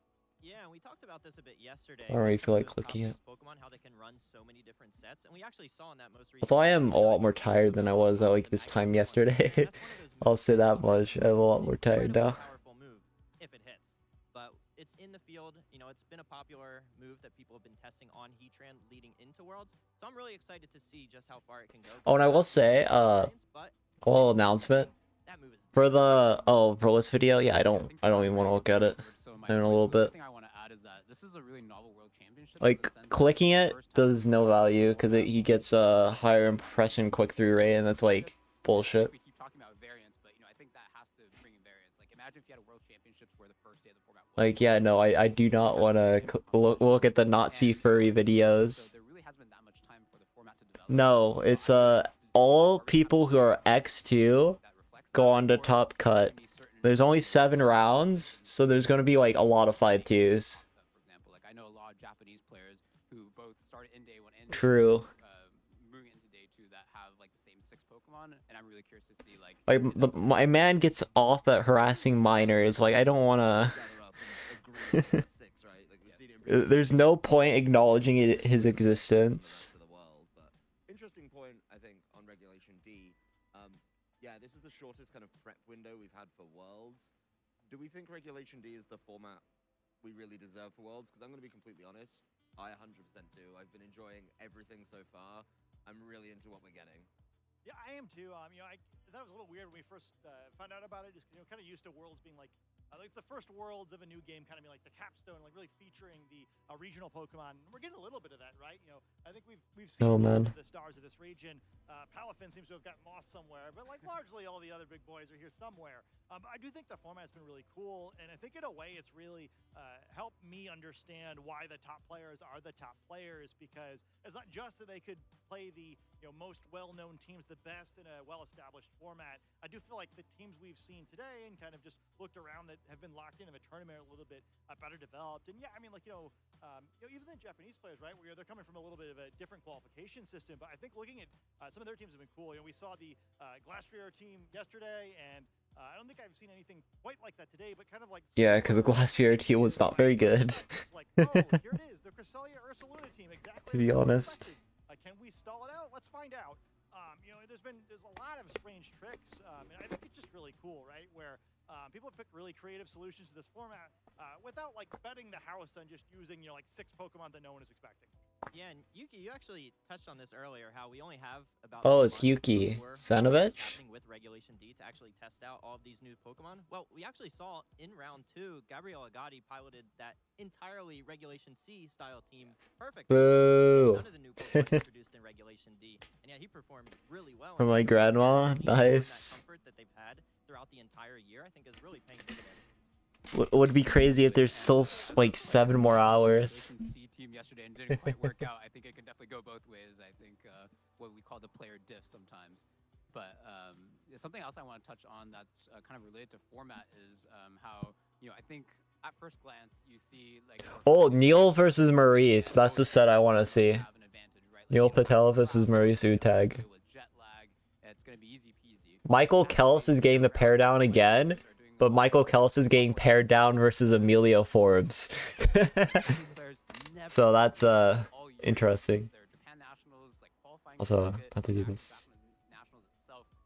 Yeah, we talked about this a bit yesterday. I don't really with feel some like of those clicking it. top Pokemon, how they can run so many different sets, and we actually saw in that most recent. So I am a lot more tired than I was at like this time yesterday. I'll say that much. I'm a lot more tired now. Powerful move if it hits, but it's in the field. It's been a popular move that people have been testing on Heatran leading into Worlds. So I'm really excited to see just how far it can go. Oh, and I will say, a little announcement for the for this video. Yeah, I don't even want to look at it in a little bit. I want to add is that this is a really novel World Championship. Like clicking it does no value because he gets a higher impression click through rate, and that's like bullshit. We keep talking about variance, but I think that has to bring in variance. Like imagine if you had a World Championships where the first day of the format was. Like yeah, no, I do not want to look at the Nazi furry videos. There really hasn't been that much time for the format to develop. No, it's all people who are X2 go on to top cut. There's only 7 rounds, so there's gonna be like a lot of 5-2s. For example, like I know a lot of Japanese players who both started in day 1 and True. moving into day 2 that have like the same 6 Pokemon, and I'm really curious to see like. My man gets off at harassing minors. Like I don't wanna. There's no point acknowledging his existence. Interesting point, I think, on Regulation D. Yeah, this is the shortest kind of prep window we've had for Worlds. Do we think Regulation D is the format we really deserve for Worlds? Because I'm going to be completely honest, I 100% do. I've been enjoying everything so far. I'm really into what we're getting. Yeah, I am too. I thought it was a little weird when we first found out about it. Just kind of used to Worlds being like it's the first Worlds of a new game, kind of being like the capstone, like really featuring the regional Pokemon. And we're getting a little bit of that, right? I think we've seen the stars of this region. Palafin seems to have gotten lost somewhere, but like largely all the other big boys are here somewhere. I do think the format's been really cool, and I think in a way it's really helped me understand why the top players are the top players, because it's not just that they could play the most well-known teams the best in a well-established format. I do feel like the teams we've seen today and kind of just looked around that have been locked into a tournament a little bit better developed. And yeah, I mean, like even the Japanese players, right, where they're coming from a little bit of a different qualification system. But I think looking at some of their teams have been cool. We saw the Glastrier team yesterday, and I don't think I've seen anything quite like that today. But kind of like Yeah, because the Glacier team was not very good. Like, oh, here it is, the Cresselia Ursaluna team, exactly. To be honest. Can we stall it out? Let's find out. There's a lot of strange tricks, and I think it's just really cool, right? Where people have picked really creative solutions to this format without like betting the house on just using like 6 Pokemon that no one is expecting. Yeah, and Yuki, you actually touched on this earlier, how we only have about. Oh, it's Yuki Sanovich. With Regulation D to actually test out all of these new Pokemon. Well, we actually saw in round 2, Gabriel Agati piloted that entirely Regulation C style team perfectly. Boo. None of the new Pokemon introduced in Regulation D, and yeah, he performed really well. From my grandma, nice. That comfort that they've had throughout the entire year, I think, is really paying dividends. Would be crazy if there's still like 7 more hours. C team yesterday and didn't quite work out. I think it can definitely go both ways. I think what we call the player diff sometimes. But something else I want to touch on that's kind of related to format is how I think at first glance you see like. Oh, Neil versus Maurice. That's the set I want to see. Neil Patel versus Maurice Utag. It's gonna be easy peasy. Michael Kels is getting the pair down again. But Michael Kels is getting paired down versus Emilio Forbes. So that's interesting. Also, not to do this.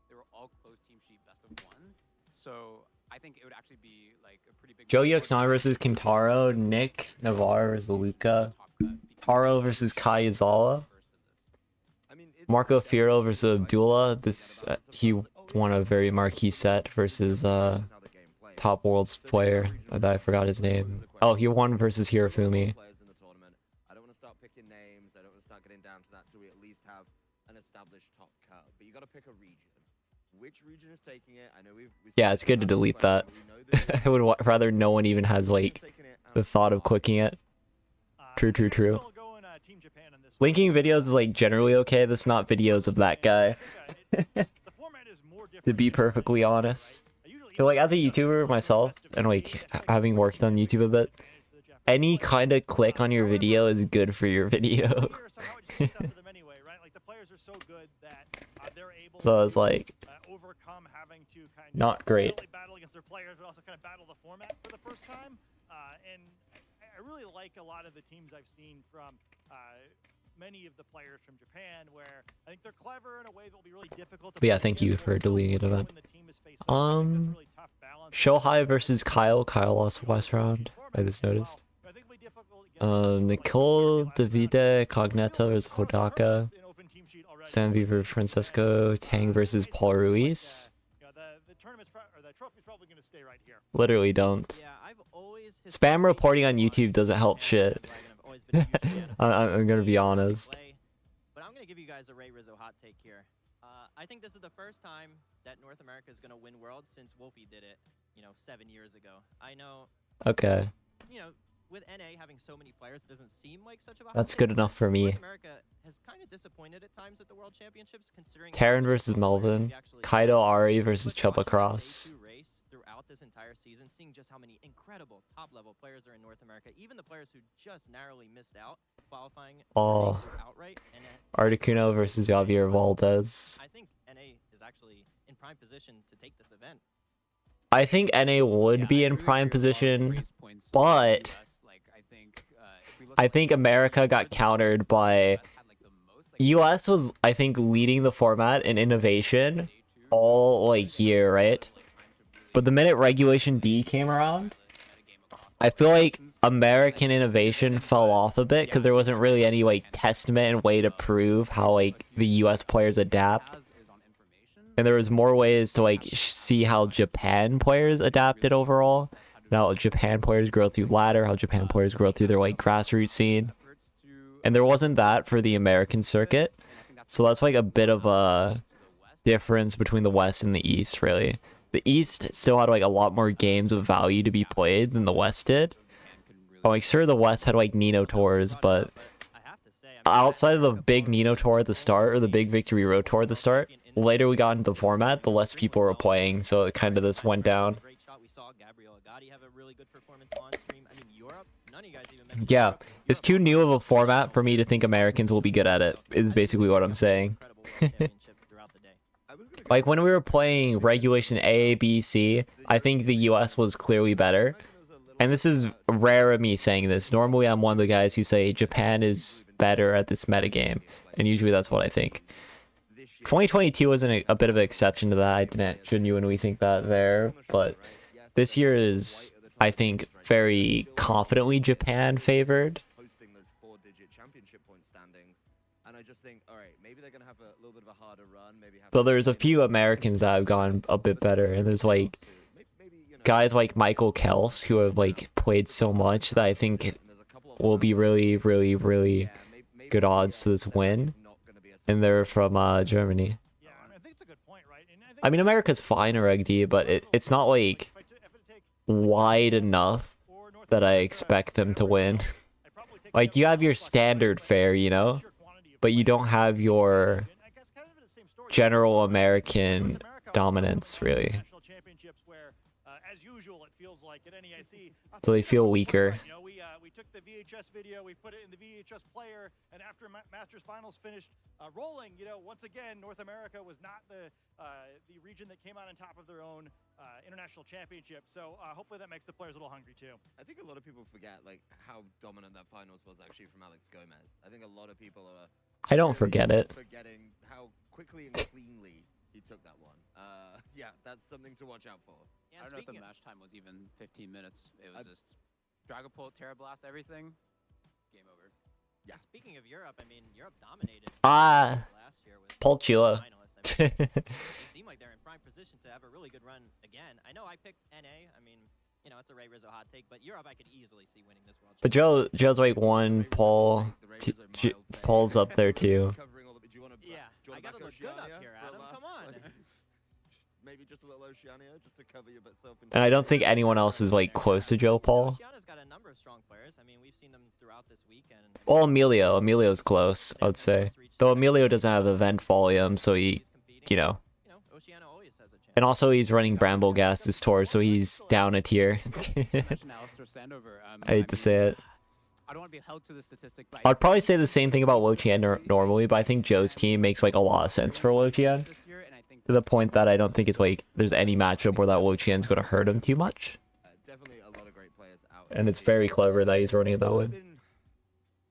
They were all closed team sheet best of 1. So I think it would actually be like a pretty big. Joe Yuxan versus Kintaro, Nick Navarre versus Luca, Taro versus Kayazawa, Marco Firo versus Abdullah. This he won a very marquee set versus top Worlds player that I forgot his name. Oh, he won versus Hirofumi. I don't want to start picking names. I don't want to start getting down to that till we at least have an established top cut. But you got to pick a region. Which region is taking it? I know we've Yeah, it's good to delete that. I would rather no one even has like the thought of clicking it. True. Still going Team Japan in this Linking videos is like generally okay. That's not videos of that guy. To be perfectly honest. So like as a YouTuber myself, and like having worked on YouTube a bit, any kind of click on your video is good for your video. So it's like not great. Battle against their players, but also kind of battle the format for the first time. And I really like a lot of the teams I've seen from many of the players from Japan, where I think they're clever in a way that will be really difficult to But yeah, thank you for deleting it event. Shohei versus Kyle. Kyle lost last round. I just noticed. Nicole, Davide, Cognetta versus Hodaka. Sanvi versus Francesco. Tang versus Paul Ruiz. Literally don't. Spam reporting on YouTube doesn't help shit. I'm gonna be honest. But I'm gonna give you guys a Ray Rizzo hot take here. I think this is the first time that North America is gonna win Worlds since Wolfie did it, 7 years ago. I know. Okay. With NA having so many players, it doesn't seem like such a. That's good enough for me. North America has kind of disappointed at times at the World Championships, considering. Terran versus Melvin. Kaido Ari versus Chuba Cross. Throughout this entire season, seeing just how many incredible top-level players are in North America, even the players who just narrowly missed out qualifying outright. Articuno versus Javier Valdez. I think NA is actually in prime position to take this event. I think NA would be in prime position, but I think America got countered by US was, I think, leading the format in innovation all like year, right? But the minute Regulation D came around, I feel like American innovation fell off a bit because there wasn't really any like testament and way to prove how like the US players adapt. And there was more ways to like see how Japan players adapted overall. How Japan players grow through ladder, how Japan players grow through their like grassroots scene. And there wasn't that for the American circuit. So that's like a bit of a difference between the West and the East, really. The East still had like a lot more games of value to be played than the West did. I'm like sure the West had like Nino tours, but outside of the big Nino tour at the start or the big Victory Road tour at the start, later we got into the format, the less people were playing, so it kind of this went down. Yeah, it's too new of a format for me to think Americans will be good at it, is basically what I'm saying. Like when we were playing Regulation A, B, C, I think the US was clearly better. And this is rare of me saying this. Normally I'm one of the guys who say Japan is better at this metagame. And usually that's what I think. 2022 was a bit of an exception to that. I didn't genuinely think that there. But this year is, I think, very confidently Japan favored. Though there's a few Americans that have gone a bit better, and there's like guys like Michael Kels who have like played so much that I think will be really, really, really good odds to this win. And they're from Germany. I mean, America's fine in Reg D, but it's not like wide enough that I expect them to win. Like you have your standard fare, but you don't have your general American dominance, really. So they feel weaker. We took the VHS video, we put it in the VHS player, and after Masters Finals finished rolling, once again, North America was not the region that came out on top of their own international championship. So hopefully that makes the players a little hungry too. I think a lot of people forget how dominant that finals was actually from Alex Gomez. I think a lot of people are. I don't forget it. Forgetting how quickly and cleanly he took that one. Yeah, that's something to watch out for. Yeah, I don't know if the match time was even 15 minutes. It was just Dragon Pult, Terra Blast, everything. Game over. Yeah. Speaking of Europe, I mean, Europe dominated last year with Pulchula. They seem like they're in prime position to have a really good run again. I know I picked NA. I mean, it's a Ray Rizzo hot take, but Europe I could easily see winning this World But Joe's like one, Paul's up there too. Yeah, I gotta look good up here, Adam. Come on. maybe just a little Oceania, just to cover yourself. And I don't think anyone else is like close to Joe Paul. Oceania's got a number of strong players. I mean, we've seen them throughout this weekend. Well, Emilio's close, I would say. Though Emilio doesn't have event volume, so he, you know. Oceania always has a chance. And also he's running Brambleghast this tour, so he's down a tier. I hate to say it. I don't want to be held to the statistic, but I'd probably say the same thing about Wotian normally, but I think Joe's team makes like a lot of sense for Wotian. To the point that I don't think it's like there's any matchup where that Wotian's going to hurt him too much. Definitely a lot of great players out. And it's very clever that he's running it that way.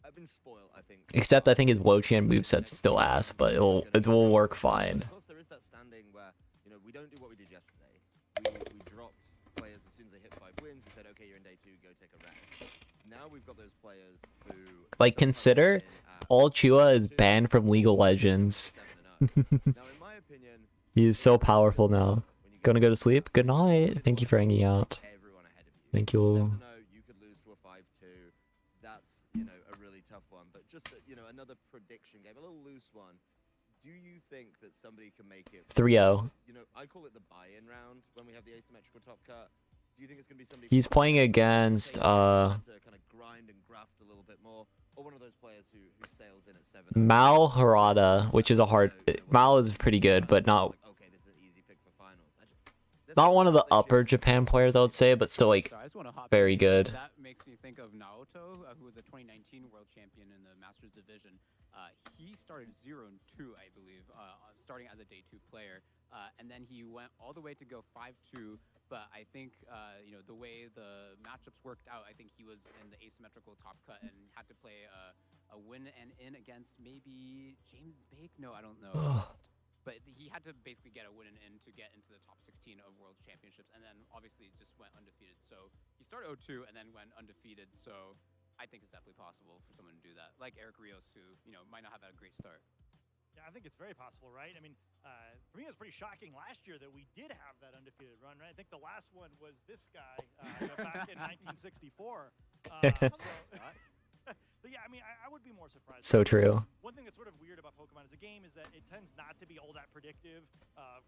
I've been spoiled, I think. Except I think his Wotian moveset's still ass, but it will work fine. Of course, there is that standing where, you know, we don't do what we did yesterday. We dropped players as soon as they hit 5 wins. We said, okay, you're in day 2, go take a rest. Now we've got those players who... Like, consider Paul Chua is banned from League of Legends. He is so powerful now. Gonna go to sleep? Good night. Thank you for hanging out. Thank you. You could lose to a 5-2. That's, you know, a really tough one. But just, you know, another prediction game, a little loose one. Do you think that somebody can make it 3-0. You know, I call it the buy-in round when we have the asymmetrical top cut. Do you think it's going to be somebody He's playing against to kind of grind and graft a little bit more, or one of those players who sails in at 7? Mal Harada, which is a hard... Mal is pretty good, but not one of the upper Japan players, I would say, but still, like, very good. That makes me think of Naoto, who was a 2019 world champion in the Masters division. He started 0-2, I believe, starting as a day 2 player, and then he went all the way to go 5-2. But I think, you know, the way the matchups worked out, I think he was in the asymmetrical top cut and had to play a win and in against maybe James Bake. No, I don't know. But he had to basically get a win and in to get into the top 16 of World Championships, and then obviously just went undefeated. So he started 0-2 and then went undefeated. So I think it's definitely possible for someone to do that, like Eric Rios, who, you know, might not have had a great start. Yeah, I think it's very possible, right? I mean, for me, it was pretty shocking last year that we did have that undefeated run, right? I think the last one was this guy back in 1964. So yeah, I mean, I would be more surprised. So true. One thing that's sort of weird about Pokemon as a game is that it tends not to be all that predictive.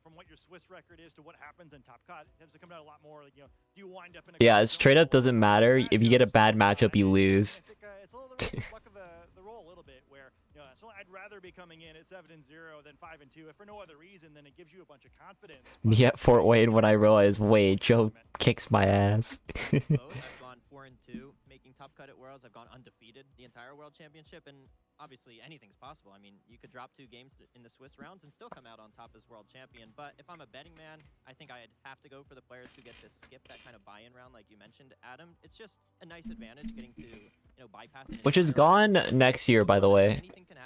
From what your Swiss record is to what happens in Top Cut, it tends to come down a lot more. Like, you know, do you wind up in a Yeah, it straight up doesn't matter. If you get a bad matchup, you lose. I think it's a little bit luck of the roll a little bit, where, you know, so I'd rather be coming in at 7-0 than 5-2, if for no other reason than it gives you a bunch of confidence. Me at Fort Wayne when I realized, wait, Joe kicks my ass. I've gone 4-2, making Top Cut at Worlds. I've gone undefeated the entire World Championship, and obviously anything's possible. I mean, you could drop 2 games in the Swiss rounds and still come out on top as world champion. But if I'm a betting man, I think I'd have to go for the players who get to skip that kind of buy-in round, like you mentioned, Adam. It's just a nice advantage getting to, you know, bypass it. Which is gone next year, by the way.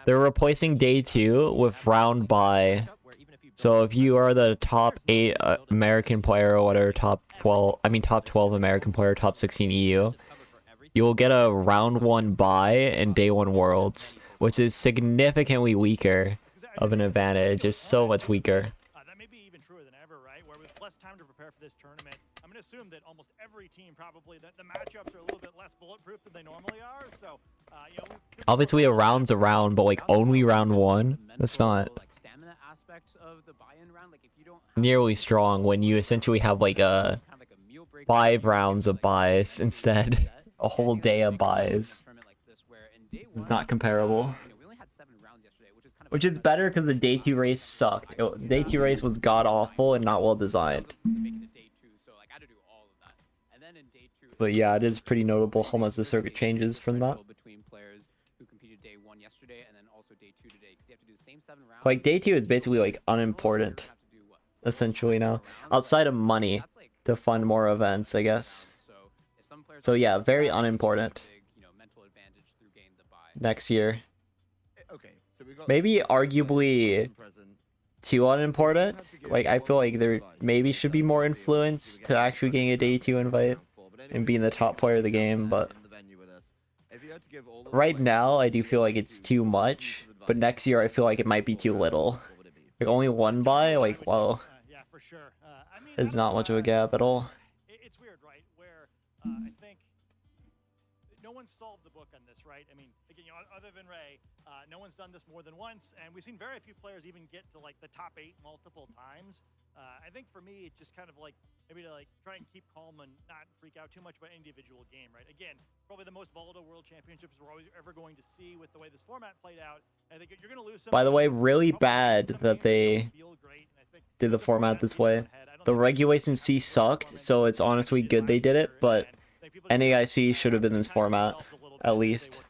They're replacing day 2 with round bye. So if you are the top 8 American player or whatever, top 12 American player, top 16 EU, you will get a round 1 bye in day 1 Worlds, which is significantly weaker of an advantage. It's so much weaker. That may be even truer than ever, right? Where with less time to prepare for this tournament, I'm going to assume that almost every team probably, that the matchups are a little bit less bulletproof than they normally are. So, you know, Obviously a round's a round, but like only round 1, that's not nearly strong when you essentially have like a 5 rounds of buys instead. A whole day of buys. It's not comparable. Which is better because the day 2 race sucked. Day 2 race was god awful and not well designed. But yeah, it is pretty notable how much the circuit changes from that. Like day 2 is basically like unimportant, essentially now, outside of money to fund more events, I guess. So yeah, very unimportant next year. Maybe arguably too unimportant. Like I feel like there maybe should be more influence to actually getting a day 2 invite and being the top player of the game, but right now I do feel like it's too much, but next year I feel like it might be too little. Like only 1 buy, like whoa. It's not much of a gap at all. It's weird, right? Where I think no one's solved the book on this, right? I mean, again, you know, other than Ray, no one's done this more than once, and we've seen very few players even get to like the top 8 multiple times. I think for me, it's just kind of like maybe to like try and keep calm and not freak out too much about any individual game, right? Again, probably the most volatile World Championships we're always ever going to see with the way this format played out. I think you're going to lose some. By the way, really bad that they did the format this way. The Regulation C sucked, so it's honestly good they did it, but NAIC should have been this format, at least.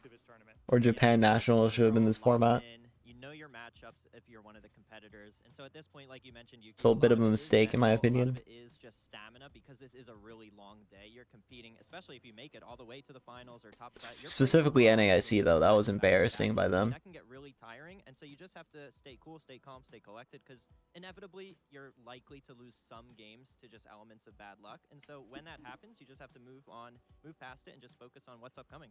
Or Japan National should have been this format. You know your matchups if you're one of the competitors, and so at this point, like you mentioned, It's a bit of a mistake in my a lot opinion. of it is just stamina because this is a really long day. You're competing, especially if you make it all the way to the finals or top of that. Specifically NAIC though, that was embarrassing by them. That can get really tiring, and so you just have to stay cool, stay calm, stay collected, because inevitably you're likely to lose some games to just elements of bad luck. And so when that happens, you just have to move past it, and just focus on what's upcoming.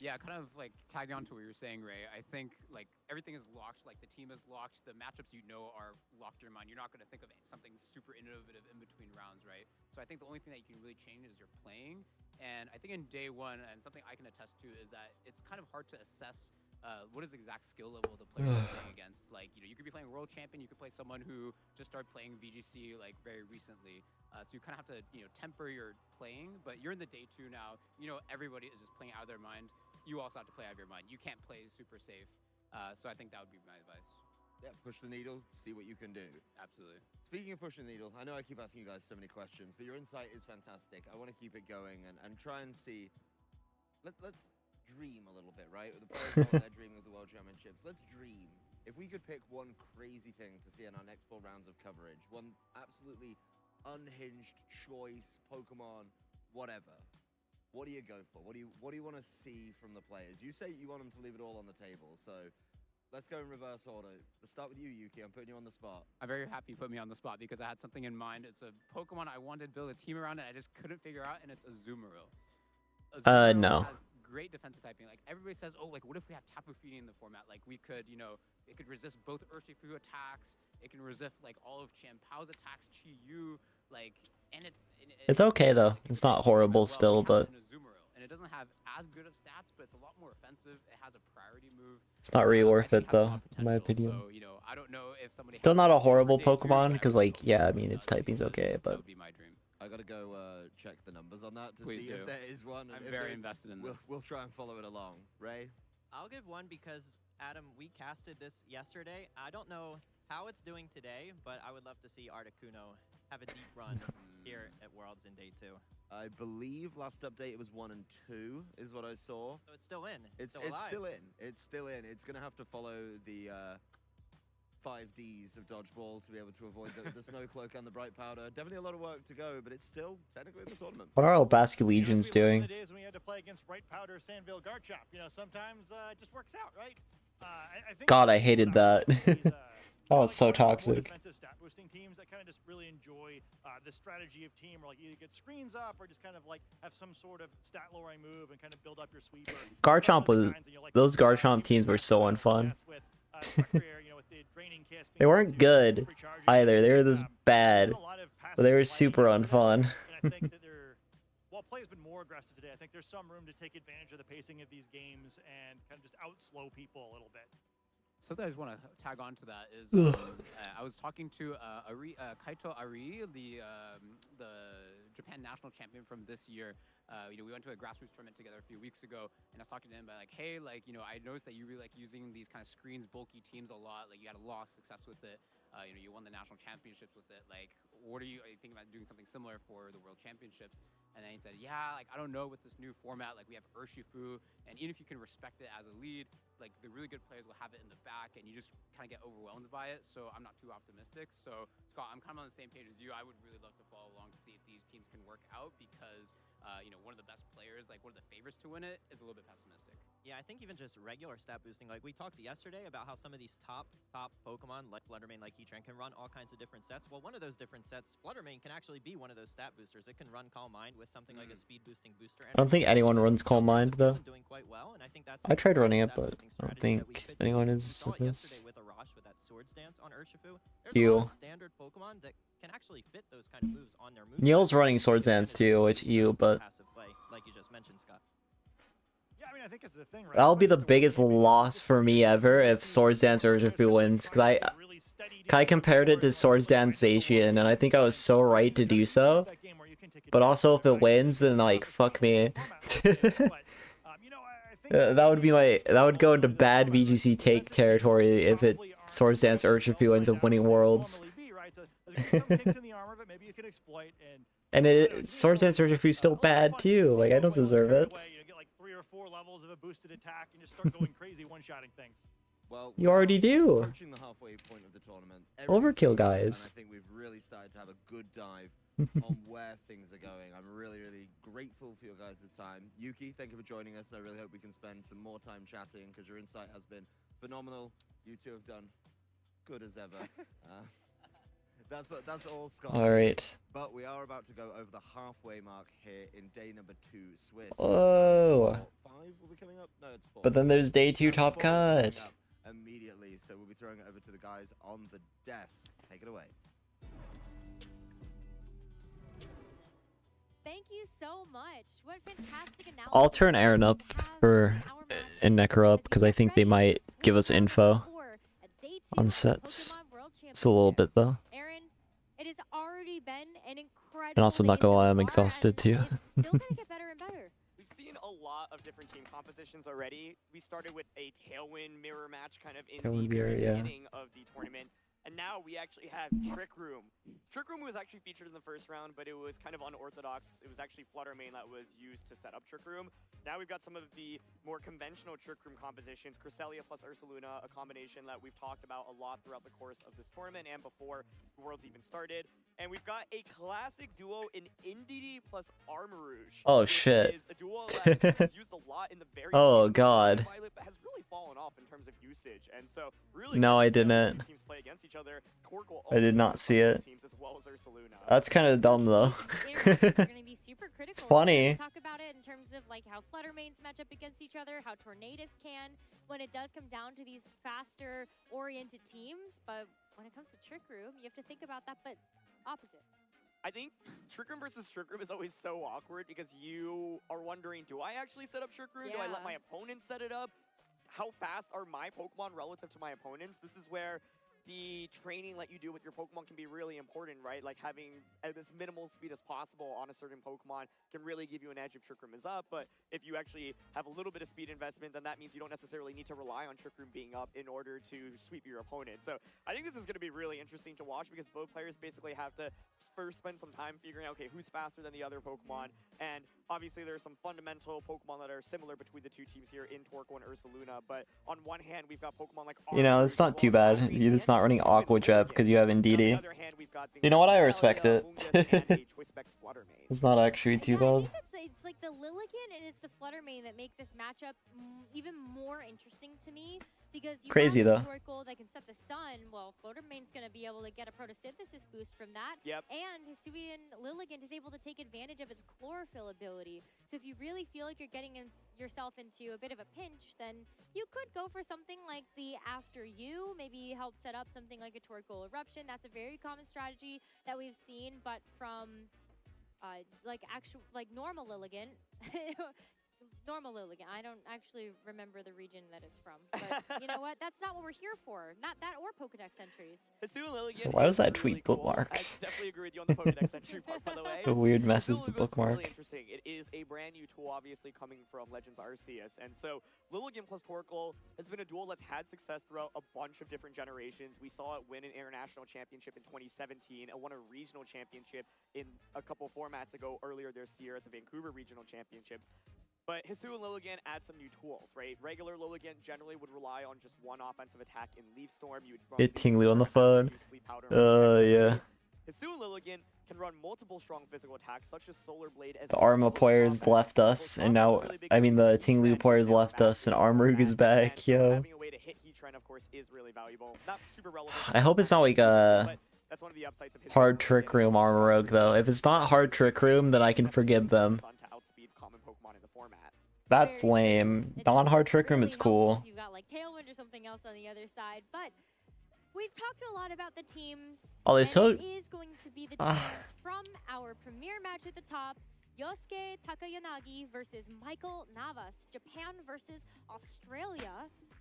Yeah, kind of like tagging on to what you were saying, Ray. I think like everything is locked, like the team is locked, the matchups are locked in your mind. You're not going to think of something super innovative in between rounds, right? So I think the only thing that you can really change is your playing. And I think in day one, and something I can attest to, is that it's kind of hard to assess what is the exact skill level of the player you're playing against. Like, you could be playing World Champion, you could play someone who just started playing VGC like very recently. So you kind of have to, temper your playing, but you're in the day two now. Everybody is just playing out of their mind. You also have to play out of your mind. You can't play super safe. So I think that would be my advice. Yeah, push the needle, see what you can do. Absolutely. Speaking of pushing the needle, I know I keep asking you guys so many questions, but your insight is fantastic. I want to keep it going and try and see. Let's dream a little bit, right? The players are there dreaming of the World Championships. Let's dream. If we could pick one crazy thing to see in our next 4 rounds of coverage, one absolutely unhinged choice, Pokemon, whatever. What do you go for? What do you want to see from the players? You say you want them to leave it all on the table, so let's go in reverse order. Let's start with you, Yuki. I'm putting you on the spot. I'm very happy you put me on the spot because I had something in mind. It's a Pokemon I wanted to build a team around and I just couldn't figure out, and it's Azumarill. No. Has great defensive typing. Like everybody says, oh, like what if we had Tapu Fini in the format? Like we could, it could resist both Urshifu attacks. It can resist like all of Champow's attacks, Chi-Yu, like, and it's okay though. It's not horrible still, but and it doesn't have as good of stats, but it's a lot more offensive. It has a priority move. it's not really worth it though, in my opinion. So, I don't know if somebody Still not a horrible Pokemon, because like, yeah, I mean, its typing's okay, but... That would be my dream. I gotta go check the numbers on that to Please see do. if there is one. I'm very invested in this. We'll try and follow it along. Ray? I'll give one because, Adam, we casted this yesterday. I don't know how it's doing today, but I would love to see Articuno have a deep run here at Worlds in day 2. I believe last update it was 1 and 2 is what I saw. So it's still in. It's still in. It's still in. It's gonna have to follow the 5Ds of dodgeball to be able to avoid the snow cloak and the bright powder. Definitely a lot of work to go, but it's still technically in the tournament. What are all Basque Legions doing? The days when we had to play against bright powder, Sandville, Garchomp. Sometimes it just works out, right? I think God, I hated that. Oh, it's so toxic. Defensive stat boosting teams that kind of just really enjoy the strategy of team, where like either get screens up or just kind of like have some sort of stat lowering move and kind of build up your sweeper. Garchomp was... Those Garchomp teams were so unfun. They weren't good either. They were this bad, but they were super unfun. And I think that while play has been more aggressive today, I think there's some room to take advantage of the pacing of these games and kind of just outslow people a little bit. Something I just want to tag on to that is I was talking to Kaito Ari, the Japan national champion from this year. We went to a grassroots tournament together a few weeks ago, and I was talking to him about like, hey, like, I noticed that you really like using these kind of screens, bulky teams a lot. Like you had a lot of success with it. You won the national championships with it. Like, are you thinking about doing something similar for the World Championships? And then he said, yeah, like, I don't know with this new format, like we have Urshifu, and even if you can respect it as a lead, like the really good players will have it in the back and you just kind of get overwhelmed by it. So I'm not too optimistic. So Scott, I'm kind of on the same page as you. I would really love to follow along to see if these teams can work out because, one of the best players, like one of the favorites to win it is a little bit pessimistic. Yeah, I think even just regular stat boosting, like we talked yesterday about how some of these top Pokemon, like Fluttermane, like Heatran, can run all kinds of different sets. Well, one of those different sets, Fluttermane, can actually be one of those stat boosters. It can run Calm Mind with something like a speed boosting booster. I don't think anyone runs Calm Mind, though. Doing quite well, and I think that's I tried running it, but I don't think anyone is like this. With Arash with that Swords Dance on Urshifu. There's a lot of standard Pokemon that can actually fit those kind of moves on their moves. Neil's running Swords Dance too, which but passive play, like you just mentioned, Scott. Yeah, I mean, I think it's the thing, right? that'll be the biggest loss for me ever if Swords Dance or Urshifu wins, because Kai compared it to Swords Dance Zacian, and I think I was so right to do so. But also, if it wins, then like fuck me. That would go into bad VGC take territory if it Swords Dance Urshifu ends up winning Worlds. And Swords Dance Urshifu's still bad too. Like I don't deserve it. Get like 3 or 4 levels of a boosted attack and just start going crazy one-shotting things. Well, You already do. Approaching the halfway point of the tournament. Overkill, guys. And I think we've really started to have a good dive on where things are going. I'm really, really grateful for your guys' time. Yuki, thank you for joining us. I really hope we can spend some more time chatting because your insight has been phenomenal. You two have done good as ever. That's all, Scott. All right. But we are about to go over the halfway mark here in day number 2, Swiss. Whoa. 5 will be coming up? No, it's 4. But then there's day 2 top cut. Immediately, so we'll be throwing it over to the guys on the desk. Take it away. Thank you so much. What fantastic analysis. I'll turn Aaron up for and Necro up because I think they might give us info on sets. It's a little bit though. Aaron, it has already been an incredible And also not gonna lie, I'm exhausted too. It's still gonna get better and better. We've seen a lot of different team compositions already. We started with a Tailwind mirror match kind of in Tailwind the very mirror, yeah. beginning of the tournament. And now we actually have Trick Room. Trick Room was actually featured in the first round, but it was kind of unorthodox. It was actually Flutter main that was used to set up Trick Room. Now we've got some of the more conventional Trick Room compositions. Cresselia plus Ursaluna, a combination that we've talked about a lot throughout the course of this tournament and before the Worlds even started. And we've got a classic duo in Indeedee plus Armarouge. Oh shit. Is a duo that was used a lot in the very Oh beginning of god. Violet, but has really fallen off in terms of usage. And so really No, I good to see how didn't. teams play against each other. Torque will I did not see it. teams as well as Ursaluna. That's kind of dumb though. It's funny. Talk about it in terms of like how Flutter mains match up against each other, how Tornadus can when it does come down to these faster oriented teams. But when it comes to Trick Room, you have to think about that, but opposite. I think Trick Room versus Trick Room is always so awkward because you are wondering, do I actually set up Trick Room? Do I let my opponent set it up? How fast are my Pokemon relative to my opponents? This is where the training that you do with your Pokemon can be really important, right? Like having as minimal speed as possible on a certain Pokemon can really give you an edge if Trick Room is up. But if you actually have a little bit of speed investment, then that means you don't necessarily need to rely on Trick Room being up in order to sweep your opponent. So I think this is going to be really interesting to watch because both players basically have to first spend some time figuring out, okay, who's faster than the other Pokemon. And obviously there are some fundamental Pokemon that are similar between the two teams here in Torkoal and Ursaluna. But on one hand, we've got Pokemon like You know, it's not too bad. It's not running Aqua Jet because you have Indeedee. You know what? I respect it. It's not actually too bad. It's like the Lilligant and it's the Flutter main that make this matchup even more interesting to me because you Crazy, have though. Torkoal that can set the sun. Well, Flutter main's going to be able to get a photosynthesis boost from that. Yep. And Hisuian Lilligant is able to take advantage of its chlorophyll ability. So if you really feel like you're getting yourself into a bit of a pinch, then you could go for something like the After You, maybe help set up something like a Torkoal Eruption. That's a very common strategy that we've seen, but from like normal Lilligant. Normal Lilligant. I don't actually remember the region that it's from. But you know what? That's not what we're here for. Not that or Pokedex entries. Why was that tweet I bookmarked? definitely agree with you on the Pokedex entry part, by the way. A weird message to Lilligant's bookmark. really interesting. It is a brand new tool, obviously, coming from Legends Arceus. And so Lilligant plus Torkoal has been a duel that's had success throughout a bunch of different generations. We saw it win an international championship in 2017 and won a regional championship in a couple formats ago earlier this year at the Vancouver Regional Championships. But Hisuian Lilligant adds some new tools, right? Regular Lilligant generally would rely on just one offensive attack in Leaf Storm. You would run Get Leaf Tingly on the Storm, phone. use Sleep Powder, and Yeah. Hisuian Lilligant can run multiple strong physical attacks, such as Solar Blade. As The well as Arma players left us, and now, I mean, the Tinglu players left us, and Armroog is back, yo. having a way to hit Heatran, of course, is really valuable. Not super relevant. I hope it's not like a but that's one of the upsides of Hisuian hard Lilligant Trick is Room Armoroog, though. If it's not hard Trick Room, then I can forgive them. Sun to outspeed common Pokemon in the format. That's lame. Non-hard Trick Room is cool. You've got like Tailwind or something else on the other side, but we've talked a lot about the teams. Oh, they and so- it is going to be the teams from our premier match at the top. Yosuke Takayanagi versus Michael Navas. Japan versus Australia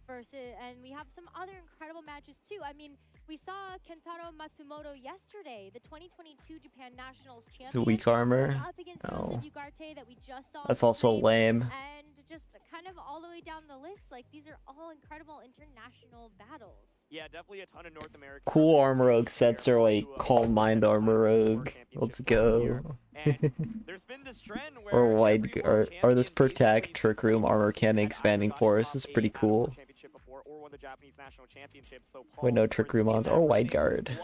for versus, and we have some other incredible matches too. I mean, we saw Kentaro Matsumoto yesterday, the 2022 Japan Nationals champion. It's a weak armor. Up against Oh. Joseph Ugarte that we just saw. That's on also stream, lame. And just kind of all the way down the list, like these are all incredible international battles. Yeah, definitely a ton of North American. Cool armor rogue sets are like Calm Mind armor rogue. Let's go. There's been this trend where Or wide or this protect trick room armor cannon expanding force is pretty cool. Or won the Japanese national championship. So With no trick room ons or wide guard.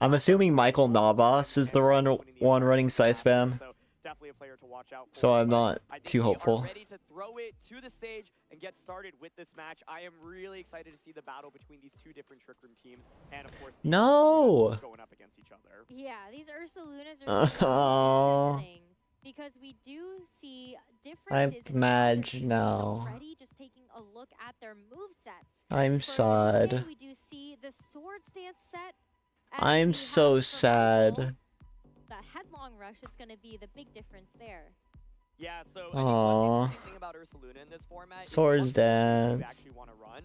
I'm assuming Michael Navas is the one running Scythe Spam. Definitely a player to watch out for. So I'm not too hopeful. Ready to throw it to the stage and get started with this match. I am really excited to see the battle between these two different Trick Room teams, and of course, no, going up against each other. Yeah, these Ursa Lunas are so interesting because we do see differences. I'm mad now. Already, just taking a look at their move sets. I'm sad. We do see the sword stance set. I'm so sad. That headlong rush, it's going to be the big difference there. Yeah, so Aww. one interesting thing about Ursa Luna in this format Swords dance. You actually want to run.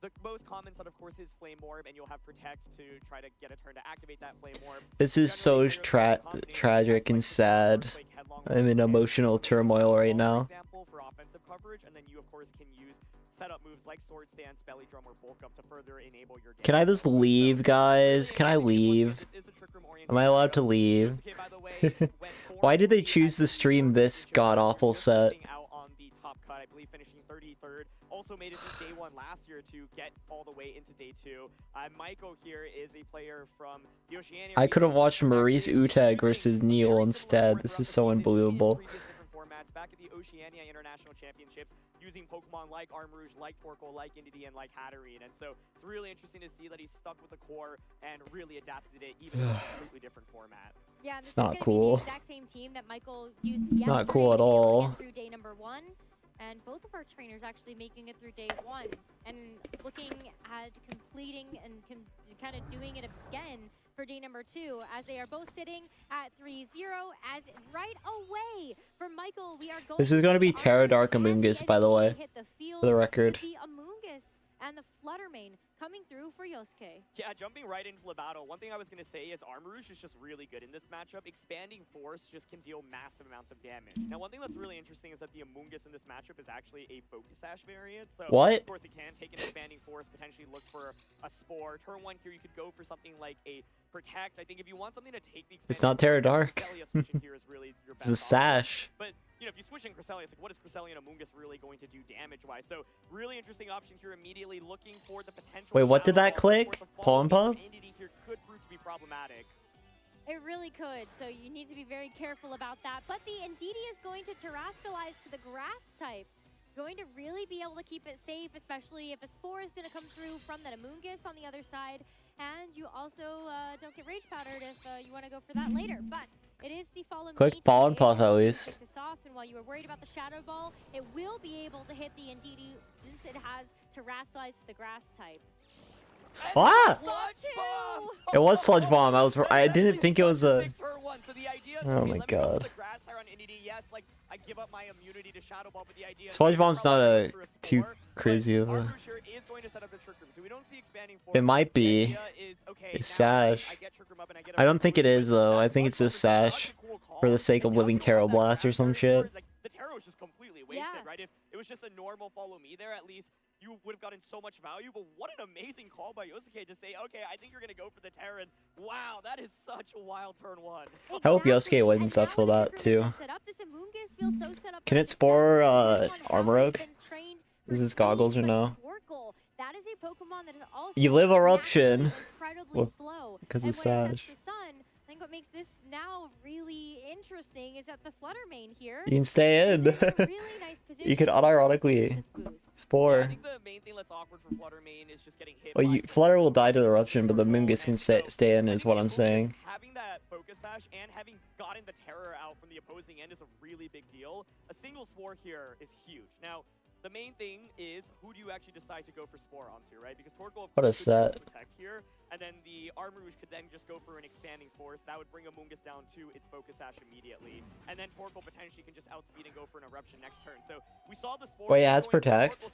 The most common set, of course, is Flame Orb, and you'll have Protect to try to get a turn to activate that Flame Orb. This is so tragic and sad. I'm in emotional turmoil right now. Example for offensive coverage, and then you, of course, can use setup moves like Sword Stance, Belly Drum, or Bulk Up to further enable your game. Can I just leave, guys? Can I leave? Am I allowed to leave? Why did they choose to stream this god-awful set? Out on the top cut, I believe finishing 33rd. Also made it through day 1 last year to get all the way into day 2. Maiko here is a player from the Oceania. I could have watched Maurice Utag versus Neil instead. This is so unbelievable. Formats back at the Oceania International Championships using Pokemon like Armarouge, like Torkoal, like Indeedee, and like Hatterene. And so it's really interesting to see that he's stuck with the core and really adapted it even in a completely different format. Yeah, and this It's not is gonna cool. be the exact same team that Michael used It's yesterday not cool at to be able to all. get through day number 1. And both of our trainers actually making it through day 1 and looking at completing and kind of doing it again for day number 2, as they are both sitting at 3-0. As right away for Michael, we are going. This is going to be Terra Dark Amoongus, by the way, hit the field for the record. with the Amoongus and the Fluttermane coming through for Yosuke. Yeah, jumping right into the battle, one thing I was going to say is Armarouge is just really good in this matchup. Expanding Force just can deal massive amounts of damage. Now, one thing that's really interesting is that the Amoongus in this matchup is actually a Focus Sash variant. So, What? Of course, it can take an Expanding Force, potentially look for a Spore. Turn 1 here, you could go for something like a Protect. I think if you want something to take the It's not Terra Dark. Cresselia switching here is really your It's a best option. Sash. But, you know, if you switch in Cresselia, it's like, what is Cresselia and Amoongus really going to do damage-wise? So, really interesting option here, immediately looking for the potential. Wait, what did Shadow that Ball. click? Of course, a Pollen follow-up Puff? from Indeedee here could prove to be problematic. It really could, so you need to be very careful about that. But the Indeedee is going to terrestrialize to the grass type. Going to really be able to keep it safe, especially if a Spore is going to come through from that Amoongus on the other side. And you also don't get Rage Powdered if you want to go for that later. But it is the Fallen Quick Mage Pollen to be Puff able at to least. pick this off, and while you were worried about the Shadow Ball, it will be able to hit the Indeedee since it has terrestrialized to the grass type. Ah! Two! It was Sludge Bomb. I didn't think it was a. Oh my god. Sludge Bomb's not a too crazy of a. It might be. It's Sash. I don't think it is though. I think it's just Sash for the sake of living Terror Blast or some shit. The Terror was just completely wasted, right? If it was just a normal follow me there, at least you would have gotten so much value. But what an amazing call by Yosuke to say, okay, I think you're gonna go for the Terror. And wow, that is such a wild turn 1. I hope Yosuke wins up for that too. Can it Spore Armor Rogue? Is this goggles or no? That is a Pokemon that is also You live Eruption. incredibly slow. Because And of when it Sash. sets the sun, I think what makes this now really interesting is that the Fluttermane here. You can stay in. is in a really nice position You could to unironically this boost. Spore. I think the main thing that's awkward for Fluttermane is just getting hit. Well, by Flutter will die to the Eruption, but the Moongus can stay in, is what I'm saying. having that Focus Sash and having gotten the Terror out from the opposing end is a really big deal. A single Spore here is huge. Now, the main thing is who do you actually decide to go for Spore onto, right? Because Torkoal, of What a course, could set. protect here, and then the Armarouge could then just go for an Expanding Force. That would bring Amoongus down to its Focus Sash immediately, and then Torkoal potentially can just outspeed and go for an Eruption next turn. So we saw the Spore. Wait, it has going through. Protect?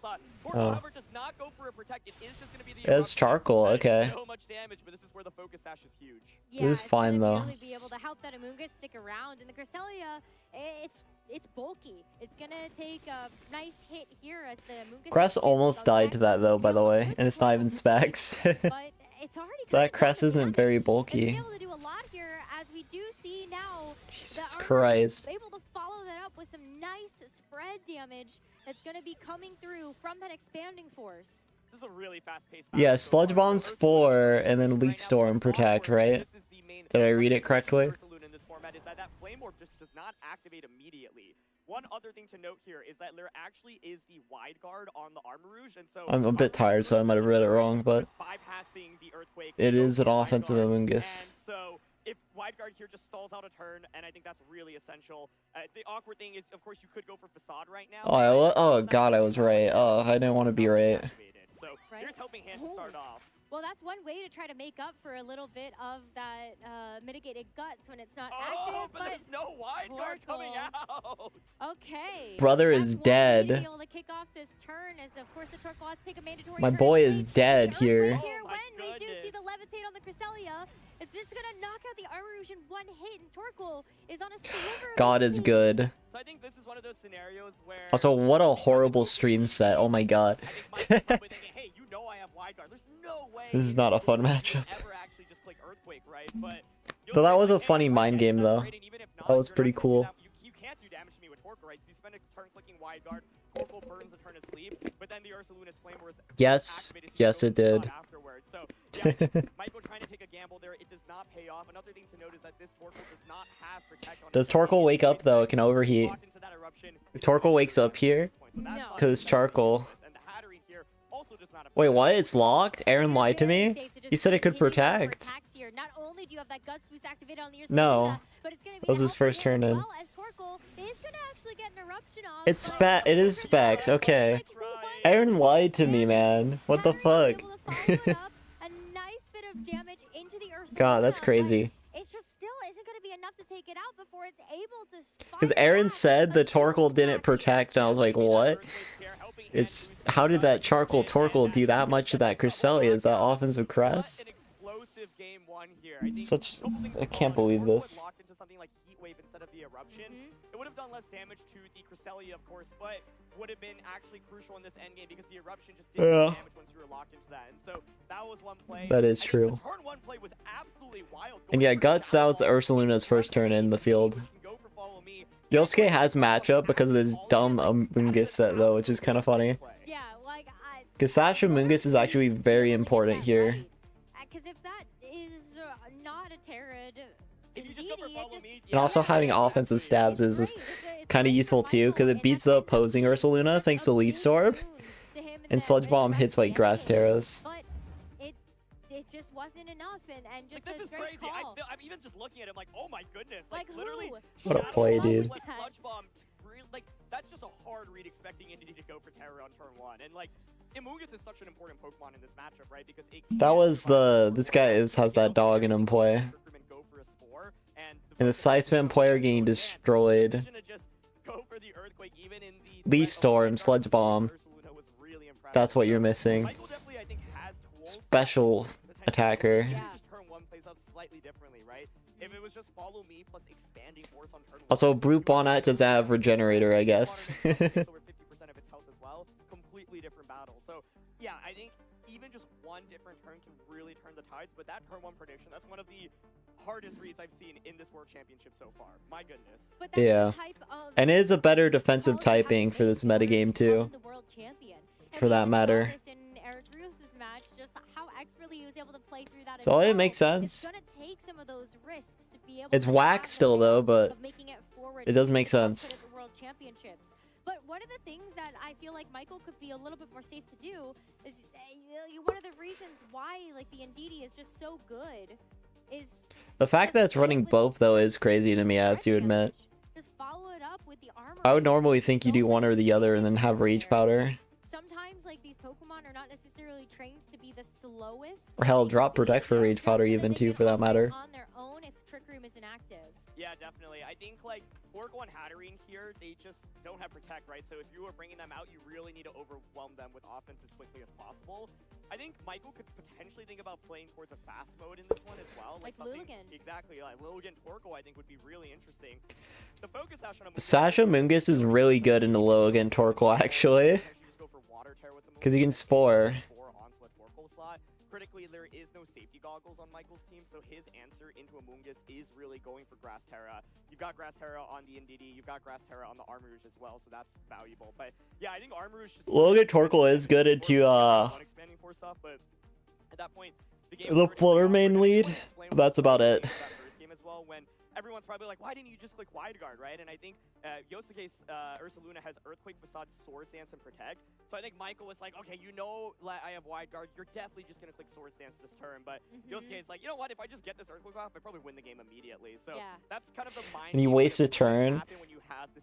Torkoal, Oh. however, does not go for a protect. It is just going to be the It's charcoal, That is okay. so much damage, but this is where the focus sash is huge. Yeah, It was it's fine, gonna though. really be able to help that Amoonguss stick around, and the Cresselia, it's bulky. It's gonna take a nice hit here as the Amoonguss. Cress almost died to that though, by the way, and it's not even specs. But it's already That Cress isn't very bulky. able to do a lot here, as we do see now. Jesus the Christ. able to follow that up with some nice spread damage that's gonna be coming through from that expanding force. This is a really fast-paced Yeah, Sludge Bomb's 4 and then Leaf Storm Protect, right? Did I read it correctly? In this format is that Flame Orb just does not activate immediately. One other thing to note here is that there actually is the wide guard on the Armor Rouge, and so I'm a bit tired, so I might have read it wrong, but bypassing the Earthquake. it is an offensive Amoonguss. And so if wide guard here just stalls out a turn, and I think that's really essential. The awkward thing is, of course, you could go for Facade right now. Oh god, I was right. Oh, I didn't want to be right. So here's Helping Hand to start off. Well, that's one way to try to make up for a little bit of that mitigated guts when it's not active. But there's no wide guard coming out. Okay. Brother That's is one way to dead. be able to kick off this turn, as of course the Torkoal has to take a mandatory My turn boy to is save dead the here. Earthquake here when we do see the levitate on the Cresselia. It's just gonna knock out the Armor Rouge in one hit, and Torkoal is on a sliver. God is good. So I think this is one of those scenarios where Also, what a horrible stream set. Oh my god. hey, you know I have wide guard. There's no way This is not a fun matchup. ever actually just click Earthquake, right? But Though that was a funny mind game, though. That was pretty cool. you can't do damage to me with Torkoal, right? So you spend a turn clicking wide guard, Torkoal burns a turn of sleep, but then the Ursaluna's Flame was Yes, yes it did. afterwards. So yeah, Michael trying to take a gamble there. It does not pay off. Another thing to note is that this Torkoal does not have protect on Does Torkoal wake up though? It can overheat. Torkoal wakes up here because charcoal. Wait, what? It's locked? Aaron lied to me? He said it could protect. Not only do you have that guts boost activated on the No. but it's gonna be That was his first turn in. well, as Torkoal is gonna actually get an eruption off. It's it is specs, okay. Aaron lied to me, man. What the fuck? A nice bit of damage into the Ursaluna. God, that's crazy. It just still isn't going to be enough to take it out before it's able to. Because Aaron said the Torkoal didn't protect, and I was like, what? It's how did that charcoal Torkoal do that much to that Cresselia? Is that offensive Crest? Such I can't believe this. Locked into something like Heat Wave instead of the Eruption. It would have done less damage to the Cresselia, of course, but would have been actually crucial in this endgame because the Eruption just didn't do damage once you were locked into that. And so that was one play. That is I think true. the turn one play was absolutely wild. And yeah, Guts, that was the Ursaluna's first turn in the field. Yosuke has matchup because of this dumb Amoonguss set though, which is kind of funny. Yeah, like Because Sash Amoonguss is actually very important here. because if that is not a Terrid, And also having offensive stabs is kind of useful too, because it beats the opposing Ursaluna thanks to Leaf Storm. And Sludge Bomb hits like Grass Terras. But it just wasn't enough, and just This a is great crazy. call. I'm even just looking at it, I'm like, oh my goodness. Like literally. who? What a play, dude. Sludge Bomb, like, that's just a hard read expecting Indy to go for Terror on turn one. And like, Amoonguss is such an important Pokemon in this matchup, right? Because it That was this guy has that dog in him play. And the Sidespin player getting destroyed. Leaf Storm, Sludge Bomb. That's what you're missing. Special attacker. Also, Brute Bonnet does have Regenerator, I guess. Completely different battle. So yeah, I think even just one different turn can really turn the tides, but that turn one prediction, that's one of the hardest reads I've seen in this World Championship so far. My goodness. Yeah. And it is a better defensive typing for this metagame too. For that matter. So it makes sense. It's whack still though, but it does make sense. But one of the things that I feel like Michael could be a little bit more safe to do is one of the reasons why like the Ndidi is just so good is The fact that it's running both though is crazy to me, I have to admit. just follow it up with the armor. I would normally think you do one or the other and then have Rage Powder. So sometimes like these Pokemon are not necessarily trained to be the slowest. Or hell, drop Protect for Rage Powder even too, for that matter. On their own if Trick Room isn't active. Yeah, definitely. I think like Torkoal and Hatterene here, they just don't have Protect, right? So if you are bringing them out, you really need to overwhelm them with offense as quickly as possible. I think Michael could potentially think about playing towards a fast mode in this one as well. Like Lilligant. Exactly, like Lilligant Torkoal I think would be really interesting. The focus Sash on Sasha Mungus is really good in the Logan Torkoal, actually. Because you can Spore. Critically, there is no safety goggles on Michael's team, so his answer into Amoongus is really going for Grass Terra. You've got Grass Terra on the Indeedee, you've got Grass Terra on the Armarouge as well, so that's valuable. But yeah, I think Armarouge just Logan Torkoal is good into expanding for stuff, but at that point, the Flutter main lead. That's about it. First game as well, when everyone's probably like, why didn't you just click Wide Guard, right? And I think Yosuke's Ursaluna has Earthquake, Facade, Swords Dance, and Protect. So I think Michael was like, okay, you know I have Wide Guard. You're definitely just going to click Swords Dance this turn. But Yosuke is like, you know what? If I just get this Earthquake off, I probably win the game immediately. So that's kind of the mind. And you waste a turn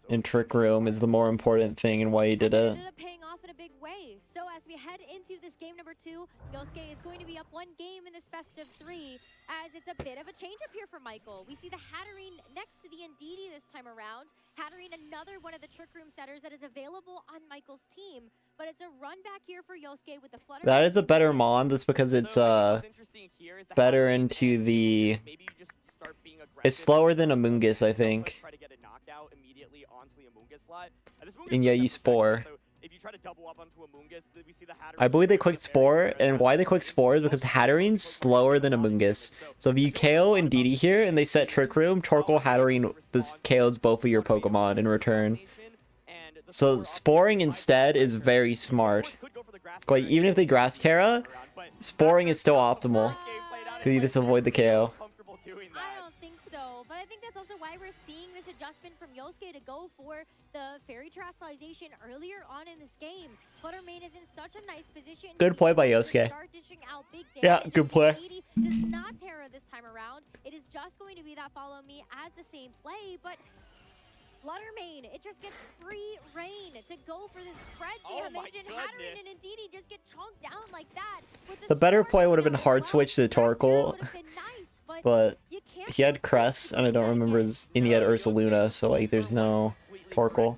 in Trick Room is the more important thing and why he did it. Ended up paying off in a big way. So as we head into this game number 2, Yosuke is going to be up 1 game in this best of 3, as it's a bit of a change up here for Michael. We see the Hatterene next to the Indeedee this time around. Hatterene, another one of the Trick Room setters that is available on Michael's team, but it's a run back here for Yosuke with the Flutter. That is a better Mon, just because it's better into the... It's slower than Amoongus, I think. And yeah, you Spore. I believe they quick Spore, and why they quick Spore is because Hatterene's slower than Amoongus. So if you KO Indeedee here and they set Trick Room, Torkoal, Hatterene, this KOs both of your Pokemon in return. So Sporing instead is very smart. Like, even if they Grass Terra, Sporing is still optimal. Because you just avoid the KO. I don't think so, but I think that's also why we're seeing this adjustment from Yosuke to go for the Fairy Terastallization earlier on in this game. Fluttermane is in such a nice position. Good play by Yosuke. Yeah, good play. Does not Terra this time around. It is just going to be that Follow Me as the same play, but Fluttermane, it just gets free reign to go for the spread damage, and Hatterene and Indeedee just get chonked down like that. The better play would have been hard switch to Torkoal, but he had Crest, and I don't remember his, and he had Ursaluna, so like there's no Torkoal.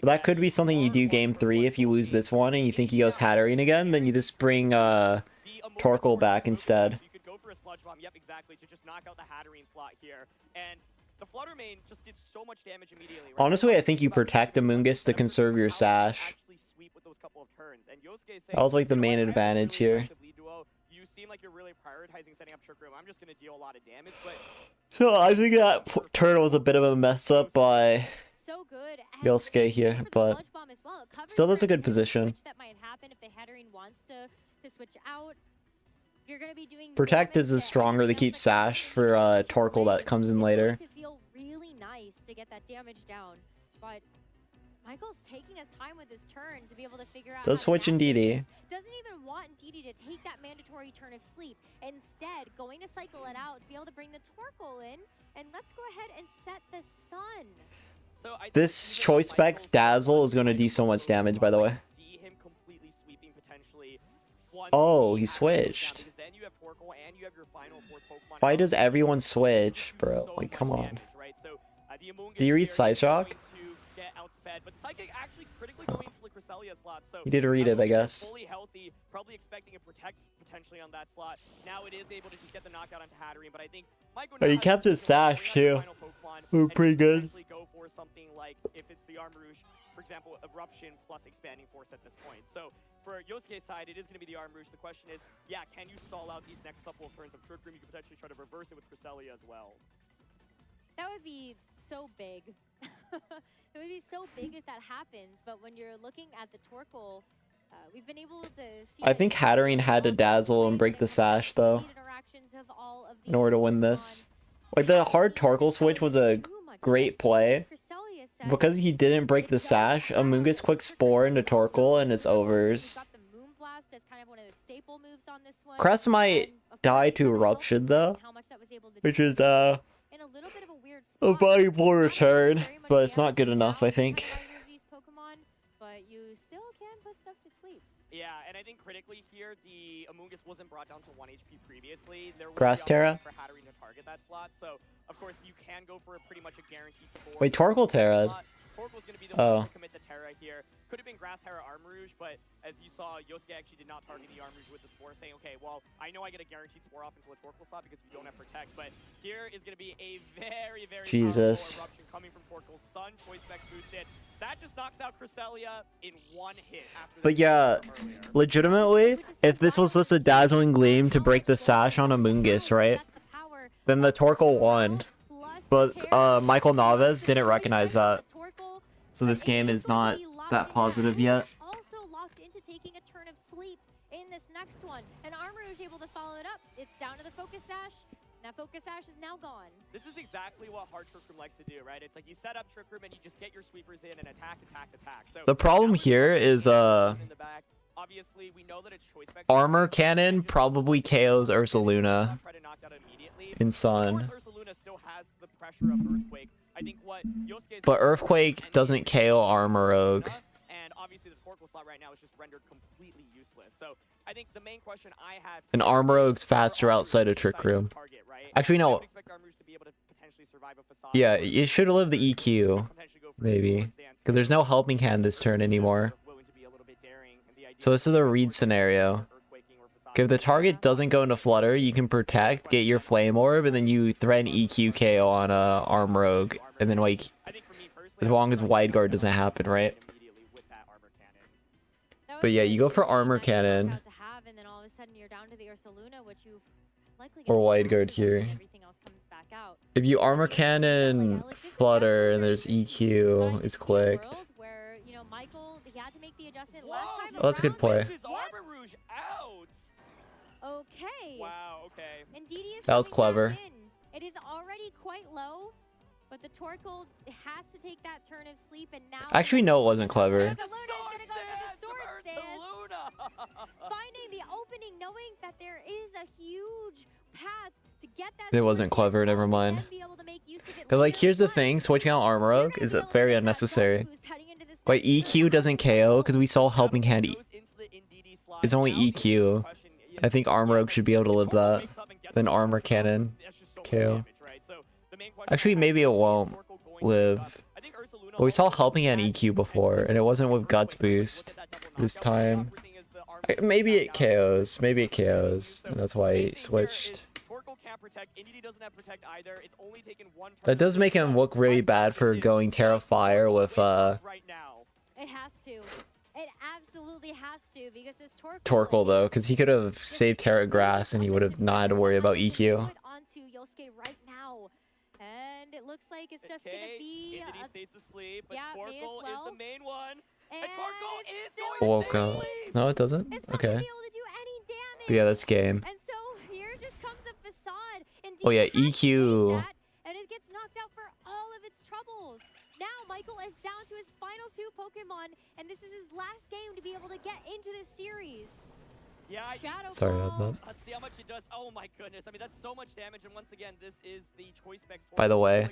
But that could be something you do game 3 if you lose this one and you think he goes Hatterene again, then you just bring Torkoal back instead. You could go for a Sludge Bomb, yep, exactly, to just knock out the Hatterene slot here. And the Fluttermane just did so much damage immediately. Right? Honestly, I think you protect Amoongus to conserve your Sash. That was like the main advantage here. You seem like you're really prioritizing setting up Trick Room. I'm just going to deal a lot of damage, but... So I think that turn was a bit of a mess up by Yosuke here, but still that's a good position. That might happen if the Hatterene wants to switch out. You're going to be doing Protect is a stronger to keep Sash for Torkoal that comes in later. to feel really nice to get that damage down, but Michael's taking his time with his turn to be able to figure out. Does switch Indeedee. Doesn't even want Indeedee to take that mandatory turn of sleep. Instead, going to cycle it out to be able to bring the Torkoal in, and let's go ahead and set the sun. So This Choice Specs Dazzle is going to do so much damage, by the way. See him completely sweeping potentially. Oh, he switched. Then you have Torkoal and you have your final 4 Pokemon. Why does everyone switch, bro? Like, come on. Do you read Psyshock? But Psychic actually critically going into the Cresselia slot, so You did read it, I guess. fully healthy, probably expecting a Protect potentially on that slot. Now it is able to just get the knockout onto Hatterene, but I think Michael Oh, he kept his Sash too. We're pretty good. Go for something like if it's the Armarouge, for example, Eruption plus Expanding Force at this point. So for Yosuke's side, it is going to be the Armarouge. The question is, yeah, can you stall out these next couple of turns of Trick Room? You could potentially try to reverse it with Cresselia as well. That would be so big. It would be so big if that happens, but when you're looking at the Torkoal, we've been able to see... I think Hatterene had to Dazzle and break the Sash, though, in order to win this. Like, the hard Torkoal switch was a great play. Because he didn't break the Sash, Amoongus quick Spore into Torkoal and it's overs. Crest might die to Eruption, though, which is, a valuable return, but it's not good enough, I think. But you still can put stuff to sleep. Yeah, and I think critically here, the Amoongus wasn't brought down to 1 HP previously. There was Grass the Terra? option for Hatterene to target that slot, so of course you can go for pretty much a guaranteed score. Wait, Torkoal Terra. Torkoal's going to be the Oh. one to commit the Terra here. Could have been Grass Terra Arm Rouge, but as you saw, Yosuke actually did not target the Arm Rouge with the Spore, saying, okay, well, I know I get a guaranteed Spore off into a Torkoal slot because we don't have Protect, but here is going to be a very, very Jesus. powerful eruption coming from Torkoal's Sun. Choice Specs boosted. That just knocks out Cresselia in one hit after But yeah, legitimately, if this was just a dazzling gleam to break the sash on Amoongus, right? Then the Torkoal won. But Michael Naves didn't recognize that. So this game is not that positive yet. Also locked into taking a turn of sleep in this next one. And Arm Rouge able to follow it up. It's down to the Focus Sash. Now Focus Sash is now gone. This is exactly what hard Trick Room likes to do, right? It's like you set up Trick Room and you just get your sweepers in and attack, attack, attack. So The problem here is obviously we know that it's choice specs. Armor Cannon probably KOs Ursaluna in Sun. Ursaluna still has the pressure of Earthquake. I think what Yosuke is But Earthquake doesn't KO Armor Rogue. and obviously the Torkoal slot right now is just rendered completely useless. So I think the main question I have And Armor Rogue's faster outside of Trick Room. Actually, no. Yeah, you should have lived the EQ, maybe. Because there's no helping hand this turn anymore. So this is a read scenario. Okay, if the target doesn't go into Flutter, you can Protect, get your Flame Orb, and then you threaten EQ KO on Arm Rogue. And then, like, as long as Wide Guard doesn't happen, right? But yeah, you go for Armor Cannon. Or Wide Guard here. If you Armor Cannon Flutter and there's EQ, it's clicked. Oh, that's a good play. Okay. Wow, okay. And DD is That was coming clever. back in. It is already quite low, but the Torkoal has to take that turn of sleep, and now Actually, no, it wasn't clever. Ursaluna is gonna go for the sword stance. Finding the opening, knowing that there is a huge path to get that. It wasn't clever, never mind. But like, here's the thing, switching out Armor Rogue is very unnecessary. Like, EQ doesn't KO, because we saw Helping Hand it's only EQ. I think Armor Rogue should be able to live that. Then Armor Cannon KO. Actually, maybe it won't live. But we saw Helping Hand EQ before, and it wasn't with Guts Boost this time. Maybe it KOs. Maybe it KOs. And that's why he switched. That does make him look really bad for going Terra Fire with It has to. It absolutely has to, because this Torkoal though, because he could have saved Terra Grass and he would have not had to worry about EQ. onto Yosuke right now. And it looks like it's just gonna be Entity stays asleep, but yeah, me as Torkoal well. is the main one. And Torkoal is going Woke up. No, it doesn't? Okay. But yeah, that's game. And so here just comes a facade. And Oh yeah, EQ. and it gets knocked out for all of its troubles. Now Michael is down to his final 2 Pokemon, and this is his last game to be able to get into this series. Yeah, Sorry about that. Let's see how much it does. Oh my goodness. I mean, that's so much damage. And once again, this is the choice specs. By the way,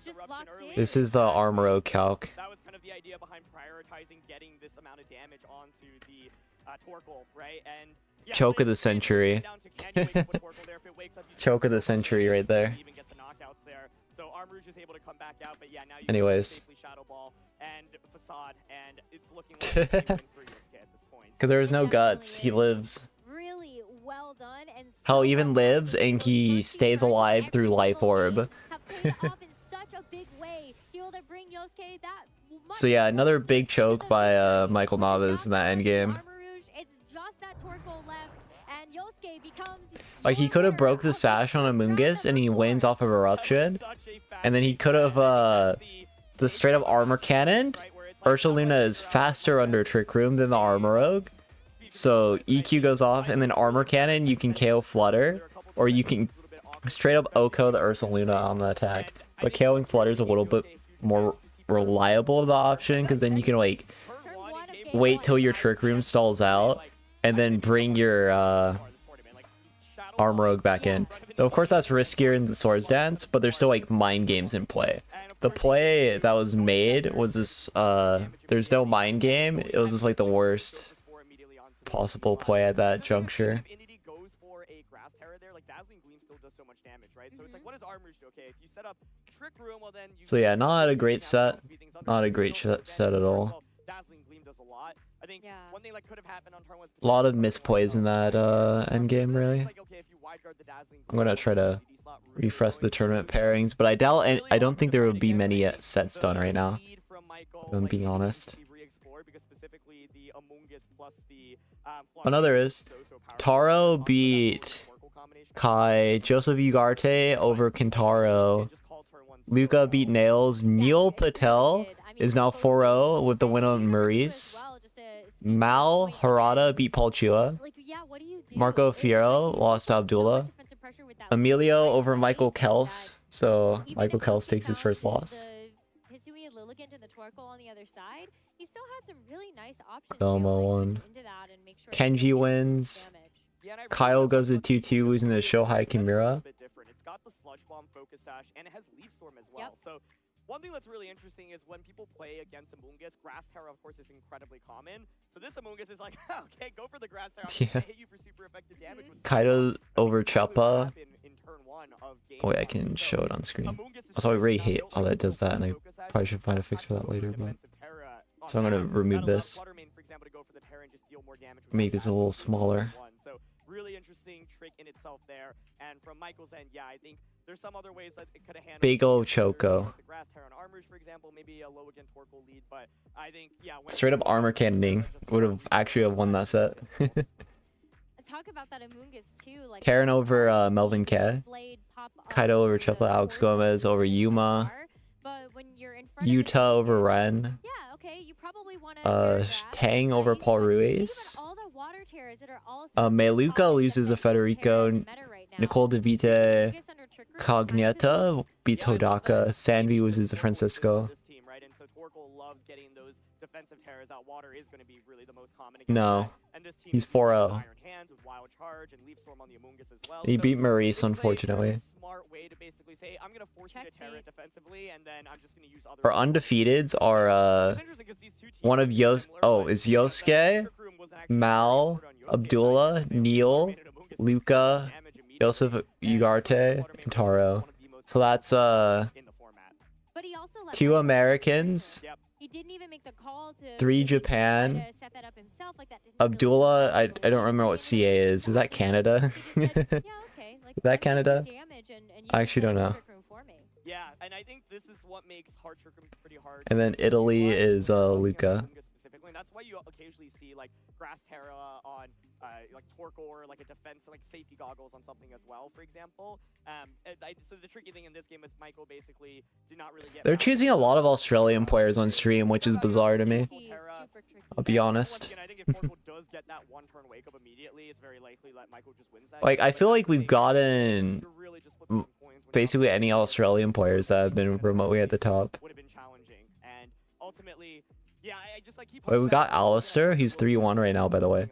this is the Armor Rogue calc. That was kind of the idea behind prioritizing getting this amount of damage onto the Torkoal, right? And yeah, Choke of the century. Choke of the century right there. Even get the knockouts there. So Arm Rouge is able to come back out, but yeah, now you Anyways. safely Shadow Ball and Facade, and it's looking like a big win for Yosuke at this point. Because there is no guts, he lives. Really well done, and Hell, even lives and he stays alive through Life Orb. have paid off in such a big way. You know, that bring Yosuke that So yeah, another big choke by Michael Naves in that end game. it's just that Torkoal left, and Yosuke becomes Like, he could have broke the sash on Amoongus and he wins off of Eruption. And then he could have the straight up Armor Cannon. Ursaluna is faster under Trick Room than the Armor Rogue. So EQ goes off, and then Armor Cannon, you can KO Flutter, or you can straight up OHKO the Ursaluna on the attack. But KOing Flutter is a little bit more reliable of the option, because then you can, like, wait till your Trick Room stalls out, and then bring your Armor Rogue back in. Though, of course, that's riskier in the Swords Dance, but there's still, like, mind games in play. The play that was made was this, there's no mind game, it was just, like, the worst possible play at that juncture. If Inity goes for a Grass Terror there, like Dazzling Gleam still does so much damage, right? So it's like, what does Armors do? Okay, if you set up Trick Room, well then you... So yeah, not a great set. Not a great set at all. Dazzling Gleam does a lot. I think one thing that could have happened on turn was... A lot of misplays in that endgame, really. I'm gonna try to refresh the tournament pairings, but I don't think there will be many sets done right now, if I'm being honest. Oh no, there is. Taro beat Kai, Joseph Ugarte over Kentaro. Luca beat Nails. Neil Patel is now 4-0 with the win on Maurice. Mal Harada beat Paul Chua. Marco Fierro lost to Abdullah. Emilio over Michael Kels. So Michael Kels takes his first loss. Hisui and Lilligant and the Torkoal on the other side, he still had some really nice options. Domo won. Kenji wins. Kyle goes to 2-2, losing to Shohei Kimura. It's got the Sludge Bomb Focus Sash, and it has Leaf Storm as well. So one thing that's really interesting is when people play against Amoonguss, Grass Terror, of course, is incredibly common. So this Amoonguss is like, okay, go for the Grass Terror. I'm gonna hit you for super effective damage. Kaido over Chappa. Oh wait, I can show it on screen. Also, I really hate how that does that, and I probably should find a fix for that later. But so I'm gonna remove this. Make this a little smaller. Really interesting trick in itself there. And from Michael's end, yeah, I think there's some other ways that it could have handled. Big ol' Choco. The Grass Terror and Armors, for example, maybe a low again Torkoal lead, but I think Straight up armor cannoning would have actually won that set. Talk about that Amoonguss too, like Karen over Melvin K. Kaido over Chappa. Alex Gomez over Yuma. Utah over Ren. Yeah, okay, you probably want to Tang over Paul Ruiz. Meluka loses to Federico. Nicole DeVite Cogneta beats Hodaka. Sanvi loses to Francisco. No, he's 4-0. He beat Maurice, unfortunately. Our undefeateds are one of is Yosuke, Mal, Abdullah, Neil, Luca, Joseph Ugarte, and Taro. So that's 2 Americans, 3 Japan. Abdullah, I don't remember what CA is. Is that Canada? Is that Canada? I actually don't know. Yeah, and I think this is what makes Hard Trick Room pretty hard. And then Italy is Luca. And that's why you occasionally see like Grass Terra on like Torkoal or like a defense, like safety goggles on something as well, for example. So the tricky thing in this game is Michael basically did not really get. They're choosing a lot of Australian players on stream, which is bizarre to me. I'll be honest. I think if Torkoal does get that one turn wake up immediately, it's very likely that Michael just wins that. Like I feel like we've gotten basically any Australian players that have been remotely at the top. Would have been challenging, and ultimately. Yeah, I just like keep. Wait, we got Alistair. He's 3-1 right now, by the way.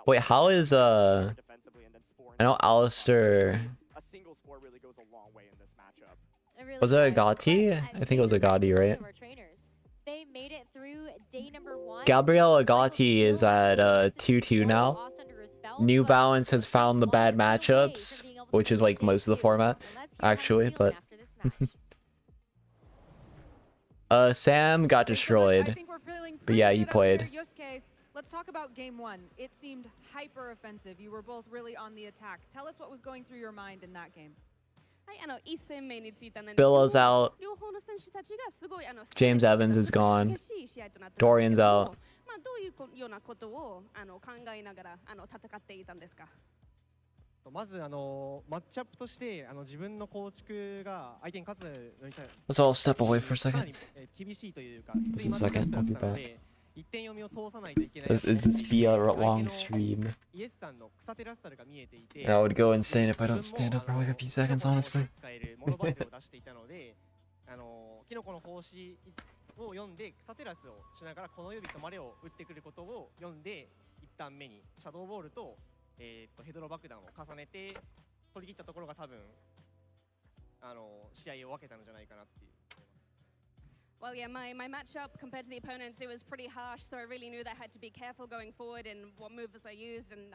Wait, how is I know Alistair. Was it a Agati? I think it was a Agati, right? Gabriel Agati is at 2-2 now. New Balance has found the bad matchups, which is like most of the format, actually, but. Sam got destroyed, but yeah, he played. Yosuke, let's talk about game 1. It seemed hyper offensive. You were both really on the attack. Tell us what was going through your mind in that game. Billa's out. James Evans is gone. Dorian's out. どういうようなことを考えながら戦っていたんですか。まずマッチアップとして自分の構築が相手に勝つのに対 Let's all step away for a second. 厳しいというか Just a second, I'll be back. 一点読みを通さないといけない。This be a long stream. イエスさんの草テラスタルが見えていて I would go insane if I don't stand up for like a few seconds, honestly. 使えるモノバイルを出していたのでキノコの胞子を読んで草テラスをしながらこの指止まれを打ってくることを読んで一旦目にシャドーボールとヘドロ爆弾を重ねて取り切ったところが多分試合を分けたのじゃないかなっていう。Well, yeah, my matchup compared to the opponents, it was pretty harsh, so I really knew that I had to be careful going forward in what moves I used and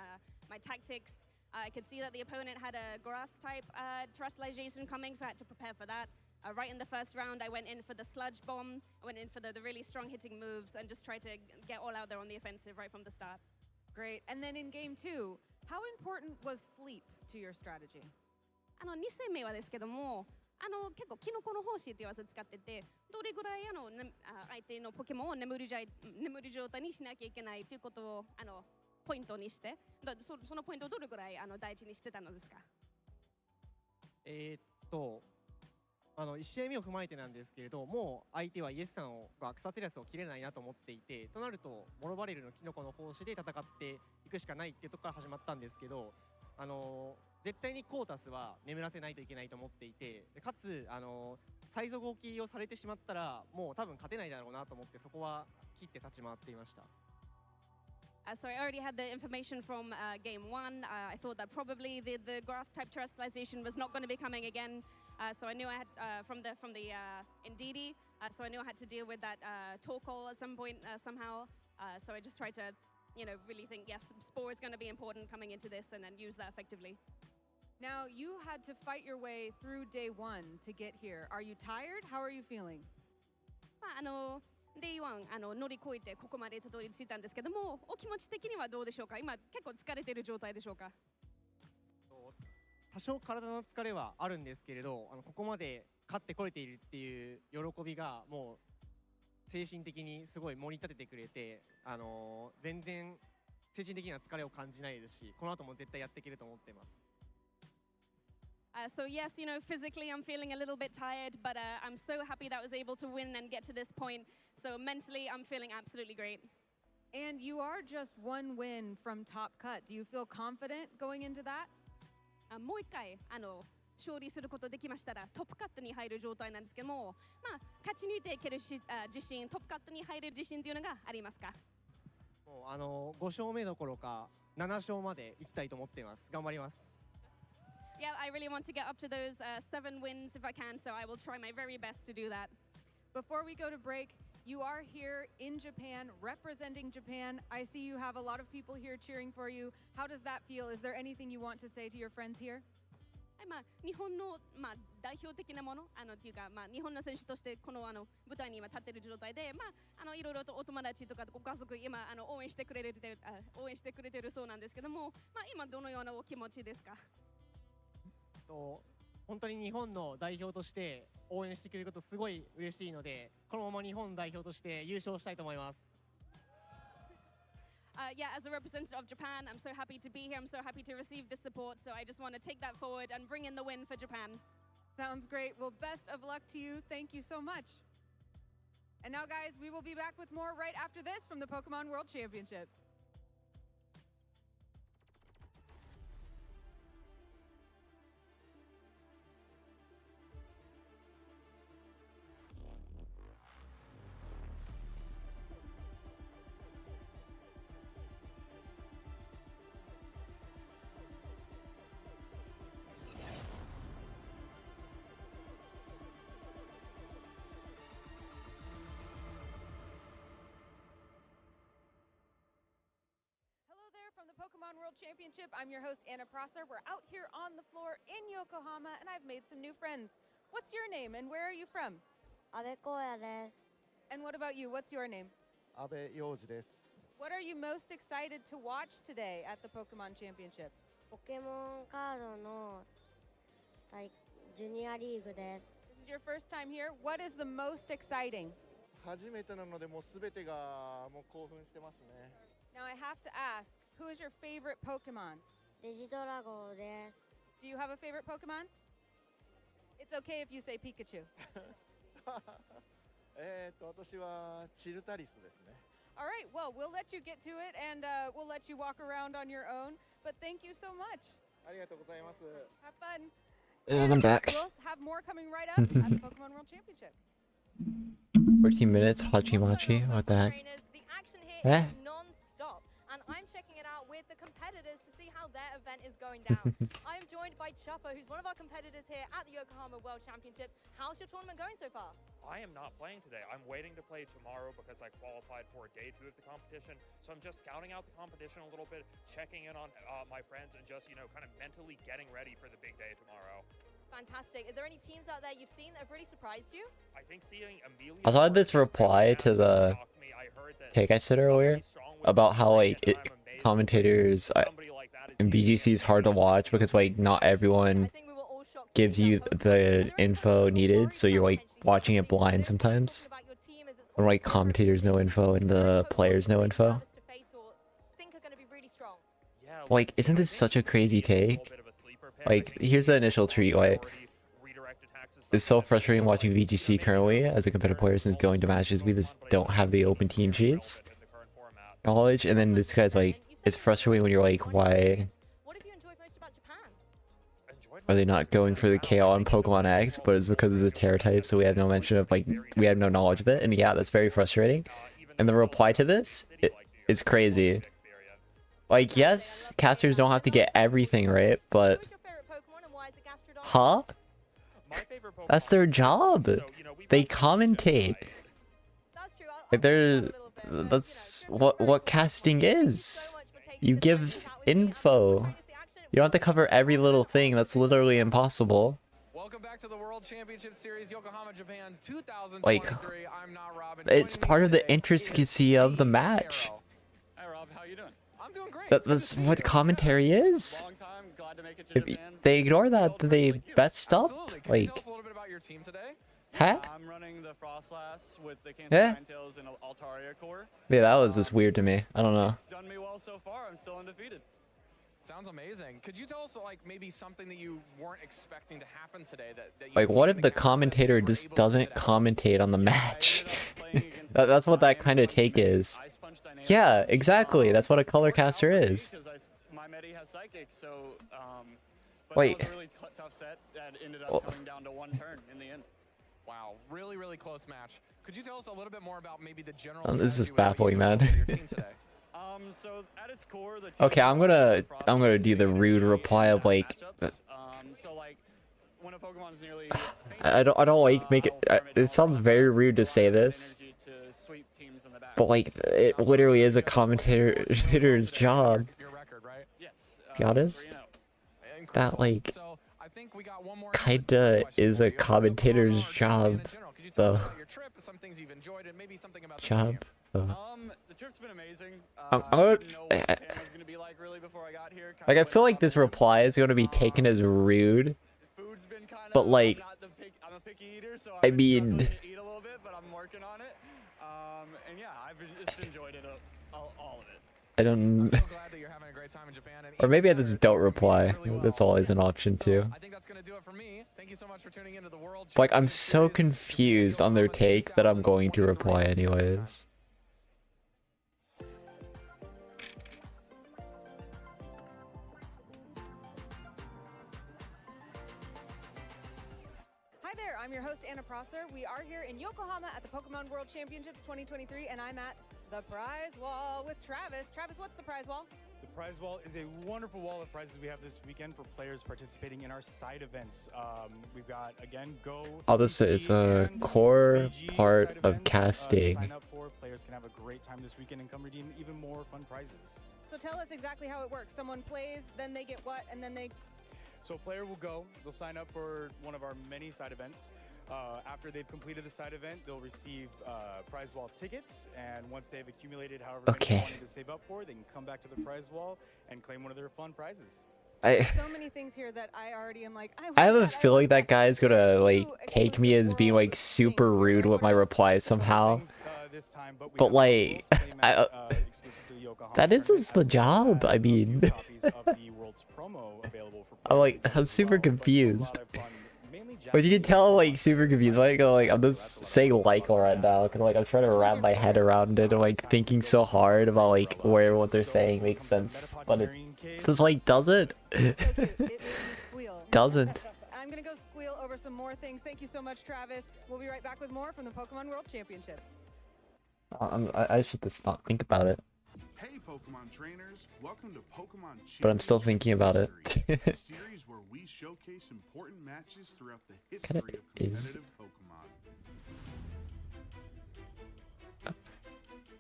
my tactics. I could see that the opponent had a grass-type terrestrialization coming, so I had to prepare for that. Right in the first round, I went in for the sludge bomb. I went in for the really strong hitting moves and just tried to get all out there on the offensive right from the start. Great. And then in game 2, how important was sleep to your strategy? 2戦目はですけども、結構キノコの胞子っていう技使ってて、どれぐらい相手のポケモンを眠り状態にしなきゃいけないということをポイントにして、そのポイントをどれぐらい大事にしてたのですか1試合目を踏まえてなんですけれど、もう相手はイエスさんが草テラスを切れないなと思っていて、となるとモロバレルのキノコの胞子で戦っていくしかないっていうところから始まったんですけど、絶対にコータスは眠らせないといけないと思っていて、かつサイズ動きをされてしまったらもう多分勝てないだろうなと思って、そこは切って立ち回っていました。So I already had the information from game 1. I thought that probably the grass type terrestrialization was not going to be coming again. So I knew I had from the Indeedee. So I knew I had to deal with that Torkoal at some point somehow. So I just tried to, really think, yes, Spore is going to be important coming into this, and then use that effectively. Now, you had to fight your way through day 1 to get here. Are you tired? How are you feeling? Day 1乗り越えてここまでたどり着いたんですけども、お気持ち的にはどうでしょうか？今結構疲れている状態でしょうか？多少体の疲れはあるんですけれど、ここまで勝ってこれているっていう喜びがもう精神的にすごい盛り立ててくれて、全然精神的には疲れを感じないですし、この後も絶対やっていけると思っています。So yes, physically I'm feeling a little bit tired, but I'm so happy that I was able to win and get to this point. So mentally I'm feeling absolutely great. And you are just one win from top cut. Do you feel confident going into that? もう一回勝利することできましたらトップカットに入る状態なんですけども、勝ち抜いていける自信、トップカットに入れる自信というのがありますか？もう5勝目どころか7勝まで行きたいと思っています。頑張ります。Yeah, I really want to get up to those 7 wins if I can, so I will try my very best to do that. Before we go to break, you are here in Japan, representing Japan. I see you have a lot of people here cheering for you. How does that feel? Is there anything you want to say to your friends here? 日本の代表的なものというか日本の選手としてこの舞台に今立っている状態でいろいろとお友達とかご家族今応援してくれているそうなんですけども、今どのようなお気持ちですか？本当に日本の代表として応援してくれることすごい嬉しいので、このまま日本代表として優勝したいと思います。Yeah, as a representative of Japan, I'm so happy to be here. I'm so happy to receive this support. So I just want to take that forward and bring in the win for Japan. Sounds great. Well, best of luck to you. Thank you so much. And now, guys, we will be back with more right after this from the Pokemon World Championship. Pokemon World Championship. I'm your host, Anna Prosser. We're out here on the floor in Yokohama, and I've made some new friends. What's your name, and where are you from? Abe Koya desu. And what about you? What's your name? Abe Yoji desu. What are you most excited to watch today at the Pokemon Championship? ポケモンカードのジュニアリーグです。This is your first time here. What is the most exciting? 初めてなのでもうすべてがもう興奮してますね。Now I have to ask, who is your favorite Pokemon? デジドラゴです。Do you have a favorite Pokemon? It's okay if you say Pikachu. 私はチルタリスですね。All right, well, we'll let you get to it, and we'll let you walk around on your own. But thank you so much. ありがとうございます。Have fun. And I'm back. We'll have more coming right up at the Pokemon World Championship. 14 minutes, Hachimachi, what the heck? The action here Eh? is non-stop, and I'm checking it out with the competitors to see how their event is going down. I am joined by Chopper, who's one of our competitors here at the Yokohama World Championships. How's your tournament going so far? I am not playing today. I'm waiting to play tomorrow because I qualified for day 2 of the competition. So I'm just scouting out the competition a little bit, checking in on my friends, and just, you know, kind of mentally getting ready for the big day tomorrow. Fantastic. Are there any teams out there you've seen that have really surprised you? I think seeing Amelia... I saw this reply to the take I said earlier about how like commentators in BGC is hard to watch because like not everyone gives you the info needed, so you're like watching it blind sometimes. Or like commentators know info and the players know info. Like, isn't this such a crazy take? Like, here's the initial tweet. Like, it's so frustrating watching VGC currently as a competitive player since going to matches we just don't have the open team sheets knowledge. And then this guy's like, it's frustrating when you're like, why are they not going for the KO on Pokemon X? But it's because of the Terra type, so we have no mention of like, we have no knowledge of it. And yeah, that's very frustrating. And the reply to this is crazy. Like, yes, casters don't have to get everything right, but huh? That's their job. They commentate. Like that's what casting is. You give info. You don't have to cover every little thing. That's literally impossible. Welcome back to the World Championship Series, Yokohama, Japan, 2023. Like, I'm not Robin. it's part of the intricacy of the match. Hi Rob, how you doing? I'm doing great. That's what commentary is. Long time, glad to make it to If Japan. they ignore that, then they messed up. Could you Like, tell us a little bit about your team today? huh? I'm running the Frostlass with the Yeah. Ninetales and Altaria core. Yeah, that was just weird to me. I don't know. It's done me well so far. I'm still undefeated. Sounds amazing. Could you tell us like maybe something that you weren't expecting to happen today that you Like, what if the commentator just doesn't commentate on the match? That's what that kind of take is. Yeah, exactly. That's what a color caster is. My Medi has Psychic, so but Wait. that was a really tough set that ended up coming down to one turn in the end. Wow, really close match. Could you tell us a little bit more about maybe the general This is strategy with baffling, man. your team today? So at its core, the team Okay, I'm gonna do the rude reply of like, so like when a Pokemon's nearly I don't like make it. It sounds very rude to say this, but like it literally is a commentator's job. To be honest, that like kinda is a commentator's job, though. Job. the trip's been amazing. Like, I feel like this reply is going to be taken as rude, but like, I'm a picky eater, so I I've mean, been struggling to eat a little bit, but I'm working on it. And yeah, I've just enjoyed it all of it. I don't. Or maybe I just don't reply. That's always an option too. Like, I'm so confused on their take that I'm going to reply anyways. Hi there, I'm your host Anna Prosser. We are here in Yokohama at the Pokemon World Championships 2023, and I'm at the prize wall with Travis. Travis, what's the prize wall? The prize wall is a wonderful wall of prizes we have this weekend for players participating in our side events. We've got, again, Go. All this is a core part of casting. Sign up for. Players can have a great time this weekend and come redeem even more fun prizes. So tell us exactly how it works. Someone plays, then they get what, and then they... So a player will go, they'll sign up for one of our many side events. After they've completed the side event, they'll receive prize wall tickets, and once they've accumulated however many they wanted to save up for, they can come back to the prize wall and claim one of their fun prizes. So many things here that I already am like, I have a feeling that guy's gonna like take me as being like super rude with my replies somehow. But like, that is just the job. I mean, I'm super confused. But you can tell I'm like super confused. Like, I'm just saying like right now, cause like I'm trying to wrap my head around it and like thinking so hard about like where what they're saying makes sense, but it just like doesn't. Doesn't. I'm gonna go squeal over some more things. Thank you so much, Travis. We'll be right back with more from the Pokemon World Championships. I should just not think about it. Hey Pokemon trainers, welcome to Pokemon But I'm still thinking about it. a series where we showcase important matches throughout the history of competitive Pokemon.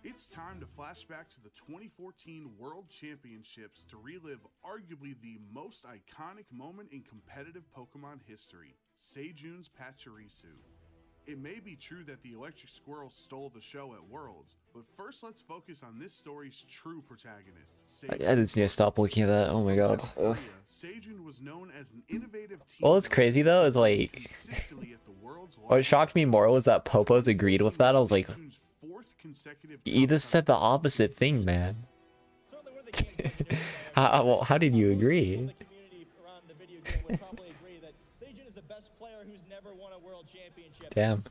It's time to flash back to the 2014 World Championships to relive arguably the most iconic moment in competitive Pokemon history, Seijune's Pachirisu. It may be true that the Electric Squirrel stole the show at Worlds, but first let's focus on this story's true protagonist, Seijun. I just need to stop looking at that. Oh my god. Ugh. Seijun was known as an innovative team. What was crazy though is like, what shocked me more was that Popos agreed with that. I was like, you just said the opposite thing, man. How did you agree? Damn.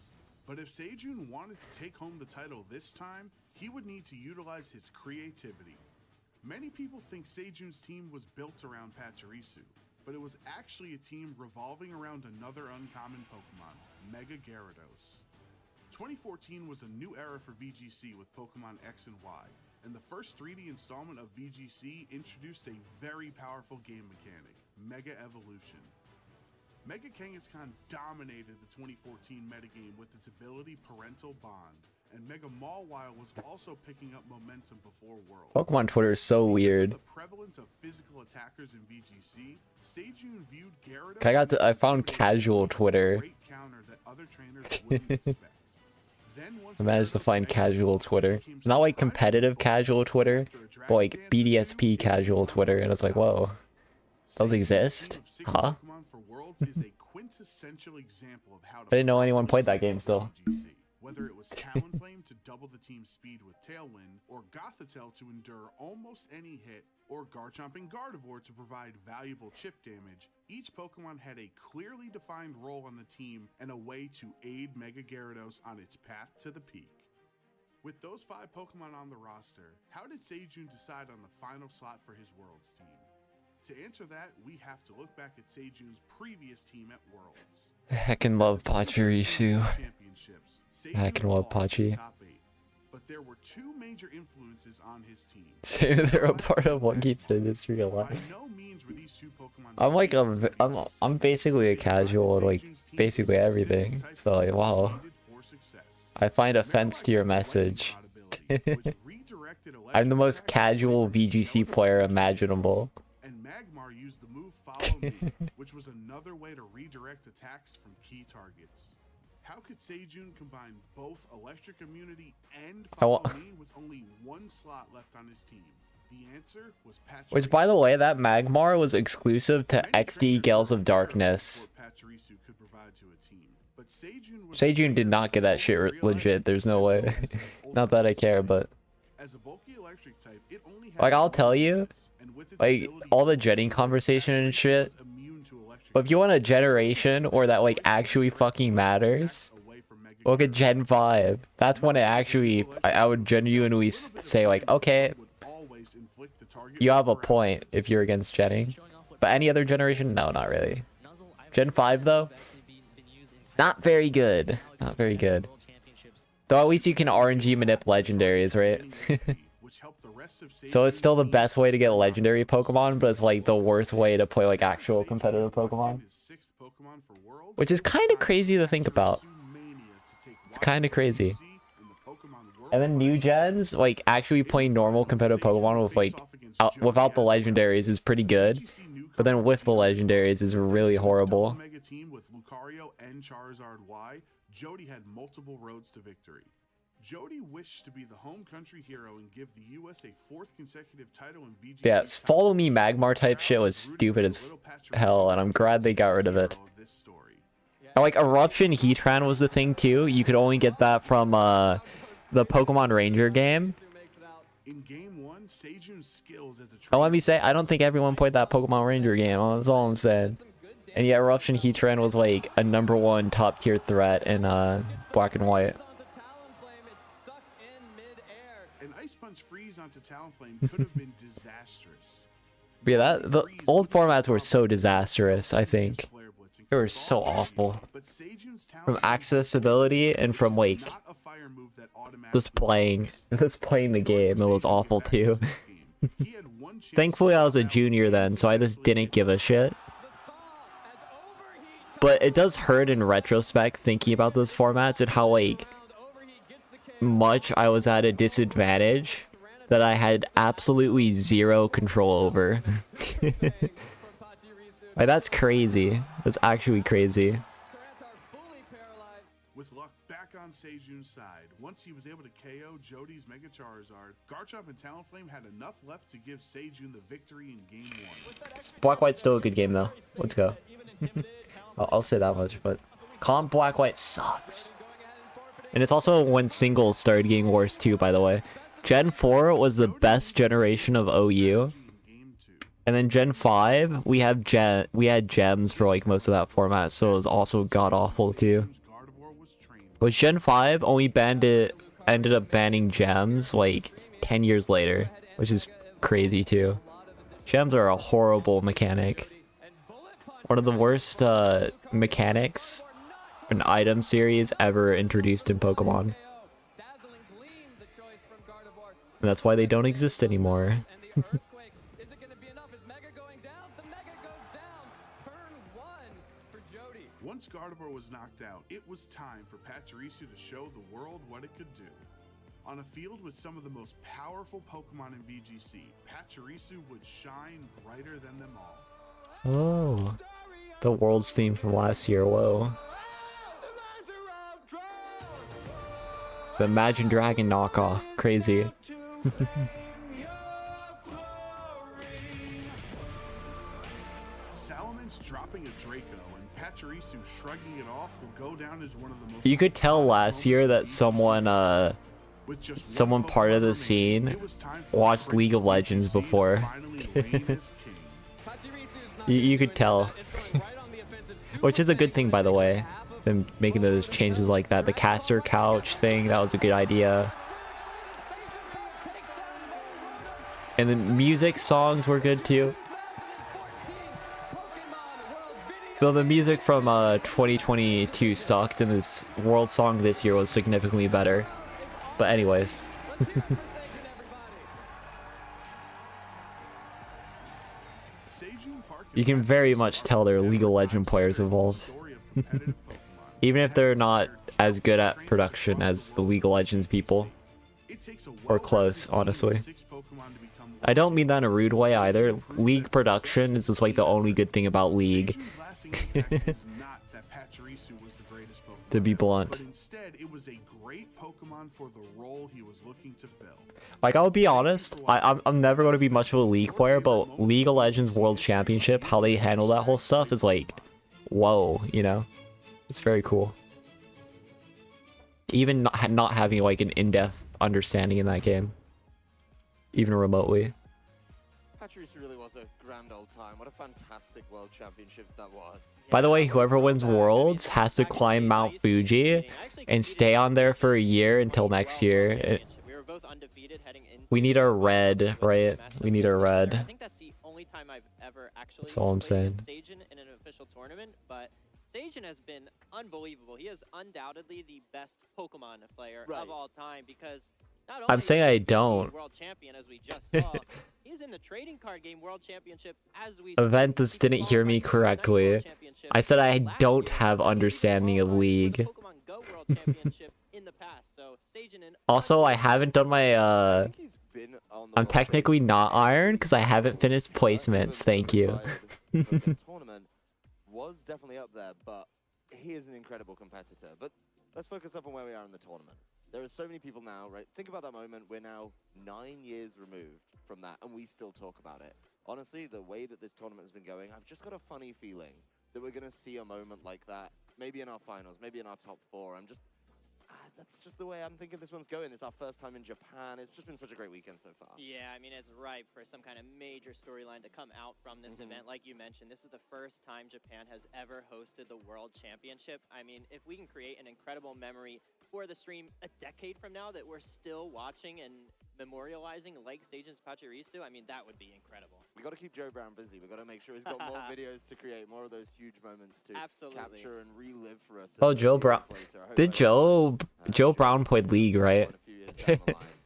But if Seijun wanted to take home the title this time, he would need to utilize his creativity. Many people think Seijun's team was built around Pachirisu, but it was actually a team revolving around another uncommon Pokemon, Mega Gyarados. 2014 was a new era for VGC with Pokemon X and Y, and the first 3D installment of VGC introduced a very powerful game mechanic, Mega Evolution. Mega Kangaskhan dominated the 2014 metagame with its ability Parental Bond, and Mega Mawile was also picking up momentum before Worlds. Pokemon Twitter is so weird. The prevalence of physical attackers in VGC, Seijun viewed Gyarados I found casual Twitter. I managed to find casual Twitter. Not like competitive casual Twitter, but like BDSP casual Twitter, and it's like, whoa. Those exist? Huh? I didn't know anyone played that game still. Whether it was Talonflame to double the team's speed with Tailwind, or Gothitelle to endure almost any hit, or Garchomp and Gardevoir to provide valuable chip damage, each Pokemon had a clearly defined role on the team and a way to aid Mega Gyarados on its path to the peak. With those 5 Pokemon on the roster, how did Seijun decide on the final slot for his Worlds team? To answer that, we have to look back at Seijun's previous team at Worlds. I heckin' love Pachirisu. I heckin' love Pachi. But there were 2 major influences on his team. So they're a part of what keeps the industry alive. I'm basically a casual at like basically everything. So like, wow. I find offense to your message. I'm the most casual VGC player imaginable. Magmar used the move Follow Me, which was another way to redirect attacks from key targets. How could Seijun combine both electric immunity and Follow Me with only 1 slot left on his team? The answer was Pachirisu. Which, by the way, that Magmar was exclusive to XD Gales of Darkness. Seijun did not get that shit legit. There's no way. Not that I care, but like, I'll tell you, like, all the jetting conversation and shit, but if you want a generation or that like actually fucking matters, look at Gen 5. That's when it actually, I would genuinely say like, okay, you have a point if you're against jetting. But any other generation, no, not really. Gen 5 though, not very good. Not very good. Though at least you can RNG manip legendaries, right? So it's still the best way to get legendary Pokemon, but it's like the worst way to play like actual competitive Pokemon. Which is kind of crazy to think about. It's kind of crazy. And then new gens, like actually playing normal competitive Pokemon with like without the legendaries is pretty good, but then with the legendaries is really horrible. Jody had multiple roads to victory. Jody wished to be the home country hero and give the US a 4th consecutive title in VGC. Yeah, Follow Me Magmar type shit was stupid as hell, and I'm glad they got rid of it. And like Eruption Heatran was the thing too. You could only get that from the Pokemon Ranger game. In game 1, Seijun's skills as a And let me say, I don't think everyone played that Pokemon Ranger game. That's all I'm saying. And yeah, Eruption Heatran was like a #1 top tier threat in Black and White. An Ice Punch freeze onto Talonflame could have been disastrous. But yeah, the old formats were so disastrous, I think. and They were so awful. but Sejun's talent From accessibility and from like not a fire move that automatically just playing the game, it was awful too. Thankfully I was a junior then, so I just didn't give a shit. But it does hurt in retrospect thinking about those formats and how like much I was at a disadvantage that I had absolutely zero control over. Like that's crazy. That's actually crazy. With luck back on Sejun's side, once he was able to KO Jody's Mega Charizard, Garchomp and Talonflame had enough left to give Sejun the victory in Game 1. Black White's still a good game though. Let's go. I'll say that much, but Comp Black White sucks. And it's also when singles started getting worse too, by the way. Gen 4 was the best generation of OU. And then Gen 5, we had gems for like most of that format, so it was also god awful too. But Gen 5 only ended up banning gems like 10 years later, which is crazy too. Gems are a horrible mechanic. One of the worst mechanics an item series ever introduced in Pokemon. And that's why they don't exist anymore. Once Gardevoir was knocked out, it was time for Pachirisu to show the world what it could do. On a field with some of the most powerful Pokemon in VGC, Pachirisu would shine brighter than them all. Oh, the world's theme from last year, whoa. The Imagine Dragon knockoff, crazy. Salaman's dropping a Draco and Pachirisu shrugging it off will go down as one of the most... You could tell last year that someone part of the scene watched League of Legends before. You could tell. Which is a good thing, by the way. Them making those changes like that. The caster couch thing, that was a good idea. And the music songs were good too. Though the music from 2022 sucked, and this world song this year was significantly better. But anyways. You can very much tell they're League of Legends players involved. Even if they're not as good at production as the League of Legends people. Or close, honestly. I don't mean that in a rude way either. League production is just like the only good thing about League. To be blunt. But instead, it was a great Pokemon for the role he was looking to fill. Like, I'll be honest, I'm never going to be much of a League player, but League of Legends World Championship, how they handle that whole stuff is like, whoa, you know? It's very cool. Even not having like an in-depth understanding in that game. Even remotely. Pachirisu really was a grand old time. What a fantastic World Championships that was. By the way, whoever wins Worlds has to climb Mount Fuji and stay on there for a year until next year. We need our red, right? We need our red. I think that's the only time I've ever actually That's all I'm saying. Sejun in an official tournament, but Sejun has been unbelievable. He is undoubtedly the best Pokemon player of all time because not only I'm saying I don't. World champion as we just saw, he's in the trading card game World Championship as we Aventus didn't hear me correctly. I said I don't have understanding of League. Also, I haven't done my I'm technically not Iron because I haven't finished placements. Thank you. The tournament was definitely up there, but he is an incredible competitor. But let's focus up on where we are in the tournament. There are so many people now, right? Think about that moment. We're now 9 years removed from that, and we still talk about it. Honestly, the way that this tournament has been going, I've just got a funny feeling that we're going to see a moment like that, maybe in our finals, maybe in our top 4. That's just the way I'm thinking this one's going. It's our first time in Japan. It's just been such a great weekend so far. Yeah, I mean, it's ripe for some kind of major storyline to come out from this event. Like you mentioned, this is the first time Japan has ever hosted the World Championship. I mean, if we can create an incredible memory for the stream a decade from now that we're still watching and memorializing like Sagen's Pachirisu, I mean, that would be incredible. We got to keep Joe Brown busy. We got to make sure he's got more videos to create, more of those huge moments to capture and relive for us. Oh, Joe Brown. Did Joe Brown played League, right?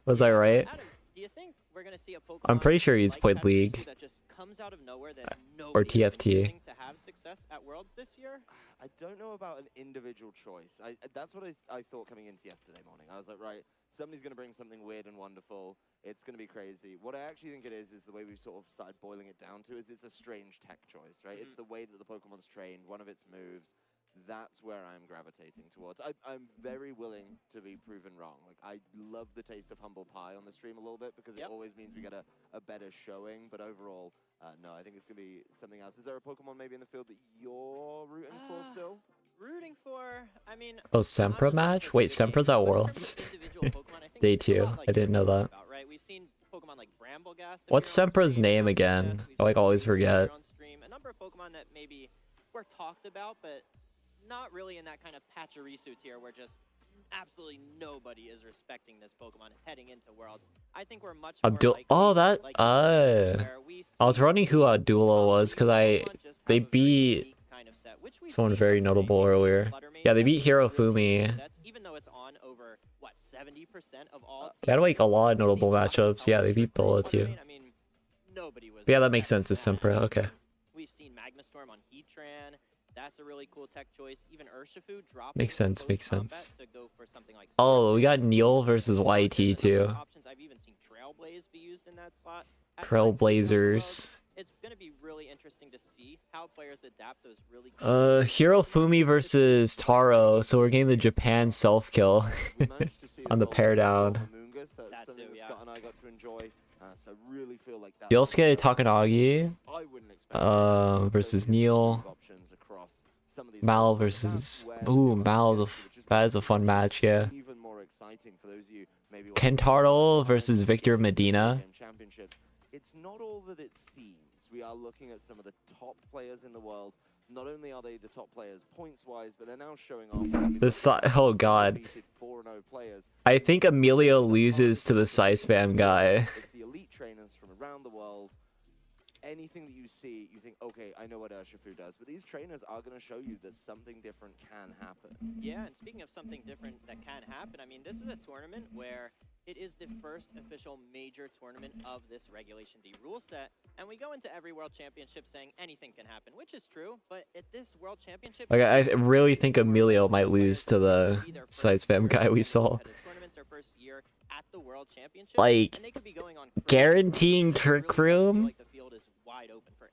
Was I right? Adam, do you think we're gonna see a Pokemon I'm pretty sure he's like played Pachirisu League. that just comes out of nowhere that Or nobody has been TFT. using to have success at Worlds this year? I don't know about an individual choice. That's what I thought coming into yesterday morning. I was like, right, somebody's going to bring something weird and wonderful. It's going to be crazy. What I actually think it is the way we've sort of started boiling it down to is it's a strange tech choice, right? It's the way that the Pokemon's trained, one of its moves. That's where I'm gravitating towards. I'm very willing to be proven wrong. Like, I love the taste of humble pie on the stream a little bit because it always means we get a better showing. But overall, no, I think it's going to be something else. Is there a Pokemon maybe in the field that you're rooting for still? Rooting for, I mean... Oh, Sempra match? Wait, Sempra's at Worlds? Day 2. I didn't know that. Right? We've seen Pokemon like Brambleghast. What's Sempra's name again? I like always forget. A number of Pokemon that maybe were talked about, but not really in that kind of Pachirisu tier where just absolutely nobody is respecting this Pokemon heading into Worlds. I think we're much more like I was running who Duelo was because they beat someone very notable earlier. Yeah, they beat Hirofumi. even though it's on over what 70% of all They had like a lot of notable matchups. Yeah, they beat Bola too. I mean, nobody was. Yeah, that makes sense. It's Sempra. Okay. We've seen Magnastorm on Heatran. That's a really cool tech choice. Even Urshifu dropping Makes sense. Makes sense. to go for something like Oh, we got Neil versus YT too. options. I've even seen Trailblaze be used in that slot. Trailblazers. It's going to be really interesting to see how players adapt those really Hirofumi versus Taro. So we're getting the Japan self kill on the pair down. That's something that Scott and I got to enjoy. So I really feel like that. Yosuke Takanagi versus Neil. Mal versus Mal. That is a fun match. Yeah. Even more exciting for those of you maybe Kentaro versus Victor Medina. It's not all that it seems. We are looking at some of the top players in the world. Not only are they the top players points-wise, but they're now showing off. Oh god. 4-0 players. I think Emilio loses to the Sai Spam guy. It's the elite trainers from around the world. Anything that you see, you think, okay, I know what Urshifu does. But these trainers are going to show you that something different can happen. Yeah, and speaking of something different that can happen, I mean, this is a tournament where it is the first official major tournament of this Regulation D rule set. And we go into every World Championship saying anything can happen, which is true. But at this World Championship... Like, I really think Emilio might lose to the Sai Spam guy we saw. Like, guaranteeing Trick Room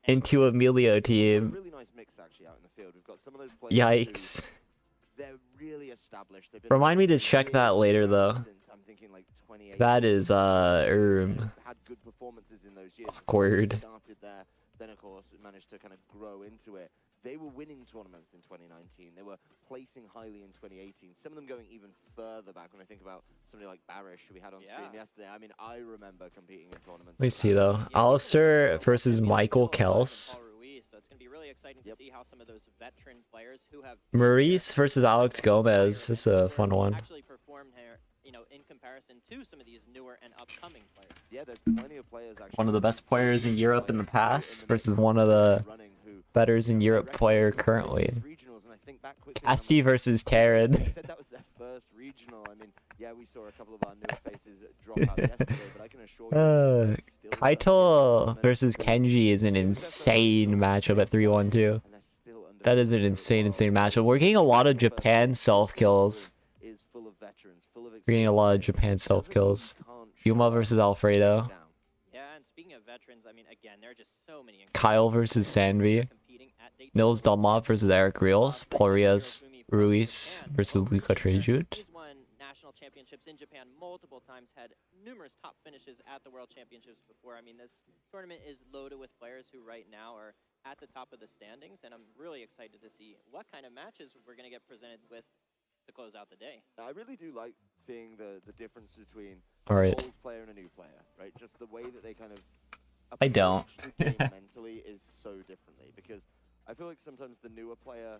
into Emilio team. Really nice mix actually out in the field. We've got some of those players. Yikes. They're really established. Remind me to check that later though. I'm thinking like 28. That is had good performances in those years. awkward. Started there, then of course managed to kind of grow into it. They were winning tournaments in 2019. They were placing highly in 2018. Some of them going even further back. When I think about somebody like Barish, who we had on stream yesterday. I mean, I remember competing in tournaments. Let me see though. Alistair versus Michael Kels. So it's going to be really exciting to see how some of those veteran players who have Maurice versus Alex Gomez. This is a fun one. actually performed here, you know, in comparison to some of these newer and upcoming players. Yeah, there's plenty of players actually. One of the best players in Europe in the past versus one of the betters in Europe player currently. Cassie versus Taryn. said that was their first regional. I mean, yeah, we saw a couple of our newer faces drop out yesterday, but I can assure you. Kaito versus Kenji is an insane matchup at 3-1-2. That is an insane matchup. We're getting a lot of Japan self kills. We're getting a lot of Japan self kills. Yuma versus Alfredo. Yeah, and speaking of veterans, I mean, again, there are just so many. Kyle versus Sanvi. Nils Dunlop versus Eric Rios. Polrias Ruiz versus Luca Trejut. He's won national championships in Japan multiple times, had numerous top finishes at the World Championships before. I mean, this tournament is loaded with players who right now are at the top of the standings, and I'm really excited to see what kind of matches we're going to get presented with to close out the day. I really do like seeing the difference between an old player and a new player, right? Just the way that they kind of I don't. approach the game mentally is so differently, because I feel like sometimes the newer player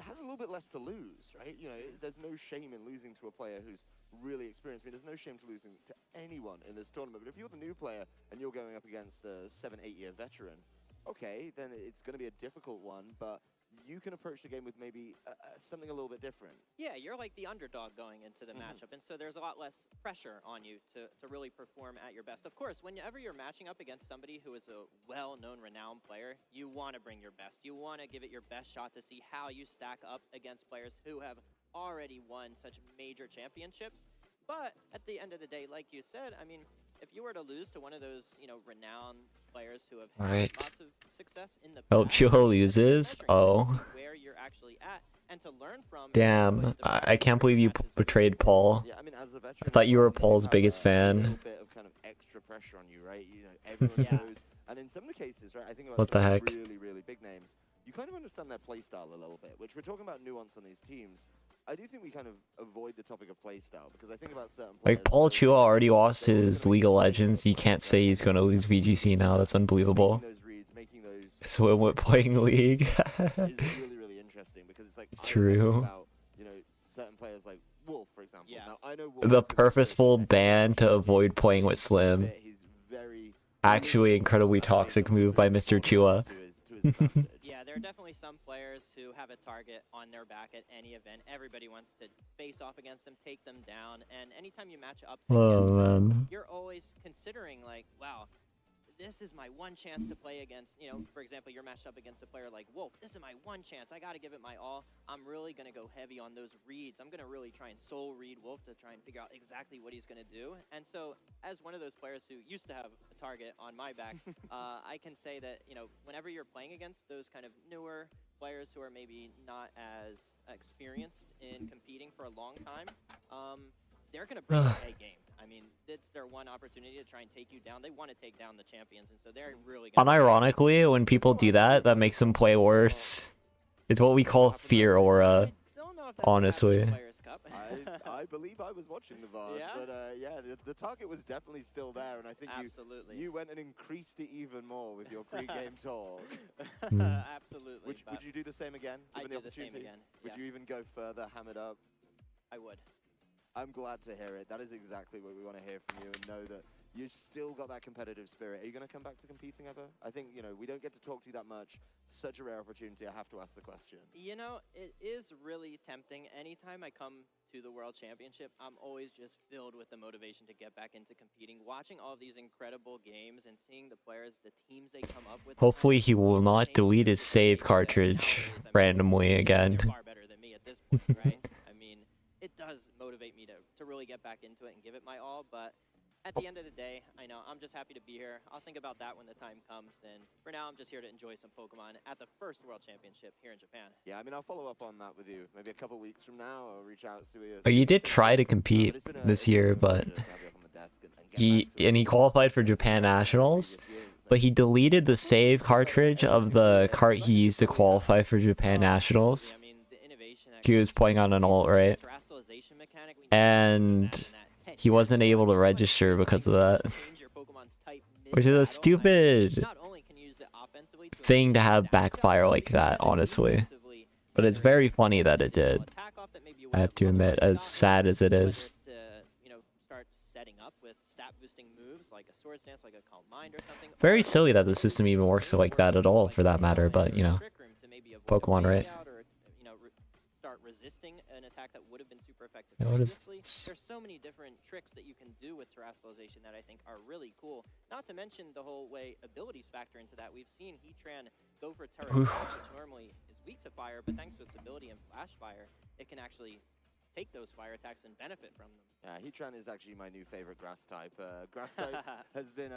has a little bit less to lose, right? You know, there's no shame in losing to a player who's really experienced. I mean, there's no shame to losing to anyone in this tournament. But if you're the new player and you're going up against a 7-8 year veteran, okay, then it's going to be a difficult one, but you can approach the game with maybe something a little bit different. Yeah, you're like the underdog going into the matchup, and so there's a lot less pressure on you to really perform at your best. Of course, whenever you're matching up against somebody who is a well-known, renowned player, you want to bring your best. You want to give it your best shot to see how you stack up against players who have already won such major championships. But at the end of the day, like you said, I mean, if you were to lose to one of those, you know, renowned players who have had lots of success in the Oh, Chua loses? Oh. where you're actually at and to learn from. Damn. I can't believe you betrayed Paul. Yeah, I mean, as a veteran, I thought you were Paul's biggest a fan. little bit of kind of extra pressure on you, right? You know, everyone knows. And in some of the cases, right, I think about What the some heck? really, really big names, you kind of understand their playstyle a little bit, which we're talking about nuance on these teams. I do think we kind of avoid the topic of playstyle because I think about certain players. Like, Paul Chua already lost his League of Legends. You can't say he's going to lose VGC now. That's unbelievable. So what playing League? is really, really interesting because it's like True. About, you know, certain players like Wolf, for example. Now, I know Wolf The purposeful ban to avoid playing with Slim. Actually, incredibly toxic move by Mr. Chua. Yeah, there are definitely some players who have a target on their back at any event. Everybody wants to face off against them, take them down, and anytime you match up Oh, against them, man. you're always considering like, wow, this is my one chance to play against, you know, for example, you're matched up against a player like Wolf. This is my one chance. I got to give it my all. I'm really going to go heavy on those reads. I'm going to really try and soul read Wolf to try and figure out exactly what he's going to do. And so as one of those players who used to have a target on my back, I can say that, you know, whenever you're playing against those kind of newer players who are maybe not as experienced in competing for a long time, they're going to bring a game. I mean, it's their one opportunity to try and take you down. They want to take down the champions, and so they're really gonna Unironically, when people do that, that makes them play worse. It's what we call fear aura, honestly. I believe I was watching the VOD, but yeah, the target was definitely still there, and I think you went and increased it even more with your pre-game talk. Absolutely. Would you do the same again? I'd Given do the same again. Would you even go further, ham it up? I would. I'm glad to hear it. That is exactly what we want to hear from you, and know that you still got that competitive spirit. Are you going to come back to competing ever? I think, you know, we don't get to talk to you that much. Such a rare opportunity. I have to ask the question. You know, it is really tempting. Anytime I come to the World Championship, I'm always just filled with the motivation to get back into competing. Watching all these incredible games and seeing the players, the teams they come up with. Hopefully he will not delete his save cartridge randomly again. Far better than me at this point, right? I mean, it does motivate me to really get back into it and give it my all, but at the end of the day, I know I'm just happy to be here. I'll think about that when the time comes, and for now, I'm just here to enjoy some Pokemon at the first World Championship here in Japan. Yeah, I mean, I'll follow up on that with you. Maybe a couple weeks from now, I'll reach out to you. Oh, you did try to compete this year, but he qualified for Japan Nationals, but he deleted the save cartridge of the cart he used to qualify for Japan Nationals. He was playing on an alt, right? And he wasn't able to register because of that. Which is a stupid thing to have backfire like that, honestly. But it's very funny that it did. I have to admit, as sad as it is. Very silly that the system even works like that at all, for that matter, but, you know, Pokemon, right? Start resisting an attack that would have been super effective Yeah, what is previously. There's so many different tricks that you can do with terrestrialization that I think are really cool. Not to mention the whole way abilities factor into that. We've seen Heatran go for Terra, which normally is weak to fire, but thanks to its ability in Flash Fire, it can actually take those fire attacks and benefit from them. Yeah, Heatran is actually my new favorite grass type. Grass type has been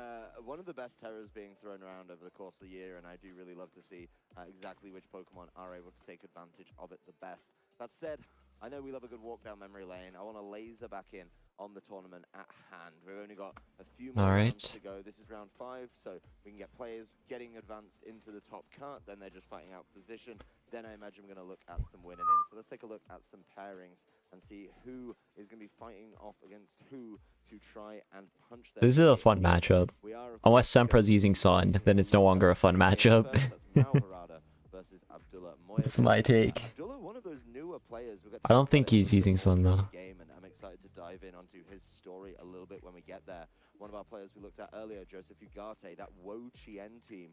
one of the best terrors being thrown around over the course of the year, and I do really love to see exactly which Pokemon are able to take advantage of it the best. That said, I know we love a good walk down memory lane. I want to laser back in on the tournament at hand. We've only got a few more rounds to go. This is round 5, so we can get players getting advanced into the top cut. Then they're just fighting out position. Then I imagine we're going to look at some winning in. So let's take a look at some pairings and see who is going to be fighting off against who to try and punch their This is a fun matchup. Unless Sempra's using Sun, then it's no longer a fun matchup. That's my take. Abdullah, one of those newer players. I don't think he's using Sun though. Game, and I'm excited to dive in onto his story a little bit when we get there. One of our players we looked at earlier, Joseph Ugarte, that Wo Chien team,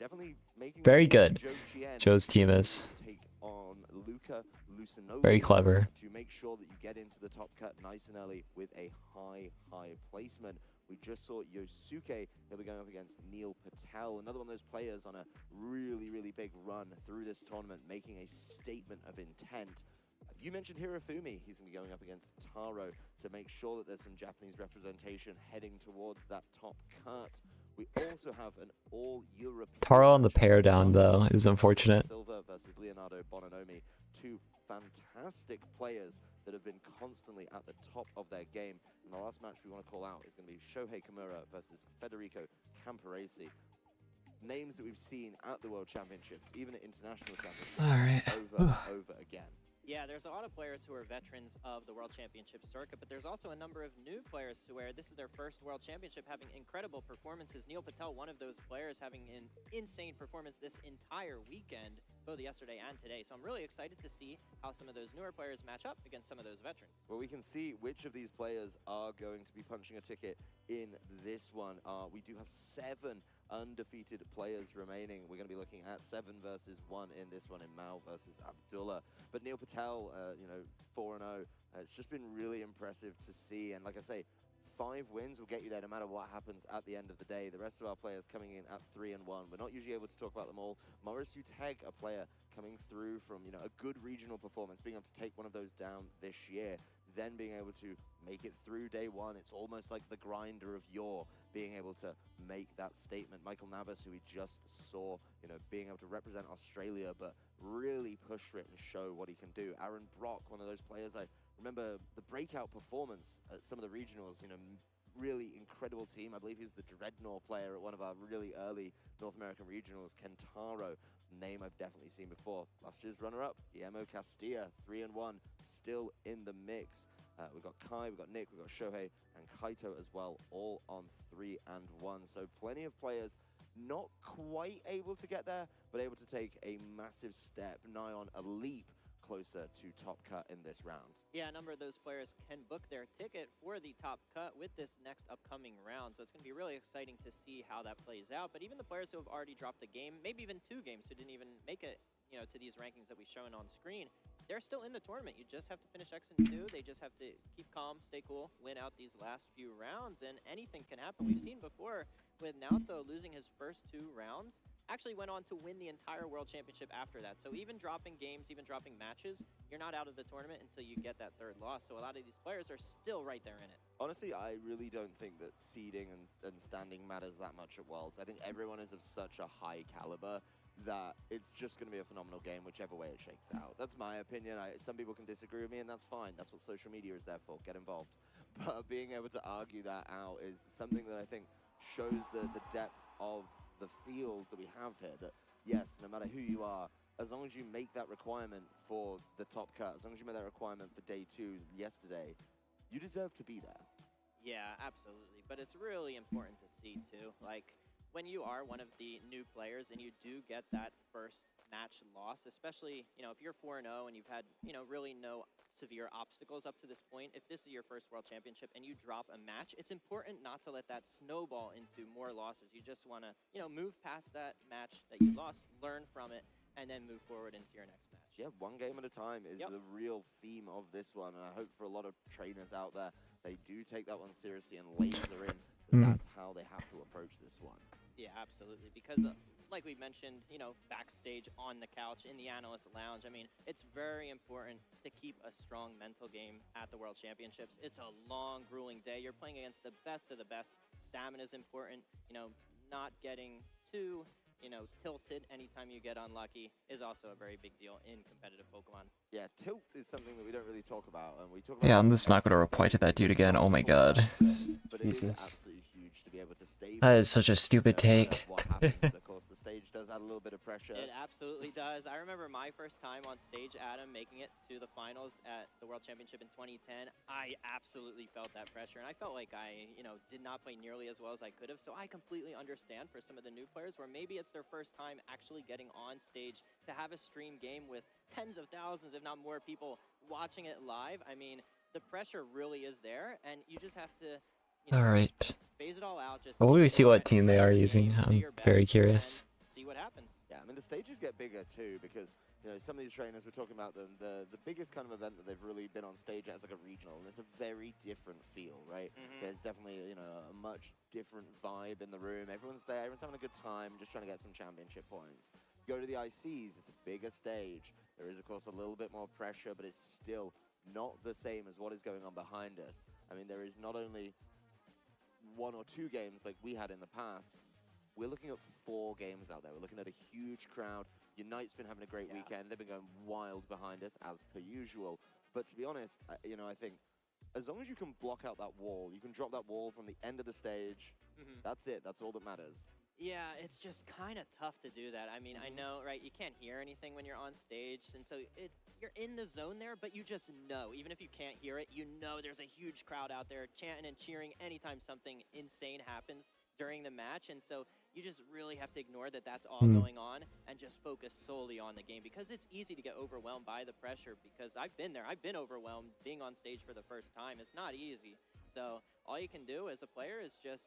definitely making Very good. Joe Chien Joe's team is take on Luca Lucinovi very clever. to make sure that you get into the top cut nice and early with a high placement. We just saw Yosuke. He'll be going up against Neil Patel, another one of those players on a really big run through this tournament, making a statement of intent. You mentioned Hirofumi. He's going to be going up against Taro to make sure that there's some Japanese representation heading towards that top cut. We also have an all-European... Taro on the pair down though is unfortunate. Silva versus Leonardo Bononomi, two fantastic players that have been constantly at the top of their game. And the last match we want to call out is going to be Shohei Kimura versus Federico Camporesi. Names that we've seen at the World Championships, even at international championships, over and over again. Yeah, there's a lot of players who are veterans of the World Championship circuit, but there's also a number of new players where this is their first World Championship, having incredible performances. Neil Patel, one of those players, having an insane performance this entire weekend, both yesterday and today. So I'm really excited to see how some of those newer players match up against some of those veterans. Well, we can see which of these players are going to be punching a ticket in this one. We do have 7 undefeated players remaining. We're going to be looking at 7 versus 1 in this one, in Mao versus Abdullah. But Neil Patel, you know, 4-0. It's just been really impressive to see. And like I say, 5 wins will get you there no matter what happens at the end of the day. The rest of our players coming in at 3-1. We're not usually able to talk about them all. Maurice Uteg, a player coming through from, you know, a good regional performance, being able to take one of those down this year, then being able to make it through day 1. It's almost like the grinder of yore, being able to make that statement. Michael Navas, who we just saw, you know, being able to represent Australia, but really push for it and show what he can do. Aaron Brock, one of those players, I remember the breakout performance at some of the regionals, you know, really incredible team. I believe he was the Dreadnought player at one of our really early North American regionals. Kentaro, name I've definitely seen before. Last year's runner-up, Guillermo Castilla, 3-1, still in the mix. We've got Kai, we've got Nick, we've got Shohei, and Kaito as well, all on 3-1. So plenty of players not quite able to get there, but able to take a massive step, nigh on a leap closer to top cut in this round. Yeah, a number of those players can book their ticket for the top cut with this next upcoming round. So it's going to be really exciting to see how that plays out. But even the players who have already dropped a game, maybe even 2 games, who didn't even make it, you know, to these rankings that we've shown on screen, they're still in the tournament. You just have to finish X and 2. They just have to keep calm, stay cool, win out these last few rounds, and anything can happen. We've seen before with Naoto losing his first 2 rounds, actually went on to win the entire World Championship after that. So even dropping games, even dropping matches, you're not out of the tournament until you get that 3rd loss. So a lot of these players are still right there in it. Honestly, I really don't think that seeding and standing matters that much at Worlds. I think everyone is of such a high caliber that it's just going to be a phenomenal game whichever way it shakes out. That's my opinion. Some people can disagree with me, and that's fine. That's what social media is there for. Get involved. But being able to argue that out is something that I think shows the depth of the field that we have here. That yes, no matter who you are, as long as you make that requirement for the top cut, as long as you make that requirement for day 2 yesterday, you deserve to be there. Yeah, absolutely. But it's really important to see too, like, when you are one of the new players and you do get that first match loss, especially, you know, if you're 4-0 and you've had, you know, really no severe obstacles up to this point, if this is your first World Championship and you drop a match, it's important not to let that snowball into more losses. You just want to, you know, move past that match that you lost, learn from it, and then move forward into your next match. Yeah, 1 game at a time is the real theme of this one, and I hope for a lot of trainers out there, they do take that one seriously and laser in. That's how they have to approach this one. Yeah, absolutely. Because, like we mentioned, you know, backstage, on the couch, in the analyst lounge, I mean, it's very important to keep a strong mental game at the World Championships. It's a long, grueling day. You're playing against the best of the best. Stamina is important. You know, not getting too, you know, tilted anytime you get unlucky is also a very big deal in competitive Pokemon. Yeah, tilt is something that we don't really talk about, and we talk about. Yeah, I'm just not gonna reply to that dude again. Oh my god. Jesus. Absolutely huge to be able to stay. That is such a stupid take. What happens, of course, the stage does add a little bit bit of pressure. It absolutely does. I remember my first time on stage, Adam, making it to the finals at the World Championship in 2010. I absolutely felt that pressure, and I felt like I, did not play nearly as well as I could have. So I completely understand for some of the new players where maybe it's their first time actually getting on stage to have a stream game with tens of thousands, if not more people watching it live. I mean, the pressure really is there, and you just have to Alright. phase it all out. Just Well, we see what team they are using. I'm very curious. see what happens. Yeah, I mean, the stages get bigger too because, some of these trainers, we're talking about them, the biggest kind of event that they've really been on stage at is like a regional, and it's a very different feel, right? There's definitely, a much different vibe in the room. Everyone's there, everyone's having a good time, just trying to get some championship points. Go to the ICs, it's a bigger stage. There is, of course, a little bit more pressure, but it's still not the same as what is going on behind us. I mean, there is not only 1 or 2 games like we had in the past. We're looking at 4 games out there. We're looking at a huge crowd. Unite's been having a great weekend. They've been going wild behind us, as per usual. But to be honest, I think as long as you can block out that wall, you can drop that wall from the end of the stage, that's it. That's all that matters. Yeah, it's just kind of tough to do that. I mean, I know, right, you can't hear anything when you're on stage, and so you're in the zone there, but you just know, even if you can't hear it, you know there's a huge crowd out there chanting and cheering anytime something insane happens during the match, and so you just really have to ignore that that's all going on and just focus solely on the game, because it's easy to get overwhelmed by the pressure, because I've been there. I've been overwhelmed being on stage for the first time. It's not easy. So all you can do as a player is just,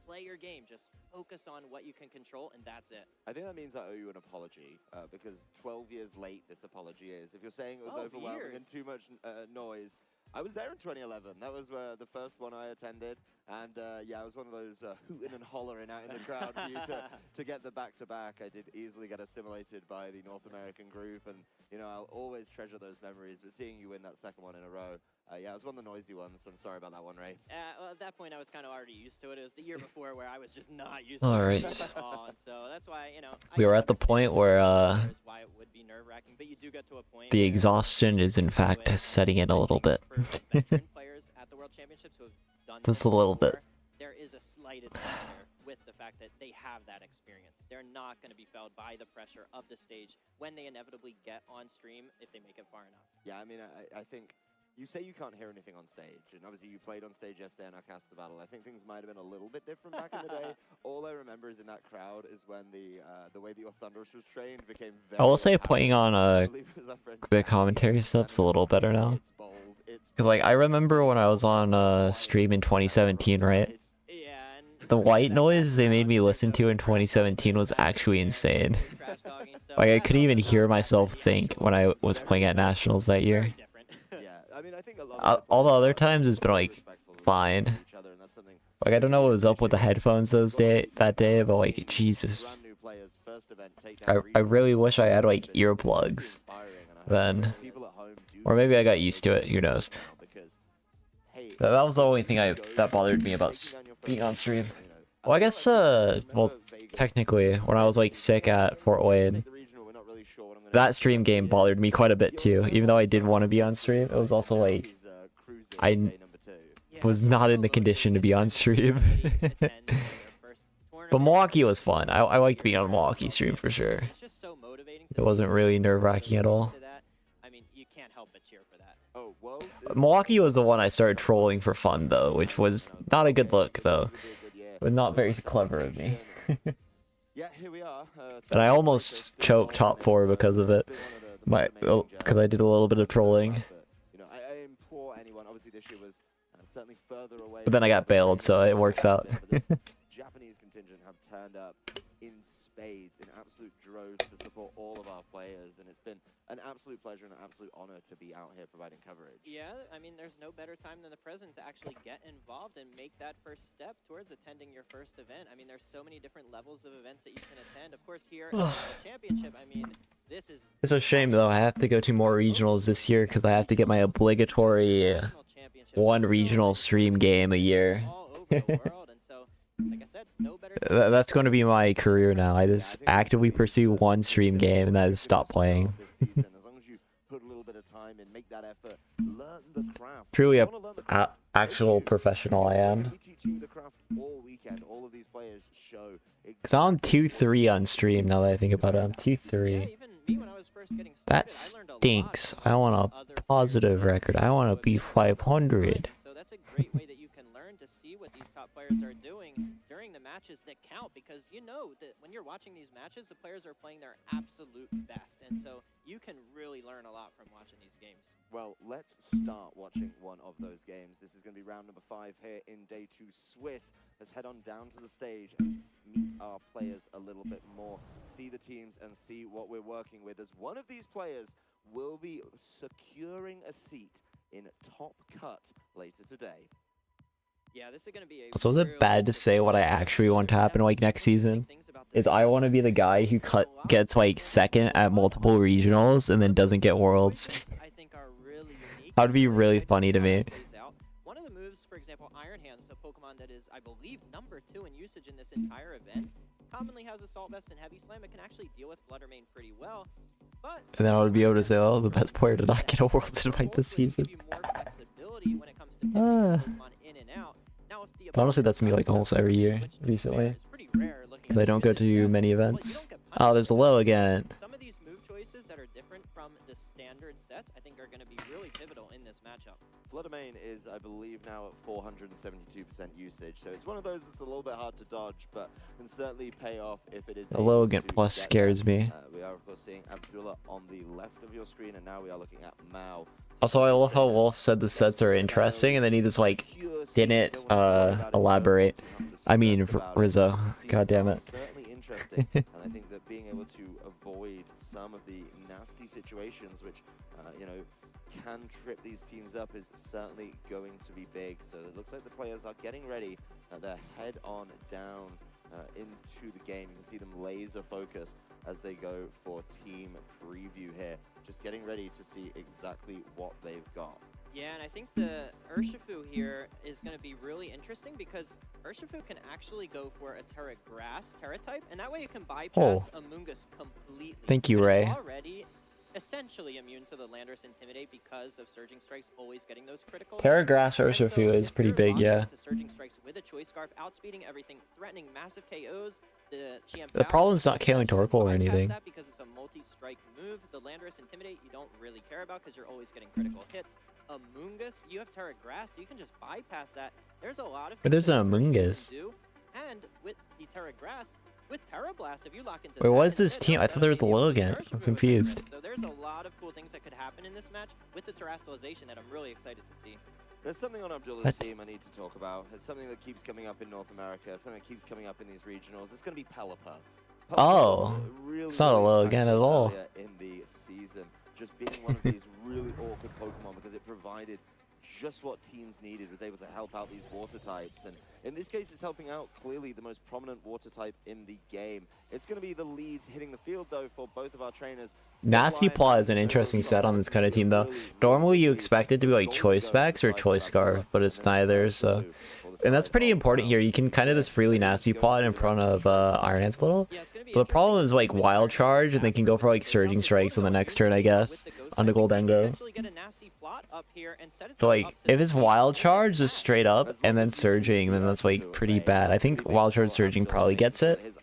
play your game. Just focus on what you can control, and that's it. I think that means I owe you an apology, because 12 years late this apology is. If you're saying it was overwhelming and too much noise, I was there in 2011. That was the first one I attended, and yeah, I was one of those hooting and hollering out in the crowd for you to get the back-to-back. I did easily get assimilated by the North American group, and I'll always treasure those memories. But seeing you win that second one in a row, yeah, it was one of the noisy ones. I'm sorry about that one, Ray. Well, at that point, I was kind of already used to it. It was the year before where I was just not used to it at all, and so that's why we were at the point where why it would be nerve-wracking, but you do get to a point the exhaustion is in fact setting in a little bit. Players at the World Championships who have done Just a little bit. There is a slight advantage there with the fact that they have that experience. They're not going to be felled by the pressure of the stage when they inevitably get on stream if they make it far enough. Yeah, I mean, I think you say you can't hear anything on stage, and obviously you played on stage yesterday in our cast the battle. I think things might have been a little bit different back in the day. All I remember is in that crowd is when the way that your Thunderous was trained became very I will say playing on the commentary stuff's a little better now. Because like I remember when I was on stream in 2017, right? The white noise they made me listen to in 2017 was actually insane. Like I couldn't even hear myself think when I was playing at Nationals that year. All the other times it's been like fine. Like I don't know what was up with the headphones that day, but like Jesus. I really wish I had like earplugs then. Or maybe I got used to it, who knows. That was the only thing that bothered me about being on stream. Well, I guess, well, technically, when I was like sick at Fort Wayne, that stream game bothered me quite a bit too. Even though I did want to be on stream, it was also like, I was not in the condition to be on stream. But Milwaukee was fun. I liked being on Milwaukee stream for sure. It wasn't really nerve-wracking at all. Milwaukee was the one I started trolling for fun though, which was not a good look though. But not very clever of me. And I almost choked top 4 because of it. Because I did a little bit of trolling. But then I got bailed, so it works out. Japanese contingent have turned up in spades, in absolute droves to support all of our players, and it's been an absolute pleasure and an absolute honor to be out here providing coverage. Yeah, I mean, there's no better time than the present to actually get involved and make that first step towards attending your first event. I mean, there's so many different levels of events that you can attend. Of course, here at the championship, I mean, this is... It's a shame though, I have to go to more regionals this year because I have to get my obligatory 1 regional stream game a year. That's going to be my career now. I just actively pursue 1 stream game and then stop playing. Truly a actual professional I am. all weekend. All of these players show. Cause I'm 2-3 on stream now that I think about it. I'm 2-3. That stinks. I want a positive record. I want to be 500. So that's a great way that you can learn to see what these top players are doing during the matches that count, because you know that when you're watching these matches, the players are playing their absolute best, and so you can really learn a lot from watching these games. Well, let's start watching one of those games. This is going to be round number 5 here in day 2 Swiss. Let's head on down to the stage and meet our players a little bit more, see the teams and see what we're working with, as one of these players will be securing a seat in Top Cut later today. Yeah, this is going to be a So is it bad to say what I actually want to happen like next season? Is I want to be the guy who gets like second at multiple regionals and then doesn't get worlds. That would be really funny to me. One of the moves, for example, Iron Hands, a Pokemon that is, I believe, number 2 in usage in this entire event, commonly has Assault Vest and Heavy Slam. It can actually deal with Flutter Mane pretty well. But And then I would be able to say, oh, the best player to not get a world invite this season. But honestly, that's me like almost every year recently. They don't go to many events. Oh, there's a low again. Some of these move choices that are different from the standard sets, I think, are going to be really pivotal in this matchup. Flutter Mane is, I believe, now at 472% usage, so it's one of those that's a little bit hard to dodge, but can certainly pay off if it is. The low again plus scares me. We are, of course, seeing Abdullah on the left of your screen, and now we are looking at Mao. Also, I love how Wolf said the sets are interesting, and then he just like didn't elaborate. I mean, Rizzo. God damn it. Certainly interesting, and I think that being able to avoid some of the nasty situations which, you know, can trip these teams up is certainly going to be big. So it looks like the players are getting ready. They're head on down into the game. You can see them laser focused as they go for team preview here. Just getting ready to see exactly what they've got. Yeah, and I think the Urshifu here is going to be really interesting because Urshifu can actually go for a Terra Grass Terra type, and that way it can bypass Amoonguss completely. Thank you, Ray. It's already essentially immune to the Landorus Intimidate because of Surging Strikes always getting those critical. Terra Grass Urshifu is pretty big, yeah. Surging Strikes with a Choice Scarf, outspeeding everything, threatening massive KOs. The problem is not KOing Torkoal or anything. Because it's a multi-strike move. The Landorus Intimidate you don't really care about because you're always getting critical hits. Amoonguss, you have Terra Grass, so you can just bypass that. There's a lot of But there's an Amoonguss. And with the Terra Grass, with Terra Blast, if you lock into Wait, what is this team? I thought there was a Logan. I'm confused. So there's a lot of cool things that could happen in this match with the Terastallization that I'm really excited to see. There's something on Abdullah's team I need to talk about. It's something that keeps coming up in North America, something that keeps coming up in these regionals. It's going to be Pelipper. Oh, it's not a low again at all. In the season, just being one of these really awkward Pokemon because it provided just what teams needed, was able to help out these water types, and in this case it's helping out clearly the most prominent water type in the game. It's going to be the leads hitting the field though for both of our trainers. Nasty Paw is an interesting set on this kind of team though. Normally you expect it to be like Choice Specs or Choice Scarf, but it's neither, so. And that's pretty important here. You can kind of just freely Nasty Paw in front of Iron Hands a little. But the problem is like Wild Charge, and they can go for like Surging Strikes on the next turn, I guess, on the Goldengo. So like, if it's Wild Charge, just straight up, and then Surging, then that's like pretty bad. I think Wild Charge Surging probably gets it,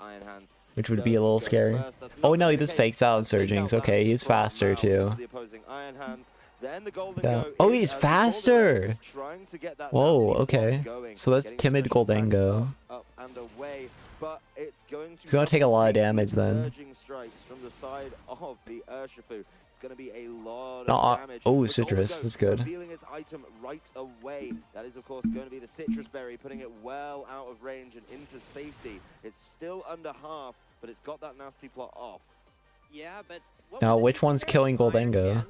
which would be a little scary. Oh no, he just fakes out Surgings. Okay, he's faster too. Yeah. Oh, he's faster! Whoa, okay. So that's timid Goldengo. It's gonna take a lot of damage then. It's going to be a lot of damage. Oh, Citrus, that's good. Revealing its item right away. That is, of course, going to be the Citrus Berry, putting it well out of range and into safety. It's still under half, but it's got that nasty plot off. Yeah, but now, which one's killing Goldengo?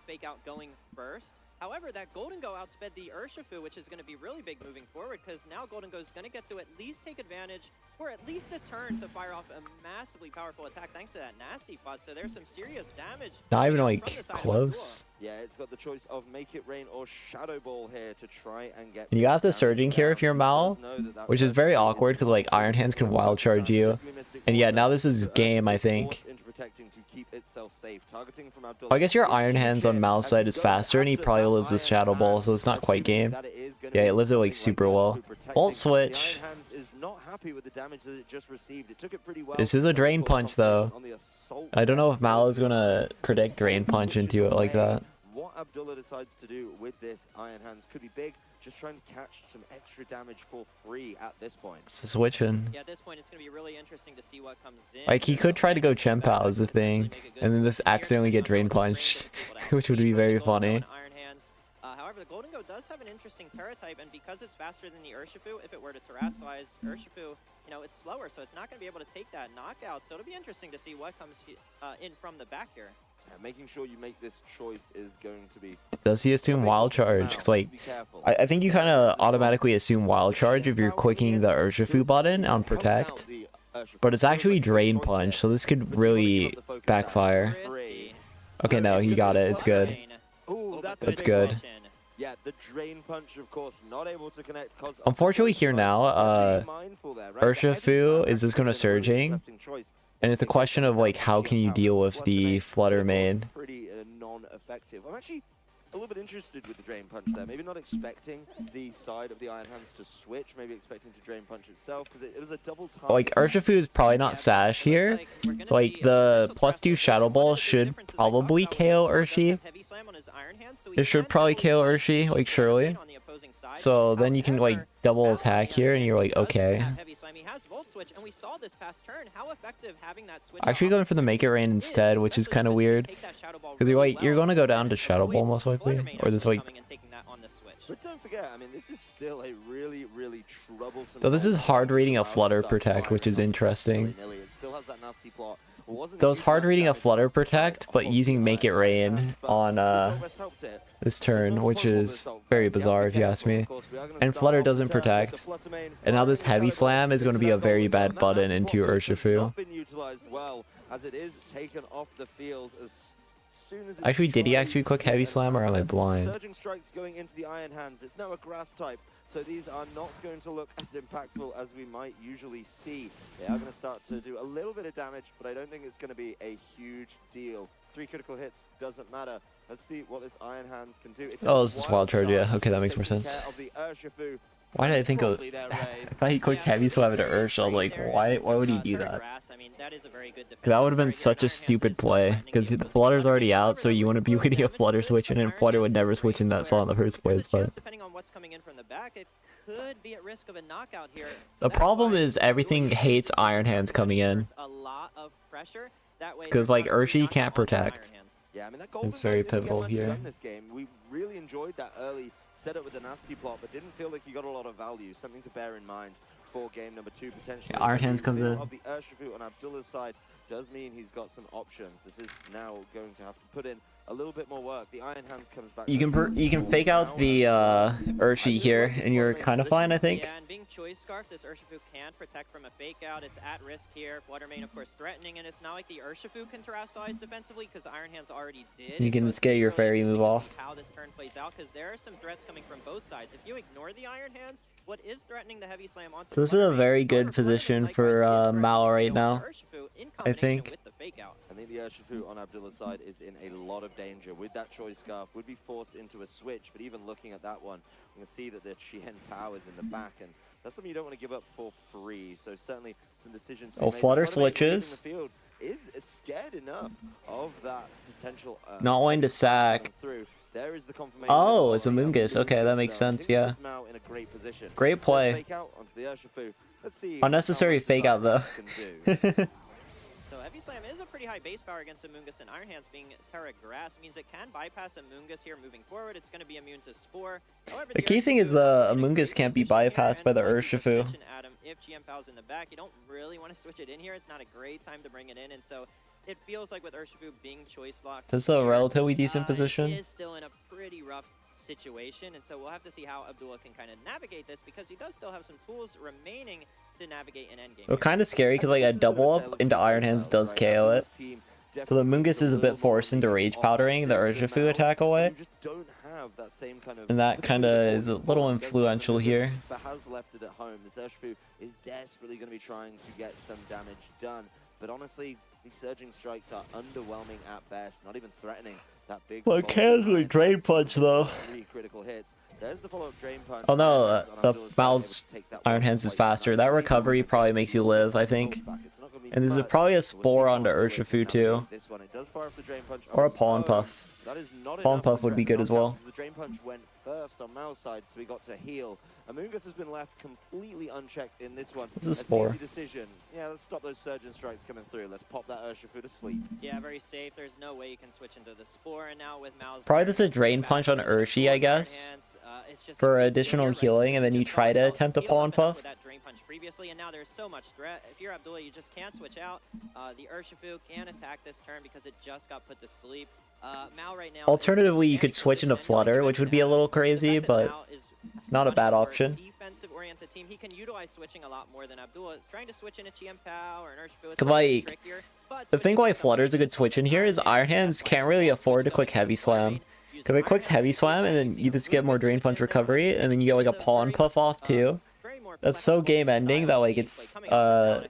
Fake out going first. However, that Goldengo outsped the Urshifu, which is going to be really big moving forward, because now Goldengo is going to get to at least take advantage for at least a turn to fire off a massively powerful attack thanks to that nasty pot. So there's some serious damage. Not even like close. Yeah, it's got the choice of Make It Rain or Shadow Ball here to try and get. And you have the Surging here if you're Mal, which is very awkward because like Iron Hands can Wild Charge you. And yeah, now this is game, I think. protecting to keep itself safe. Targeting from Abdullah. Well, I guess your Iron Hands on Mal's side is faster, and he probably lives with Shadow Ball, so it's not quite game. Yeah, it lives it like super well. Ult switch. The Iron Hands is not happy with the damage that it just received. It took it pretty well. This is a Drain Punch, though. I don't know if Mal is gonna predict Drain Punch into it like that. What Abdullah decides to do with this Iron Hands could be big. Just trying to catch some extra damage for free at this point. It's switching. Yeah, at this point, it's going to be really interesting to see what comes in. Like, he could try to go Chempao is the thing, and then this accidentally get Drain Punched, which would be very funny. However, the Golden Goat does have an interesting Terra type, and because it's faster than the Urshifu, if it were to terrestrialize Urshifu, you know, it's slower, so it's not going to be able to take that knockout. So it'll be interesting to see what comes in from the back here. Making sure you make this choice is going to be... Does he assume Wild Charge? Because, like, I think you kind of automatically assume Wild Charge if you're clicking the Urshifu button on Protect. But it's actually Drain Punch, so this could really backfire. Okay, no, he got it. It's good. It's good. Yeah, the Drain Punch, of course, not able to connect. Unfortunately, here now, Urshifu is just going to Surging. And it's a question of, like, how can you deal with the Flutter main? Pretty non-effective. I'm actually a little bit interested with the Drain Punch there. Maybe not expecting the side of the Iron Hands to switch. Maybe expecting to Drain Punch itself, because it was a double time. Like, Urshifu is probably not Sash here. So, like, the +2 Shadow Ball should probably KO Urshi. It should probably KO Urshi, like, surely. So then you can, like, double attack here, and you're like, okay. Actually going for the Make It Rain instead, which is kind of weird. Because you're going to go down to Shadow Ball most likely. Or this, like... But don't forget, I mean, this is still a really, really troublesome... So this is hard reading a Flutter Protect, which is interesting. It still has that nasty plot. Those hard reading a Flutter Protect, but using Make It Rain on this turn, which is very bizarre if you ask me. And Flutter doesn't protect. And now this Heavy Slam is going to be a very bad button into Urshifu. Actually, did he actually click Heavy Slam, or am I blind? Surging strikes going into the Iron Hands. It's now a grass type, so these are not going to look as impactful as we might usually see. They are going to start to do a little bit of damage, but I don't think it's going to be a huge deal. 3 critical hits doesn't matter. Let's see what this Iron Hands can do. Oh, this is Wild Charge, yeah. Okay, that makes more sense. Why did I think of... I thought he clicked Heavy Slam to Ursh. I was like, why would he do that? That would have been such a stupid play, because the Flutter's already out, so you wouldn't be waiting a Flutter switch, and then Flutter would never switch in that slot in the first place, but... The problem is everything hates Iron Hands coming in. Because, like, Urshi can't protect. Yeah, I mean, that it's very pivotal here. This game. We really enjoyed that early setup with the nasty plot, but didn't feel like you got a lot of value. Something to bear in mind for game number 2 potentially. Yeah, Iron Hands comes in. Of the Urshifu on Abdullah's side does mean he's got some options. This is now going to have to put in a little bit more work. The Iron Hands comes back. You can fake out the Urshi here, and you're kind of fine, I think. Yeah, and being Choice Scarf, this Urshifu can protect from a fake out. It's at risk here. Fluttermane, of course, threatening, and it's not like the Urshifu can terrestrialize defensively because Iron Hands already did. You can get your fairy move off. How this turn plays out, because there are some threats coming from both sides. If you ignore the Iron Hands, what is threatening the Heavy Slam onto So this is a very good position for Mal right now, I think. I think the Urshifu on Abdullah's side is in a lot of danger. With that Choice Scarf, would be forced into a switch, but even looking at that one, you can see that the Chien Power is in the back, and that's something you don't want to give up for free. So certainly some decisions. Oh, Flutter switches. The field is scared enough of that potential. Not wanting to sack. There is the confirmation. Oh, it's a Mungus. Okay, that makes sense. Yeah. Great play. Unnecessary fake out though. So Heavy Slam is a pretty high base power against Amoonguss, and Iron Hands being Terra Grass means it can bypass Amoonguss here moving forward. It's going to be immune to Spore. However, the key thing is the Amoonguss can't be bypassed by the Urshifu. Adam, if GM Pow's in the back, you don't really want to switch it in here. It's not a great time to bring it in, and so it feels like with Urshifu being choice locked, this is a relatively decent position. It is still in a pretty rough situation, and so we'll have to see how Abdullah can kind of navigate this, because he does still have some tools remaining to navigate an endgame. Well, kind of scary because like a double up into Iron Hands does KO it. So the Mungus is a bit forced into Rage Powdering the Urshifu attack away. And that kind of is a little influential here. But has left it at home. This Urshifu is desperately going to be trying to get some damage done. But honestly, These surging strikes are underwhelming at best, not even threatening that big. Well, occasionally Drain Punch though. 3 critical hits. There's the follow-up Drain Punch. Oh no, Iron Hands on the Abdullah's side, Mal's able to take that Iron one Hands is quite faster. That nicely. recovery probably makes you live, I think. And there's probably a Spore onto Urshifu too. This one, it does fire off the Drain Punch Or a on its Pollen own. Puff. That is not Pollen enough Puff to would be threaten good as knockout, well. because the Drain Punch went first on Mao's side, so he got to heal. Amoonguss has been left completely unchecked in this one. This is That's an Spore. easy decision. Yeah, let's stop those Surgeon Strikes coming through. Let's pop that Urshifu to sleep. Yeah, very safe. There's no way you can switch into the Spore, and now with Mao's... Probably this is a Drain Punch on Urshi, I guess. For additional healing, and then you try to attempt a Pollen Puff. With that Drain Punch previously, and now there's so much threat. If you're Abdullah, you just can't switch out. The Urshifu can attack this turn because it just got put to sleep. Mao right now... Alternatively, you could switch into Flutter, which would be a little crazy, but it's not a bad option. Defensive-oriented team, he can utilize switching a lot more than Abdullah. Trying to switch in a Chiempao or an Urshifu, Because, like, the thing why Flutter is a good switch in here is Iron Hands can't really afford to quick Heavy Slam. Because it quicks Heavy Slam, and then you just get more Drain Punch recovery, and then you get, like, a Pollen Puff off, too. That's so game-ending that, like, it's, a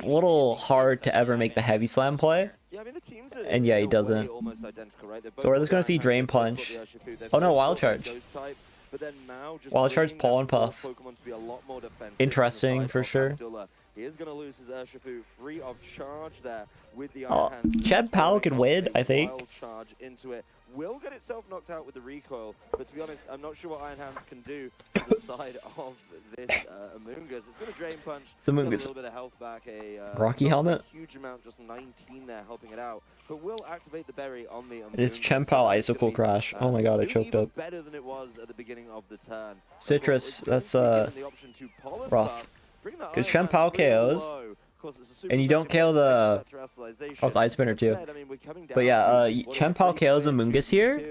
little hard to ever make the Heavy Slam play. And yeah, he doesn't. So we're just gonna see Drain Punch. Oh no, Wild Charge. Wild Charge, Pollen Puff. Interesting for sure. He is going to lose his Urshifu free of charge there with the Oh, Iron Hands. Chad Powell can win, I think. Wild charge into it. Will get itself knocked out with the recoil, but to be honest, I'm not sure what Iron Hands can do to the side of this Amoonguss. It's going to Drain Punch. It's Amoonguss. Got a little bit of health back. Rocky not helmet? A huge amount, just 19 there, helping it out. But will activate the berry on the Amoonguss. It is Chempao Icicle Crash. Oh my god, I choked up. Better than it was at the beginning of the turn. Citrus, that's rough. Because Chempao KOs. And you don't KO the... Oh, it's Ice Spinner too. But yeah, Chempao KOs Amoonguss here.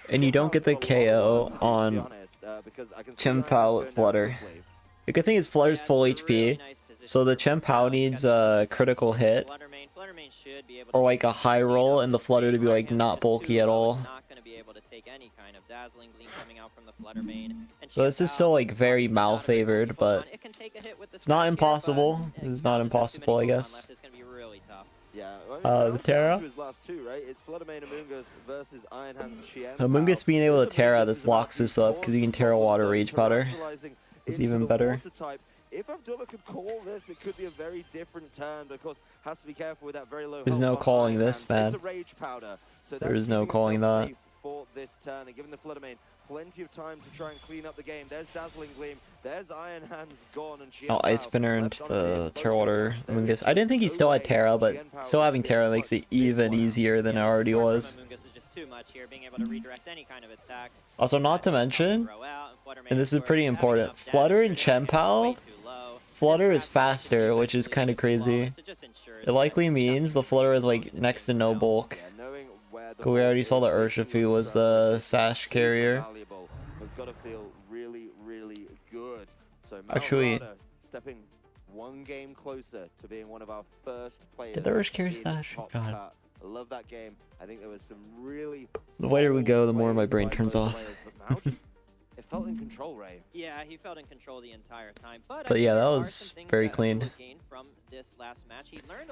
And you don't get the KO on Chempao with Flutter. The good thing is Flutter's full HP. So the Chempao needs a critical hit. Or like a high roll, and the Flutter to be like not bulky at all. So this is still like very Mao favored, but it's not impossible. It's not impossible, I guess. Yeah, The Terra. Amoonguss being able to Terra this locks this up because he can Terra Water Rage Powder. It's even better. If Abdullah could call this, it could be a very different turn, but of course, has to be careful with that very low. There's no calling this, man. It's a Rage Powder, so There is no calling that. for this turn, and giving the Fluttermane plenty of time to try and clean up the game. There's Dazzling Gleam, there's Iron Hands gone, and Oh, Ice Spinner and Terra Water Amoonguss. I didn't think he still had Terra, but still having Terra makes it even easier than it already was. Also, not to mention, and this is pretty important, Flutter and Chempao, Flutter is faster, which is kind of crazy. It likely means the Flutter is like next to no bulk. We already saw the Urshifu was the Sash carrier. Has got to feel really, really good. So Actually, stepping one game closer to being one of our first players. did the Ursh carry in Sash? Top God. Cut. I love that game. I think there was some really. The later we go, the more my brain turns off. It felt in control, Ray. Yeah, he felt in control the entire time. But yeah, that was very clean.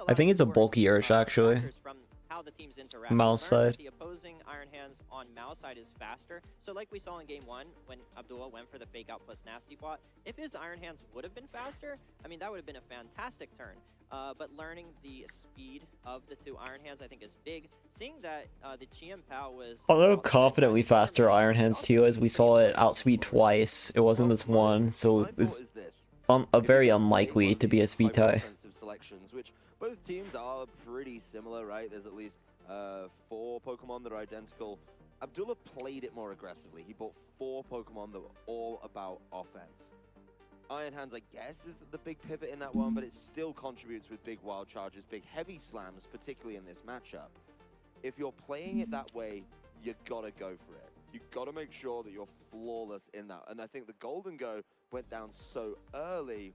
I think it's a bulky Ursh, actually. How the teams interact. Mouse side. The opposing Iron Hands on Mouse side is faster. So like we saw in game 1 when Abdullah went for the fake out plus nasty bot, if his Iron Hands would have been faster, I mean that would have been a fantastic turn. But learning the speed of the two Iron Hands I think is big. Seeing that the Chiempao was Although confidently faster Iron Hands too, as we saw it outspeed twice. It wasn't this one, so it's a very unlikely to be a speed tie. Selections, which both teams are pretty similar, right? There's at least 4 Pokemon that are identical. Abdullah played it more aggressively. He bought 4 Pokemon that were all about offense. Iron Hands, I guess, is the big pivot in that one, but it still contributes with big wild charges, big heavy slams, particularly in this matchup. If you're playing it that way, you gotta go for it. You gotta make sure that you're flawless in that. And I think the Golden Go went down so early.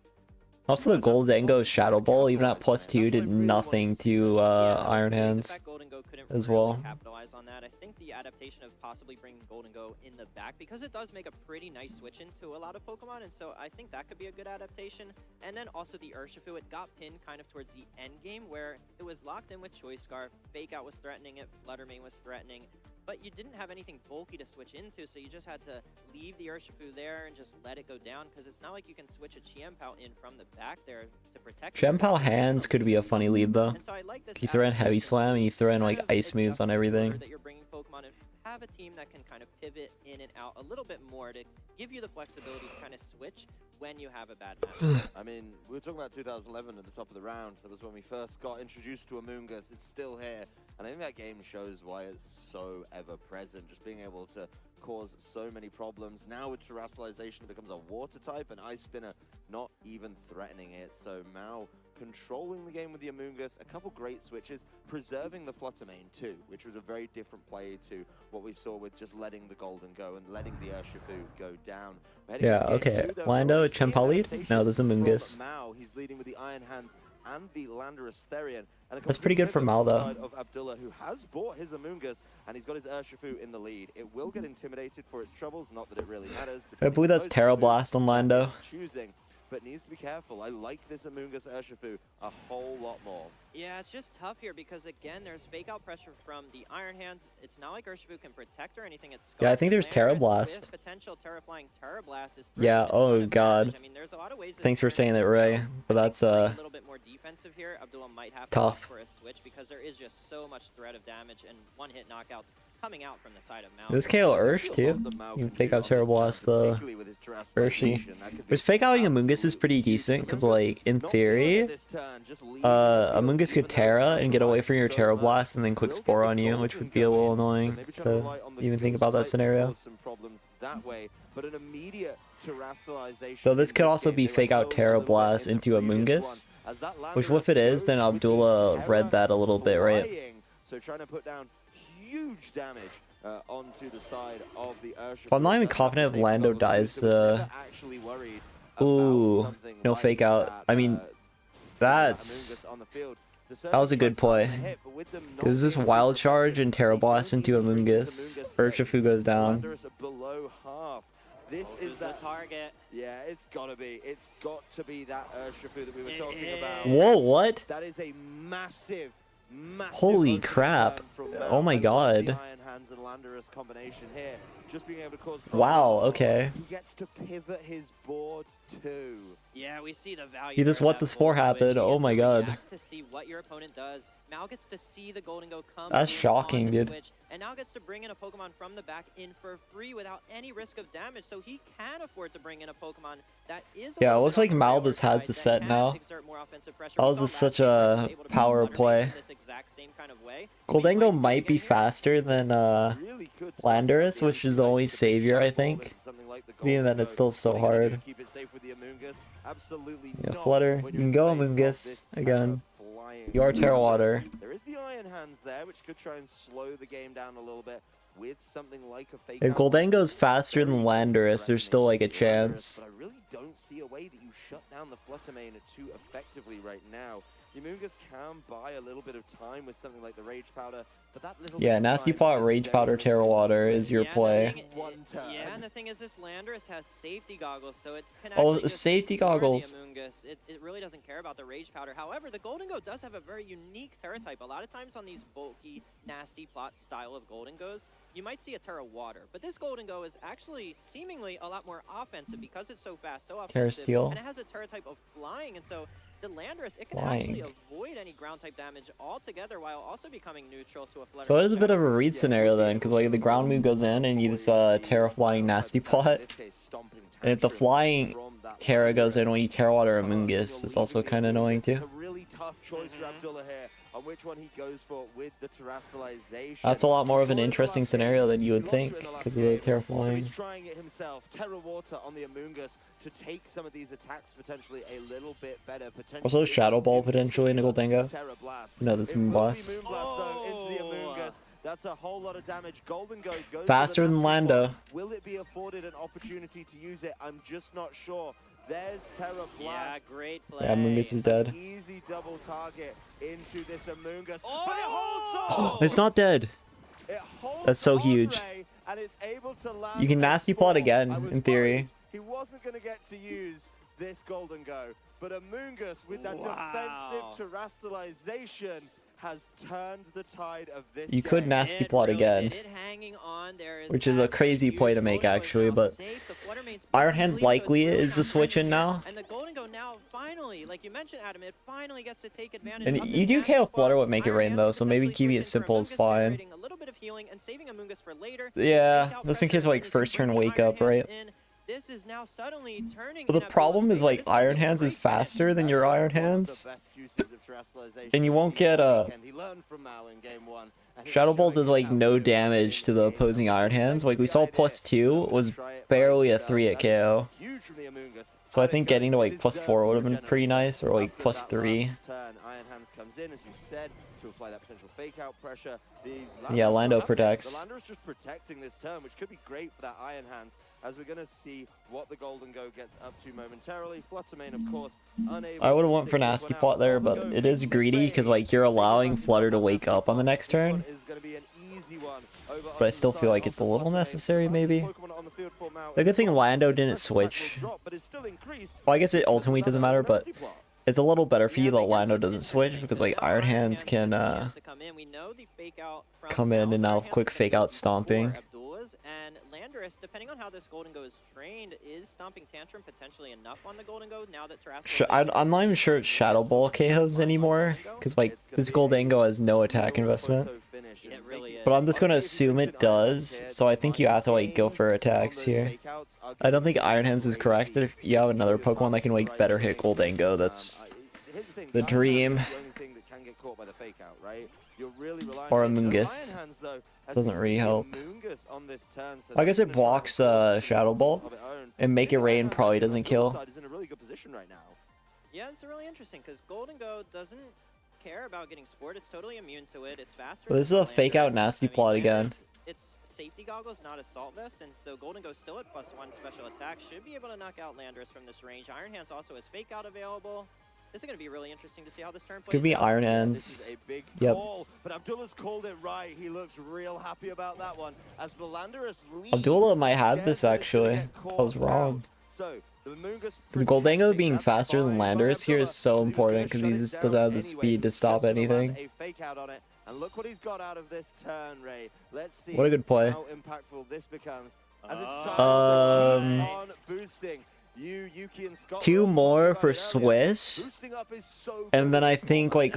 Also, the Goldengo Shadow Ball, even at +2, did nothing to Iron Hands. Golden Go couldn't as really well. capitalize on that. I think the adaptation of possibly bringing Golden Go in the back, because it does make a pretty nice switch into a lot of Pokemon, and so I think that could be a good adaptation. And then also the Urshifu, it got pinned kind of towards the end game where it was locked in with Choice Scarf, Fake Out was threatening it, Flutter Mane was threatening, but you didn't have anything bulky to switch into, so you just had to leave the Urshifu there and just let it go down, because it's not like you can switch a Chiempao in from the back there to protect it. Chiempao hands could be a funny lead though. You throw in Heavy Slam and you throw in like ice moves on everything. That you're bringing Pokemon and have a team that can kind of pivot in and out a little bit more to give you the flexibility to kind of switch when you have a bad match. I mean, we were talking about 2011 at the top of the round. That was when we first got introduced to Amoonguss. It's still here. And I think that game shows why it's so ever present. Just being able to cause so many problems. Now with Terrestrialization, it becomes a water type, and Ice Spinner not even threatening it. So Mao controlling the game with the Amoonguss, a couple great switches, preserving the Flutter Mane too, which was a very different play to what we saw with just letting the Golden go and letting the Urshifu go down. Yeah, okay. Lando, Chiempao lead? No, there's Amoonguss. Mao, he's leading with the Iron Hands and the Landorus Therian. And That's pretty good for Mao though. Of Abdullah, who has bought his Amoonguss, and he's got his Urshifu in the lead. It will get intimidated for its troubles, not that it really matters. I believe that's Terra Blast on Lando. Choosing, but needs to be careful. I like this Amoonguss Urshifu a whole lot more. Yeah, it's just tough here because, again, there's fake out pressure from the Iron Hands. It's not like Urshifu can protect or anything. It's Yeah, I think there's Terra Blast. Potential Terraflying Terra Blast is Yeah, oh god. I mean, there's a lot of ways Thanks for saying that, Ray. But that's a little bit more defensive here. Abdullah might have to tough opt for a switch because there is just so much threat of damage and one-hit knockouts coming out from the side of Mao. There's KO Ursh too. You can fake out Terra Blast the Urshi. Which fake outing Amoonguss is pretty decent because, like, in theory, Amoonguss could Terra and get away from your Terra Blast and then quick Spore on you, which would be a little annoying to even think about that scenario. So this could also be fake out Terra Blast into Amoonguss, which if it is, then Abdullah read that a little bit, right? So trying to put down huge damage onto the side of the Urshifu. I'm not even confident if Lando dies to... Ooh, no fake out. I mean, that's... That was a good play. Because this Wild Charge and Terra Blast into Amoonguss. Urshifu goes down. This is that target. Yeah, it's gotta be. It's got to be that Urshifu that we were talking about. Whoa, what? That is a massive Holy crap. Oh my god. Iron Hands and Landorus combination here. Just being able to cause wow, okay. He gets to pivot his board too. Yeah, we see the value. You just let the Spore happen. Oh my god. To see what your opponent does. Mao gets to see the Golden Go come. That's shocking, dude. Switch, and now gets to bring in a Pokemon from the back in for free without any risk of damage, so he can afford to bring in a Pokemon that is. Yeah, it looks like Mao just has the set now. That was just such a power play. Goldengo might be faster than Landorus, which is the only savior, I think. Even then, it's still so hard. Yeah, Flutter. You can go Amoonguss again. You are Terra Water. There is the Iron Hands there, which could try and slow the game down a little bit with something like a fake. If Goldengo's faster than Landorus, there's still like a chance. But I really don't see a way that you shut down the Flutter Mane too effectively right now. Amoonguss can buy a little bit of time with something like the Rage Powder, but that little yeah, Nasty Pot, Rage Powder, Terra Water is your play. Yeah, and the thing is, this Landorus has safety goggles, so it can actually safety goggles. It really doesn't care about the Rage Powder. However, the Golden Go does have a very unique Terra type. A lot of times on these bulky, Nasty Plot style of Golden Goes, you might see a Terra Water, but this Golden Go is actually seemingly a lot more offensive because it's so fast, so offensive, Terra Steel. And it has a Terra type of flying, and so the Landorus, it can actually avoid any ground type damage altogether while also becoming neutral to a Flutter. So it is a bit of a read scenario then, because like the ground move goes in and you just Terra Flying Nasty Plot. And if the flying Terra goes in when you Terra Water Amoonguss, it's also kind of annoying too. It's a really tough choice for Abdullah here on which one he goes for with the Terrestrialization. That's a lot more of an interesting scenario than you would think, because of the Terra Flying. He's trying it himself. Terra Water on the Amoonguss to take some of these attacks potentially a little bit better. Also Shadow Ball potentially in Nickeldango. No, that's Moonblast. Into the Amoonguss. That's a whole lot of damage. Golden Go goes faster than Lando. Will it be afforded an opportunity to use it? I'm just not sure. There's Terra Blast. Yeah, great play. Yeah, Mungus is dead. Easy double target into this Amoongus. Oh! But it holds Oh, on! it's not dead. It holds That's so on, huge. Ray, and it's able to land You can a nasty spawn. plot again, I was in theory. worried he wasn't going to get to use this Golden Go, but Amoongus with that defensive terrestrialization has turned the tide of this You could game. nasty plot again. Which is a crazy play to make, actually, but Iron Hand likely is the switch in now. And the Golden Go now finally, like you mentioned, Adam, it finally gets to take advantage And of you do KO Flutter with Make It Rain though, so maybe keeping it simple is fine. a little bit of healing and saving Amoongus for later. Yeah, just in case like first turn wake up, right? This is now suddenly turning. But the problem is like Iron Hands is faster than your Iron Hands. And you won't get He learned from Mao in game 1. Shadow Bolt does like no damage to the opposing Iron Hands. Like we saw +2 was barely a 3 at KO. So I think getting to like +4 would have been pretty nice, or like +3. Turn, Iron Hands comes in, as you said, to apply that potential fake out pressure. Yeah, Lando The protects. Lando's just protecting this turn, which could be great for that Iron Hands, as we're going to see what the Golden Go gets up to momentarily. Fluttermane, of course, unable I would have to went for stick this nasty one out. plot there, but it is greedy because like you're allowing Flutter to wake up on the next turn. Is going to be an easy one over But I still feel like it's a little necessary, maybe. The good thing Lando didn't switch. Well, I guess it ultimately doesn't matter, but it's a little better for you that Lando doesn't switch, because like Iron Hands can come in and now quick fake out stomping. And Landorus, depending on how this Golden Go is trained, is Stomping Tantrum potentially enough on the Golden Go now that I'm not even sure it's Shadow Ball KOs anymore, because like this Goldango has no attack investment. But I'm just gonna assume it does, so I think you have to like go for attacks here. I don't think Iron Hands is correct. If you have another Pokemon that can like better hit Goldango, that's the dream. Or a Mungus. Doesn't really help. I guess it blocks Shadow Ball, and Make It Rain probably doesn't kill. Yeah, it's really interesting because Golden Go doesn't care about getting scored. It's totally immune to it. It's faster. But this is a fake out nasty plot again. It's safety goggles, not assault vest, and so Golden Go still at +1 special attack. Should be able to knock out Landorus from this range. Iron Hands also has fake out available. This is going to be really interesting to see how this turn plays. Could be Iron Hands. Yep. But Abdullah's called it right. He looks real happy about that one. As the Landorus leaves, Abdullah might have this actually. I was wrong. So, The Goldango being faster than Landorus here is so important because he just doesn't have the speed to stop anything. A fake out on it. And look what he's got out of this turn, Ray. Let's see What a good play. how impactful this becomes. As it's time to keep on boosting. Yuki and Scott 2 more for Swiss, and then I think like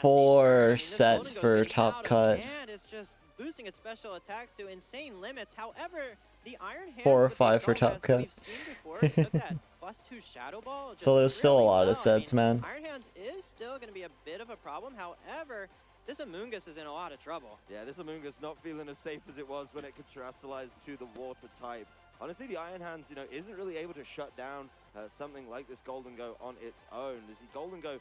4 sets for top cut. And it's just boosting its special attack to insane limits. However, the Iron Hands 4 or with the 5 for Assault top Vest that cut. we've seen before took that +2 Shadow Ball. So there's still a lot of sets, I mean, man. Iron Hands is still going to be a bit of a problem. However, this Amoongus is in a lot of trouble. Yeah, this Amoongus not feeling as safe as it was when it could terrestrialize to the water type. Honestly, the Iron Hands, isn't really able to shut down something like this Golden Go on its own. The Golden Go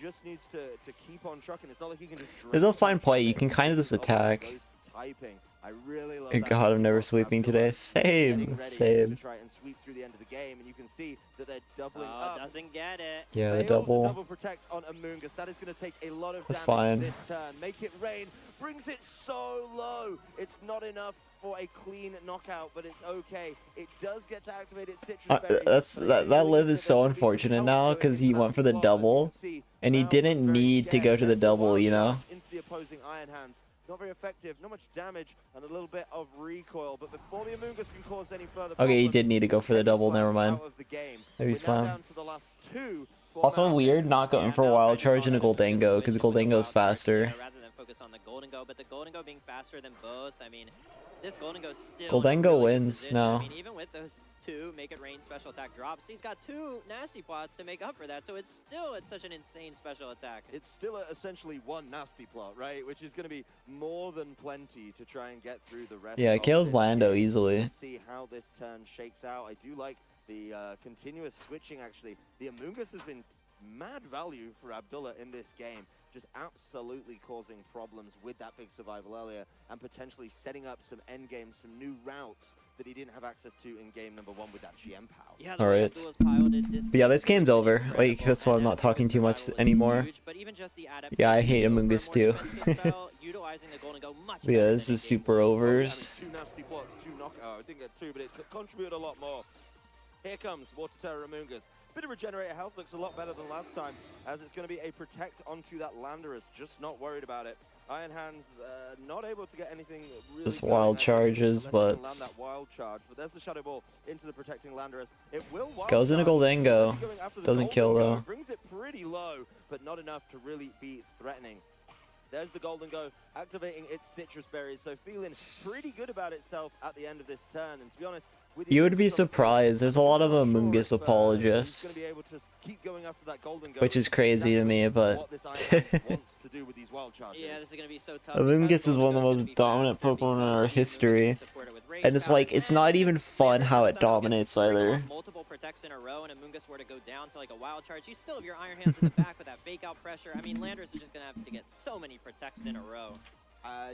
just needs to keep on trucking. It's not like he can just There's a fine play. You can kind of just attack. typing. I really love Oh God, I'm never sweeping today. Same. to try and sweep through the end of the game, and you can see that they're doubling up. Doesn't get it. Yeah, the They also double. double protect on Amoongus. That is going to take a lot of That's damage fine. this turn. Make It Rain brings it so low. It's not enough for a clean knockout, but it's okay. It does get to activate its citrus berry. That live is so unfortunate now because he went for the double, and he didn't need to go to the double, you know. Into the opposing Iron Hands. Not very effective, not much damage, and a little bit of recoil. But before the Amoongus can cause any further Okay, he problems, did need to go for the double. Never mind. out of the game. Maybe We're now slam. down to the last 2 for Also Mao. weird not going for a wild charge in a Goldango because Goldango's faster. Rather than focus on the Golden Go, but the Golden Go being faster than both, I mean, this Golden Go still in a Goldango really good wins position. now. I mean, even with those 2 Make It Rain special attack drops, he's got 2 nasty plots to make up for that, so it's still at such an insane special attack. It's still essentially 1 nasty plot, right? Which is going to be more than plenty to try and get through the rest. Yeah, it of kills this Lando game. easily. Let's see how this turn shakes out. I do like the continuous switching, actually. The Amoongus has been mad value for Abdullah in this game. just absolutely causing problems with that big survival earlier and potentially setting up some end games, some new routes that he didn't have access to in game number 1 with that GM power. Yeah, Alright. But yeah, this game's over. Like, that's why I'm not talking too much anymore. Yeah, I hate Amoongus too. Yeah, this is super overs. 2 nasty blocks, 2 knockout. I didn't get 2, but it contributed a lot more. Here comes Water Terror Amoongus. Bit of regenerator health, looks a lot better than last time, as it's going to be a protect onto that Landorus, just not worried about it. Iron Hands not able to get anything really. This wild charges, but land that wild charge. But there's the Shadow Ball into the protecting Landorus. It will wild goes into Goldango. Doesn't kill though. Brings it pretty low, but not enough to really be threatening. There's the Golden Go activating its citrus berries, so feeling pretty good about itself at the end of this turn. And to be honest, you would be surprised. There's a lot of Amoongus apologists, which is crazy to me, but Amoongus is one of the most dominant Pokemon in our history, and it's like it's not even fun how it dominates either. Multiple protects in a row, and Amoongus were to go down to like a wild charge. You still have your Iron Hands in the back with that fake out pressure. I mean, Landorus is just gonna have to get so many protects in a row.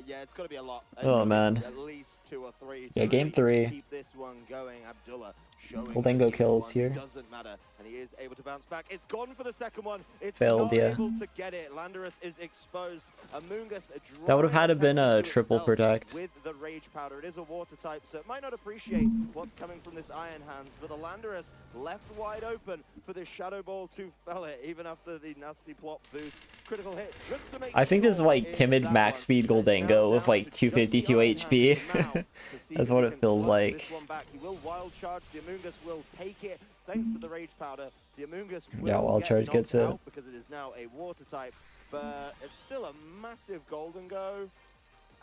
Yeah, it's got to be a lot. Oh man. At least 2 or 3. Yeah, game 3. Keep this one going. Abdullah showing Goldango kills here. Doesn't matter, and he is able to bounce back. It's gone for the second one. It's failed, not yeah. able to get it. Landorus is exposed. Amoongus that would have had to been a triple protect. With the Rage Powder, it is a water type, so it might not appreciate what's coming from this Iron Hands, but the Landorus left wide open for this Shadow Ball to fell it, even after the nasty plot boost. Critical hit just to make I think this is like timid max speed Goldango with like 252 HP. That's what it feels like. This one back. He will wild charge. The Amoongus will take it thanks to the Rage Powder. The Amoongus will yeah, wild charge gets it because it is now a water type, but it's still a massive Golden Go,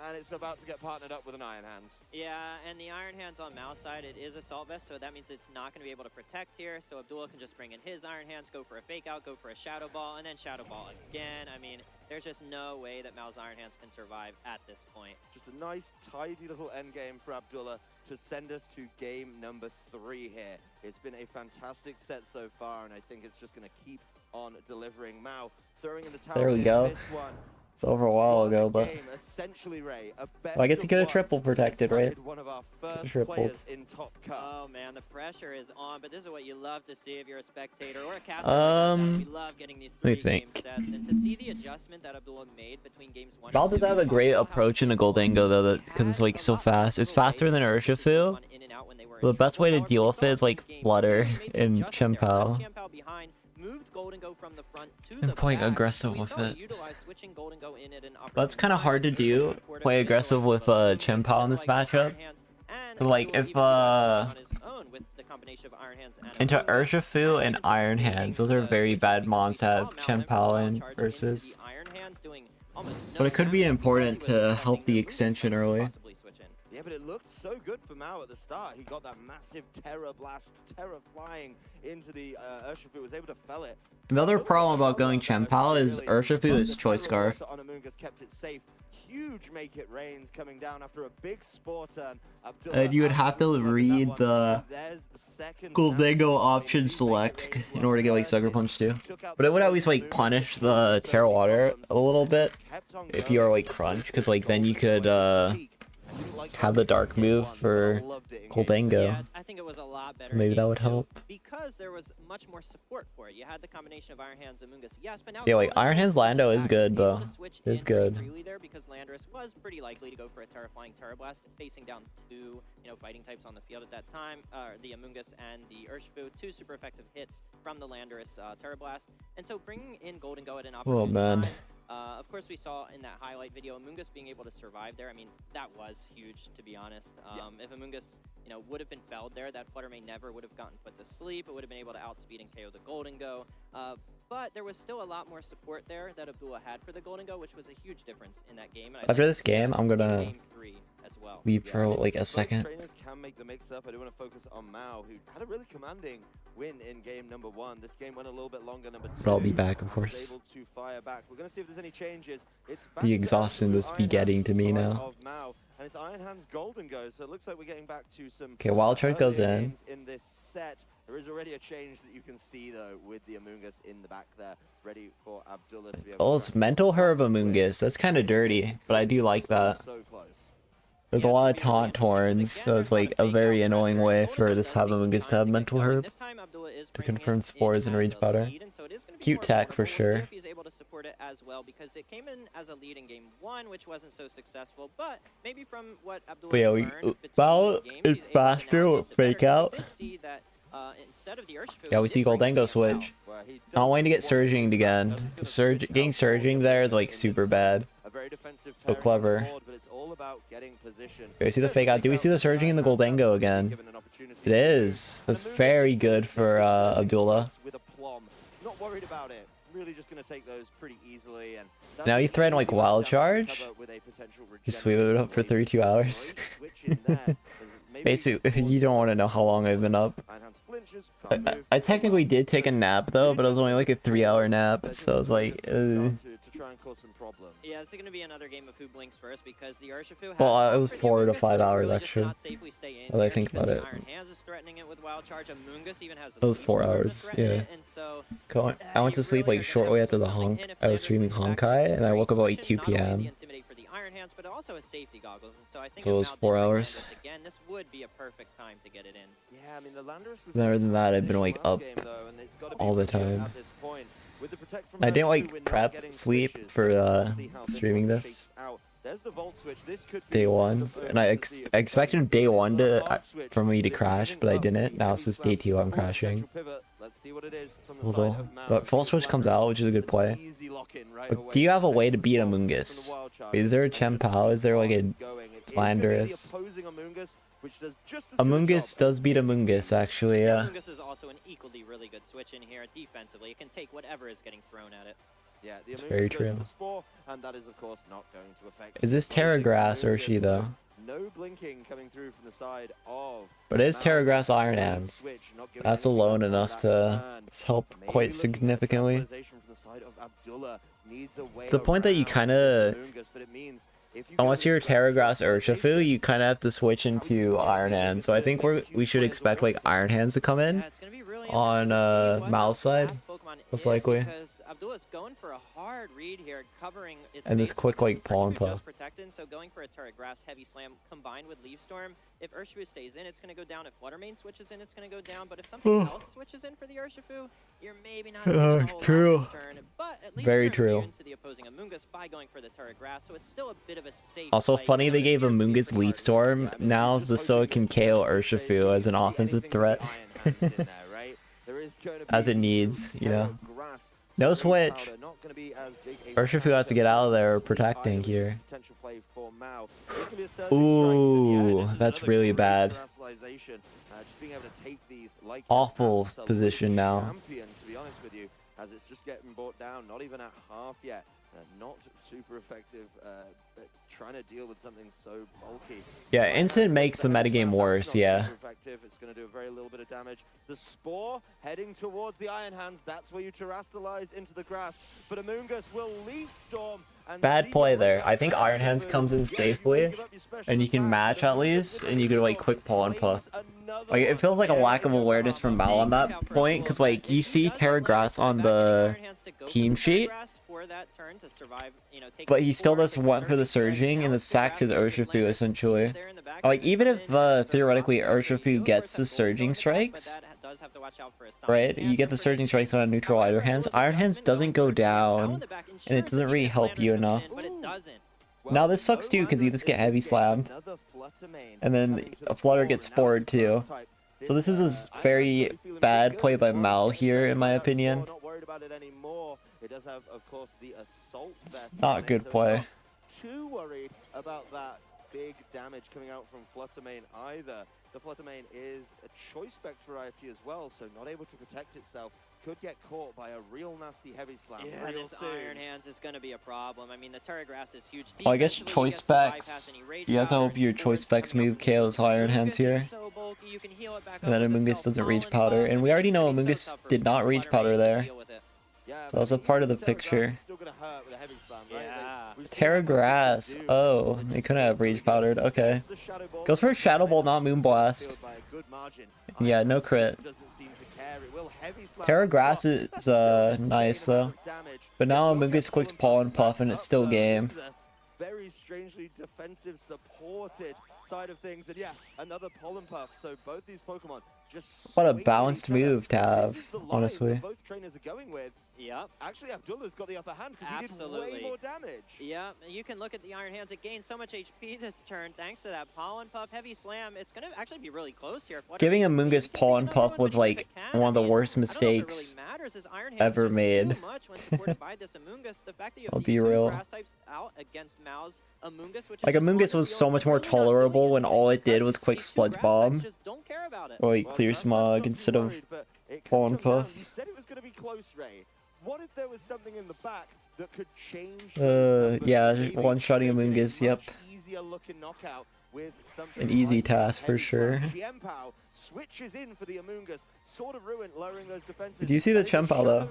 and it's about to get partnered up with an Iron Hands. Yeah, and the Iron Hands on Mao's side, it is Assault Vest, so that means it's not going to be able to protect here. So Abdullah can just bring in his Iron Hands, go for a fake out, go for a Shadow Ball, and then Shadow Ball again. I mean, there's just no way that Mao's Iron Hands can survive at this point. Just a nice, tidy little end game for Abdullah to send us to game number 3 here. It's been a fantastic set so far, and I think it's just going to keep on delivering. Mao throwing in the towel. There we go. This one. It's over a while ago, but essentially, Ray, well, I guess he could have triple protected, right? One of our first tripled. In Top Cut. Oh man, the pressure is on, but this is what you love to see if you're a spectator or a caster. We love getting these 3 game sets, and to see the adjustment that Abdullah made between games 1 Val does have a great approach in a Goldango though, because it's like so fast. It's faster than Urshifu. The best way to deal with it is like Flutter and Chien-Pao. And playing aggressive with it. That's kind of hard to do. Play aggressive with Chien-Pao in this matchup. So like if into Urshifu and Iron Hands, those are very bad mons to have Chien-Pao in versus. But it could be important to help the extension early. Yeah, but it looked so good for Mao at the start. He got that massive Terror Blast, Terror flying into the Urshifu, was able to fell it. Another problem about going Chien-Pao is Urshifu is Choice Scarf. Amoongus kept it safe. Huge Make It Rains coming down after a big Spore turn. And you would have to read the Goldango option select in order to get like Sucker Punch too. But it would at least like punish the Terra Water a little bit if you are like Crunch, because like then you could have the dark move for Goldango. Yeah, I think it was a lot better. So maybe that would help. Because there was much more support for it. You had the combination of Iron Hands and Amoongus. Yes, but now yeah, like Iron Hands Lando is good though. It's good. There because Landorus was pretty likely to go for a Terrifying Terror Blast, facing down 2, fighting types on the field at that time. The Amoongus and the Urshifu, 2 super effective hits from the Landorus Terror Blast. And so bringing in Goldango at an opportune time. Of course, we saw in that highlight video Amoongus being able to survive there. I mean, that was huge, to be honest. If Amoongus, would have been felled there, that Flutter Mane never would have gotten put to sleep. It would have been able to outspeed and KO the Goldango. But there was still a lot more support there that Abdullah had for the Goldango, which was a huge difference in that game. And after this game, I'm gonna leave for like a second. Trainers can make the mix up. I do want to focus on Mao, who had a really commanding win in game number 1. This game went a little bit longer, number 2. But I'll be back, of course. Able to fire back. We're going to see if there's any changes. It's the exhaustion this be getting to me now. And it's Iron Hands Goldango, so it looks like we're getting back to some Wild Charge goes in. this set. There is already a change that you can see, though, with the Amoongus in the back there, ready for Abdullah to be able Oh, to... it's mental herb Amoongus. That's kind of dirty, but I do like that. There's a lot of taunt torns, so it's like a very annoying way for this Amoongus to have mental herb to confirm spores and rage powder. Cute tech for sure. If he's able to support it as well, because it came in as a lead in game 1, which wasn't so successful, but maybe from what Abdullah But yeah, Val is faster with fake out. Yeah, we see Goldango switch. Not wanting to get surging again. Getting surging there is like super bad. So clever. Okay, we see the fake out. Do we see the surging in the Goldango again? It is. That's very good for Abdullah. Not worried about it. Really just going to take those pretty easily. And now you threaten like wild charge. You sweep it up for 32 hours. Basically, you don't want to know how long I've been up. I technically did take a nap though, but it was only like a 3-hour nap, so it's like. Yeah, it's going to be another game of who blinks first because the Urshifu has Well, it was 4 to 5 hours actually. Well, I think about it. Iron Hands is threatening it with wild charge. Amoongus even has It was 4 hours, yeah. I went to sleep like shortly after the honk. I was streaming Honkai, and I woke up at like 2 p.m. But also has safety goggles, and so I think So it was 4 hours. again, this would be a perfect time to get it in. Yeah, I mean, the Landorus was Other than that, I've been like up all the time. I didn't like prep sleep for streaming this day 1, and I expected day 1 to for me to crash, but I didn't. Now it's just day 2 I'm crashing. But full switch comes out, which is a good play. But do you have a way to beat Amoongus? Is there a Chen Pao? Is there like a Landorus? Amoongus does beat Amoongus, actually, yeah. Amoongus is also an equally really good switch in here defensively. It can take whatever is getting thrown at it. Yeah, it's very true. And that is, of course, not going to affect. Is this Terra Grass Urshi though? No blinking coming through from the side of. But it is Terra Grass Iron Hands. That's alone enough to help quite significantly. The point that you kind of, unless you're Terra Grass Urshifu, you kind of have to switch into Iron Hands. So I think we should expect like Iron Hands to come in on Mal's side, most likely. Abdullah's going for a hard read here, covering its and this quick like paw and puff. So going for a Terra Grass heavy slam combined with Leaf Storm. If Urshifu stays in, it's going to go down. If Fluttermane switches in, it's going to go down. But if something else switches in for the Urshifu, you're maybe not going to true. Turn. But at least very true. To the opposing Amoongus by going for the Terra Grass, so it's still a bit of a safe. Also funny they gave Amoongus Leaf Storm. Now so it can KO Urshifu as an offensive threat. As it needs, you know. No switch. Urshifu has to get out of there protecting here. Ooh, that's really bad. Awful position now. As it's just getting brought down, not even at half yet. Not super effective trying to deal with something so bulky. Yeah, instant makes the metagame worse, yeah. It's going to do a very little bit of damage. The Spore heading towards the Iron Hands. That's where you terrestrialize into the grass. But Amoongus will Leaf Storm. Bad play there. I think Iron Hands comes in safely, and you can match at least, and you can like quick pull and puff. Like it feels like a lack of awareness from Mal on that point, because like you see Terra Grass on the team sheet, but he still just went for the surging and the sack to the Urshifu essentially. Like even if theoretically Urshifu gets the surging strikes, right? You get the surging strikes on a neutral Iron Hands. Iron Hands doesn't go down, and it doesn't really help you enough. Now this sucks too, because you just get heavy slammed, and then a Flutter gets spored too. So this is a very bad play by Mal here, in my opinion. It's not a good play. Too worried about that big damage coming out from Fluttermane either. The Fluttermane is a choice specs variety as well, so not able to protect itself. Could get caught by a real nasty heavy slam. Yeah, this Iron Hands is going to be a problem. I mean, the Terra Grass is huge. Well, I guess choice specs. You have to hope your choice specs move KOs Iron Hands here. And then Amoongus doesn't reach powder. And we already know Amoongus did not reach powder there. So that's a part of the picture. Terra Grass. Oh, they couldn't have reach powdered. Okay. Goes for a Shadow Ball, not Moonblast. Yeah, no crit. It will heavy slam Terra that Grass slot. is That's still an nice insane amount though. of damage. But now It will get Amoonguss clicks Pollen Puff and it's up, still though. game. This is a very strangely defensive supported side of things, and yeah, another Pollen Puff. So both these Pokemon just What a swinging at balanced each other. move to have, This is the line honestly. that both trainers are going with. Yep. Actually, Abdullah's got the upper hand because he did way more damage. Yeah, you can look at the Iron Hands. It gained so much HP this turn thanks to that Pollen Puff heavy slam. It's going to actually be really close here. Giving Amoonguss Pollen Puff was like one of the worst mistakes ever made. I'll be real. Like Amoonguss was so much more tolerable when all it did was quick Sludge Bomb. Or like Clear Smog instead of Pollen Puff. You said it was going to be close, Ray. What if there was something in the back that could change? Yeah, one-shotting Amoonguss, yep. Easier looking knockout with something An easy like task for heavy sure. slam. Chiempao switches in for the Amoonguss, Sword of Ruin, lowering those defenses. Did you see the Chiempao though?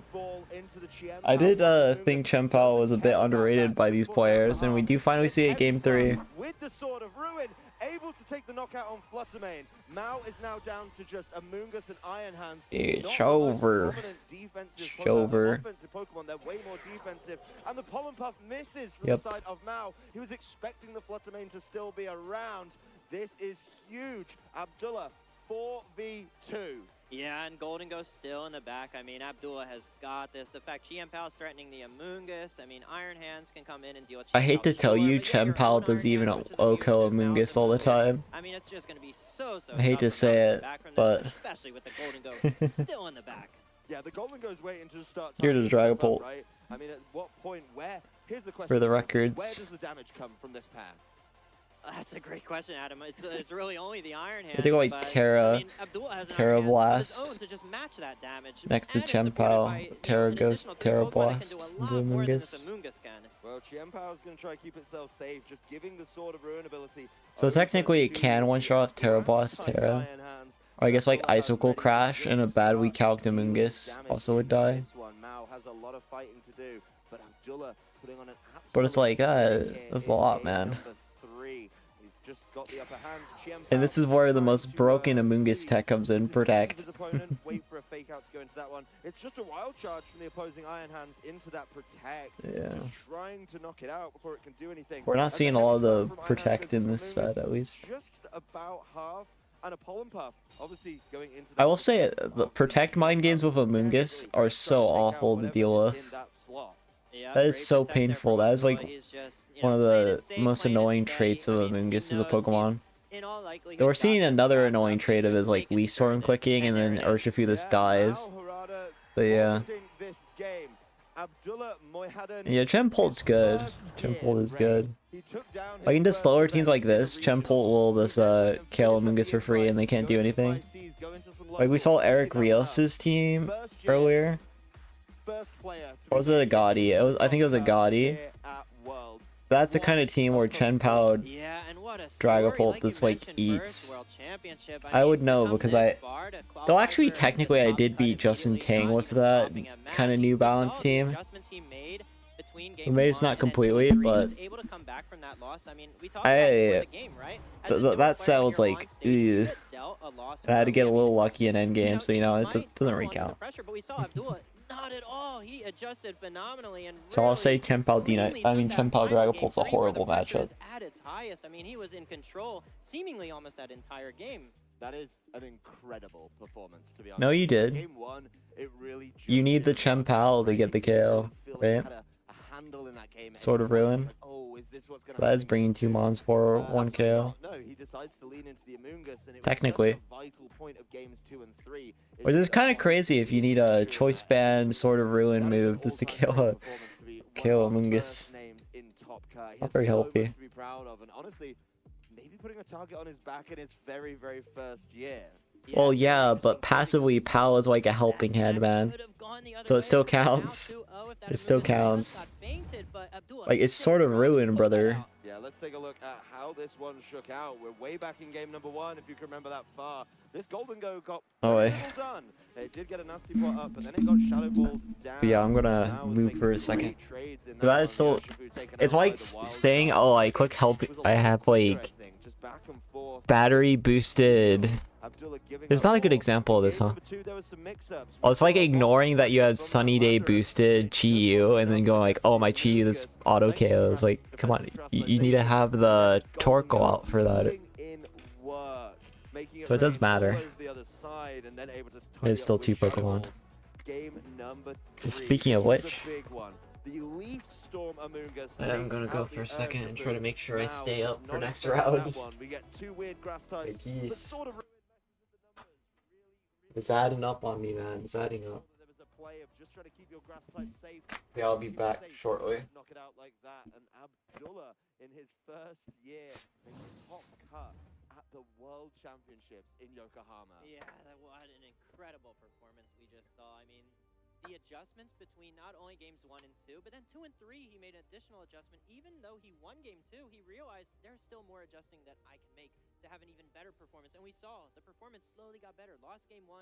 I did think Chiempao was a bit underrated by these players, and we do finally see it game 3. With the Sword of Ruin, able to take the knockout on Fluttermane. Mao is now down to just Amoonguss and Iron Hands. It's over. It's over. Offensive Pokemon, they're way more defensive. And the Pollen Puff misses from Yep. the side of Mao. He was expecting the Fluttermane to still be around. This is huge. Abdullah, 4v2. Yeah, and Golden Ghost still in the back. I mean, Abdullah has got this. The fact Chiempao is threatening the Amoonguss. I mean, Iron Hands can come in and deal with I hate to tell you, Chiempao does even OHKO Amoonguss all the time. I mean, it's just going to be so I hate to say it, but especially with the Golden Ghost still in the back. Yeah, the Golden Ghost waiting to start. Here does Dragapult. Right? I mean, at what point, here's the question. For the Where records. does the damage come from this pair? That's a great question, Adam. It's really only the Iron Hands. I think like but, Terra, I mean, Abdullah has an Terra Iron Hands of his Blast. own to just match that damage. Next to And it's supported by, Chiempao, Terra an Ghost, additional Terra Pokemon that Blast, can do a and lot the more than this Amoonguss. Amoonguss can. Well, Chiempao is going to try to keep itself safe, just giving the Sword of Ruin ability. So technically it can one-shot off Terra Blast, Terra. Or I guess like Icicle Crash and a bad weak calc Amoonguss also would die. This one, Mao has a lot of fighting to do, but Abdullah putting on an But it's like, absolute that's a lot, man. number 3. He's just got the upper hand. Chiempao And this is where the most broken Amoonguss tech comes in, Protect. his opponent, wait for a fake out to go into that one. It's just a wild charge from the opposing Iron Hands into that Protect. Yeah. Just trying to knock it out before it can do anything. We're not And seeing the a lot heavy of slam the from Iron Hands Protect goes in to this Amoonguss, set, at least. Just about half. And a Pollen Puff, obviously going into I will say, the Protect mind games with Amoonguss are so awful to deal with. That is so painful. That is like one of the most annoying traits of Amoonguss as a Pokemon. Though we're seeing another annoying trait of his like Leaf Storm clicking and then Urshifu dies. But yeah. Yeah, Chempult's good. Chempult is good. Like into slower teams like this, Chempult will just kill Amoonguss for free and they can't do anything. Like we saw Eric Rios' team earlier. Or was it a Gotti? I think it was a Gotti. That's the kind of team where Chiempao Dragapult just like eats. I would know because though actually technically I did beat Justin Tang with that kind of New Balance team. Maybe it's not completely, but that set was like, ew. I had to get a little lucky in endgame, so you know it doesn't recount. Not at all. He adjusted phenomenally and So I'll say Chiempao Chiempao Dragapult's a horrible matchup. at its highest. I mean, he was in control seemingly almost that entire game. That is an incredible performance, to be honest. No, you did. Game 1, it really just You need the Chiempao to get the KO, right? handle in that game. Sword of Ruin. Oh, is this what's gonna That is bringing 2 Mons for 1 KO. No, he decides to lean into the Amoonguss, and it Technically. was such a vital point of games 2 and 3. Which is kind of crazy if you need a Choice Band Sword of Ruin move just to kill Amoonguss. Not very healthy. To be proud of, and honestly, maybe putting a target on his back in his very, very first year. Well, yeah, but passively, Pal is like a helping hand, man. So it still counts. It still counts. Like, it's Sword of Ruin, brother. Yeah, let's take a look at how this one shook out. We're way back in game number 1, if you can remember that far. This Golden Go got very little done. It did get a nasty pot up, but then it got Shadow Balled down. But yeah, I'm gonna move for a second. That is still... It's like saying, oh, I click help... I have, like... battery boosted Abdullah giving There's up not a good more. example of this, Game huh? number 2, there was some mix-ups. Oh, it's like ignoring that you have Sunny Day boosted Chi-Yu and then going like, oh, my Chi-Yu this auto KO is like, come on, you need to have the torque go out for that. So it does matter. It's still 2 Pokemon. Game number 3. So speaking of which, Big one. The Leaf Storm Among Us I'm gonna takes go out for a the second and try to Urshifu. make sure I Now, stay up for not next expecting round. that one. We get 2 weird grass types, Hey, but jeez. sort of It's adding up on me, man. It's adding up. there was a play of just trying to keep your grass type safe. Yeah, I'll be Keep it back safe, shortly. just knock it out like that. And Abdullah, in his first year, making top cut at the World Championships in Yokohama. Yeah, what an incredible performance we just saw. I mean, the adjustments between not only games 1 and 2, but then 2 and 3, he made an additional adjustment. Even though he won game 2, he realized there's still more adjusting that I can make to have an even better performance. And we saw the performance slowly got better. Lost game 1,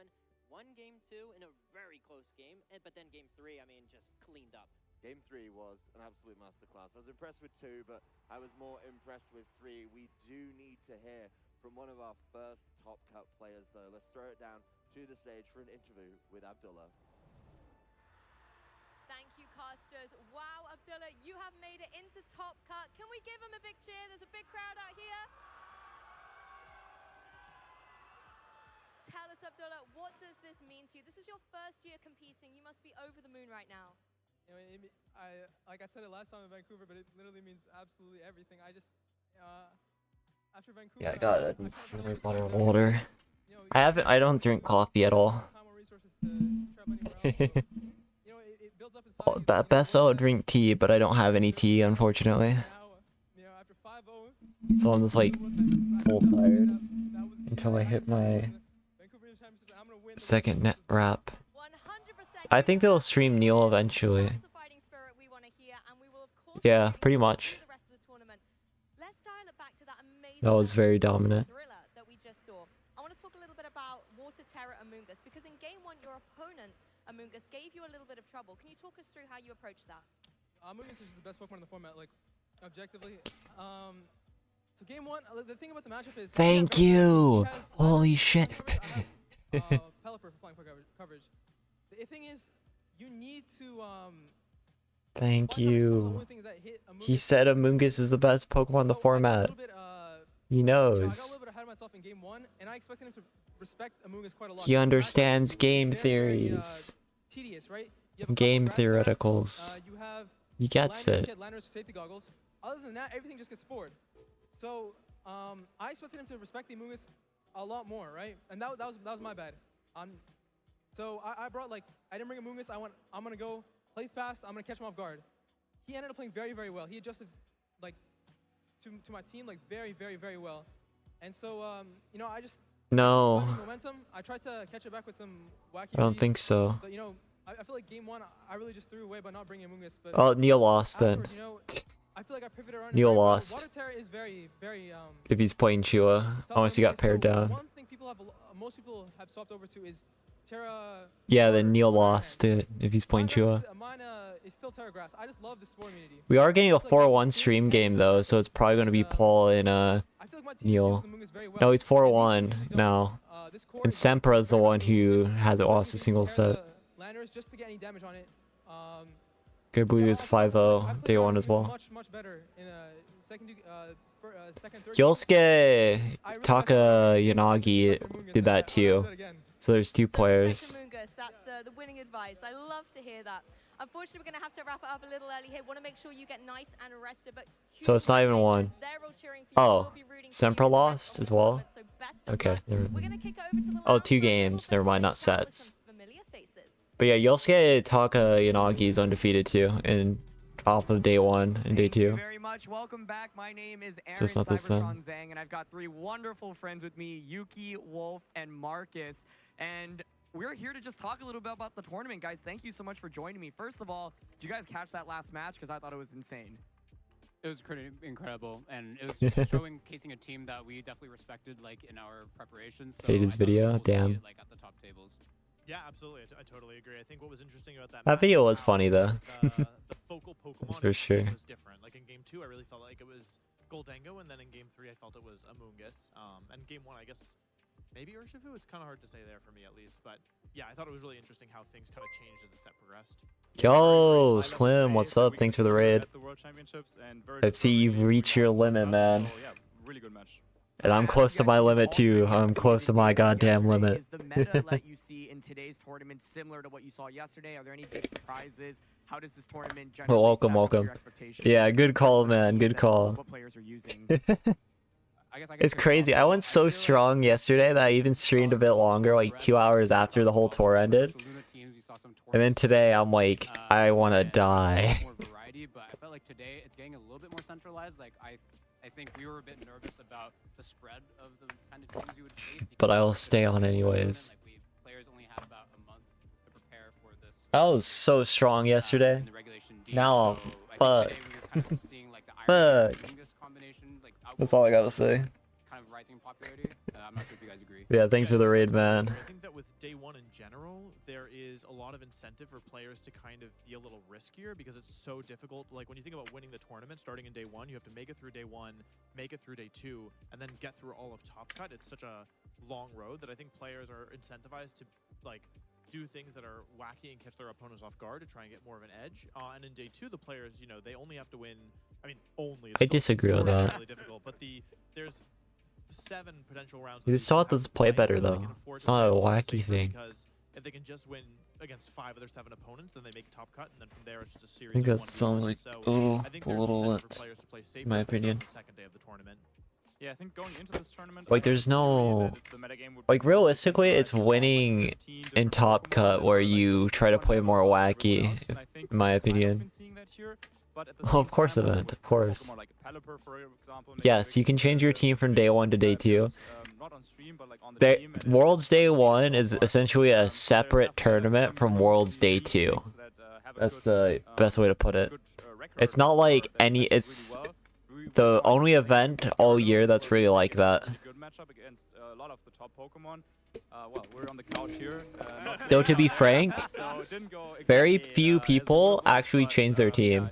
won game 2 in a very close game, but then game 3, I mean, just cleaned up. Game 3 was an absolute masterclass. I was impressed with 2, but I was more impressed with 3. We do need to hear from one of our first top cut players, though. Let's throw it down to the stage for an interview with Abdullah. Thank you, casters. Wow, Abdullah, you have made it into Top Cut. Can we give him a big cheer? There's a big crowd out here. Tell us, Abdullah, what does this mean to you? This is your first year competing. You must be over the moon right now. You know, like I said it last time in Vancouver, but it literally means absolutely everything. I just, after Vancouver. Yeah, I got it. Really bottle of water. I don't drink coffee at all. At best, I'll drink tea, but I don't have any tea, unfortunately. So I'm just like full tired until I hit my second net wrap. I think they'll stream Neil eventually. Yeah, pretty much. That was very dominant. That we just saw. I want to talk a little bit about Water Terror Among Us, because in game 1 your opponent Among Us gave you a little bit of trouble. Can you talk us through how you approached that? Among Us is the best Pokemon in the format, like objectively. So game 1, the thing about the matchup is. Thank you. Holy shit. Pelipper for flying coverage. The thing is, you need to Thank you. He said Among Us is the best Pokemon in the format. He I got a knows. little bit ahead of myself in game 1, and I expected him to respect Among Us quite a lot. He understands game theories. Tedious, right? Game theoreticals. He gets Landers, it. he had Landers with safety goggles. Other than that, everything just gets spored. So I expected him to respect the Among Us a lot more, right? And that was my bad. So I brought, like, I didn't bring Among Us. I'm gonna go play fast. I'm gonna catch him off guard. He ended up playing very, very well. He adjusted, like, to my team, like, very, very, very well. And so you know, I just No. momentum. I tried to catch it back with some wacky. I don't reads, think so. But you know, I feel like game 1, I really just threw away by not bringing Among Us. But Oh, Neil lost then. afterward, you know, I feel like I pivoted around. Neil very well. lost. Water Terror is very, very. If he's playing Chua, unless he got paired down. One thing most people have swapped over to is Terra. Yeah, then Neil lost it if he's playing Chua. Mine is still Terra Grass. I just love the spore immunity. We are getting a 4-1 stream game though, so it's probably going to be Paul and Neil. No, he's 4-1 now. And Sempra's the one who hasn't lost a single set. Landers just to get any damage on it. I believe it was 5-0 day 1 as well. Much better in second, third. Yosuke Taka Yanagi did that too. So there's 2 players. That's the winning advice. I love to hear that. Unfortunately, we're going to have to wrap it up a little early here. Want to make sure you get nice and rested, but So it's not even 1. Oh, Sempra lost as well? Okay. Oh, 2 games. Never mind, not sets. But yeah, Yosuke Taka Yanagi is undefeated too, and off of day 1 and day 2. Thank you very much. Welcome back. My name is Aaron So it's not this then. Zhang, and I've got 3 wonderful friends with me, Yuki, Wolf, and Marcus. And we're here to just talk a little bit about the tournament, guys. Thank you so much for joining me. First of all, did you guys catch that last match? Because I thought it was insane. It was pretty incredible, and it was showcasing a team that we definitely respected, like in our preparations. So Hate his video, damn. Like at the top tables. Yeah, absolutely. I totally agree. I think what was interesting about that That match video is was how funny though. The focal Pokemon That's for in sure. game was different. Like in game 2, I really felt like it was Goldango, and then in game 3, I felt it was Amoonguss. And game 1, I guess maybe Urshifu. It's kind of hard to say there for me at least, but yeah, I thought it was really interesting how things kind of changed as the set progressed. Yo, Slim, what's up? Thanks for the raid. I see you've reached your limit, man. Really good match. And I'm close to my limit too. I'm close to my goddamn limit. Is the meta let you see in today's tournament similar to what you saw yesterday? Are there any big surprises? How does this tournament generally Welcome, stack up to welcome. your expectations? Yeah, good call, man. Good call. What players are using? It's crazy. I went so strong yesterday that I even streamed a bit longer, like 2 hours after the whole tour ended. And then today I'm like, I want to die. More variety, but I felt like today it's getting a little bit more centralized. Like I think we were a bit nervous about the spread of the kind of teams you would face. But I'll stay on anyways. Players only had about a month to prepare for this. I was so strong yesterday. Now I'm fucked. Fuck. That's all I gotta say. Kind of rising in popularity. I'm not sure if you guys agree. Yeah, thanks for the raid, man. I think that with day one in general, there is a lot of incentive for players to kind of be a little riskier because it's so difficult. Like when you think about winning the tournament starting in day one, you have to make it through day one, make it through day two, and then get through all of Top Cut. It's such a long road that I think players are incentivized to like do things that are wacky and catch their opponents off guard to try and get more of an edge. And in day two, the players, you know, they only have to win. I mean, only. I disagree with that. Really difficult, but there's 7 potential rounds. You still have to play better though. It's not a wacky thing. Because if they can just win against 5 of their 7 opponents, then they make Top Cut, and then from there it's just a series. I think of that sounds like a little lit, in my opinion. Second day of the tournament. Yeah, I think going into this tournament, Like there's no, like realistically, it's winning in Top Cut where you try to play more wacky, in my opinion. Oh, of course, event, of course. Yes, you can change your team from day 1 to day 2. Worlds Day 1 is essentially a separate tournament from Worlds Day 2. That's the best way to put it. It's not like it's the only event all year that's really like that. Good matchup against a lot of the top Pokemon. Well, we're on the couch here. Though to be frank, very few people actually change their team.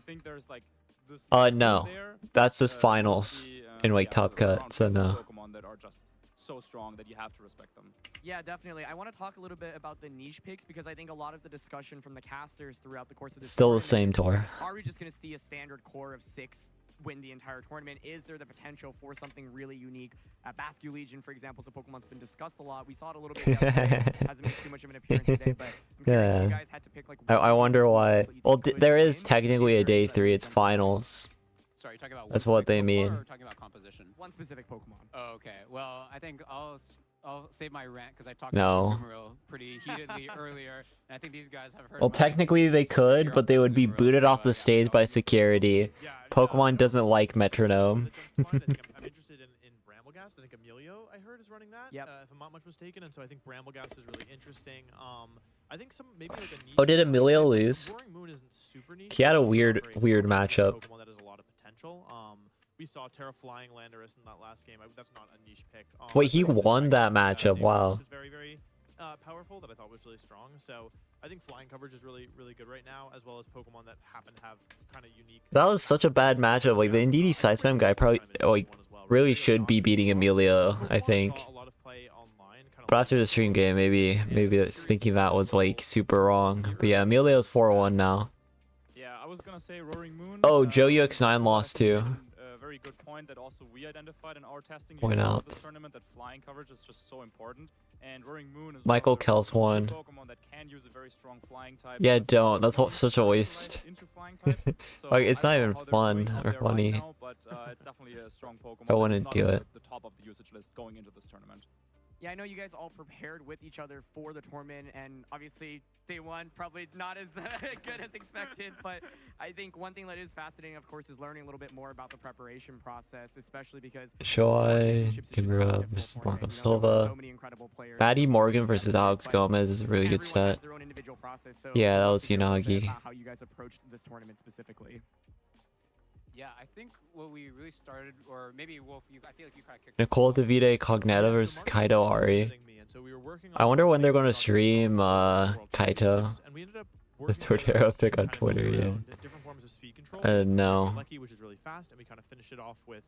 No, that's just finals in like Top Cut, so no. Pokemon that are just so strong that you have to respect them. Yeah, definitely. I want to talk a little bit about the niche picks because I think a lot of the discussion from the casters throughout the course of this Still the tournament, same tour. Are we just going to see a standard core of 6 win the entire tournament? Is there the potential for something really unique? Bascu Legion, for example, is a Pokemon's been discussed a lot. We saw it a little bit yesterday. Hasn't made too much of an appearance today, but I'm curious if you guys had to pick like I wonder why. Well, there is technically a day 3. It's finals. Sorry, you're talking about That's what they mean. or talking about composition? One specific Pokemon. Oh, okay. Well, I think I'll save my rant because I talked No. about Sumeru pretty heatedly earlier, and I think these guys have heard. Well, technically they could, but they would be booted off the stage by security. Pokemon doesn't like metronome. I'm interested in Bramblegast. I think Emilio, I heard, is running that. If I'm not much mistaken, and so I think Bramblegast is really interesting. I think maybe like a niche. Oh, did Emilio lose? Roaring Moon isn't super niche. He had a weird matchup. Pokemon that has a lot of potential. We saw Terra Flying Landorus in that last game. That's not a niche pick. Wait, he won that matchup. Wow. Which is very, very powerful that I thought was really strong. So I think flying coverage is really, really good right now, as well as Pokemon that happen to have kind of unique. That was such a bad matchup. Like the Indeedee Side Spam guy probably like really should be beating Emilio, I think. But after the stream game, maybe it's thinking that was like super wrong. But yeah, Emilio's 4-1 now. Yeah, I was gonna say Roaring Moon. Oh, Joe UX9 lost too. A very good point that also we identified in our testing Point out. this tournament that flying coverage is just so important. And Roaring Moon is Michael one of Kels the won. Pokemon that can use a very strong flying type. Yeah, don't. That's such a waste. Like it's not even fun or funny. Now, but it's definitely a strong Pokemon. I wouldn't It's do not it. The top of the usage list going into this tournament. Yeah, I know you guys all prepared with each other for the tournament, and obviously day 1 probably not as good as expected, but I think one thing that is fascinating, of course, is learning a little bit more about the preparation process, especially because Shoei, Kimura versus Marco Silva. Maddie Morgan versus Alex Gomez is a really good set. Yeah, that was Unagi. How you guys approached this tournament specifically. Yeah, I think what we really started, or maybe Wolf, I feel like you kind of kicked. Nicole Davide Cognetta versus Kaito Ari. I wonder when they're going to stream Kaito. The Tortero pick on Twitter, yeah. No. Which is really fast, and we kind of finish it off with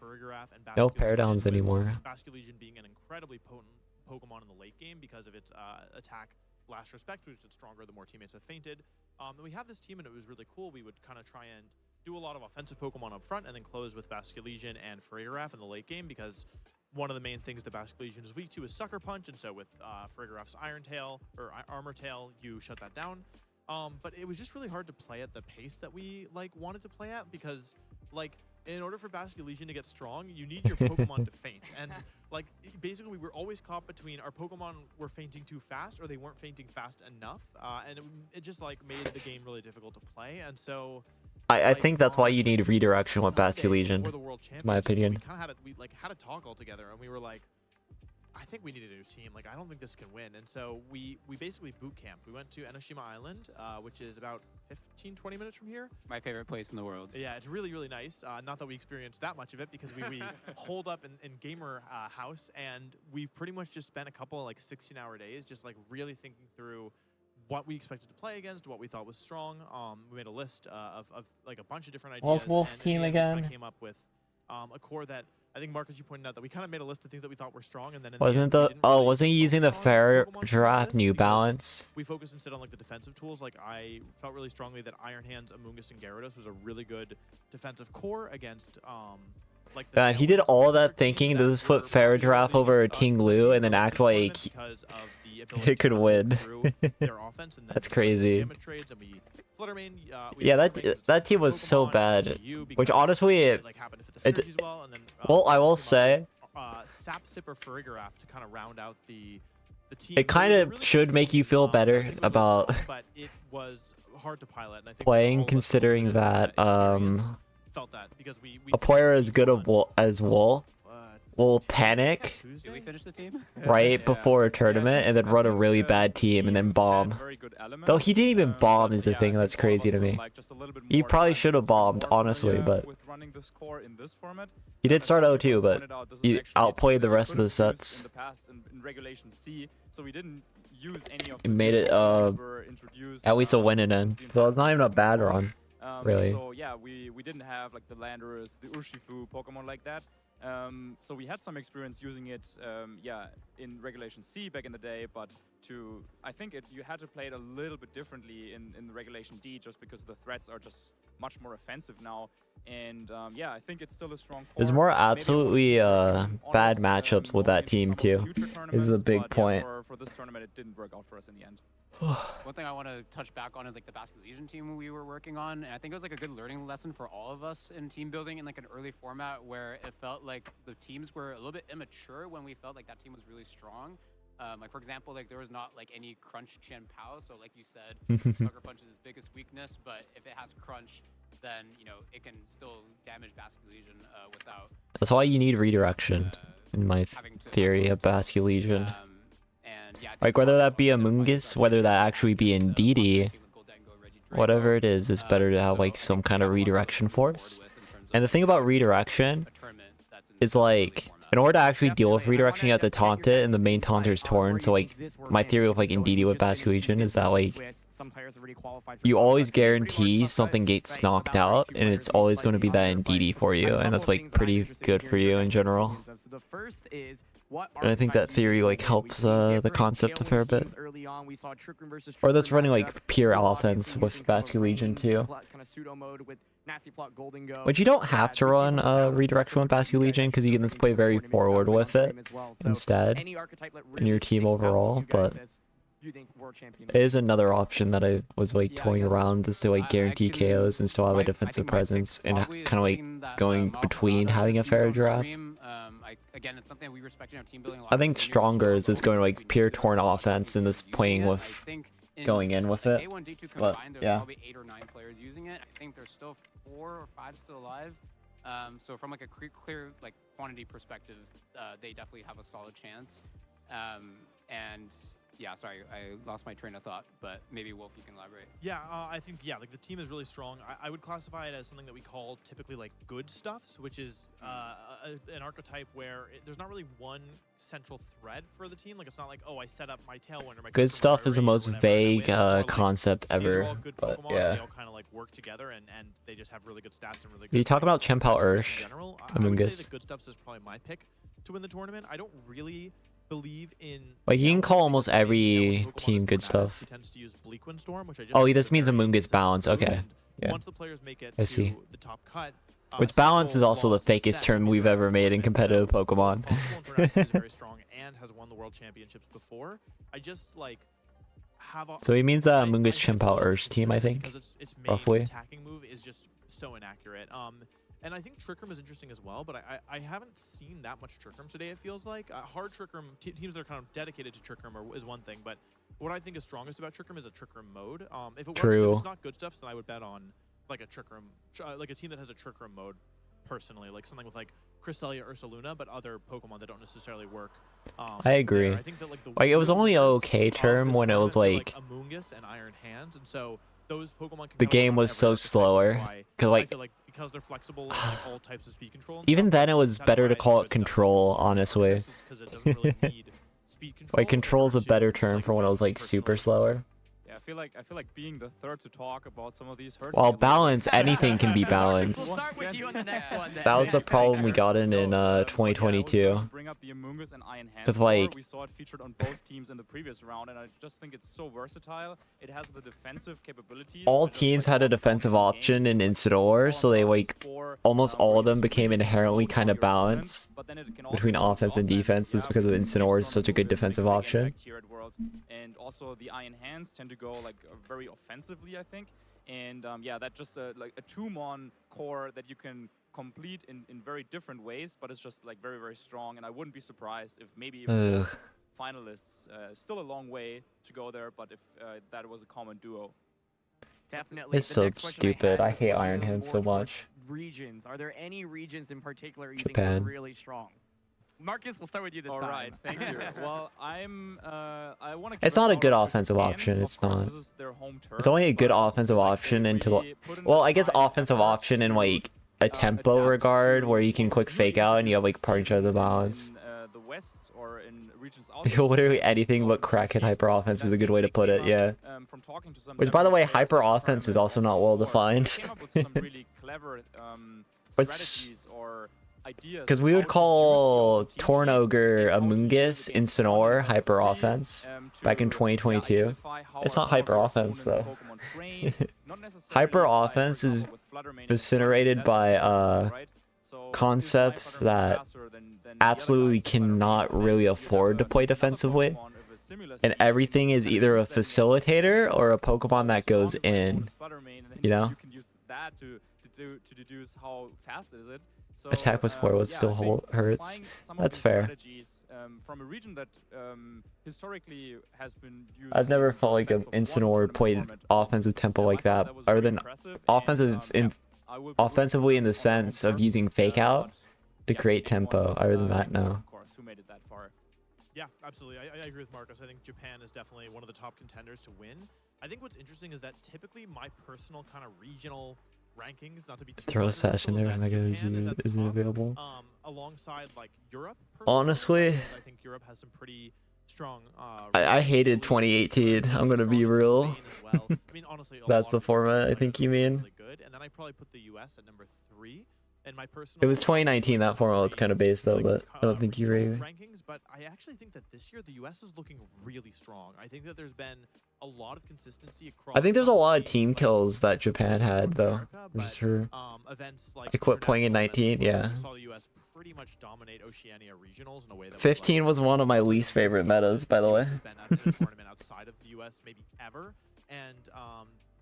Farigiraf and No Paradowns anymore. Bascu Legion being an incredibly potent Pokemon in the late game because of its attack last respect, which is stronger the more teammates have fainted. And we have this team, and it was really cool. We would kind of try and do a lot of offensive Pokemon up front and then close with Basculegion and Farigiraf in the late game, because one of the main things that Basculegion is weak to is Sucker Punch, and so with Farigiraf's Iron Tail, or Armor Tail, you shut that down. But it was just really hard to play at the pace that we wanted to play at, because in order for Basculegion to get strong, you need your Pokemon to faint. And basically we were always caught between our Pokemon were fainting too fast or they weren't fainting fast enough. And it just made the game really difficult to play. And so I think that's why you need redirection with Basculegion, in my opinion. We had a talk all together, and we were like, I think we need a new team. I don't think this can win. And so we basically boot camped. We went to Enoshima Island, which is about 15-20 minutes from here. My favorite place in the world. Yeah, it's really, really nice. Not that we experienced that much of it, because we holed up in Gamer House, and we pretty much just spent a couple 16-hour days just really thinking through what we expected to play against, what we thought was strong. We made a list of a bunch of different ideas. What's Wolf's team again? Came up with a core that I think, Marcus, you pointed out that we kind of made a list of things that we thought were strong, and then wasn't he using the Farigiraf New Balance? We focused instead on the defensive tools. I felt really strongly that Iron Hands, Amoonguss, and Gyarados was a really good defensive core against God, he did all that thinking to just put Farigiraf over King Lu and then act like it could win. That's crazy. Yeah, that team was so bad. Which honestly, well, I will say, it kind of should make you feel better about playing, considering that a player as good as Wool will panic Did we finish the team? right before a tournament and then run a really bad team and then bomb. Though he didn't even bomb is the thing that's crazy to me. He probably should have bombed, honestly, but he did start 0-2, but he outplayed the rest of the sets. He made it at least a win and end. So it's not even a bad run, really. So yeah, we didn't have the Landorus, the Urshifu Pokemon like that. So we had some experience using it, yeah, in Regulation C back in the day, but I think you had to play it a little bit differently in Regulation D, just because the threats are just much more offensive now. And yeah, I think it's still a strong core. There's more absolutely bad matchups with that team too. This is a big point. For this tournament, it didn't work out for us in the end. One thing I want to touch back on is the Basculegion team we were working on, and I think it was a good learning lesson for all of us in team building in an early format where it felt like the teams were a little bit immature when we felt like that team was really strong. For example, there was not any Crunch Chen Pao, so like you said, Sucker Punch is his biggest weakness, but if it has Crunch, then it can still damage Basculegion without. That's why you need redirection, in my theory of Basculegion. Like whether that be Amoonguss, whether that actually be Indeedee, whatever it is better to have some kind of redirection force. And the thing about redirection is in order to actually deal with redirection, you have to taunt it, and the main taunter is Torn. So my theory with Indeedee with Basculegion is that you always guarantee something gets knocked out, and it's always going to be that Indeedee for you, and that's pretty good for you in general. And I think that theory helps the concept a fair bit. Or that's running pure offense with Basculegion too. But you don't have to run redirection with Basculegion because you can just play very forward with it instead in your team overall. But it is another option that I was toying around, just to guarantee KOs and still have a defensive presence, and kind of going between having a Farigiraf. Again, it's something we respect in our team building. I think stronger is just going pure Torn offense and just playing with going in with it. But yeah. Probably 8 or 9 players using it. I think there's still 4 or 5 still alive. So from a clear quantity perspective, they definitely have a solid chance. And yeah, sorry, I lost my train of thought, but maybe Wolf, you can elaborate. Yeah, I think, the team is really strong. I would classify it as something that we call typically good stuffs, which is an archetype where there's not really one central thread for the team. It's not oh, I set up my Tailwind or my good stuff is the most vague concept ever. But yeah. They all kind of work together, and they just have really good stats and really good. You talk about Chen Pao Ursh, I would say that good stuffs is probably my pick to win the tournament. I don't really believe in. Like, you can call almost every team good stuff. Oh, this means Amoongu's balance. Okay. Yeah. Once the players make it I see. to the top cut, Which balance is also the fakest term we've ever made in competitive Pokemon. is very strong and has won the world championships before. I just like have. So he means that Amoongu's Chimp-out Urge team, I think. Its main Roughly. attacking move is just so inaccurate. And I think Trick Room is interesting as well, but I haven't seen that much Trick Room today, it feels like. Hard Trick Room, teams that are kind of dedicated to Trick Room is one thing, but what I think is strongest about Trick Room is a Trick Room mode. If it's not good stuff, then I would bet on like a Trick Room, like a team that has a Trick Room mode personally, like something with like Cresselia, Ursaluna, but other Pokemon that don't necessarily work. I agree. I think that, like it was only an okay term when it was like Amoonguss and Iron Hands, and so those Pokemon can the game was so slower because like because they're flexible in like, all types of speed control. Even then it was better to call it control, honestly. Like control's a better term for when it was like super slower. Yeah, I feel like being the third to talk about some of these hurts. Well, balance, anything can be balanced. We'll start with you on the next one. That was the problem we got in 2022. Bring up the Amoonguss and Iron Hands. Because like we saw it featured on both teams in the previous round, and I just think it's so versatile. It has the defensive capabilities. all teams had a defensive option in Incineroar, so they like almost all of them became inherently kind of balanced between offense and defense. Is because of Incineroar is such a good defensive option. And also the Iron Hands tend to go like very offensively, I think. And yeah, that's just like a 2-mon core that you can complete in very different ways, but it's just like very, very strong. And I wouldn't be surprised if maybe finalists, still a long way to go there, but if that was a common duo. Definitely. It's so stupid. I hate Iron Hands so much. Regions. Are there any regions in particular you Japan. think are really strong? Marcus, we'll start with you this time. All right, thank you. Well, I want to. It's not a good offensive option. It's not. It's only a good offensive option until, well, I guess offensive option in like a tempo regard where you can quick fake out and you have like partial of the balance. The West or in regions Literally anything but crackhead hyper offense is a good way to put it. Yeah. Which, by the way, hyper offense is also not well defined. Because we would call Tornogre Amoonguss Incineroar hyper offense back in 2022. It's not hyper offense though. Hyper offense is incinerated by concepts that absolutely cannot really afford to play defensively. And everything is either a facilitator or a Pokemon that goes in. You know? You can use that to deduce how fast is it. So, Attack plus 4 was still hurts. That's fair. From a region that historically has been used. I've never felt like an Incineroar played offensive tempo like that, other than offensively in the sense of using fake out to create tempo. Other than that, no. Of course, who made it that far? Yeah, absolutely. I agree with Marcus. I think Japan is definitely one of the top contenders to win. I think what's interesting is that typically my personal kind of regional rankings, not to be too Throw a sash in there, Mega isn't available. Alongside like Europe. Honestly, I think Europe has some pretty strong. I hated 2018. I'm gonna be real. I mean, honestly, That's the format I think you mean. Really good. And then I probably put the US at number 3. And my personal. It was 2019. That format was kind of based though, but I don't think you really. Rankings, but I actually think that this year the US is looking really strong. I think that there's been a lot of consistency across. I think there's a lot of team kills that Japan had though. Just for events like I quit playing in 19. Yeah. Saw the US pretty much dominate Oceania regionals in a way that 15 was one of my least favorite metas, by the way. Tournament outside of the US maybe ever, and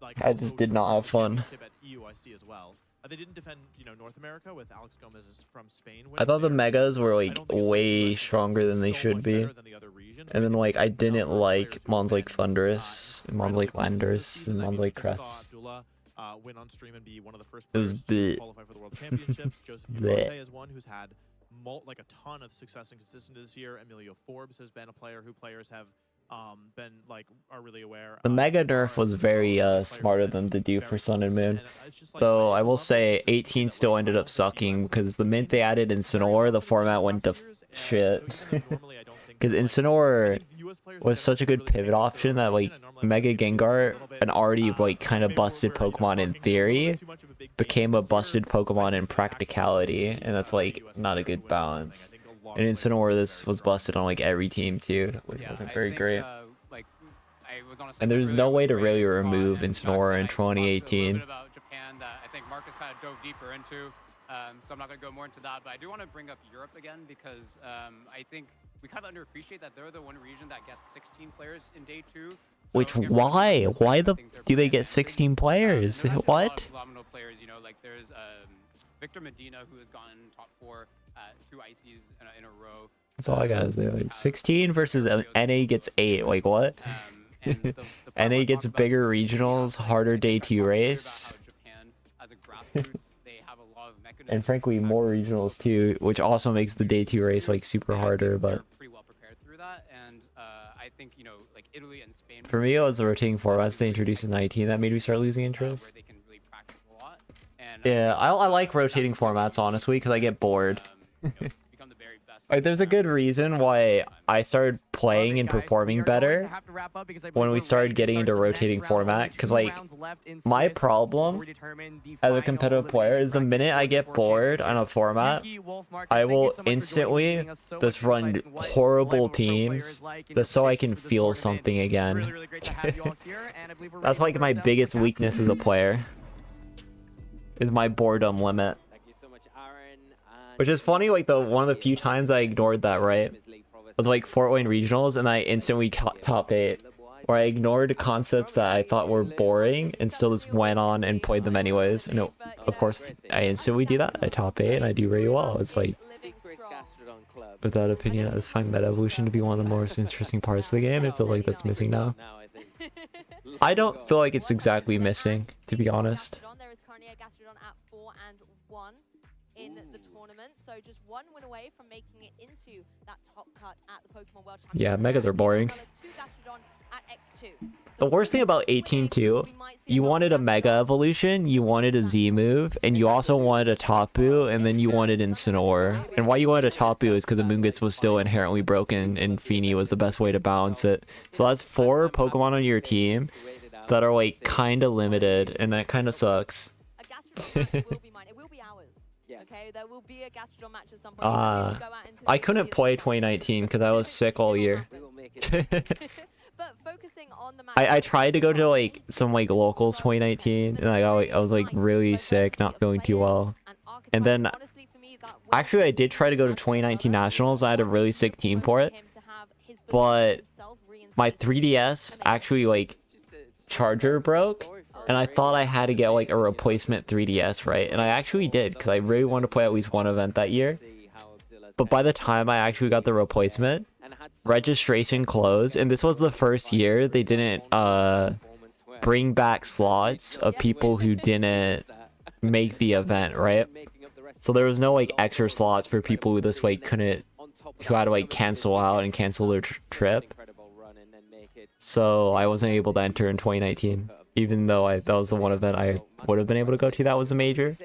like I just did not have fun. At EUIC as well. They didn't defend, North America with Alex Gomez from Spain. I thought the megas were like way stronger than they should be. And then like I didn't like Mons Lake Thunderous, and Mons Lake Landorus, and Mons Lake Crest. Win on stream and be one of the first It was players to qualify for the World Championships. Joseph Umonte is one who's had like a ton of success and consistency this year. Emilio Forbes has been a player who players have been like are really aware. The Mega Nerf was very smart of them to do for Sun and Moon. Though I will say 18 still ended up sucking because the mint they added in Incineroar, the format went to shit. Because Incineroar was such a good pivot option that like Mega Gengar, an already like kind of busted Pokemon in theory, became a busted Pokemon in practicality, and that's like not a good balance. And in Sonora, this was busted on like every team too. Which wasn't very great. Like, I was on a And there's no way to really spot, remove and in Sonora in back then I talked a little 2018. bit about Japan that I think Marcus kind of dove deeper into. So I'm not going to go more into that, but I do want to bring up Europe again because I think we kind of underappreciate that they're the one region that gets 16 players in day 2. Which why? Why the do they get 16 players? What? Phenomenal players, you know, like there's Victor Medina who has gone top 4 at 2 ICs in a row. That's all I gotta say. Like 16 versus NA gets 8. Like what? NA gets bigger regionals, harder day 2 race. And frankly, more regionals too, which also makes the day 2 race like super harder. But pretty well prepared through that, and I think, you know, like Italy and Spain. for me, it was the rotating formats they introduced in 19 that made me start losing interest. Yeah, I like rotating formats honestly because I get bored. Like, there's a good reason why I started playing and performing better when we started getting into rotating format. Because, like, my problem as a competitive player is the minute I get bored on a format, I will instantly just run horrible teams just so I can feel something again. That's like my biggest weakness as a player, is my boredom limit. Which is funny, like one of the few times I ignored that, right? Was like Fort Wayne Regionals, and I instantly top 8. Where I ignored concepts that I thought were boring, and still just went on and played them anyways. And of course, I instantly do that. I top 8, and I do very well. It's like, without opinion, I just find Meta Evolution to be one of the most interesting parts of the game. I feel like that's missing now. I don't feel like it's exactly missing, to be honest. In the tournament, so just one win away from making it into that top cut at the Pokemon World Championship. Yeah, Megas are boring. The worst thing about 18-2, you wanted a Mega Evolution, you wanted a Z move, and you also wanted a Tapu, and then you wanted Incineroar. And why you wanted a Tapu is because Amoonguss was still inherently broken, and Feeny was the best way to balance it. So that's 4 Pokemon on your team that are like kind of limited, and that kind of sucks. Okay, there will be a Gastrodon match at some point. I couldn't play 2019 because I was sick all year. But focusing on the match, I tried to go to like some like locals 2019, and I was like really sick, not feeling too well. And then actually I did try to go to 2019 nationals. I had a really sick team for it, but my 3DS actually like charger broke. And I thought I had to get like a replacement 3DS, right? And I actually did, because I really wanted to play at least one event that year. But by the time I actually got the replacement, registration closed. And this was the first year they didn't bring back slots of people who didn't make the event, right? So there was no like extra slots for people who just like couldn't, who had to like cancel out and cancel their trip. So I wasn't able to enter in 2019. Even though that was the one event I would have been able to go to that was a major.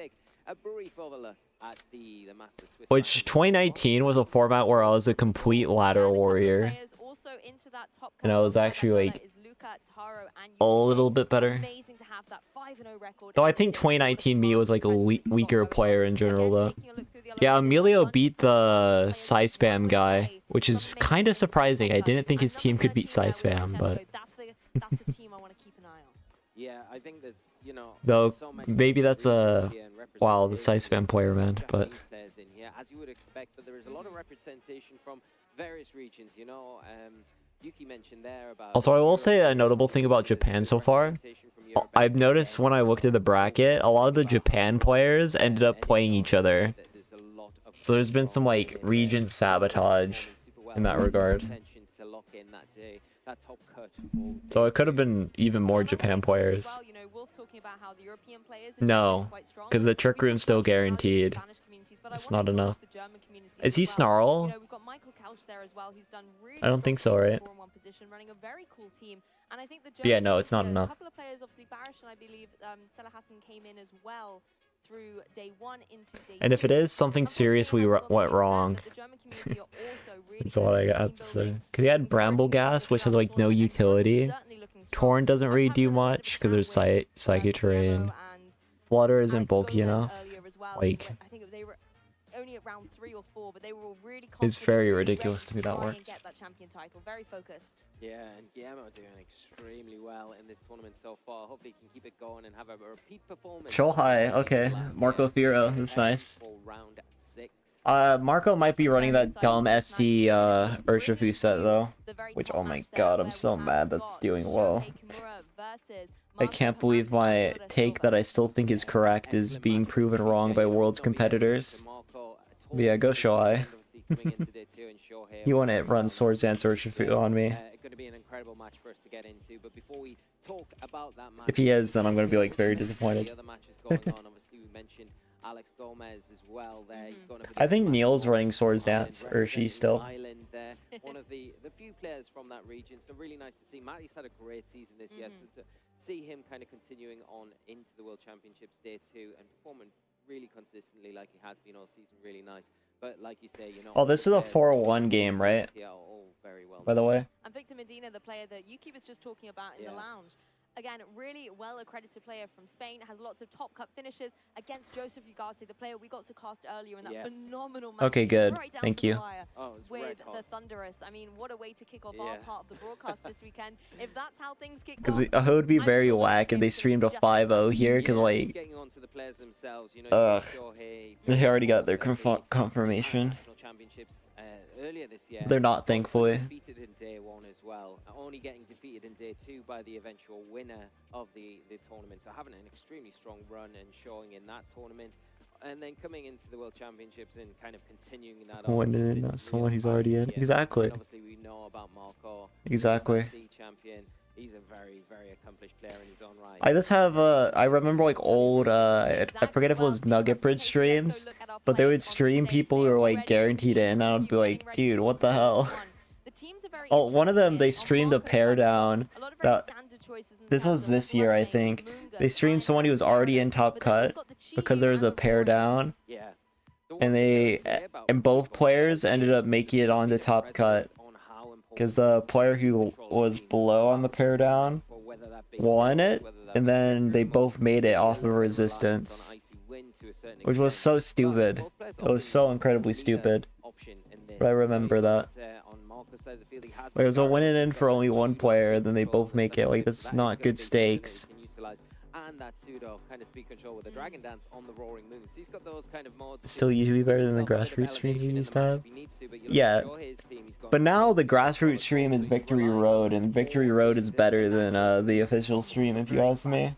Which 2019 was a format where I was a complete ladder warrior. And I was actually like a little bit better. Though I think 2019 me was like a weaker player in general though. Yeah, Emilio beat the Side Spam guy, which is kind of surprising. I didn't think his team could beat Side Spam, but... Yeah, I think there's, you know, though maybe that's a wow, the Side Spam player, man. But as you would expect, but there is a lot of representation from various regions, you know. Yuki mentioned there about also, I will say a notable thing about Japan so far. I've noticed when I looked at the bracket, a lot of the Japan players ended up playing each other. So there's been some like region sabotage in that regard. So it could have been even more Japan players. No, because the trick room's still guaranteed. It's not enough. Is he Snarl? I don't think so, right? But yeah, no, it's not enough. And if it is, something seriously went wrong. That's all I got to say. Because he had Bramble Gas, which has like no utility. Torn doesn't really do much because there's Psychic Terrain. Flutter isn't bulky enough. Like, only at round 3 or 4, but they were all really It's confident, very really ridiculous ready to me that try and works. get that champion title. Very focused. Yeah, and Guillermo doing extremely well in this tournament so far. Hopefully he can keep it going and have a repeat performance. Chill high. Okay. Marco Firo. That's nice. Marco might be running that dumb SD Urshifu set though. Which, oh my god, I'm so mad that's doing well. I can't believe my take that I still think is correct is being proven wrong by Worlds competitors. But yeah, go Shohei. You want to run Swords Dance Urshifu on me. If he is, then I'm going to be like very disappointed. Alex Gomez as well there. He's going I think Neil's running Swords Dance Urshi still. Island there. One of the few players from that region. So really nice to see. Matty's had a great season this year. So to see him kind of continuing on into the World Championships Day 2 and performing really consistently like he has been all season, really nice. But like you say, you know. Oh, this is a 4-1 game, right? Yeah, all very well. By the way. And Victor Medina, the player that Yuki was just talking about in the lounge. Again, really well-accredited player from Spain, has lots of top cup finishes against Joseph Ugarte, the player we got to cast earlier in that phenomenal match. Okay, good. Right down Thank to the you. wire with the Thunderous. I mean, what a way to kick off our part of the broadcast this weekend. If that's how things kick off, Because it would be very whack if they streamed a 5-0 here, because like, they already got their confirmation. Earlier this year, They're not, thankfully. Defeated in day 1 as well, only getting defeated in day 2 by the eventual winner of the tournament. So having an extremely strong run and showing in that tournament, and then coming into the World Championships and kind of continuing that. Winning, not someone he's already in. Exactly. And obviously, we know about Marco. Exactly. Champion. He's a very, very accomplished player in his own right. I just have I remember like old I forget if it was Nugget Bridge streams, but they would stream people who were like guaranteed in, and I would be like, dude, what the hell? Oh, one of them, they streamed a pair down that this was this year, I think. They streamed someone who was already in top cut because there was a pair down, and both players ended up making it onto top cut. Because the player who was below on the pair down won it, and then they both made it off of resistance, which was so stupid. It was so incredibly stupid. But I remember that. Like, it was a win and in for only one player, then they both make it. Like, that's not good stakes. And that pseudo kind of speed control with the Dragon Dance on the Roaring Moon. So he's got those kind of modes. Still usually better than the grassroots streams we used to have. Yeah, but now the grassroots stream is Victory Road, and Victory Road is better than the official stream, if you ask me.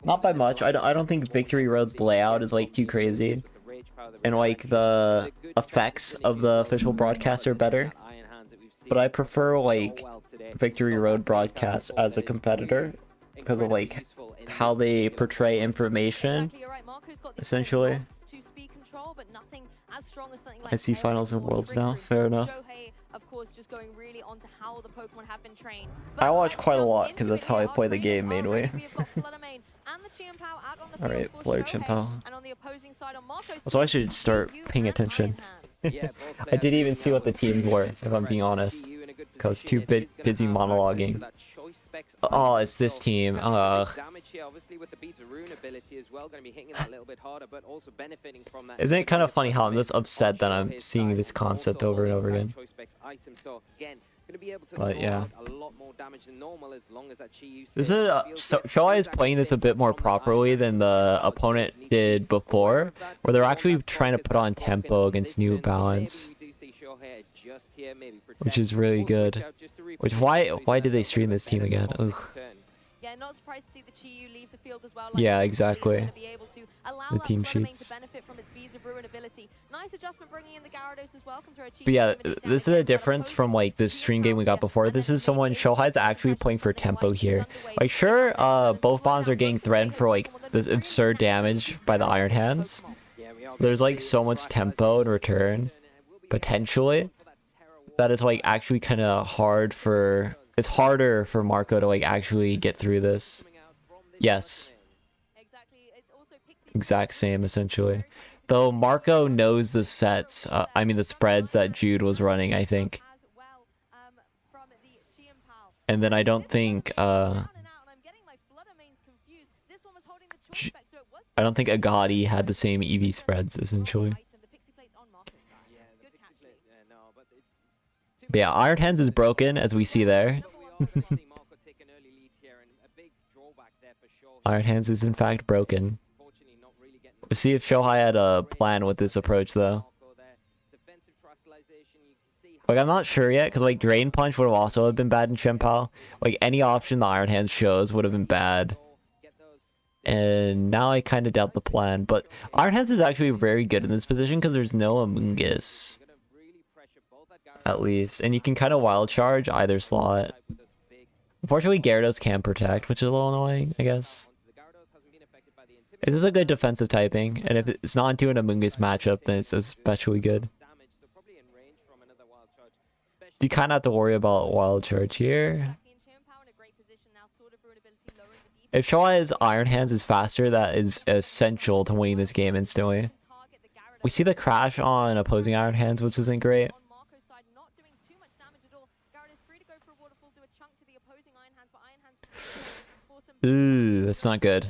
Not by much. I don't think Victory Road's layout is like too crazy, and like the effects of the official broadcast are better. But I prefer like Victory Road broadcast as a competitor because of like how they portray information, essentially. I see finals and worlds now. Fair enough. I watch quite a lot because that's how I play the game mainly. Alright, Blair Chimpao. So I should start paying attention. I didn't even see what the teams were, if I'm being honest. Because I was too busy monologuing. Oh, it's this team. Isn't it kind of funny how I'm just upset that I'm seeing this concept over and over again? But yeah. This is Shohei is playing this a bit more properly than the opponent did before, where they're actually trying to put on tempo against New Balance, which is really good. Which why did they stream this team again? Ugh. Yeah, not surprised to see the Chi-Yu leave the field as well. Yeah, exactly. The team sheets. Nice adjustment bringing in the Gyarados as well. But yeah, this is a difference from like the stream game we got before. This is someone Shohei's actually playing for tempo here. Like sure, both bombs are getting threatened for like this absurd damage by the Iron Hands. There's like so much tempo in return, potentially. That is like actually kind of hard for. It's harder for Marco to like actually get through this. Yes. Exact same essentially. Though Marco knows the sets, I mean the spreads that Jude was running, I think. And then I don't think I don't think Agadi had the same EV spreads, essentially. But yeah, Iron Hands is broken, as we see there. Iron Hands is in fact broken. We'll see if Shohei had a plan with this approach, though. Like, I'm not sure yet, because, like, Drain Punch would have also been bad in Shenpao. Like, any option the Iron Hands shows would have been bad. And now I kind of doubt the plan, but Iron Hands is actually very good in this position because there's no Amoonguss. At least. And you can kind of wild charge either slot. Unfortunately, Gyarados can protect, which is a little annoying, I guess. It is a good defensive typing, and if it's not into an Amoonguss matchup, then it's especially good. You kind of have to worry about wild charge here. If Shohei's Iron Hands is faster, that is essential to winning this game instantly. We see the crash on opposing Iron Hands, which isn't great. Ooh, that's not good.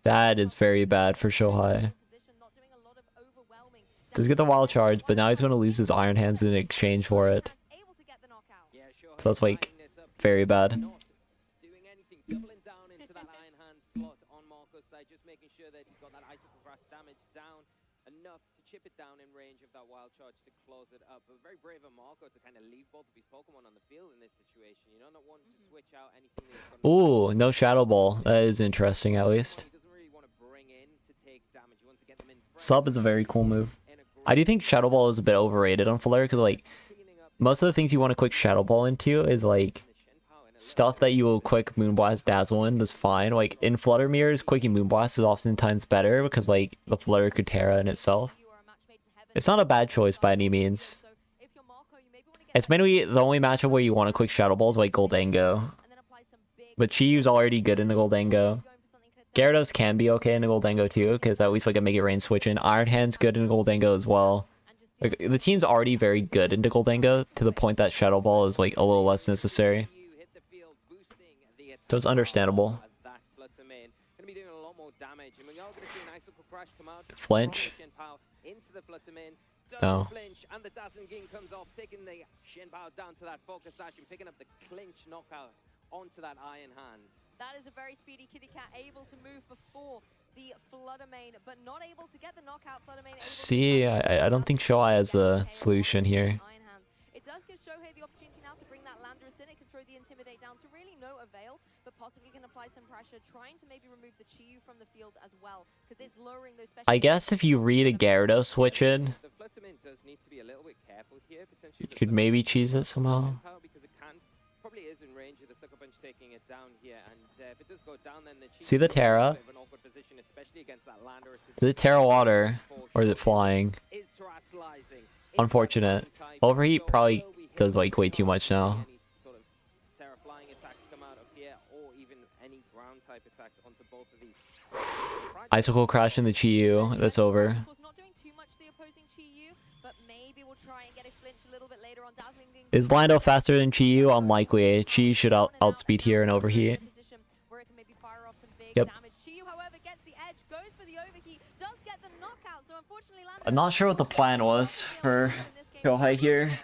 That is very bad for Shohei. Does get the wild charge, but now he's going to lose his Iron Hands in exchange for it. So that's like very bad. Enough to chip it down in range of that wild charge to close it up. But very brave of Marco to kind of leave both of his Pokemon on the field in this situation. You know, not wanting to switch out anything that he's Ooh, no Shadow Ball. That is interesting, at least. Sub is a very cool move. I do think Shadow Ball is a bit overrated on Flare because, like, most of the things you want to quick Shadow Ball into is, like, stuff that you will quick Moonblast Dazzle in is fine. Like, in Flutter Mirrors, quicking Moonblast is oftentimes better because, like, the Flutter could Terra in itself. It's not a bad choice by any means. It's mainly the only matchup where you want to quick Shadow Balls, like Goldango. But Chiyu's already good in the Goldango. Gyarados can be okay in the Goldango too, because at least we can make it rain switch in. Iron Hand's good in Goldango as well. Like, the team's already very good into Goldango to the point that Shadow Ball is like a little less necessary. So it's understandable. Flinch? No. And the Dazzling Gin comes off, taking the Shenpao down to that focus action, picking up the clinch knockout onto that Iron Hands. That is a very speedy Kitty Cat, able to move before the Flutter Mane, but not able to get the knockout. Flutter Mane. See, I don't think Shohei has a solution here. It does give Shohei the opportunity now to bring that Landorus in. It can throw the Intimidate down to really no avail, but possibly can apply some pressure, trying to maybe remove the Chiyu from the field as well, because it's lowering those special. I guess if you read a Gyarados switch in, The Flutter Mane does need to be a little bit careful here, potentially. you could maybe cheese it somehow. Because it can, probably is in range of the Sucker Punch taking it down here, and if it does go down, then the Chiyu See the Terra? an awkward position, especially against that Landorus. Is it Terra Water? Or is it flying? Unfortunate. Overheat probably does like way too much now. Sort of Terra flying attacks come out of here, or even any ground type attacks onto both of these. Icicle Crash in the Chiyu. That's over. Is Lando faster than Chiyu? Unlikely. Chiyu should outspeed here and overheat. Yep. I'm not sure what the plan was for Shohei here.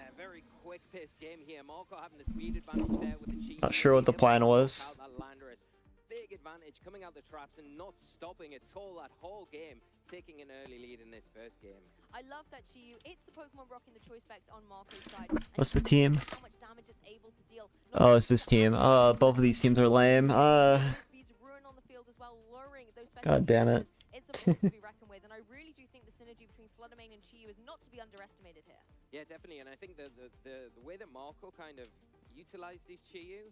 Not sure what the plan was. Big advantage coming out the traps and not stopping at all that whole game, taking an early lead in this first game. I love that Chiyu. It's the Pokemon rocking the choice specs on Marco's side. What's the team? How much damage it's able to deal. Oh, it's this team. Both of these teams are lame. God damn it. It's a force to be reckoned with, and I really do think the synergy between Flutter Mane and Chiyu is not to be underestimated here. Yeah, definitely, and I think the way that Marco kind of utilized his Chiyu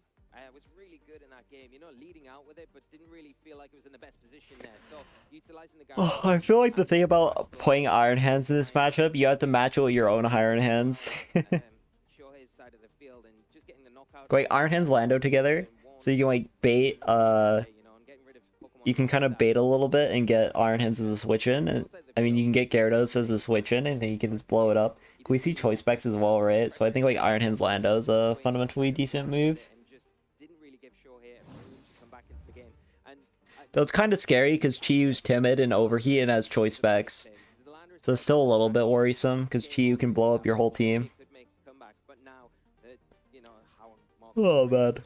was really good in that game. You know, leading out with it, but didn't really feel like it was in the best position there. So utilizing the guy. Oh, I feel like the thing about playing Iron Hands in this matchup, you have to match it with your own Iron Hands. Shohei's side of the field and just getting the knockout. Like Iron Hands Lando together, so you can like bait. You can kind of bait a little bit and get Iron Hands as a switch in. And, I mean, you can get Gyarados as a switch in, and then you can just blow it up. We see choice specs as well, right? So I think like Iron Hands Lando is a fundamentally decent move. Though it's kind of scary because Chiyu's timid and overheat and has choice specs. So it's still a little bit worrisome because Chiyu can blow up your whole team. Oh man.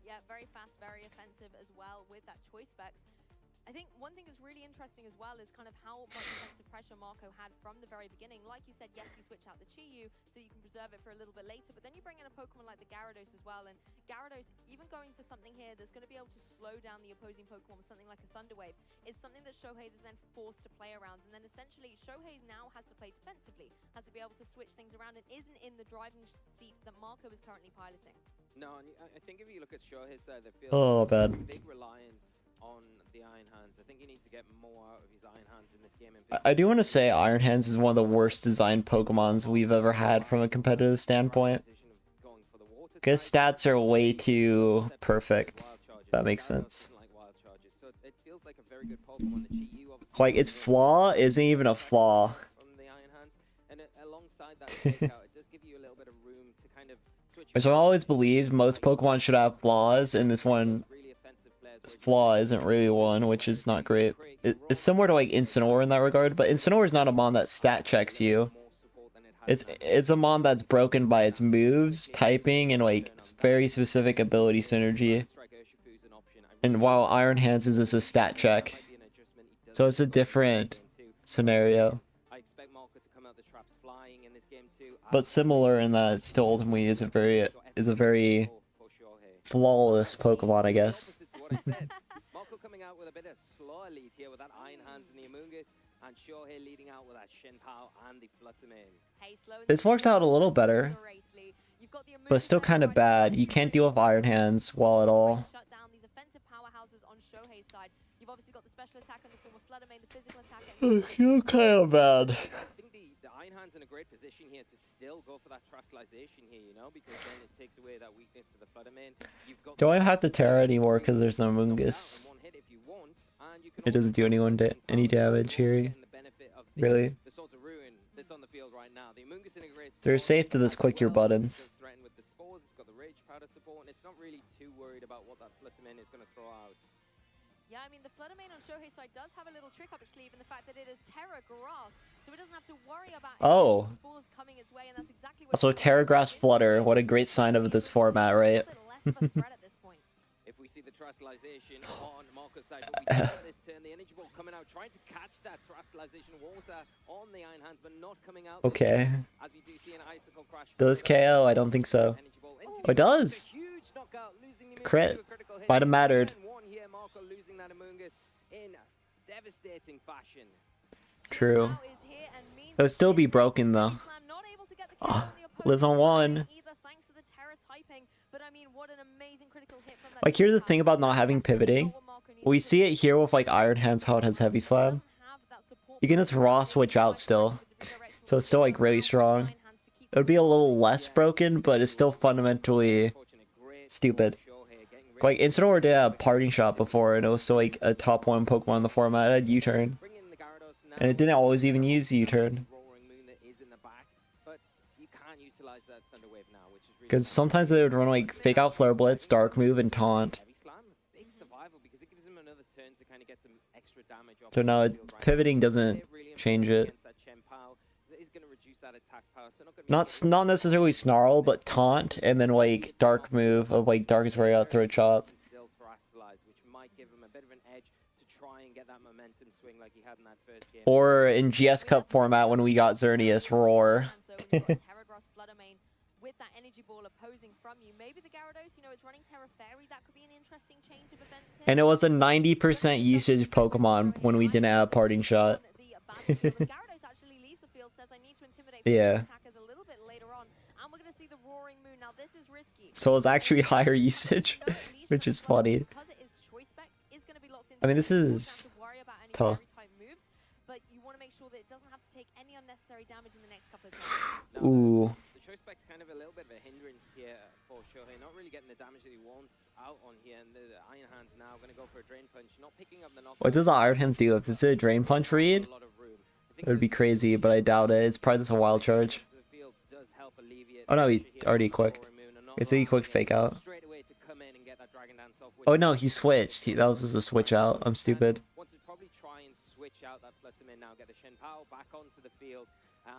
Yeah, very fast, very offensive as well with that choice specs. I think one thing that's really interesting as well is kind of how much defensive pressure Marco had from the very beginning. Like you said, yes, you switch out the Chiyu so you can preserve it for a little bit later, but then you bring in a Pokemon like the Gyarados as well, and Gyarados, even going for something here that's going to be able to slow down the opposing Pokemon with something like a Thunder Wave, is something that Shohei is then forced to play around, and then essentially Shohei now has to play defensively, has to be able to switch things around, and isn't in the driving seat that Marco is currently piloting. No, and I think if you look at Shohei's side, there feels bad. big reliance on the Iron Hands. I think he needs to get more out of his Iron Hands in this game. I do want to say Iron Hands is one of the worst designed Pokemons we've ever had from a competitive standpoint. Because stats are way too perfect. If that makes sense. Like, its flaw isn't even a flaw. Which I've always believed most Pokemon should have flaws, and this one flaw isn't really one, which is not great. It's similar to like Incineroar in that regard, but Incineroar is not a mon that stat checks you. It's a mon that's broken by its moves, typing, and like very specific ability synergy. And while Iron Hands is just a stat check, so it's a different scenario. But similar in that it still ultimately is a very flawless Pokemon, I guess. Marco coming out with a bit of slower lead here with that Iron Hands and the Amoonguss, and Shohei leading out with that Shenpao and the Fluttermane. This works out a little better, but still kind of bad. You can't deal with Iron Hands well at all. Shut down these offensive powerhouses on Shohei's side. You've obviously got the special attack in the form of Fluttermane, the physical attack. You're kind of bad. I think the Iron Hand's in a great position here to still go for that Trustalization here, you know, because then it takes away that weakness to the Fluttermane. Don't even have to Terra anymore because there's no Amoonguss. It doesn't do anyone any damage here. Really. They're safe to just click your buttons. It's not really too worried about what that Fluttermane is going to throw out. Yeah, I mean, the Fluttermane on Shohei's side does have a little trick up its sleeve in the fact that it is Terra Grass, so it doesn't have to worry about spores coming its way, and that's exactly what Also, Terra Grass Flutter, what a great sign of this format, right? If we see the Trustalization on Marco's side, but we do this turn, the Energy Ball coming out, trying to catch that Trustalization water on the Iron Hands, but not coming out. Okay. As you do see an Icicle Crash. Does KO? I don't think so. Oh, it does! Crit. Might have mattered. Marco losing that Amoonguss in devastating fashion. True. It would still be broken though. Oh, lives on one. Like, here's the thing about not having pivoting. We see it here with like Iron Hands, how it has Heavy Slam. You can just raw switch out still. So it's still like really strong. It would be a little less broken, but it's still fundamentally stupid. Like, Incineroar did a parting shot before, and it was still like a top 1 Pokemon in the format. It had U-turn. And it didn't always even use U-turn. Because sometimes they would run like Fake Out Flare Blitz, Dark Move, and Taunt. So now pivoting doesn't change it. Not necessarily Snarl, but Taunt, and then like Dark Move of like Darkest Ray out Throat Chop. Or in GS Cup format when we got Xerneas, Roar. With that energy ball opposing from you, maybe the Gyarados, you know, it's running Terra Fairy. That could be an interesting change of events here. And it was a 90% usage Pokemon when we didn't have Parting Shot. Gyarados actually leaves the field, says I need to intimidate attackers a little bit later on, and we're going to see the Roaring Moon. Now this is risky. So it's actually higher usage, which is funny. I mean, this is tough. But you want to make sure that it doesn't have to take any unnecessary damage in the next couple of turns. Ooh. The choice spec's kind of a little bit of a hindrance here for Shohei, not really getting the damage that he wants out on here, and the Iron Hand's now going to go for a Drain Punch, not picking up the knockback. What does the Iron Hands do? If this is a Drain Punch read, it would be crazy, but I doubt it. It's probably just a Wild Charge. Oh no, he already quick. It's a quick Fake Out. Straight away to come in Oh no, he switched. That was just a switch out. I'm stupid. Want to probably try and switch out that Flutterman now, get the Shen Pao back onto the field.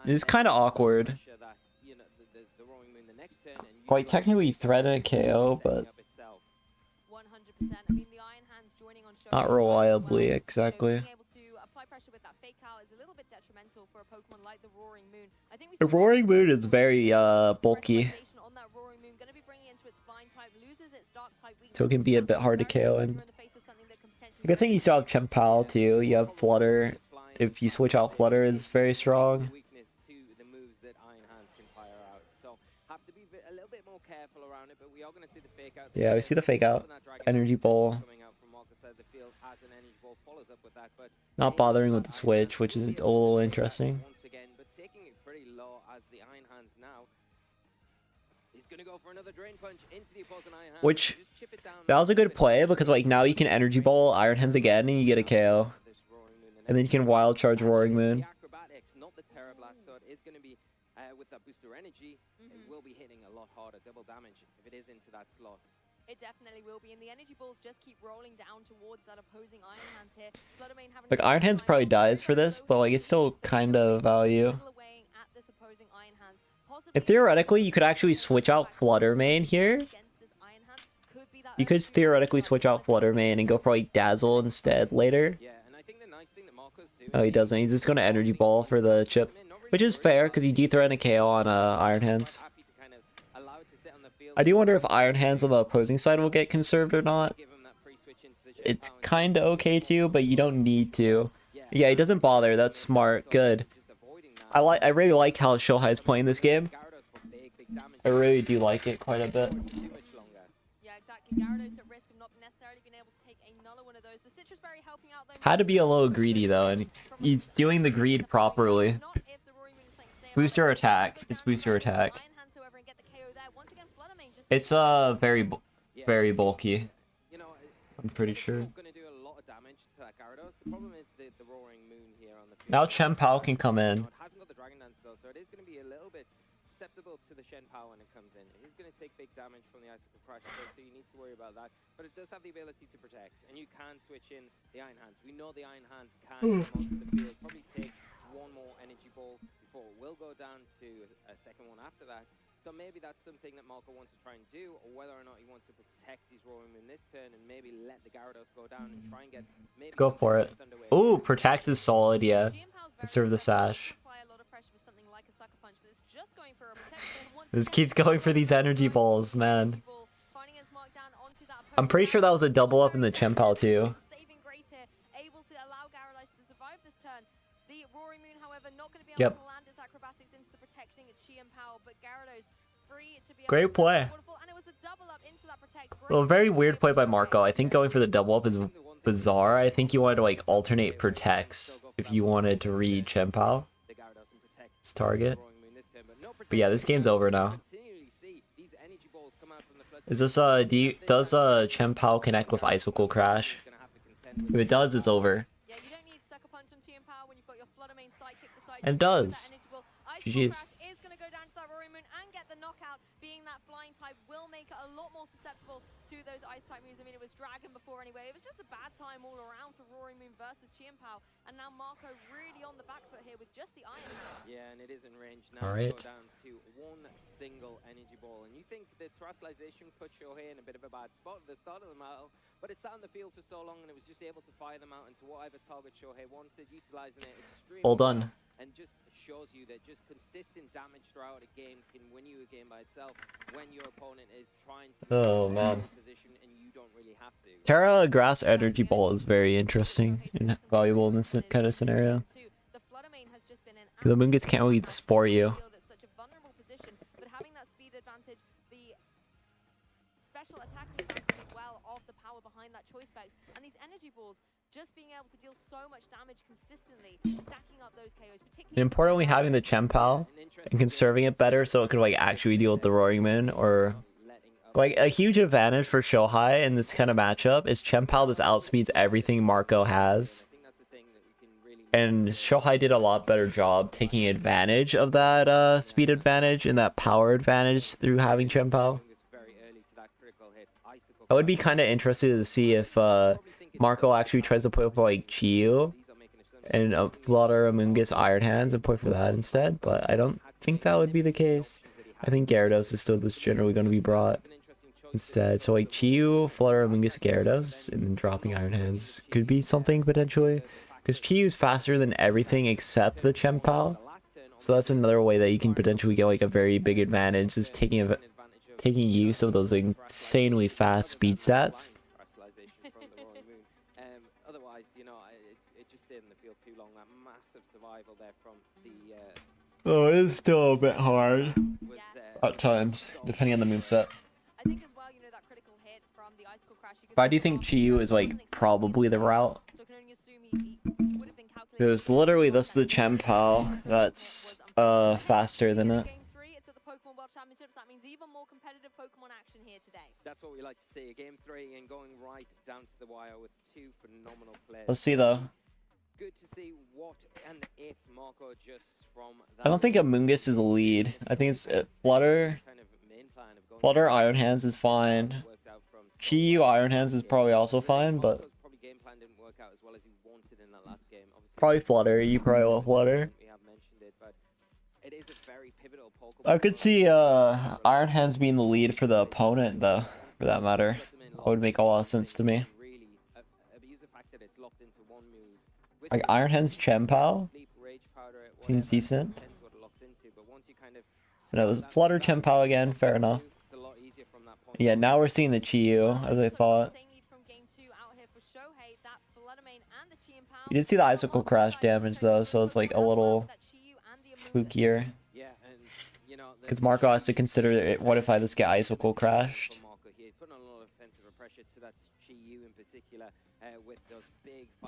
It's kind of awkward. That, you know, the Roaring Moon the next turn and Like technically threaten a KO, but 100%. I mean, the Iron Hands joining on not reliably exactly. Being able to apply pressure with that fake out is a little bit detrimental for a Pokemon like the Roaring Moon. I think we The Roaring Moon is very bulky, on that Roaring Moon, going to be bringing into its flying type, loses its dark type weakness. so it can be a bit hard to KO. And a good thing you still have Chien-Pao too. You have Flutter. If you switch out Flutter, is very strong. Yeah, we see the fake out. Energy Bowl. Not bothering with the switch, which is a little interesting. Which, that was a good play, because like now you can Energy Bowl Iron Hands again and you get a KO. And then you can Wild Charge Roaring Moon. With that booster energy, it will be hitting a lot harder, double damage if it is into that slot. It definitely will be, and the energy balls just keep rolling down towards that opposing Iron Hands here. Like Iron Hands probably dies for this, but like it's still kind of value. And theoretically, you could actually switch out Flutter Mane here. You could theoretically switch out Flutter Mane and go for like Dazzle instead later. Oh, he doesn't. He's just going to Energy Ball for the chip. Which is fair, because you de-threaten a KO on Iron Hands. I do wonder if Iron Hands on the opposing side will get conserved or not. It's kind of okay too, but you don't need to. Yeah, he doesn't bother. That's smart. Good. I really like how Shohei is playing this game. I really do like it quite a bit. Had to be a little greedy though, and he's doing the greed properly. Booster attack. It's booster attack. It's very bulky. I'm pretty sure. Now Chien-Pao can come in. Susceptible to the Shen Pao when it comes in. It is going to take big damage from the Icicle Crash, so you need to worry about that. But it does have the ability to protect, and you can switch in the Iron Hands. We know the Iron Hands can come onto the field, probably take one more energy ball before it will go down to a second one after that. So maybe that's something that Marco wants to try and do, or whether or not he wants to protect his Roaring Moon this turn and maybe let the Gyarados go down and try and get maybe Let's go for it. Ooh, protect is solid, yeah. Conserve the sash. This keeps going for these energy balls, man. I'm pretty sure that was a double up in the Chien-Pao too. Yep. Great play. Well, very weird play by Marco. I think going for the double up is bizarre. I think you wanted to like alternate protects if you wanted to read Chien-Pao. It's target. But yeah, this game's over now. Is this does Chien-Pao connect with Icicle Crash? If it does, it's over. And it does. GG's. Will make it a lot more susceptible to those ice type moves. I mean, it was Dragon before anyway. It was just a bad time all around for Roaring Moon versus Chien-Pao, and now Marco really on the back foot here with just the Iron Hands. Yeah, and it is in range now. All right. Go down to one single energy ball, and you think the terrestrialization put Shohei in a bit of a bad spot at the start of the battle, but it sat on the field for so long, and it was just able to fire them out into whatever target Shohei wanted, utilizing it extremely All done. and just shows you that just consistent damage throughout a game can win you a game by itself when your opponent is trying to position and you don't really have to. Terra Grass Energy Ball is very interesting and valuable in this kind of scenario. The Mungus can't really sport you. But having that speed advantage, the special attacking advantage as well of the power behind that choice specs, and these energy balls just being able to deal so much damage consistently, stacking up those KOs, particularly Importantly, having the Chien-Pao and conserving it better so it could like actually deal with the Roaring Moon, or like a huge advantage for Shohei in this kind of matchup is Chien-Pao just outspeeds everything Marco has. And Shohei did a lot better job taking advantage of that speed advantage and that power advantage through having Chien-Pao. I would be kind of interested to see if Marco actually tries to play for like Chiyu and Flutter, Amoonguss, Iron Hands and play for that instead, but I don't think that would be the case. I think Gyarados is still just generally going to be brought instead. So like Chiyu, Flutter, Amoonguss, Gyarados, and then dropping Iron Hands could be something potentially. Because Chiyu's faster than everything except the Chien-Pao. So that's another way that you can potentially get like a very big advantage, is taking use of those insanely fast speed stats. Otherwise, you know, it just stayed in the field too long. That massive survival there from the. Oh, it is still a bit hard at times, depending on the moveset. But I do think Chiyu is like probably the route. Because literally that's the Chien-Pao that's faster than it. That's what we like to see. Game 3 and going right down to the wire with two phenomenal players. Let's see though. Good to see what and if Marco adjusts from that. I don't think Amoonguss is a lead. I think it's Flutter. Flutter Iron Hands is fine. Chiyu Iron Hands is probably also fine, but probably Flutter. You probably want Flutter. I could see Iron Hands being the lead for the opponent though, for that matter. That would make a lot of sense to me. Like Iron Hands Chien-Pao seems decent. No, the Flutter Chien-Pao again, fair enough. Yeah, now we're seeing the Chiyu, as I thought. You did see the Icicle Crash damage though, so it's like a little spookier. Because Marco has to consider it, what if I just get Icicle Crashed?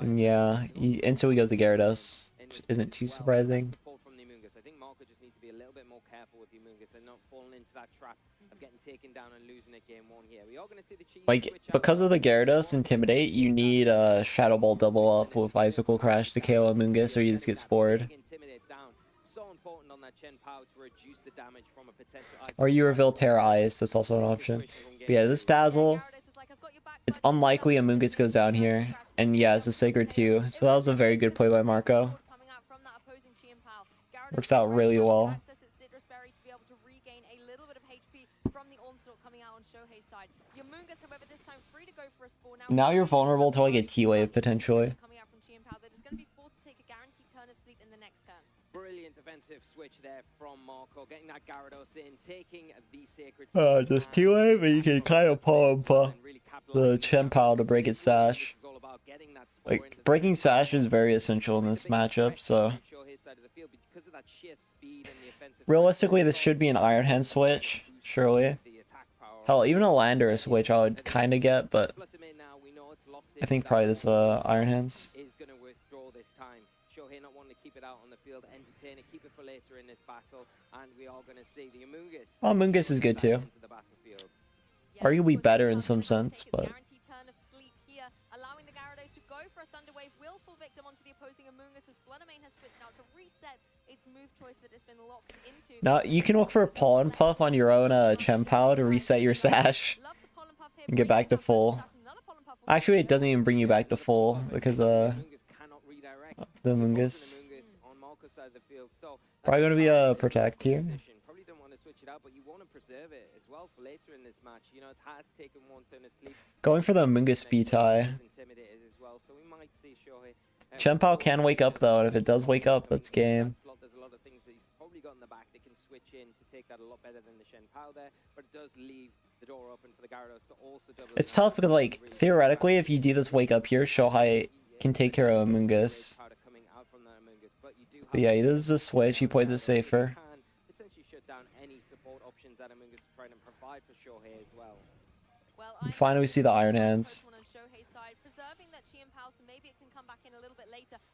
Yeah, and so he goes to Gyarados, which isn't too surprising. I think Marco just needs to be a little bit more careful with the Amoonguss and not falling into that trap of getting taken down and losing it game 1 here. We are going to see the Like, because of the Gyarados Intimidate, you need a Shadow Ball double up with Icicle Crash to KO Amoonguss, or you just get spored. Or you reveal Terra Ice, that's also an option. But yeah, this Dazzle, it's unlikely Amoonguss goes down here. And yeah, it's a Sacred too, so that was a very good play by Marco. Works out really well. Now you're vulnerable to like a T-Wave potentially. Brilliant defensive switch there from Marco, getting that Gyarados in, taking the Sacred. Just T-Wave, and you can kind of pull up the Chien-Pao to break its sash. Like, breaking sash is very essential in this matchup, so... Realistically, this should be an Iron Hand switch, surely. Hell, even a Landorus switch I would kind of get, but... I think probably this Iron Hands. Oh, Amoonguss is good too. Arguably better in some sense, but... Now, you can look for a Pollen Puff on your own Chien-Pao to reset your sash and get back to full. Actually, it doesn't even bring you back to full because the Amoonguss. Probably going to be a Protect here. Going for the Amoonguss speed tie. Chien-Pao can wake up though, and if it does wake up, that's game. It's tough because, like, theoretically, if you do this wake up here, Shohei can take care of Amoonguss. But yeah, this is a switch. He plays it safer. And finally, we see the Iron Hands.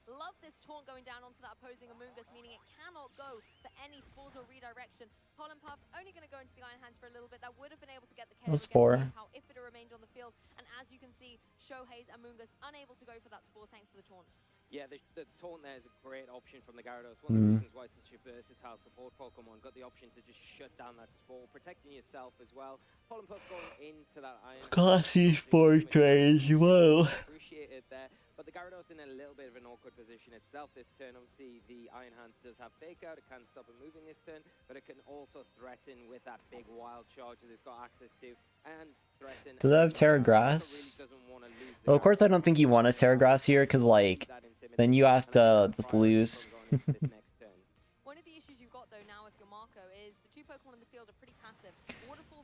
Love this taunt going down onto that opposing Amoonguss, meaning it cannot go for any spores or redirection. Pollen Puff only going to go into the Iron Hands for a little bit. That would have been able to get the KO spore if it had remained on the field. And as you can see, Shohei's Amoonguss unable to go for that spore thanks to the taunt. Yeah, the taunt there is a great option from the Gyarados. One of the reasons why it's such a versatile support Pokemon. Got the option to just shut down that Spore, protecting yourself as well. Pollen Puff going into that Iron. Classy sport trade as well. Appreciated there. But the Gyarados in a little bit of an awkward position itself this turn. Obviously, the Iron Hands does have Fake Out. It can stop it moving this turn, but it can also threaten with that big Wild Charge that it's got access to. And threaten. Does it have Terra Grass? Well, of course I don't think you want a Terra Grass here, because, like, then you have to just lose. One of the issues you've got though now with your Marco is the two Pokemon in the field are pretty passive.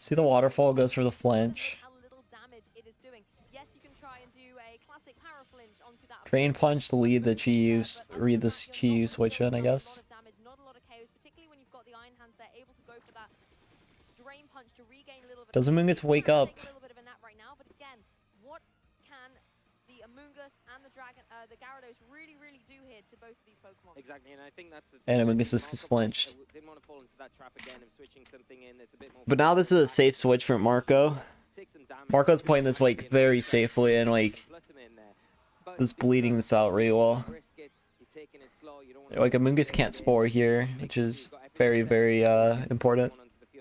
See the waterfall goes for the flinch. How little damage it is doing. Yes, you can try and do a classic power flinch onto that. Drain Punch to lead the Chi-Yu, read the Chi-Yu switch in, I guess. Not a lot of KOs, particularly when you've got the Iron Hands. They're able to go for that Drain Punch to regain a little bit. Does Amoonguss wake up? A little bit of a nap right now, but again, what can the Amoonguss and the Gyarados really do here to both of these Pokemon? Exactly, and I think that's the And Amoonguss is flinched. didn't want to fall into that trap again of switching something in that's a bit more. But now this is a safe switch for Marco. Marco's playing this, like, very safely, and, like, just bleeding this out really well. Like, Amoonguss can't Spore here, which is very important.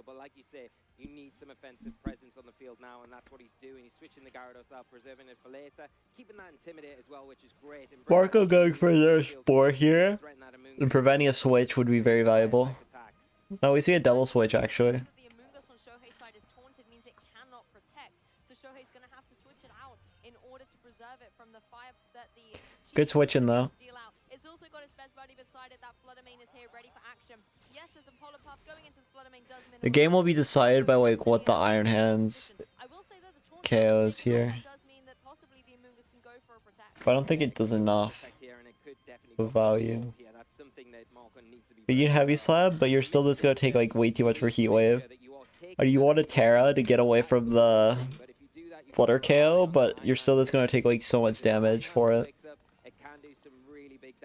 But like you say, you need some offensive presence on the field now, and that's what he's doing. He's switching the Gyarados out, preserving it for later, keeping that Intimidate as well, which is great. Marco going for their Spore here, and preventing a switch would be very valuable. No, we see a double switch, actually. The Amoonguss on Shohei's side is taunted, means it cannot protect. So Shohei's going to have to switch it out in order to preserve it from the fire that the Good switching, though. It's also got his best buddy beside it. That Fluttermane is here, ready for action. Yes, there's a Polar Puff going into the Fluttermane. The game will be decided by, like, what the Iron Hands KOs here. But I don't think it does enough of value. But you can Heavy Slab, but you're still just gonna take, like, way too much for Heat Wave. Or you want a Terra to get away from the Flutter KO, but you're still just gonna take, like, so much damage for it.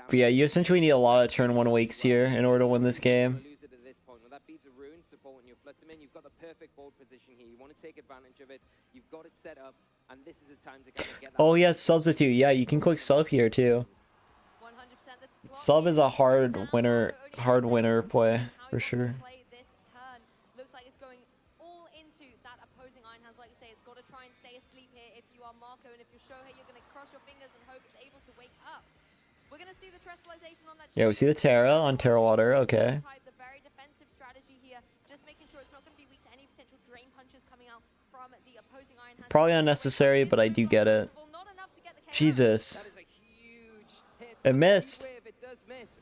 But yeah, you essentially need a lot of turn 1 wakes here in order to win this game. You've got the perfect board position here. You want to take advantage of it. You've got it set up, and this is a time to kind of get that. Oh yeah, substitute. Yeah, you can click sub here too. Sub is a hard winner play for sure. Looks like it's going all into that opposing Iron Hands. Like you say, it's got to try and stay asleep here. If you are Marco and if you're Shohei, you're going to cross your fingers and hope it's able to wake up. We're going to see the Terrestrialization on that. Yeah, we see the Terra on Terra Water. Okay. The very defensive strategy here, just making sure it's not going to be weak to any potential drain punches coming out from the opposing Iron Hands. Probably unnecessary, but I do get it. Jesus. It missed. It does miss.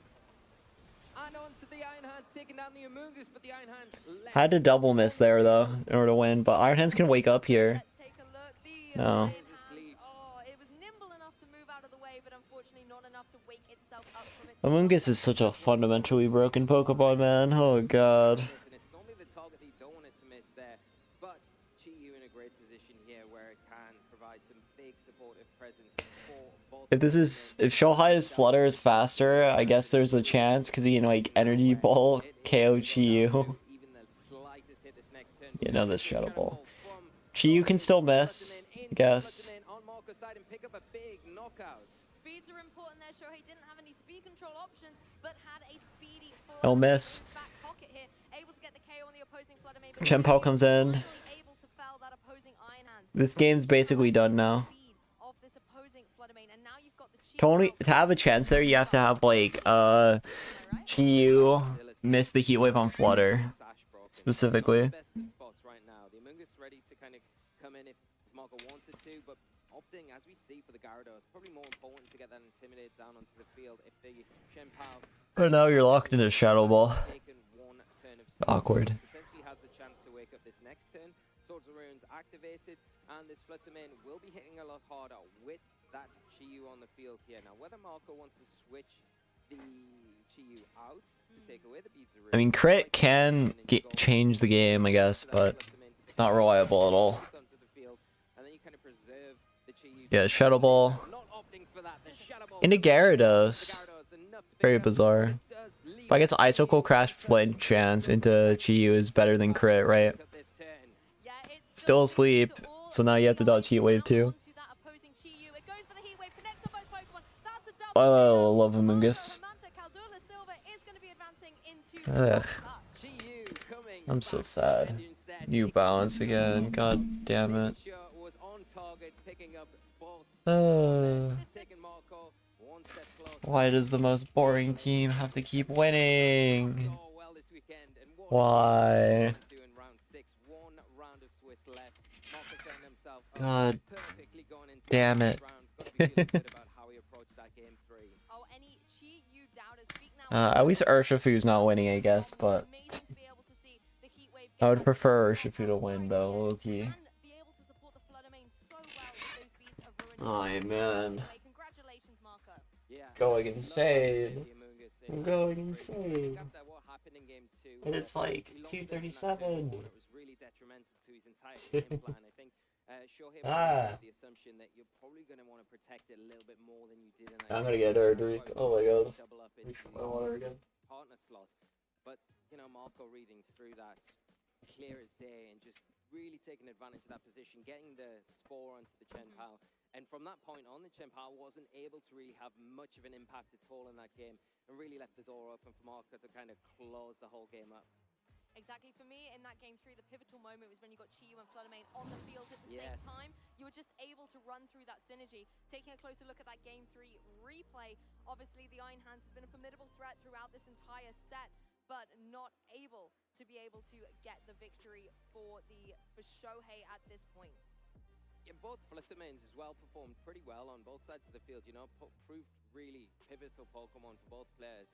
And onto the Iron Hands, taking down the Amoonguss, but the Iron Hands Had to double miss there though in order to win, but Iron Hands can wake up here. No. Amoonguss is such a fundamentally broken Pokemon, man. Oh god. It's normally the target that you don't want it to miss there, but Chi-Yu in a great position here where it can provide some big supportive presence for both. If Shohei's Flutter is faster, I guess there's a chance because he can, like, Energy Ball KO Chi-Yu. You know this Shadow Ball. Chi-Yu can still miss, I guess. Speeds are important there. Shohei didn't have any speed control options, but had a speedy No miss. back pocket here, able to get the KO on the opposing Fluttermane. Chien-Pao comes in. This game's basically done now. To have a chance there, you have to have, like, Chi-Yu miss the Heat Wave on Flutter, specifically. Opting, as we see for the Gyarados, probably more important to get that Intimidate down onto the field if the Chien-Pao. But now you're locked into Shadow Ball. Awkward. Potentially has the chance to wake up this next turn. Swords of Runes activated, and this Fluttermane will be hitting a lot harder with that Chi-Yu on the field here. Now, whether Marco wants to switch the Chi-Yu out to take away the Beads of Runes. I mean, crit can change the game, I guess, but it's not reliable at all. Yeah, Shadow Ball. Into Gyarados. Very bizarre. But I guess Icicle Crash Flint chance into Chi-Yu is better than crit, right? Still asleep, so now you have to dodge Heat Wave too. Oh, I love Amoongus. Ugh. I'm so sad. New balance again. God damn it. Why does the most boring team have to keep winning? Why? God damn it. At least Urshifu's not winning, I guess, but I would prefer Urshifu to win, though, low-key. Oh, man. Going insane. I'm going insane. And it's like 2:37. Ah. I'm gonna get Erdrick. Oh my god. I want her again. Partner slot. But, you know, Marco reading through that clear as day and just really taking advantage of that position, getting the spore onto the Chen Pao. And from that point on, the Chen Pao wasn't able to really have much of an impact at all in that game and really left the door open for Marco to kind of close the whole game up. Exactly. For me, in that game 3, the pivotal moment was when you got Chiyu and Fluttermane on the field at the same time. You were just able to run through that synergy. Taking a closer look at that game 3 replay, obviously the Iron Hands has been a formidable threat throughout this entire set, but not able to get the victory for Shohei at this point. Yeah, both Fluttermanes as well performed pretty well on both sides of the field, you know, proved really pivotal Pokemon for both players.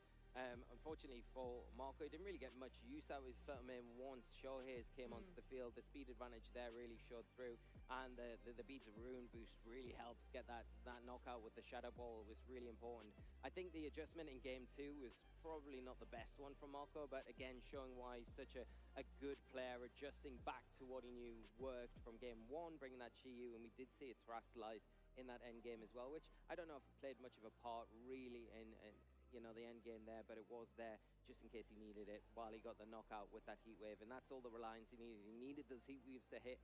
Unfortunately for Marco, he didn't really get much use out of his Fluttermane once Shohei's came onto the field. The speed advantage there really showed through, and the Beads of Ruin boost really helped get that knockout with the Shadow Ball was really important. I think the adjustment in Game 2 was probably not the best one from Marco, but again, showing why he's such a good player, adjusting back to what he knew worked from Game 1, bringing that Chiyu, and we did see a Terrasilize in that end game as well, which I don't know if it played much of a part really in you know, the end game there, but it was there just in case he needed it while he got the knockout with that heat wave, and that's all the reliance he needed. He needed those heat waves to hit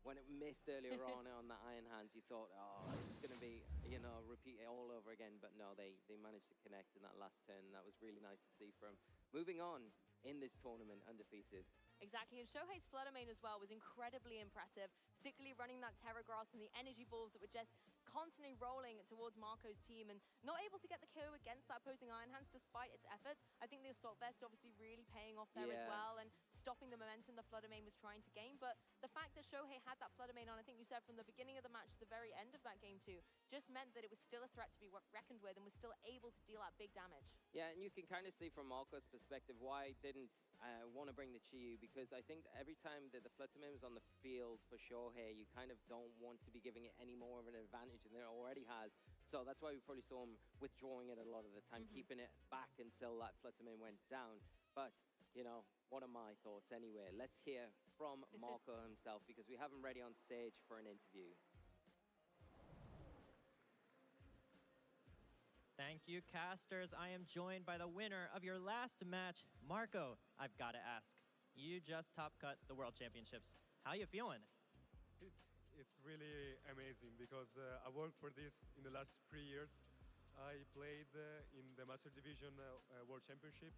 when it missed earlier on the Iron Hands. You thought, oh, it's going to be, you know, repeat it all over again, but no, they managed to connect in that last turn. That was really nice to see from moving on in this tournament undefeated. Exactly, and Shohei's Fluttermane as well was incredibly impressive, particularly running that Terra Grass and the energy balls that were just constantly rolling towards Marco's team and not able to get the KO against that opposing Iron Hands despite its efforts. I think the Assault Vest obviously really paying off there as well and stopping the momentum the Fluttermane was trying to gain, but the fact that Shohei had that Fluttermane on, I think you said from the beginning of the match to the very end of that game too, just meant that it was still a threat to be reckoned with and was still able to deal out big damage. Yeah, and you can kind of see from Marco's perspective why he didn't want to bring the Chiyu, because I think that every time that the Fluttermane was on the field for Shohei, you kind of don't want to be giving it any more of an advantage than it already has. So that's why we probably saw him withdrawing it a lot of the time, keeping it back until that Fluttermane went down. But, you know, what are my thoughts anyway? Let's hear from Marco himself, because we have him ready on stage for an interview. Thank you, casters. I am joined by the winner of your last match, Marco. I've got to ask, you just top cut the World Championships. How you feeling? It's really amazing because I worked for this in the last 3 years. I played in the Master Division World Championship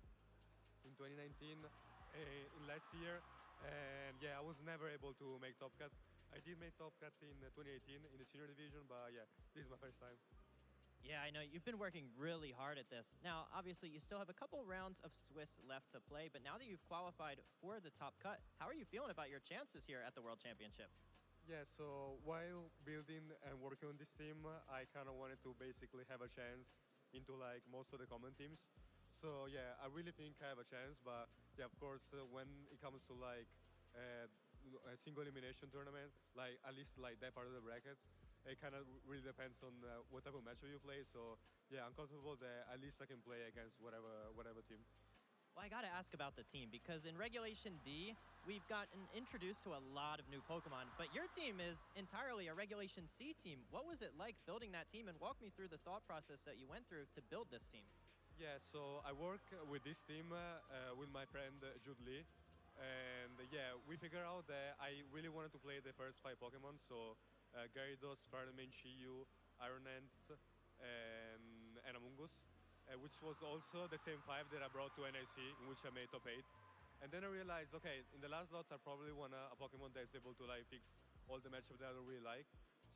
in 2019 in last year, and yeah, I was never able to make top cut. I did make top cut in 2018 in the senior division, but yeah, this is my first time. Yeah, I know you've been working really hard at this. Now, obviously, you still have a couple rounds of Swiss left to play, but now that you've qualified for the top cut, how are you feeling about your chances here at the World Championship? Yeah, so while building and working on this team, I kind of wanted to basically have a chance into like most of the common teams. So yeah, I really think I have a chance, but yeah, of course, when it comes to like a single elimination tournament, like at least like that part of the bracket, it kind of really depends on what type of matchup you play. So yeah, I'm comfortable that at least I can play against whatever team. Well, I gotta ask about the team, because in Regulation D, we've gotten introduced to a lot of new Pokemon, but your team is entirely a Regulation C team. What was it like building that team, and walk me through the thought process that you went through to build this team? Yeah, so I work with this team with my friend Jude Lee, and yeah, we figured out that I really wanted to play the first 5 Pokemon, so Gyarados, Fluttermane, Chiyu, Iron Hands, and and Among Us, which was also the same 5 that I brought to NIC, in which I made top 8. And then I realized, okay, in the last lot, I probably want a Pokemon that's able to like fix all the matchups that I don't really like.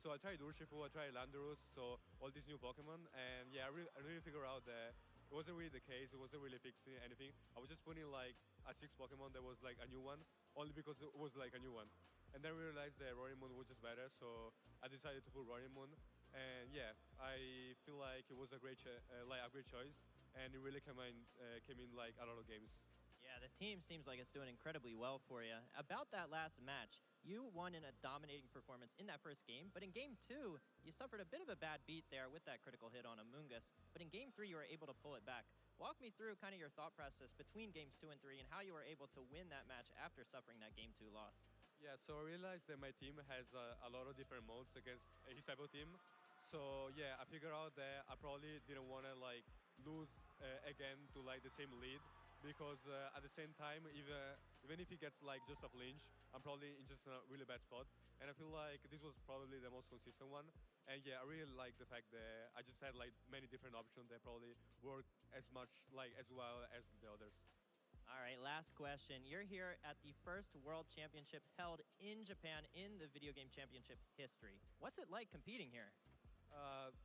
So I tried Urshifu, I tried Landorus, so all these new Pokemon, and yeah, I really figured out that it wasn't really the case, it wasn't really fixing anything. I was just putting like a 6 Pokemon that was like a new one, only because it was like a new one. And then I realized that Roaring Moon was just better, so I decided to put Roaring Moon. And yeah, I feel like it was a great choice, and it really came in like a lot of games. Yeah, the team seems like it's doing incredibly well for you. About that last match, you won in a dominating performance in that first game, but in game 2, you suffered a bit of a bad beat there with that critical hit on Amoonguss. But in game 3, you were able to pull it back. Walk me through kind of your thought process between games 2 and 3 and how you were able to win that match after suffering that game 2 loss. Yeah, so I realized that my team has a lot of different modes against his type of team. So yeah, I figured out that I probably didn't want to like lose again to like the same lead, because at the same time, even if he gets like just a flinch, I'm probably in just a really bad spot. And I feel like this was probably the most consistent one. And yeah, I really like the fact that I just had like many different options that probably work as well as the others. All right, last question. You're here at the first World Championship held in Japan in the video game championship history. What's it like competing here?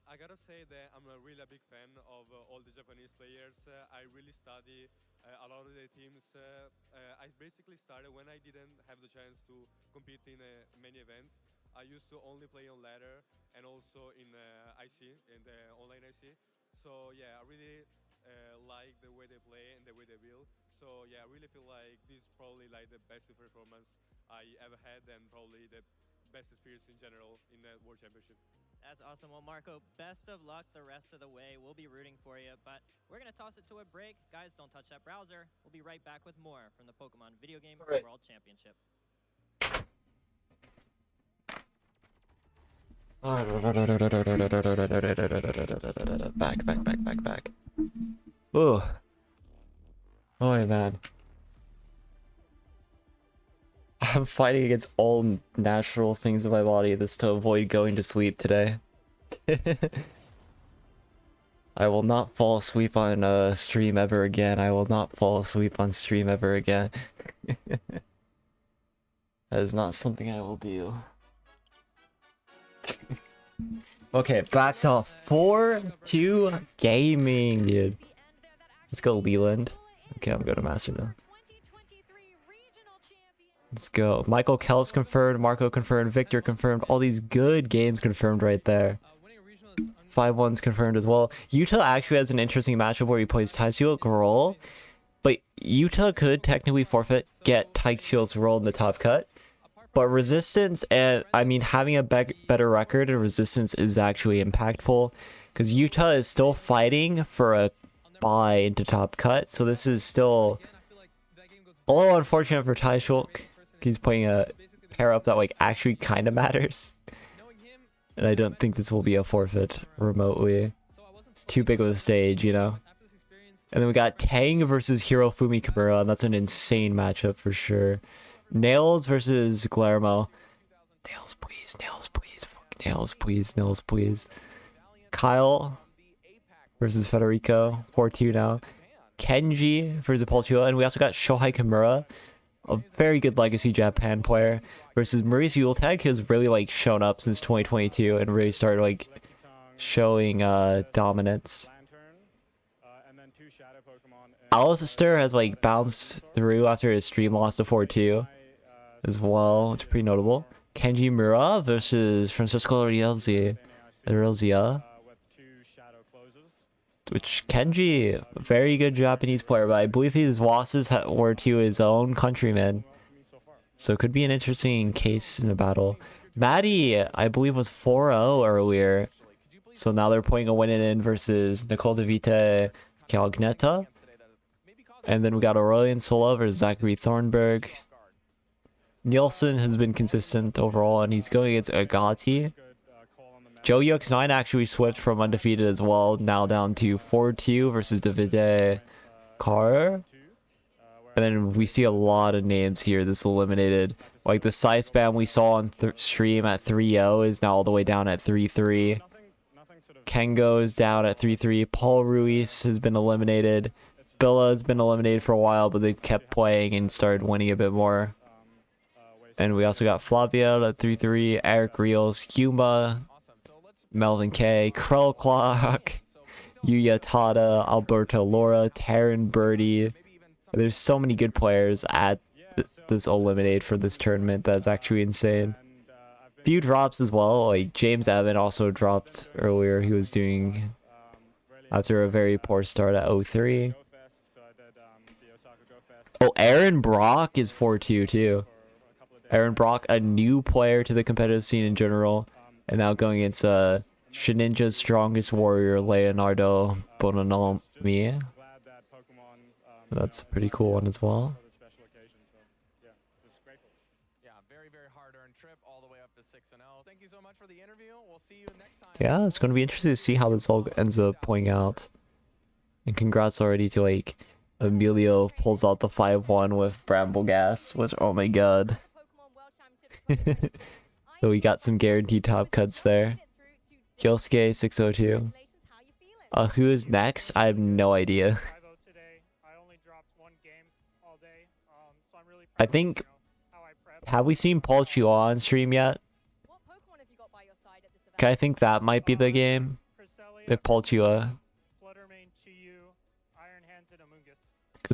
I gotta say that I'm really a big fan of all the Japanese players. I really study a lot of the teams. I basically started when I didn't have the chance to compete in many events. I used to only play on ladder and also in IC, in the online IC. So yeah, I really like the way they play and the way they build. So yeah, I really feel like this is probably like the best performance I ever had, and probably the best experience in general in the World Championship. That's awesome. Well, Marco, best of luck the rest of the way. We'll be rooting for you, but we're going to toss it to a break. Guys, don't touch that browser. We'll be right back with more from the Pokemon Video Game World Championship. Back. Ooh. Oh, man. I'm fighting against all natural things in my body just to avoid going to sleep today. I will not fall asleep on stream ever again. I will not fall asleep on stream ever again. That is not something I will do. Okay, back to 4-2 gaming, dude. Let's go, Leland. Okay, I'm going to Master now. Let's go. Michael Kells confirmed, Marco confirmed, Victor confirmed. All these good games confirmed right there. 5-1's confirmed as well. Utah actually has an interesting matchup where he plays Taisiel Grohl, but Utah could technically forfeit, get Taisiel's role in the top cut. But Resistance, and I mean, having a better record in Resistance is actually impactful, because Utah is still fighting for a bye into top cut, so this is still a little unfortunate for Taisiel. He's playing a pair up that like actually kind of matters, and I don't think this will be a forfeit remotely. It's too big of a stage, you know. And then we got Tang versus Hirofumi Kimura, and that's an insane matchup for sure. Nails versus Guillermo. Nails, please. Nails, please. Fuck, nails, please. Nails, please. Kyle versus Federico. 4-2 now. Kenji versus Polchua. And we also got Shohei Kimura, a very good Legacy Japan player, versus Maurice Yuletag, who's really like shown up since 2022 and really started like showing dominance. Alistair has like bounced through after his stream loss to 4-2 as well, which is pretty notable. Kenji Mura versus Francisco Rielzia. Which Kenji, very good Japanese player, but I believe his losses were to his own countrymen. So it could be an interesting case in a battle. Maddie, I believe, was 4-0 earlier. So now they're putting a win in versus Nicole DeVita Calgnetta. And then we got Aurelian Sola versus Zachary Thornburg. Nielsen has been consistent overall, and he's going against Agati. Joe UX9 actually switched from undefeated as well, now down to 4-2 versus Davide Carr. And then we see a lot of names here this eliminated. Like the side spam we saw on stream at 3-0 is now all the way down at 3-3. Kengo is down at 3-3. Paul Ruiz has been eliminated. Billa has been eliminated for a while, but they kept playing and started winning a bit more. And we also got Flavia at 3-3, Eric Reels, Yuma, Melvin K, Krell Clock, Yuya Tada, Alberto Laura, Taryn Birdie. There's so many good players at this eliminate for this tournament. That's actually insane. Few drops as well. Like James Evan also dropped earlier. He was doing after a very poor start at 0-3. Oh, Aaron Brock is 4-2 too. Aaron Brock, a new player to the competitive scene in general, and now going against Shinija's strongest warrior, Leonardo Bononomi. That's a pretty cool one as well. Yeah, it's going to be interesting to see how this all ends up playing out. And congrats already to like Emilio pulls out the 5-1 with Brambleghast, which, oh my god. So we got some guaranteed top cuts there. Kyosuke 602. Who is next? I have no idea. I think, have we seen Paul Chua on stream yet? Okay, I think that might be the game. If Paul Chua.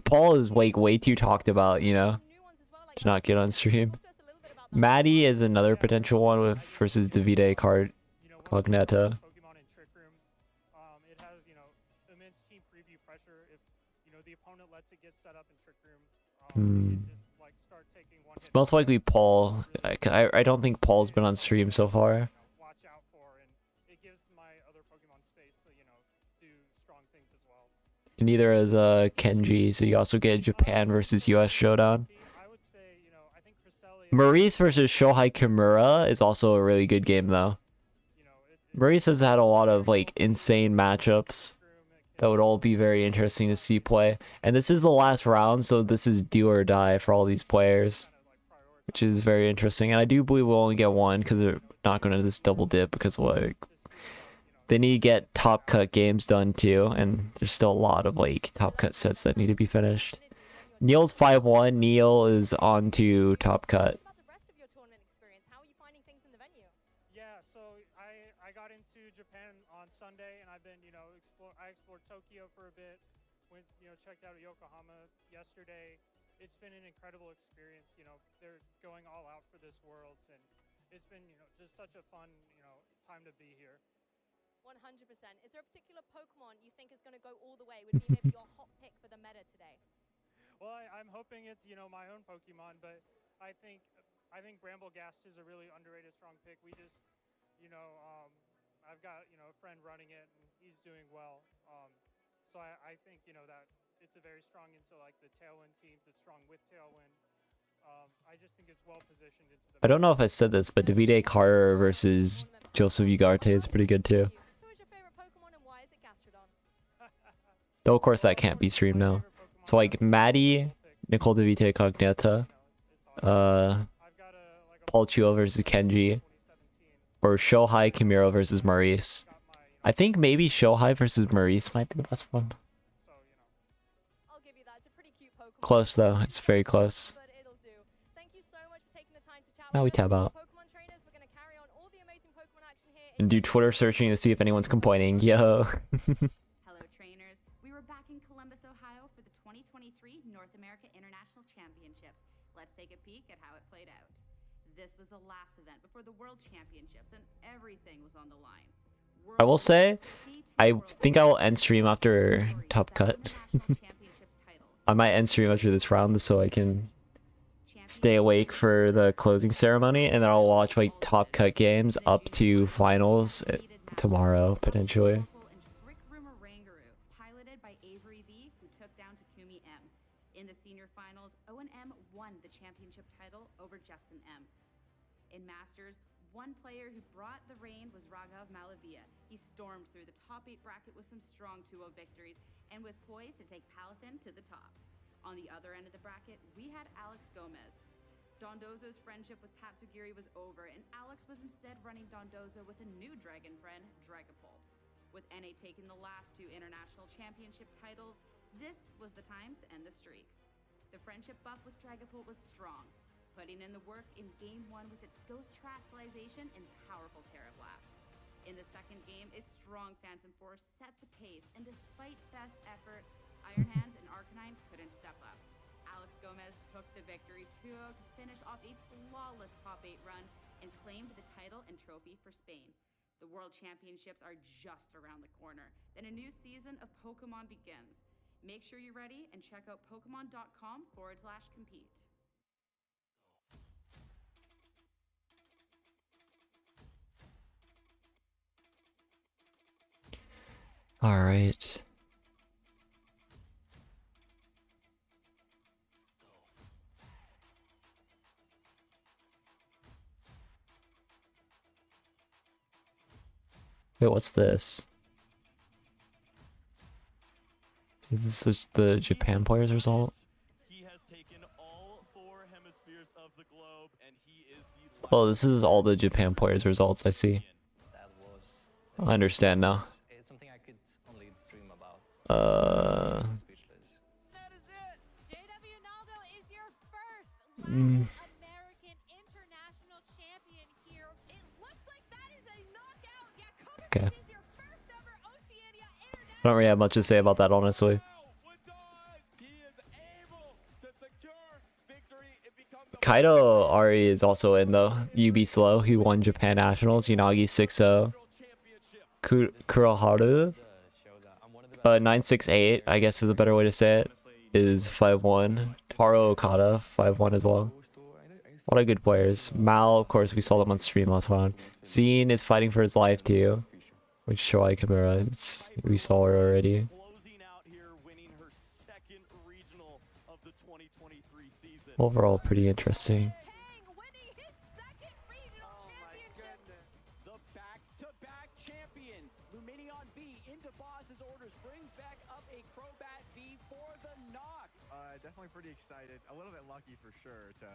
Paul is like way too talked about, you know, to not get on stream. Maddie is another potential one with versus Davide Cognetta. It's most likely Paul. I don't think Paul's been on stream so far. Neither is Kenji, so you also get Japan versus US showdown. Maurice versus Shohei Kimura is also a really good game though. Maurice has had a lot of like insane matchups that would all be very interesting to see play. And this is the last round, so this is do or die for all these players, which is very interesting. And I do believe we'll only get one because they're not going to this double dip because like they need to get top cut games done too, and there's still a lot of like top cut sets that need to be finished. Neil's 5-1. Neil is on to top cut. Tokyo for a bit, went, checked out Yokohama yesterday. It's been an incredible experience. They're going all out for this Worlds, and it's been, just such a fun, time to be here. 100%. Is there a particular Pokemon you think is going to go all the way? Would be maybe your hot pick for the meta today? Well, I'm hoping it's, my own Pokemon, but I think Brambleghast is a really underrated strong pick. We just, I've got, a friend running it, and he's doing well. So I think, that it's a very strong into like the Tailwind teams. It's strong with Tailwind. I just think it's well positioned into the... I don't know if I said this, but Davide Carter versus Joseph Ugarte is pretty good too. Though of course that can't be streamed now. So like Maddie, Nicole Davide Cognetta, Paul Chua versus Kenji, or Shohei Kimura versus Maurice. I think maybe Shohei versus Maurice might be the best one. Close though, it's very close. Now we tab out. And do Twitter searching to see if anyone's complaining. Yo. Hello trainers. We were back in Columbus, Ohio for the 2023 North America International Championships. Let's take a peek at how it played out. This was the last event before the World Championships and everything was on the line. I will say, I think I will end stream after Top Cut. I might end stream after this round so I can stay awake for the closing ceremony, and then I'll watch like Top Cut games up to finals tomorrow, potentially. Piloted by Avery V, who took down Takumi M. In the senior finals, Owen M won the championship title over Justin M. In Masters, one player who brought the reign was Raghav Malavia. He stormed through the top 8 bracket with some strong 2-0 victories and was poised to take Palafin to the top. On the other end of the bracket, we had Alex Gomez. Dondozo's friendship with Tatsugiri was over, and Alex was instead running Dondozo with a new dragon friend, Dragapult. With NA taking the last 2 international championship titles, this was the time to end the streak. The friendship buff with Dragapult was strong, putting in the work in Game 1 with its Ghost Terastallization and powerful Terra Blast. In the second game, a strong Phantom Force set the pace, and despite best efforts, Iron Hands and Arcanine couldn't step up. Alex Gomez took the victory 2-0 to finish off a flawless top 8 run and claimed the title and trophy for Spain. The World Championships are just around the corner. Then a new season of Pokemon begins. Make sure you're ready and check out Pokemon.com/compete. All right. Wait, what's this? Is this just the Japan players result? He has taken all 4 hemispheres of the globe, and he is the Oh, this is all the Japan players results, I see. I understand now. It's something I could only dream about. JW Naldo is your first Mm. American international champion here. It looks like that is a knockout. Yeah, Okay. I don't really have much to say about that, honestly. Kaido Ari is also in though. UB Slow, he won Japan Nationals. Unagi 6-0. Kuroharu 968, I guess is a better way to say it, is 5-1. Taro Okada 5-1 as well. A lot of good players. Mal, of course, we saw them on stream last round. Zine is fighting for his life too. Which Shoei Kimura, we saw her already. Overall, pretty interesting. the back-to-back champion. Luminion V into Boss's orders, brings back up a Crobat V for the knock. Definitely pretty excited. A little bit lucky for sure to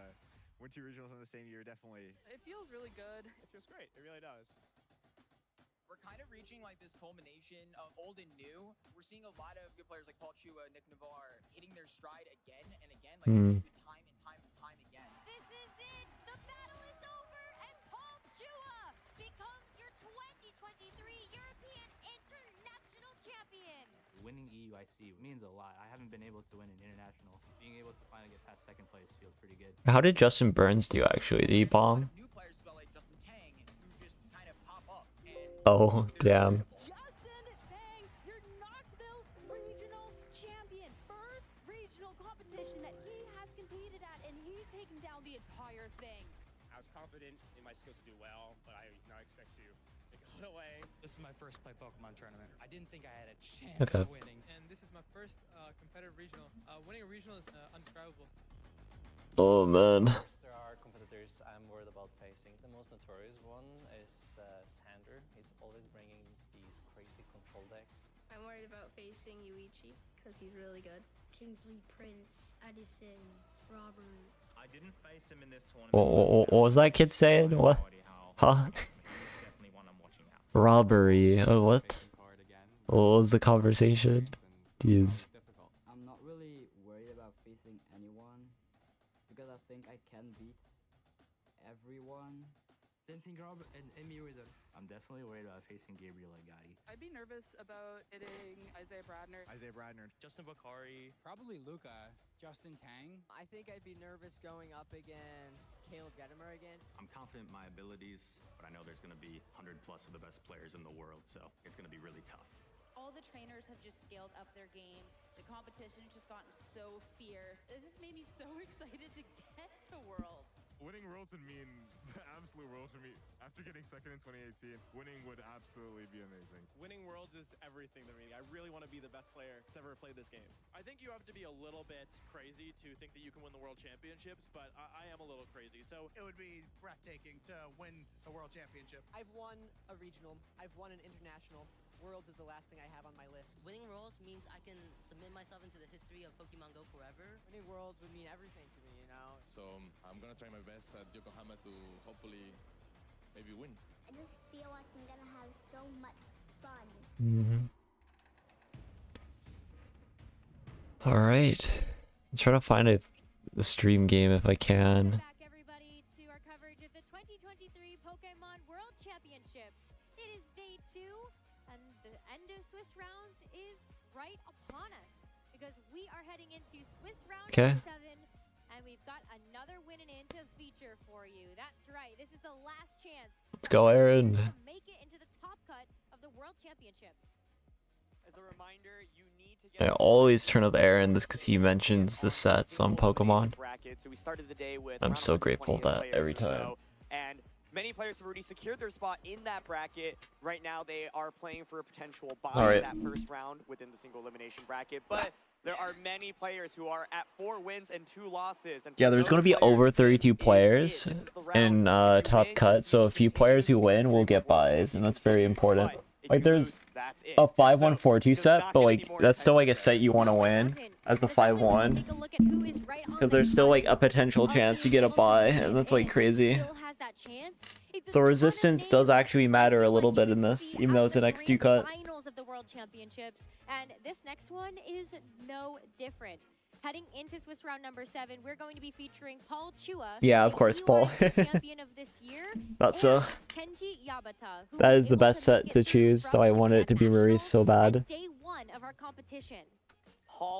win 2 regionals in the same year. Definitely. It feels really good. It feels great. It really does. We're kind of reaching like this culmination of old and new. We're seeing a lot of good players like Paul Chua, Nick Navarre hitting their stride again and again, like time and time and time again. This is it. The battle is over, and Paul Chua becomes your 2023 European International Champion. Winning EUIC means a lot. I haven't been able to win an international. Being able to finally get past 2nd place feels pretty good. How did Justin Burns do actually? Did he bomb? Oh, damn. Justin Tang, your Knoxville regional champion. First regional competition that he has competed at, and he's taken down the entire thing. I was confident in my skills to do well, but I now expect to take it all away. This is my first play Pokemon tournament. I didn't think I had a chance of winning, and this is my first competitive regional. Winning a regional is undescribable. Oh man. There are competitors I'm worried about facing. The most notorious one is Sander. He's always bringing these crazy control decks. I'm worried about facing Yuichi because he's really good. Kingsley, Prince, Edison, Robert. I didn't face him in this tournament. What was that kid saying? What? Huh? Robbery. Oh, what? What was the conversation? Jeez. I'm not really worried about facing anyone because I think I can beat everyone. Didn't think Rob and Emu either. I'm definitely worried about facing Gabriel Agati. I'd be nervous about hitting Isaiah Bradner. Justin Bakari. Probably Luca. Justin Tang. I think I'd be nervous going up against Caleb Gedimer again. I'm confident in my abilities, but I know there's going to be 100+ of the best players in the world, so it's going to be really tough. All the trainers have just scaled up their game. The competition has just gotten so fierce. This has made me so excited to get to Worlds. Winning Worlds would mean the absolute world for me. After getting 2nd in 2018, winning would absolutely be amazing. Winning Worlds is everything to me. I really want to be the best player that's ever played this game. I think you have to be a little bit crazy to think that you can win the World Championships, but I am a little crazy. So It would be breathtaking to win a world championship. I've won a regional. I've won an international. Worlds is the last thing I have on my list. Winning Worlds means I can submit myself into the history of Pokemon Go forever. Winning Worlds would mean everything to me, you know? So I'm gonna try my best at Yokohama to hopefully maybe win. I just feel like I'm gonna have so much Mm-hmm. All right, let's try to find the stream game if I can. Back everybody to our coverage of the 2023 Pokemon World Championships. It is day 2, and the end of Swiss rounds is right upon us because we are heading into Swiss round 7, and we've got another win and in to feature for you. That's right. This is the last chance. Let's go, Aaron. To make it into the top cut of the World Championships. As a reminder, you need to get I always turn up Aaron this because he mentions the sets on Pokemon. So we started the day with I'm so grateful that every time. So, and many players have already secured their spot in that bracket. Right now, they are playing for a potential bye in that first round within the single elimination bracket. But there are many players who are at 4 wins and 2 losses. And Yeah, there's going to be over 32 players in top cut, so a few players who win will get buys, and that's very important. Like, there's a 5-1-4-2 set, but like that's still like a set you want to win as the 5-1, because there's still like a potential chance to get a buy, and that's like crazy. So resistance does actually matter a little bit in this, even though it's an X2 cut. Finals of the World Championships, and this next one is no different. Heading into Swiss round number 7, we're going to be featuring Paul Chua. Yeah, of course, Paul. Champion of this year. That's so. Kenji Yabata, That is the best set to choose, so I wanted it to be Maurice so bad. Day 1 of our competition.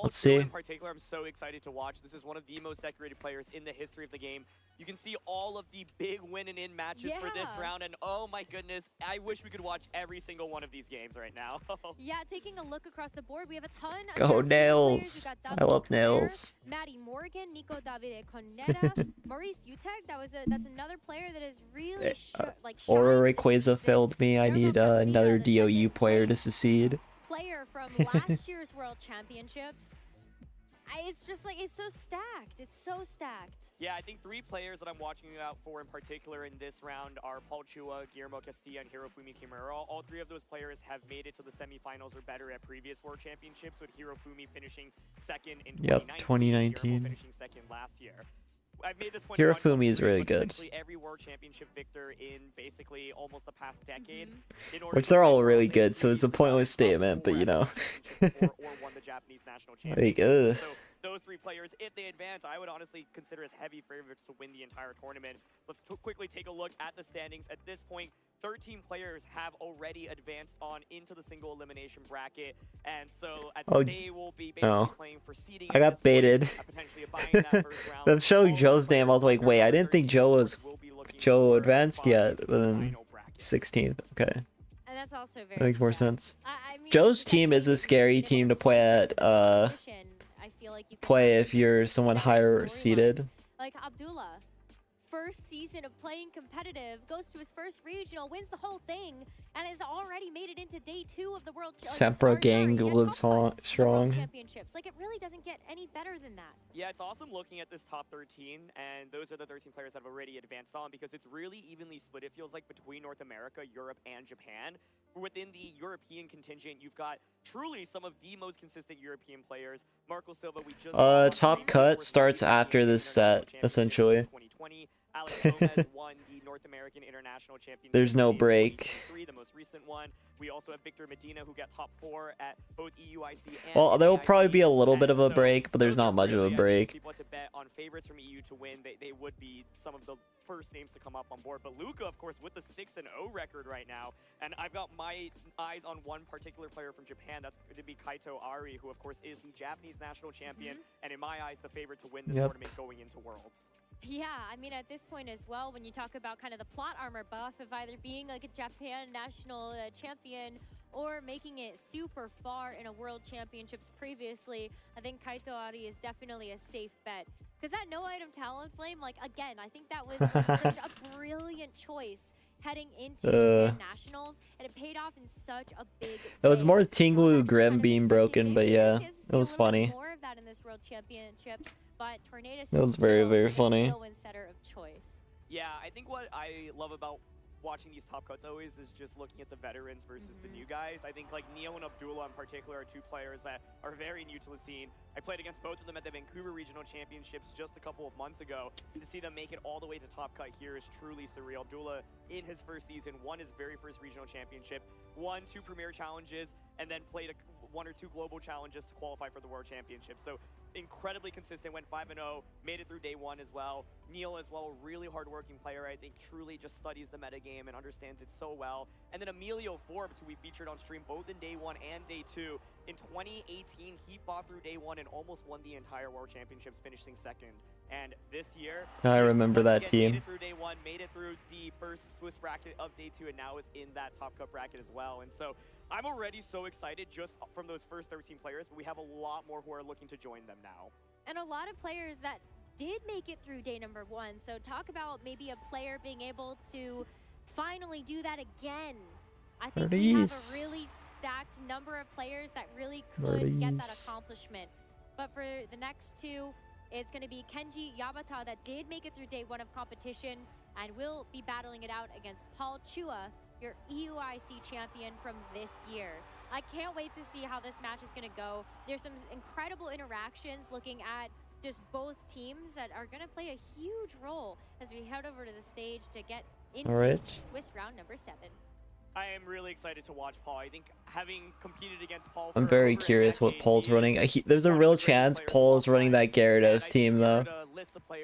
Let's see. In particular, I'm so excited to watch. This is one of the most decorated players in the history of the game. You can see all of the big win and in matches for this round, and oh my goodness, I wish we could watch every single one of these games right now. Yeah, taking a look across the board, we have a ton of Go Nails! I love Nails. Maddie Morgan, Nico Davide Conera, Maurice Utek. That's another player that is really Aura Rayquaza failed me. I need another DOU player to succeed. Player from last year's World Championships. It's just like, it's so stacked. It's so stacked. Yeah, I think 3 players that I'm watching out for in particular in this round are Paul Chua, Guillermo Castilla, and Hirofumi Kimura. All 3 of those players have made it to the semifinals or better at previous World Championships, with Hirofumi finishing 2nd in 2019. Yep, 2019. Guillermo finishing 2nd last year. I've made this point. Hirofumi is really good. Every World Championship victor in basically almost the past decade. Which they're all really good, so it's a pointless statement, but you know. or won the Japanese national championship. Like, so those 3 players, if they advance, I would honestly consider as heavy favorites to win the entire tournament. Let's quickly take a look at the standings. At this point, 13 players have already advanced on into the single elimination bracket, and so they will be basically playing for seeding. I got baited. Them showing Joe's name, I was like, wait, I didn't think Joe advanced yet, but then 16th. Okay. And that's also very that makes more sense. Joe's team is a scary team to play at. Play if you're someone higher seated. Like Abdullah, first season of playing competitive, goes to his first regional, wins the whole thing, and has already made it into day 2 of the World Sempra gang lives strong. Championships. Like, it really doesn't get any better than that. Yeah, it's awesome looking at this top 13, and those are the 13 players that have already advanced on, because it's really evenly split, it feels like, between North America, Europe, and Japan. Within the European contingent, you've got truly some of the most consistent European players. Marco Silva, we just top cut starts after this set, essentially. 2020. Alex Gomez won the North American International Championship. There's no break. The most recent one. We also have Victor Medina, who got top 4 at both EUIC and well, there will probably be a little bit of a break, but there's not much of a break. People had to bet on favorites from EU to win. They would be some of the first names to come up on board. But Luca, of course, with the 6-0 record right now. And I've got my eyes on one particular player from Japan. That's going to be Kaito Ari, who, of course, is the Japanese national champion. And in my eyes, the favorite to win this tournament going into Worlds. Yeah, I mean, at this point as well, when you talk about kind of the plot armor buff of either being like a Japan national champion or making it super far in a World Championships previously, I think Kaito Ari is definitely a safe bet. Because that no-item Talonflame, like, again, I think that was such a brilliant choice heading into Japan Nationals, and it paid off in such a big It was more Tinglu Grim being broken, but yeah, it was funny. More of that in this World Championship, but Tornadus it was very, very funny. Setter of choice. Yeah, I think what I love about watching these top cuts always is just looking at the veterans versus the new guys. I think like Neil and Abdullah in particular are two players that are very new to the scene. I played against both of them at the Vancouver Regional Championships just a couple of months ago. And to see them make it all the way to top cut here is truly surreal. Abdullah, in his first season, won his very first regional championship, won 2 Premier Challenges, and then played 1 or 2 global challenges to qualify for the World Championship. So incredibly consistent, went 5-0, made it through day 1 as well. Neil as well, really hardworking player, I think truly just studies the metagame and understands it so well. And then Emilio Forbes, who we featured on stream both in day 1 and day 2. In 2018, he fought through day 1 and almost won the entire World Championships, finishing 2nd. And this year, I remember that made team. it through day 1, made it through the first Swiss bracket of day 2, and now is in that top cup bracket as well. And so I'm already so excited just from those first 13 players, but we have a lot more who are looking to join them now. And a lot of players that did make it through day number 1. So talk about maybe a player being able to finally do that again. I think we have a really stacked number of players that really could get that accomplishment. But for the next 2, it's going to be Kenji Yabata that did make it through day 1 of competition and will be battling it out against Paul Chua, your EUIC champion from this year. I can't wait to see how this match is going to go. There's some incredible interactions looking at just both teams that are going to play a huge role as we head over to the stage to get into Swiss round number 7. I am really excited to watch Paul. I think having competed against Paul, I'm very curious what Paul's running. There's a real chance Paul's running that Gyarados team though.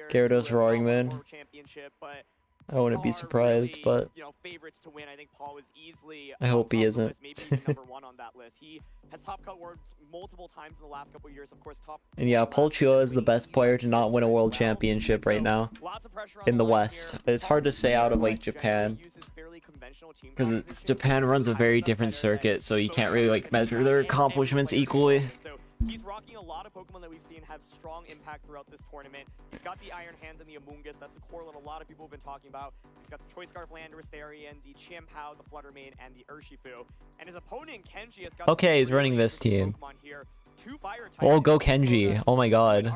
Gyarados Roaring Moon. I wouldn't be surprised, but you know, favorites to win. I think Paul was easily I hope he isn't. maybe even number 1 on that list. He has top cut worlds multiple times in the last couple of years. Of course, And yeah, Paul Chua is the best player to not win a world championship right now in the West. It's hard to say out of like Japan, because Japan runs a very different circuit, so you can't really like measure their accomplishments equally. He's rocking a lot of Pokemon that we've seen have strong impact throughout this tournament. He's got the Iron Hands and the Amoonguss. That's a core that a lot of people have been talking about. He's got the Choice Scarf Landorus Therian, the Chien-Pao, the Fluttermane, and the Urshifu. And his opponent, Kenji, has got Okay, he's running this team. here. 2 Fire types. Oh, go Kenji. Oh my god.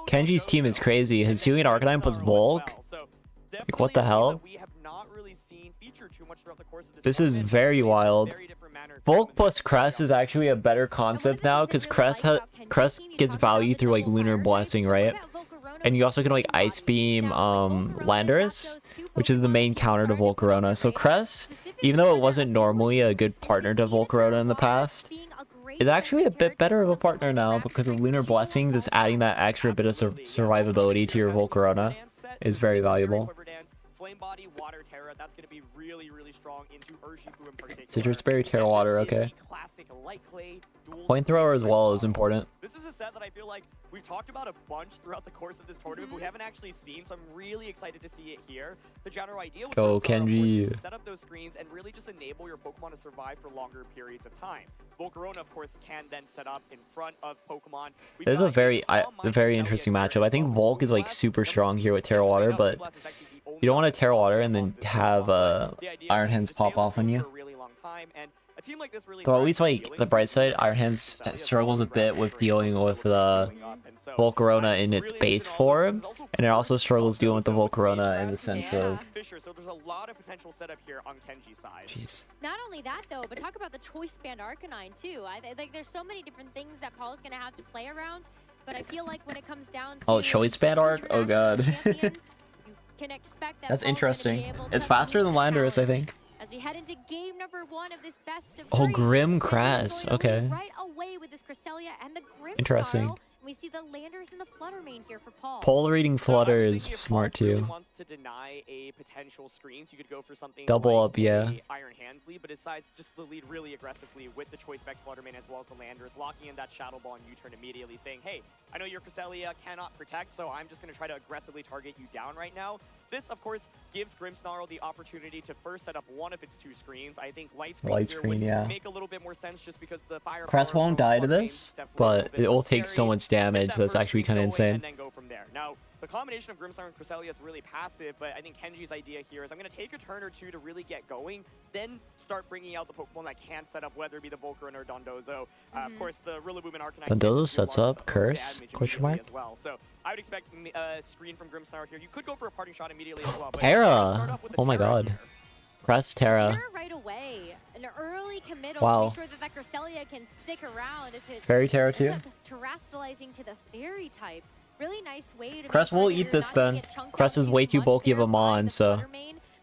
Kenji's team is crazy. His Helion Arcanine plus Volk? Like, what the hell? This is very wild. Volk plus Crest is actually a better concept now, because Crest gets value through like Lunar Blessing, right? And you also can like Ice Beam Landorus, which is the main counter to Volcarona. So Crest, even though it wasn't normally a good partner to Volcarona in the past, is actually a bit better of a partner now, because of Lunar Blessing. Just adding that extra bit of survivability to your Volcarona is very valuable. Flame Body, Water Terra, that's going to be really, really strong into Urshifu in particular. Citrus Berry, Terra Water, okay. Point Thrower as well is important. This is a set that I feel like we've talked about a bunch throughout the course of this tournament, but we haven't actually seen, so I'm really excited to see it here. The general idea with Go Kenji. is to set up those screens and really just enable your Pokemon to survive for longer periods of time. Volcarona, of course, can then set up in front of Pokemon. This is a very interesting matchup. I think Volk is like super strong here with Terra Water, but you don't want to Terra Water and then have Iron Hands pop off on you. But at least like the bright side, Iron Hands struggles a bit with dealing with the Volcarona in its base form, and it also struggles dealing with the Volcarona in the sense of so there's a lot of potential setup here on Kenji's side. Jeez. Not only that though, but talk about the Choice Band Arcanine too. Like there's so many different things that Paul is going to have to play around, but I feel like when it comes down to Choice Band Arc? Oh god. can expect that That's Paul's interesting. It's faster than Landorus, I think. As we head into game number 1 of this best of 3, Grim Cress. Okay. Right away with this Cresselia and the Grim Interesting. Sorrow. We see the Landorus and the Fluttermane here for Paul. Pole reading Flutter is smart too. Wants to deny a potential screen, so you could go for something double like up, yeah. Iron Hands lead, but decides just to lead really aggressively with the Choice Specs Fluttermane as well as the Landorus, locking in that Shadow Ball and U-turn immediately, saying, hey, I know your Cresselia cannot protect, so I'm just going to try to aggressively target you down right now. This, of course, gives Grimmsnarl the opportunity to first set up one of its 2 screens. I think Light Screen, yeah, make a little bit more sense just because the fire. Crest won't die to this, but it will take so much damage damage. That's actually kind of insane. And then go from there. Now, the combination of Grimstar and Cresselia is really passive, but I think Kenji's idea here is I'm going to take a turn or two to really get going, then start bringing out the Pokemon that can set up, whether it be the Volcarona or Dondozo. Of course, the Rillaboom and Arcanine. Dondozo sets up Curse? Question mark? As well. So I would expect a screen from Grimstar here. You could go for a parting shot immediately as well. But Terra! Oh my god. Press Terra. Terra right away. An early committal Wow. to make sure that Cresselia can stick around. It's Fairy Terra too? terastallizing to the fairy type. Really nice way to Crest will eat this then. Crest is way too bulky of a mon, so.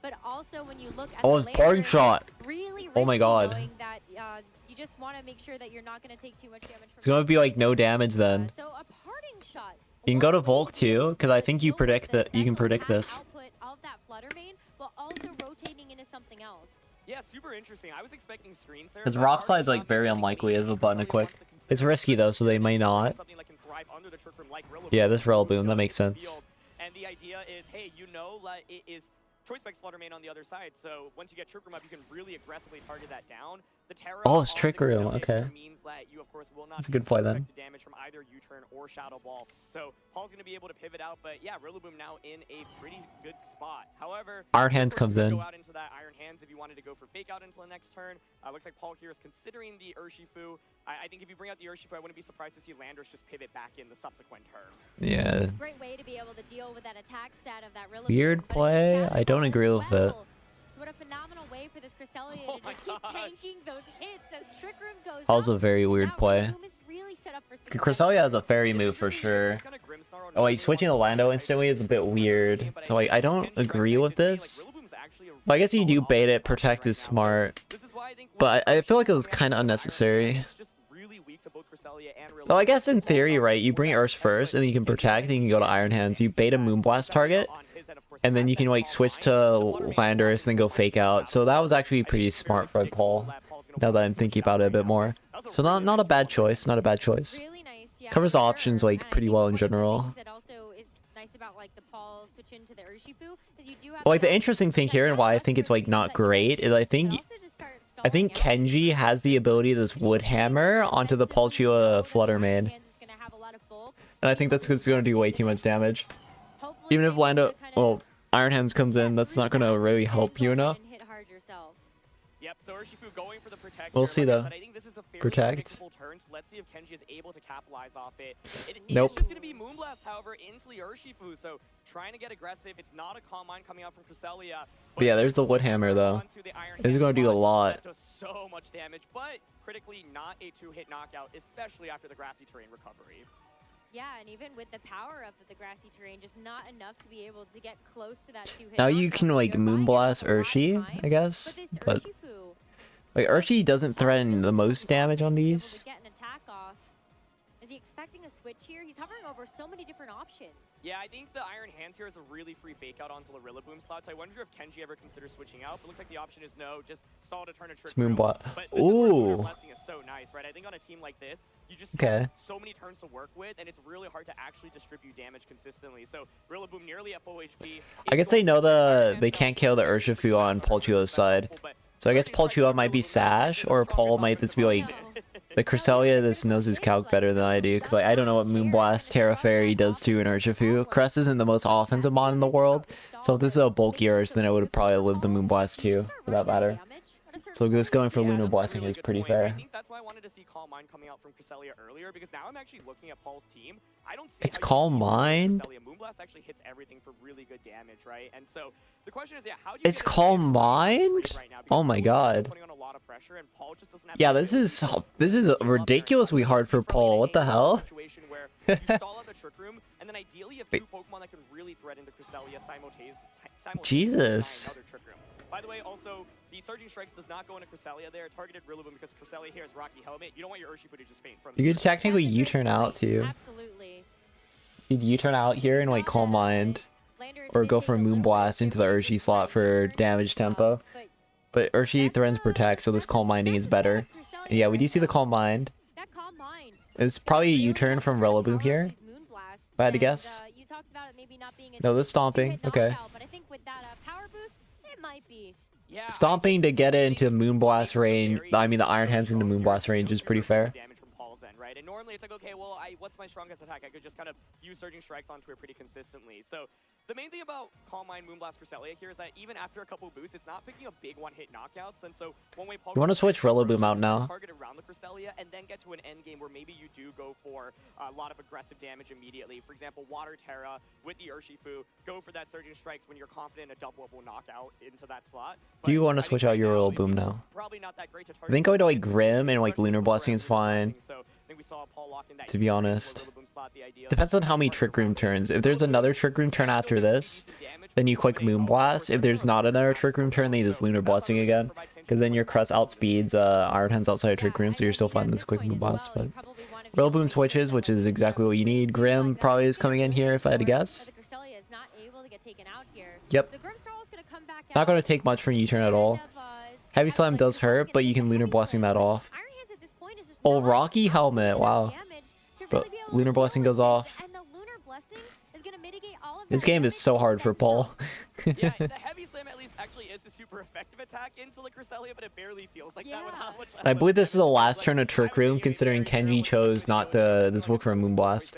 But also when you look at Oh, the it's parting layer, shot. Really Oh my risky god. knowing that, you just want to make sure that you're not going to take too much damage from It's gonna be like no damage then. so a parting shot. You can go to Volk too, because I think you predict that you can predict this. Output of that Fluttermane, while also rotating into something else. Yeah, super interesting. I was expecting screens there. Because Rock Slide's like very unlikely as a button to quick. It's risky though, so they might not. Yeah, this Rillaboom, that makes sense. And the idea is, hey, you know, it is Choice Specs Fluttermane on the other side, so once you get Trick Room up, you can really aggressively target that down. The Terra Oh, it's Trick Room, okay. means that you, of course, will not That's a good play then. affected damage from either U-turn or Shadow Ball. So Paul's going to be able to pivot out, but yeah, Rillaboom now in a pretty good spot. However, Iron Hands comes in. Go out into that Iron Hands if you wanted to go for Fake Out until the next turn. Looks like Paul here is considering the Urshifu. I think if you bring out the Urshifu, I wouldn't be surprised to see Landorus just pivot back in the subsequent turn. Yeah. Great way to be able to deal with that attack stat of that Rillaboom. Weird play. I don't agree with it. So what a phenomenal way for this Cresselia to just keep tanking those hits as Trick Room goes That was a very weird play. Rillaboom is really set up for success. Cresselia has a fairy move for sure. Oh, like switching to Lando instantly is a bit weird. So like I don't agree with this. Well, I guess you do bait it, protect is smart. But I feel like it was kind of unnecessary. Well, I guess in theory, right, you bring Ursh first, and then you can protect, and you can go to Iron Hands. You bait a Moonblast target, and then you can like switch to Landorus, and then go Fake Out. So that was actually pretty smart for Paul, now that I'm thinking about it a bit more. So not a bad choice, not a bad choice. Covers the options like pretty well in general. Well, like the interesting thing here and why I think it's like not great is I think Kenji has the ability to this Wood Hammer onto the Palchua Fluttermane. And I think that's going to do way too much damage. Even if Iron Hands comes in, that's not going to really help you enough. Yep, so Urshifu going for the protect. We'll see though. I think this is a fairly Protect. turn, so let's see if Kenji is able to capitalize off it. Nope. It's just going to be Moonblast, however, into the Urshifu, so trying to get aggressive. It's not a Calm Mind coming out from Cresselia. But yeah, there's the Wood Hammer though. It's going to do a lot. That does so much damage, but critically not a two-hit knockout, especially after the Grassy Terrain recovery. Yeah, and even with the power up of the Grassy Terrain, just not enough to be able to get close to that two-hit Now you can like Moonblast Urshi, I guess. But like Urshi doesn't threaten the most damage on these. Get an attack off. Is he expecting a switch here? He's hovering over so many different options. Yeah, I think the Iron Hands here is a really free fake out onto the Rillaboom slot, so I wonder if Kenji ever considers switching out. But looks like the option is no, just stall to turn a Trick Room. Moonblast. But this is where blessing is so nice, right? I think on a team like this, you just have so many turns to work with, and it's really hard to actually distribute damage consistently. So Rillaboom nearly at full HP. I guess they know they can't kill the Urshifu on Palchua's side. So I guess Palchua might be Sash, or Paul might just be like, the Cresselia just knows his calc better than I do, because like, I don't know what Moonblast Terra Fairy does to an Urshifu. Crest isn't the most offensive mon in the world, so if this is a bulky Ursh, then I would have probably lived the Moonblast too, for that matter. So this going for Lunar Blessing is pretty fair. I think that's why I wanted to see Calm Mind coming out from Cresselia earlier, because now I'm actually looking at Paul's team. I don't see it's Calm Mind? Moonblast actually hits everything for really good damage, right? And so the question is, yeah, how do you It's Calm Mind? Oh my god. Yeah, this is ridiculously hard for Paul. What the hell? You stall out the Trick Room, and then ideally you have two Pokemon that can really threaten the Cresselia simultaneously. Jesus. By the way, also, the Surging Strikes does not go into Cresselia there. Targeted Rillaboom because Cresselia here is Rocky Helmet. You don't want your Urshifu to just faint from You could technically U-turn out too. Absolutely. You'd U-turn out here and like Calm Mind. Or go for Moonblast into the Urshi slot for damage tempo. But Urshi threatens Protect, so this Calm Minding is better. And yeah, we do see the Calm Mind. It's probably a U-turn from Rillaboom here, if I had to guess. No, this Stomping. Okay. Stomping to get it into Moonblast range, I mean the Iron Hands into Moonblast range is pretty fair. End, right? And normally it's like, okay, well, what's my strongest attack? I could just kind of use Surging Strikes onto it pretty consistently. So the main thing about Calm Mind Moonblast Cresselia here is that even after a couple boosts, it's not picking up big one-hit knockouts. And so one way You want to switch Rillaboom out now? Target around the Cresselia and then get to an end game where maybe you do go for a lot of aggressive damage immediately. For example, Water Terra with the Urshifu, go for that Surging Strikes when you're confident a double up will knock out into that slot. Do you want to switch out your Rillaboom now? Probably not that great to target. I think going to like Grim and like Lunar Blessing is fine. So I think we saw Paul lock in that To be honest, depends on how many Trick Room turns. If there's another Trick Room turn after this, then you quick Moonblast. If there's not another Trick Room turn, then you just Lunar Blessing again. Because then your Crest outspeeds Iron Hands outside of Trick Room, so you're still fine with this quick Moonblast. But Rillaboom switches, which is exactly what you need. Grim probably is coming in here if I had to guess. Yep. Not going to take much from U-turn at all. Heavy Slam does hurt, but you can Lunar Blessing that off. Oh, Rocky Helmet, wow. But Lunar Blessing goes off. This game is so hard for Paul. Yeah, the Heavy Slam at least actually is a super effective attack into the Cresselia, but it barely feels like that with how much. I believe this is the last turn of Trick Room, considering Kenji chose not to this work for a Moonblast.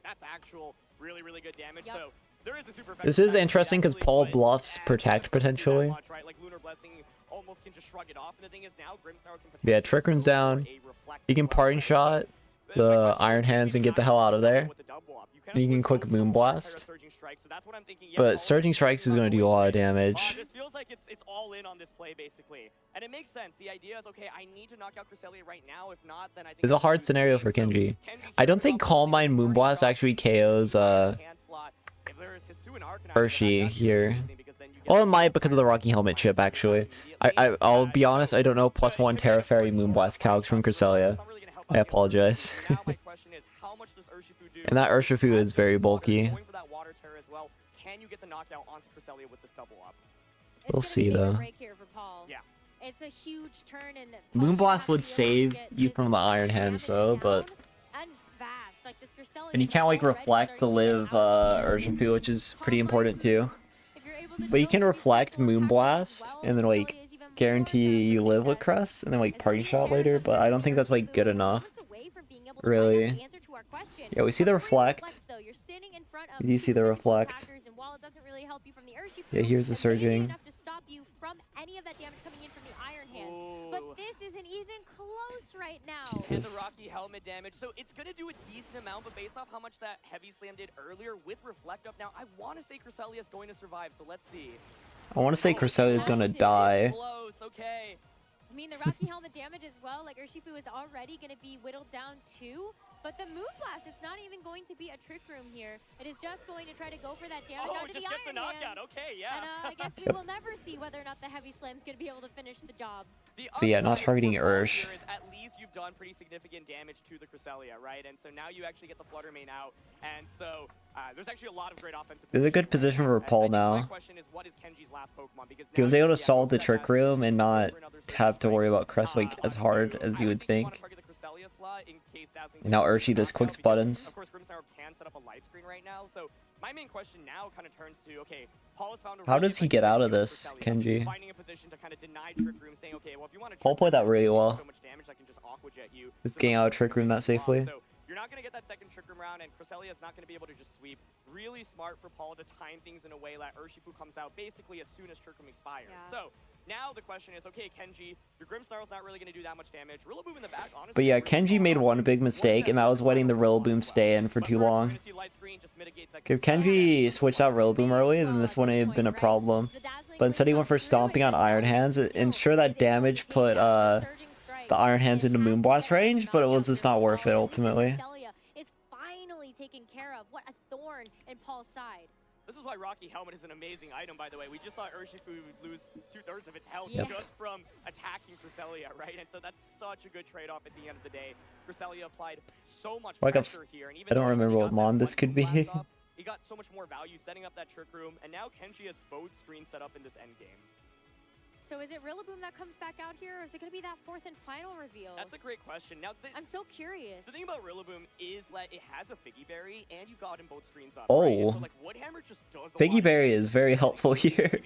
That's actual really really good damage. So there is a super this is interesting because Paul bluffs Protect potentially. Like Lunar Blessing almost can just shrug it off, and the thing is now Grimmsnarl can Yeah, Trick Room's down. You can Parting Shot the Iron Hands and get the hell out of there. You can quick Moonblast. But Surging Strikes is going to do a lot of damage. This feels like it's all in on this play basically, and it makes sense. The idea is, okay, I need to knock out Cresselia right now. If not, then I think It's a hard scenario for Kenji. I don't think Calm Mind Moonblast actually KOs Urshi here. Well, it might because of the Rocky Helmet chip, actually. I'll be honest, I don't know +1 Terra Fairy Moonblast calcs from Cresselia. I apologize. And that Urshifu is very bulky. Can you get the knockout onto Cresselia with this double up? We'll see, though. Yeah. It's a huge turn, and Moonblast would save you from the Iron Hands, though, but... And you can't, like, reflect the live Urshifu, which is pretty important, too. But you can reflect Moonblast, and then, like, guarantee you live with Crest, and then, like, Party Shot later, but I don't think that's, like, good enough. Really. Yeah, we see the reflect. You do see the reflect. Yeah, here's the surging. But this isn't even close right now. And the Rocky Helmet damage, so it's gonna do a decent amount, but based off how much that Heavy Slam did earlier with Reflect Up, now I want to say Cresselia is going to survive, so let's see. I want to say Cresselia is gonna die. Close, okay. I mean, the Rocky Helmet damage as well, like Urshifu is already going to be whittled down too, but the Moonblast, it's not even going to be a Trick Room here. It is just going to try to go for that damage onto the Iron Hands. Okay, yeah. And I guess we will never see whether or not the Heavy Slam is going to be able to finish the job. But yeah, not targeting Ursh. At least you've done pretty significant damage to the Cresselia, right? And so now you actually get the Flutter Mane out, and so there's actually a lot of great offensive. There's a good position for Paul now. My question is, what is Kenji's last Pokemon? Because he was able to stall the Trick Room and not have to worry about Crest like as hard as you would think. And now Urshi does quick buttons. Of course, Grimmsnarl can set up a light screen right now, so my main question now kind of turns to, okay, Paul has found a how does he get out of this, Kenji? Finding a position to kind of deny Trick Room, saying, okay, well, if you want to Paul played that really well. so much damage, I can just Aqua Jet you. Just getting out of Trick Room that safely. So you're not going to get that second Trick Room round, and Cresselia is not going to be able to just sweep. Really smart for Paul to time things in a way that Urshifu comes out basically as soon as Trick Room expires. Yeah. So now the question is, okay, Kenji, your Grimmsnarl's not really going to do that much damage. Rillaboom in the back, honestly. But yeah, Kenji made one big mistake, and that was letting the Rillaboom stay in for too long. If Kenji switched out Rillaboom early, then this wouldn't have been a problem. But instead he went for stomping on Iron Hands. And sure, that damage put the Iron Hands into Moonblast range, but it was just not worth it ultimately. Is finally taken care of. What a thorn in Paul's side. This is why Rocky Helmet is an amazing item, by the way. We just saw Urshifu lose 2/3 of its health just from attacking Cresselia, right? And so that's such a good trade-off at the end of the day. Cresselia applied so much pressure here. And even I don't remember what mon this could be. He got so much more value setting up that Trick Room, and now Kenji has both screens set up in this endgame. So is it Rillaboom that comes back out here, or is it going to be that fourth and final reveal? That's a great question. Now, I'm so curious. The thing about Rillaboom is that it has a Figgy Berry, and you've got him both screens up. Oh, right? So, like, Woodhammer just does Figgy Berry is very helpful here,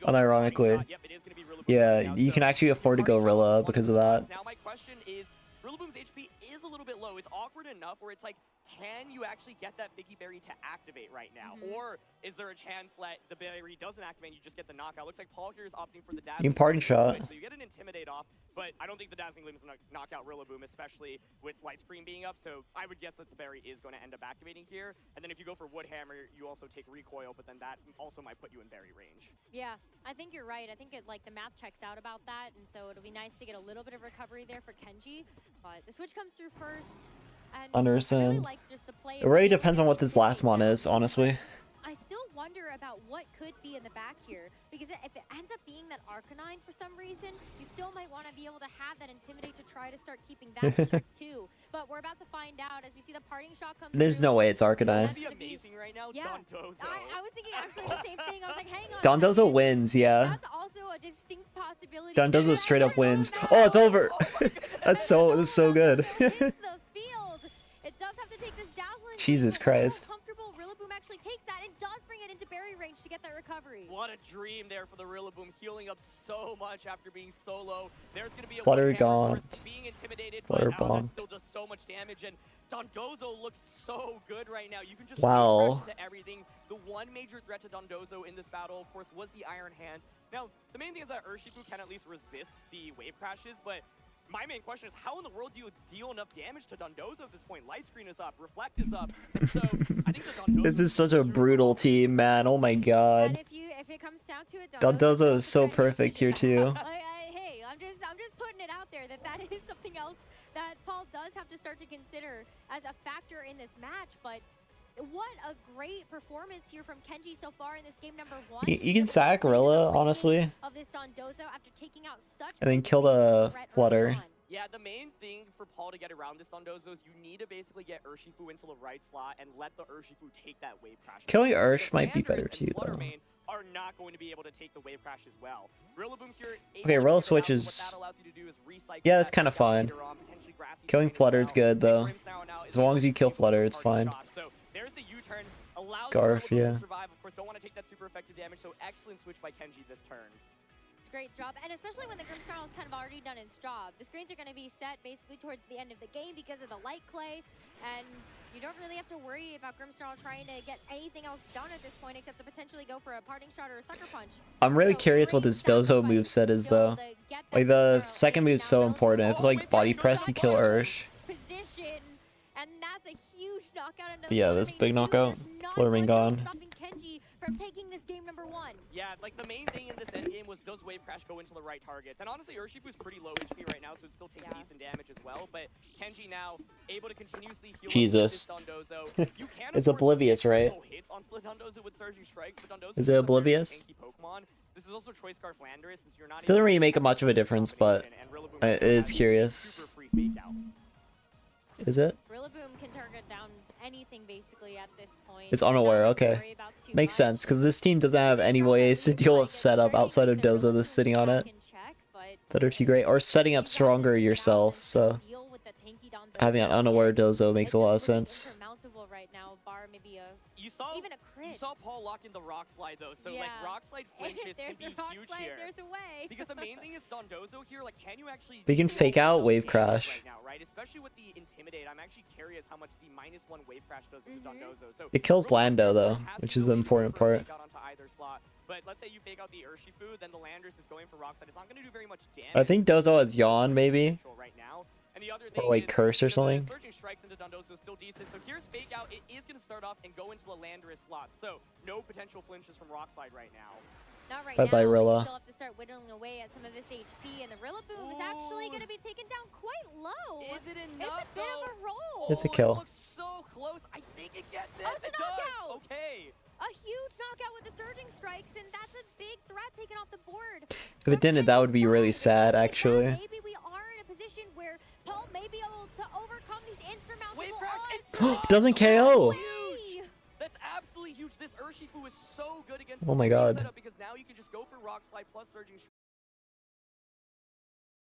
unironically. Yeah, you can actually afford to go Rilla because of that. Now my question is, Rillaboom Rillaboom's HP is a little bit low. It's awkward enough where it's like, can you actually get that Figgy Berry to activate right now? Or is there a chance that the berry doesn't activate and you just get the knockout? Looks like Paul here is opting for the You Dazzling can party Gleam shot. switch, so you get an Intimidate off, but I don't think the Dazzling Gleam is going to knock out Rillaboom, especially with Light Screen being up, so I would guess that the berry is going to end up activating here. And then if you go for Woodhammer, you also take Recoil, but then that also might put you in berry range. Yeah, I think you're right. I think the math checks out about that, and so it'll be nice to get a little bit of recovery there for Kenji. But the switch comes through first, and I really like just the play. It really depends on what this last one is, honestly. I still wonder about what could be in the back here, because if it ends up being that Arcanine for some reason, you still might want to be able to have that Intimidate to try to start keeping that in check too. But we're about to find out as we see the parting shot come There's through. no way it's Arcanine. That'd be amazing right now, Yeah, Dondozo. I was thinking actually the same thing. I was like, hang on. Dondozo wins, yeah. That's also a distinct possibility. Dondozo straight up wins. Oh, it's over. That's so good. It does have to take this Dazzling. Jesus Christ. Comfortable. Rillaboom actually takes that and does bring it into berry range to get that recovery. What a dream there for the Rillaboom, healing up so much after being solo. There's going to be a Flutter Woodhammer, gone. of course, being intimidated, Flutter but bomb. that still does so much damage. And Dondozo looks so good right now. You can just Wow. refresh into everything. The one major threat to Dondozo in this battle, of course, was the Iron Hands. Now, the main thing is that Urshifu can at least resist the wave crashes, but my main question is, how in the world do you deal enough damage to Dondozo at this point? Light Screen is up, Reflect is up, and so I think the Dondozo This is such a brutal team, man. Oh my god. If it comes down to it, Dondozo is so perfect here too. Hey, I'm just putting it out there that is something else that Paul does have to start to consider as a factor in this match. But what a great performance here from Kenji so far in this game number 1. You can sack Rilla, honestly, Of this Dondozo after taking out such and then kill the Flutter. Yeah, the main thing for Paul to get around this Dondozo is you need to basically get Urshifu into the right slot and let the Urshifu take that wave crash. Killing Because Ursh might be better Landers too, and Flutter though. main are not going to be able to take the wave crash as well. Rillaboom here, Okay, Rilla switch what is... that allows you to do is recycle Yeah, that's that kind of fine. later on, potentially Grassy Killing as Flutter is well. good, though. Grimmsnarl now is As long as you kill able to Flutter, take it's the party fine. shot. So there's the U-turn, allows Scarf, Rillaboom yeah. to survive. Of course, don't want to take that super effective damage, so excellent switch by Kenji this turn. Great job, and especially when the Grimmsnarl is kind of already done its job. The screens are going to be set basically towards the end of the game because of the light clay, and you don't really have to worry about Grimmsnarl trying to get anything else done at this point except to potentially go for a parting shot or a sucker punch. I'm really curious what this Dozo moveset is, though. Like, the second move's so important. If it's like body press, you kill Ursh. Position, and that's a huge knockout. Into Yeah, this big knockout. Flutter Ring gone. Stopping Kenji from taking this game number 1. Yeah, like the main thing in this endgame was, does Wave Crash go into the right targets? And honestly, Urshifu's pretty low HP right now, so it still takes decent damage as well. But Kenji now able to continuously heal Jesus. Dondozo. You can, It's Oblivious, right? hits on Dondozo with Surging Strikes, but Dondozo Is it Oblivious? Pokemon. This is also Choice Scarf Landorus, since you're not Doesn't really make much of a difference, but it is curious. Is it? Rillaboom can target down anything basically at this point. It's unaware, okay. Makes sense, because this team doesn't have any ways to deal with setup outside of Dozo that's sitting on it that are too great, or setting up stronger yourself, so having an unaware Dozo makes a lot of sense. Insurmountable right now, bar maybe You saw even a crit. You saw Paul lock in the Rock Slide though, so like Rock Slide flinches can be huge here. There's a way. Because the main thing is Dondozo here, like, can you actually? We can fake out Wave Crash. Right now, right? Especially with the Intimidate, I'm actually curious how much the -1 Wave Crash does into Dondozo. So It kills Lando though, which is the important part. fake out onto either slot. But let's say you fake out the Urshifu, then the Landers is going for Rock Slide. It's not going to do very much damage. I think Dozo has Yawn, maybe, Right now. And the other or like Curse or something. Surging Strikes into Dondozo is still decent. So here's Fake Out. It is going to start off and go into the Landorus slot. So no potential flinches from Rock Slide right now. Not right Bye-bye, now. Rilla. You still have to start whittling away at some of this HP, and the Rillaboom is actually going to be taken down quite low. Is it enough? It's a bit of a roll. It's a kill. It looks so close. I think it gets it. Oh, it's a it knockout. does. Okay. A huge knockout with the Surging Strikes, and that's a big threat taken off the board. If it didn't, that would be really sad, actually. Maybe we are in a position where Paul may be able to overcome these insurmountable odds. Doesn't KO. Huge. That's absolutely huge. This Urshifu is so good against Oh the my screen God. setup because now you can just go for Rock Slide plus Surging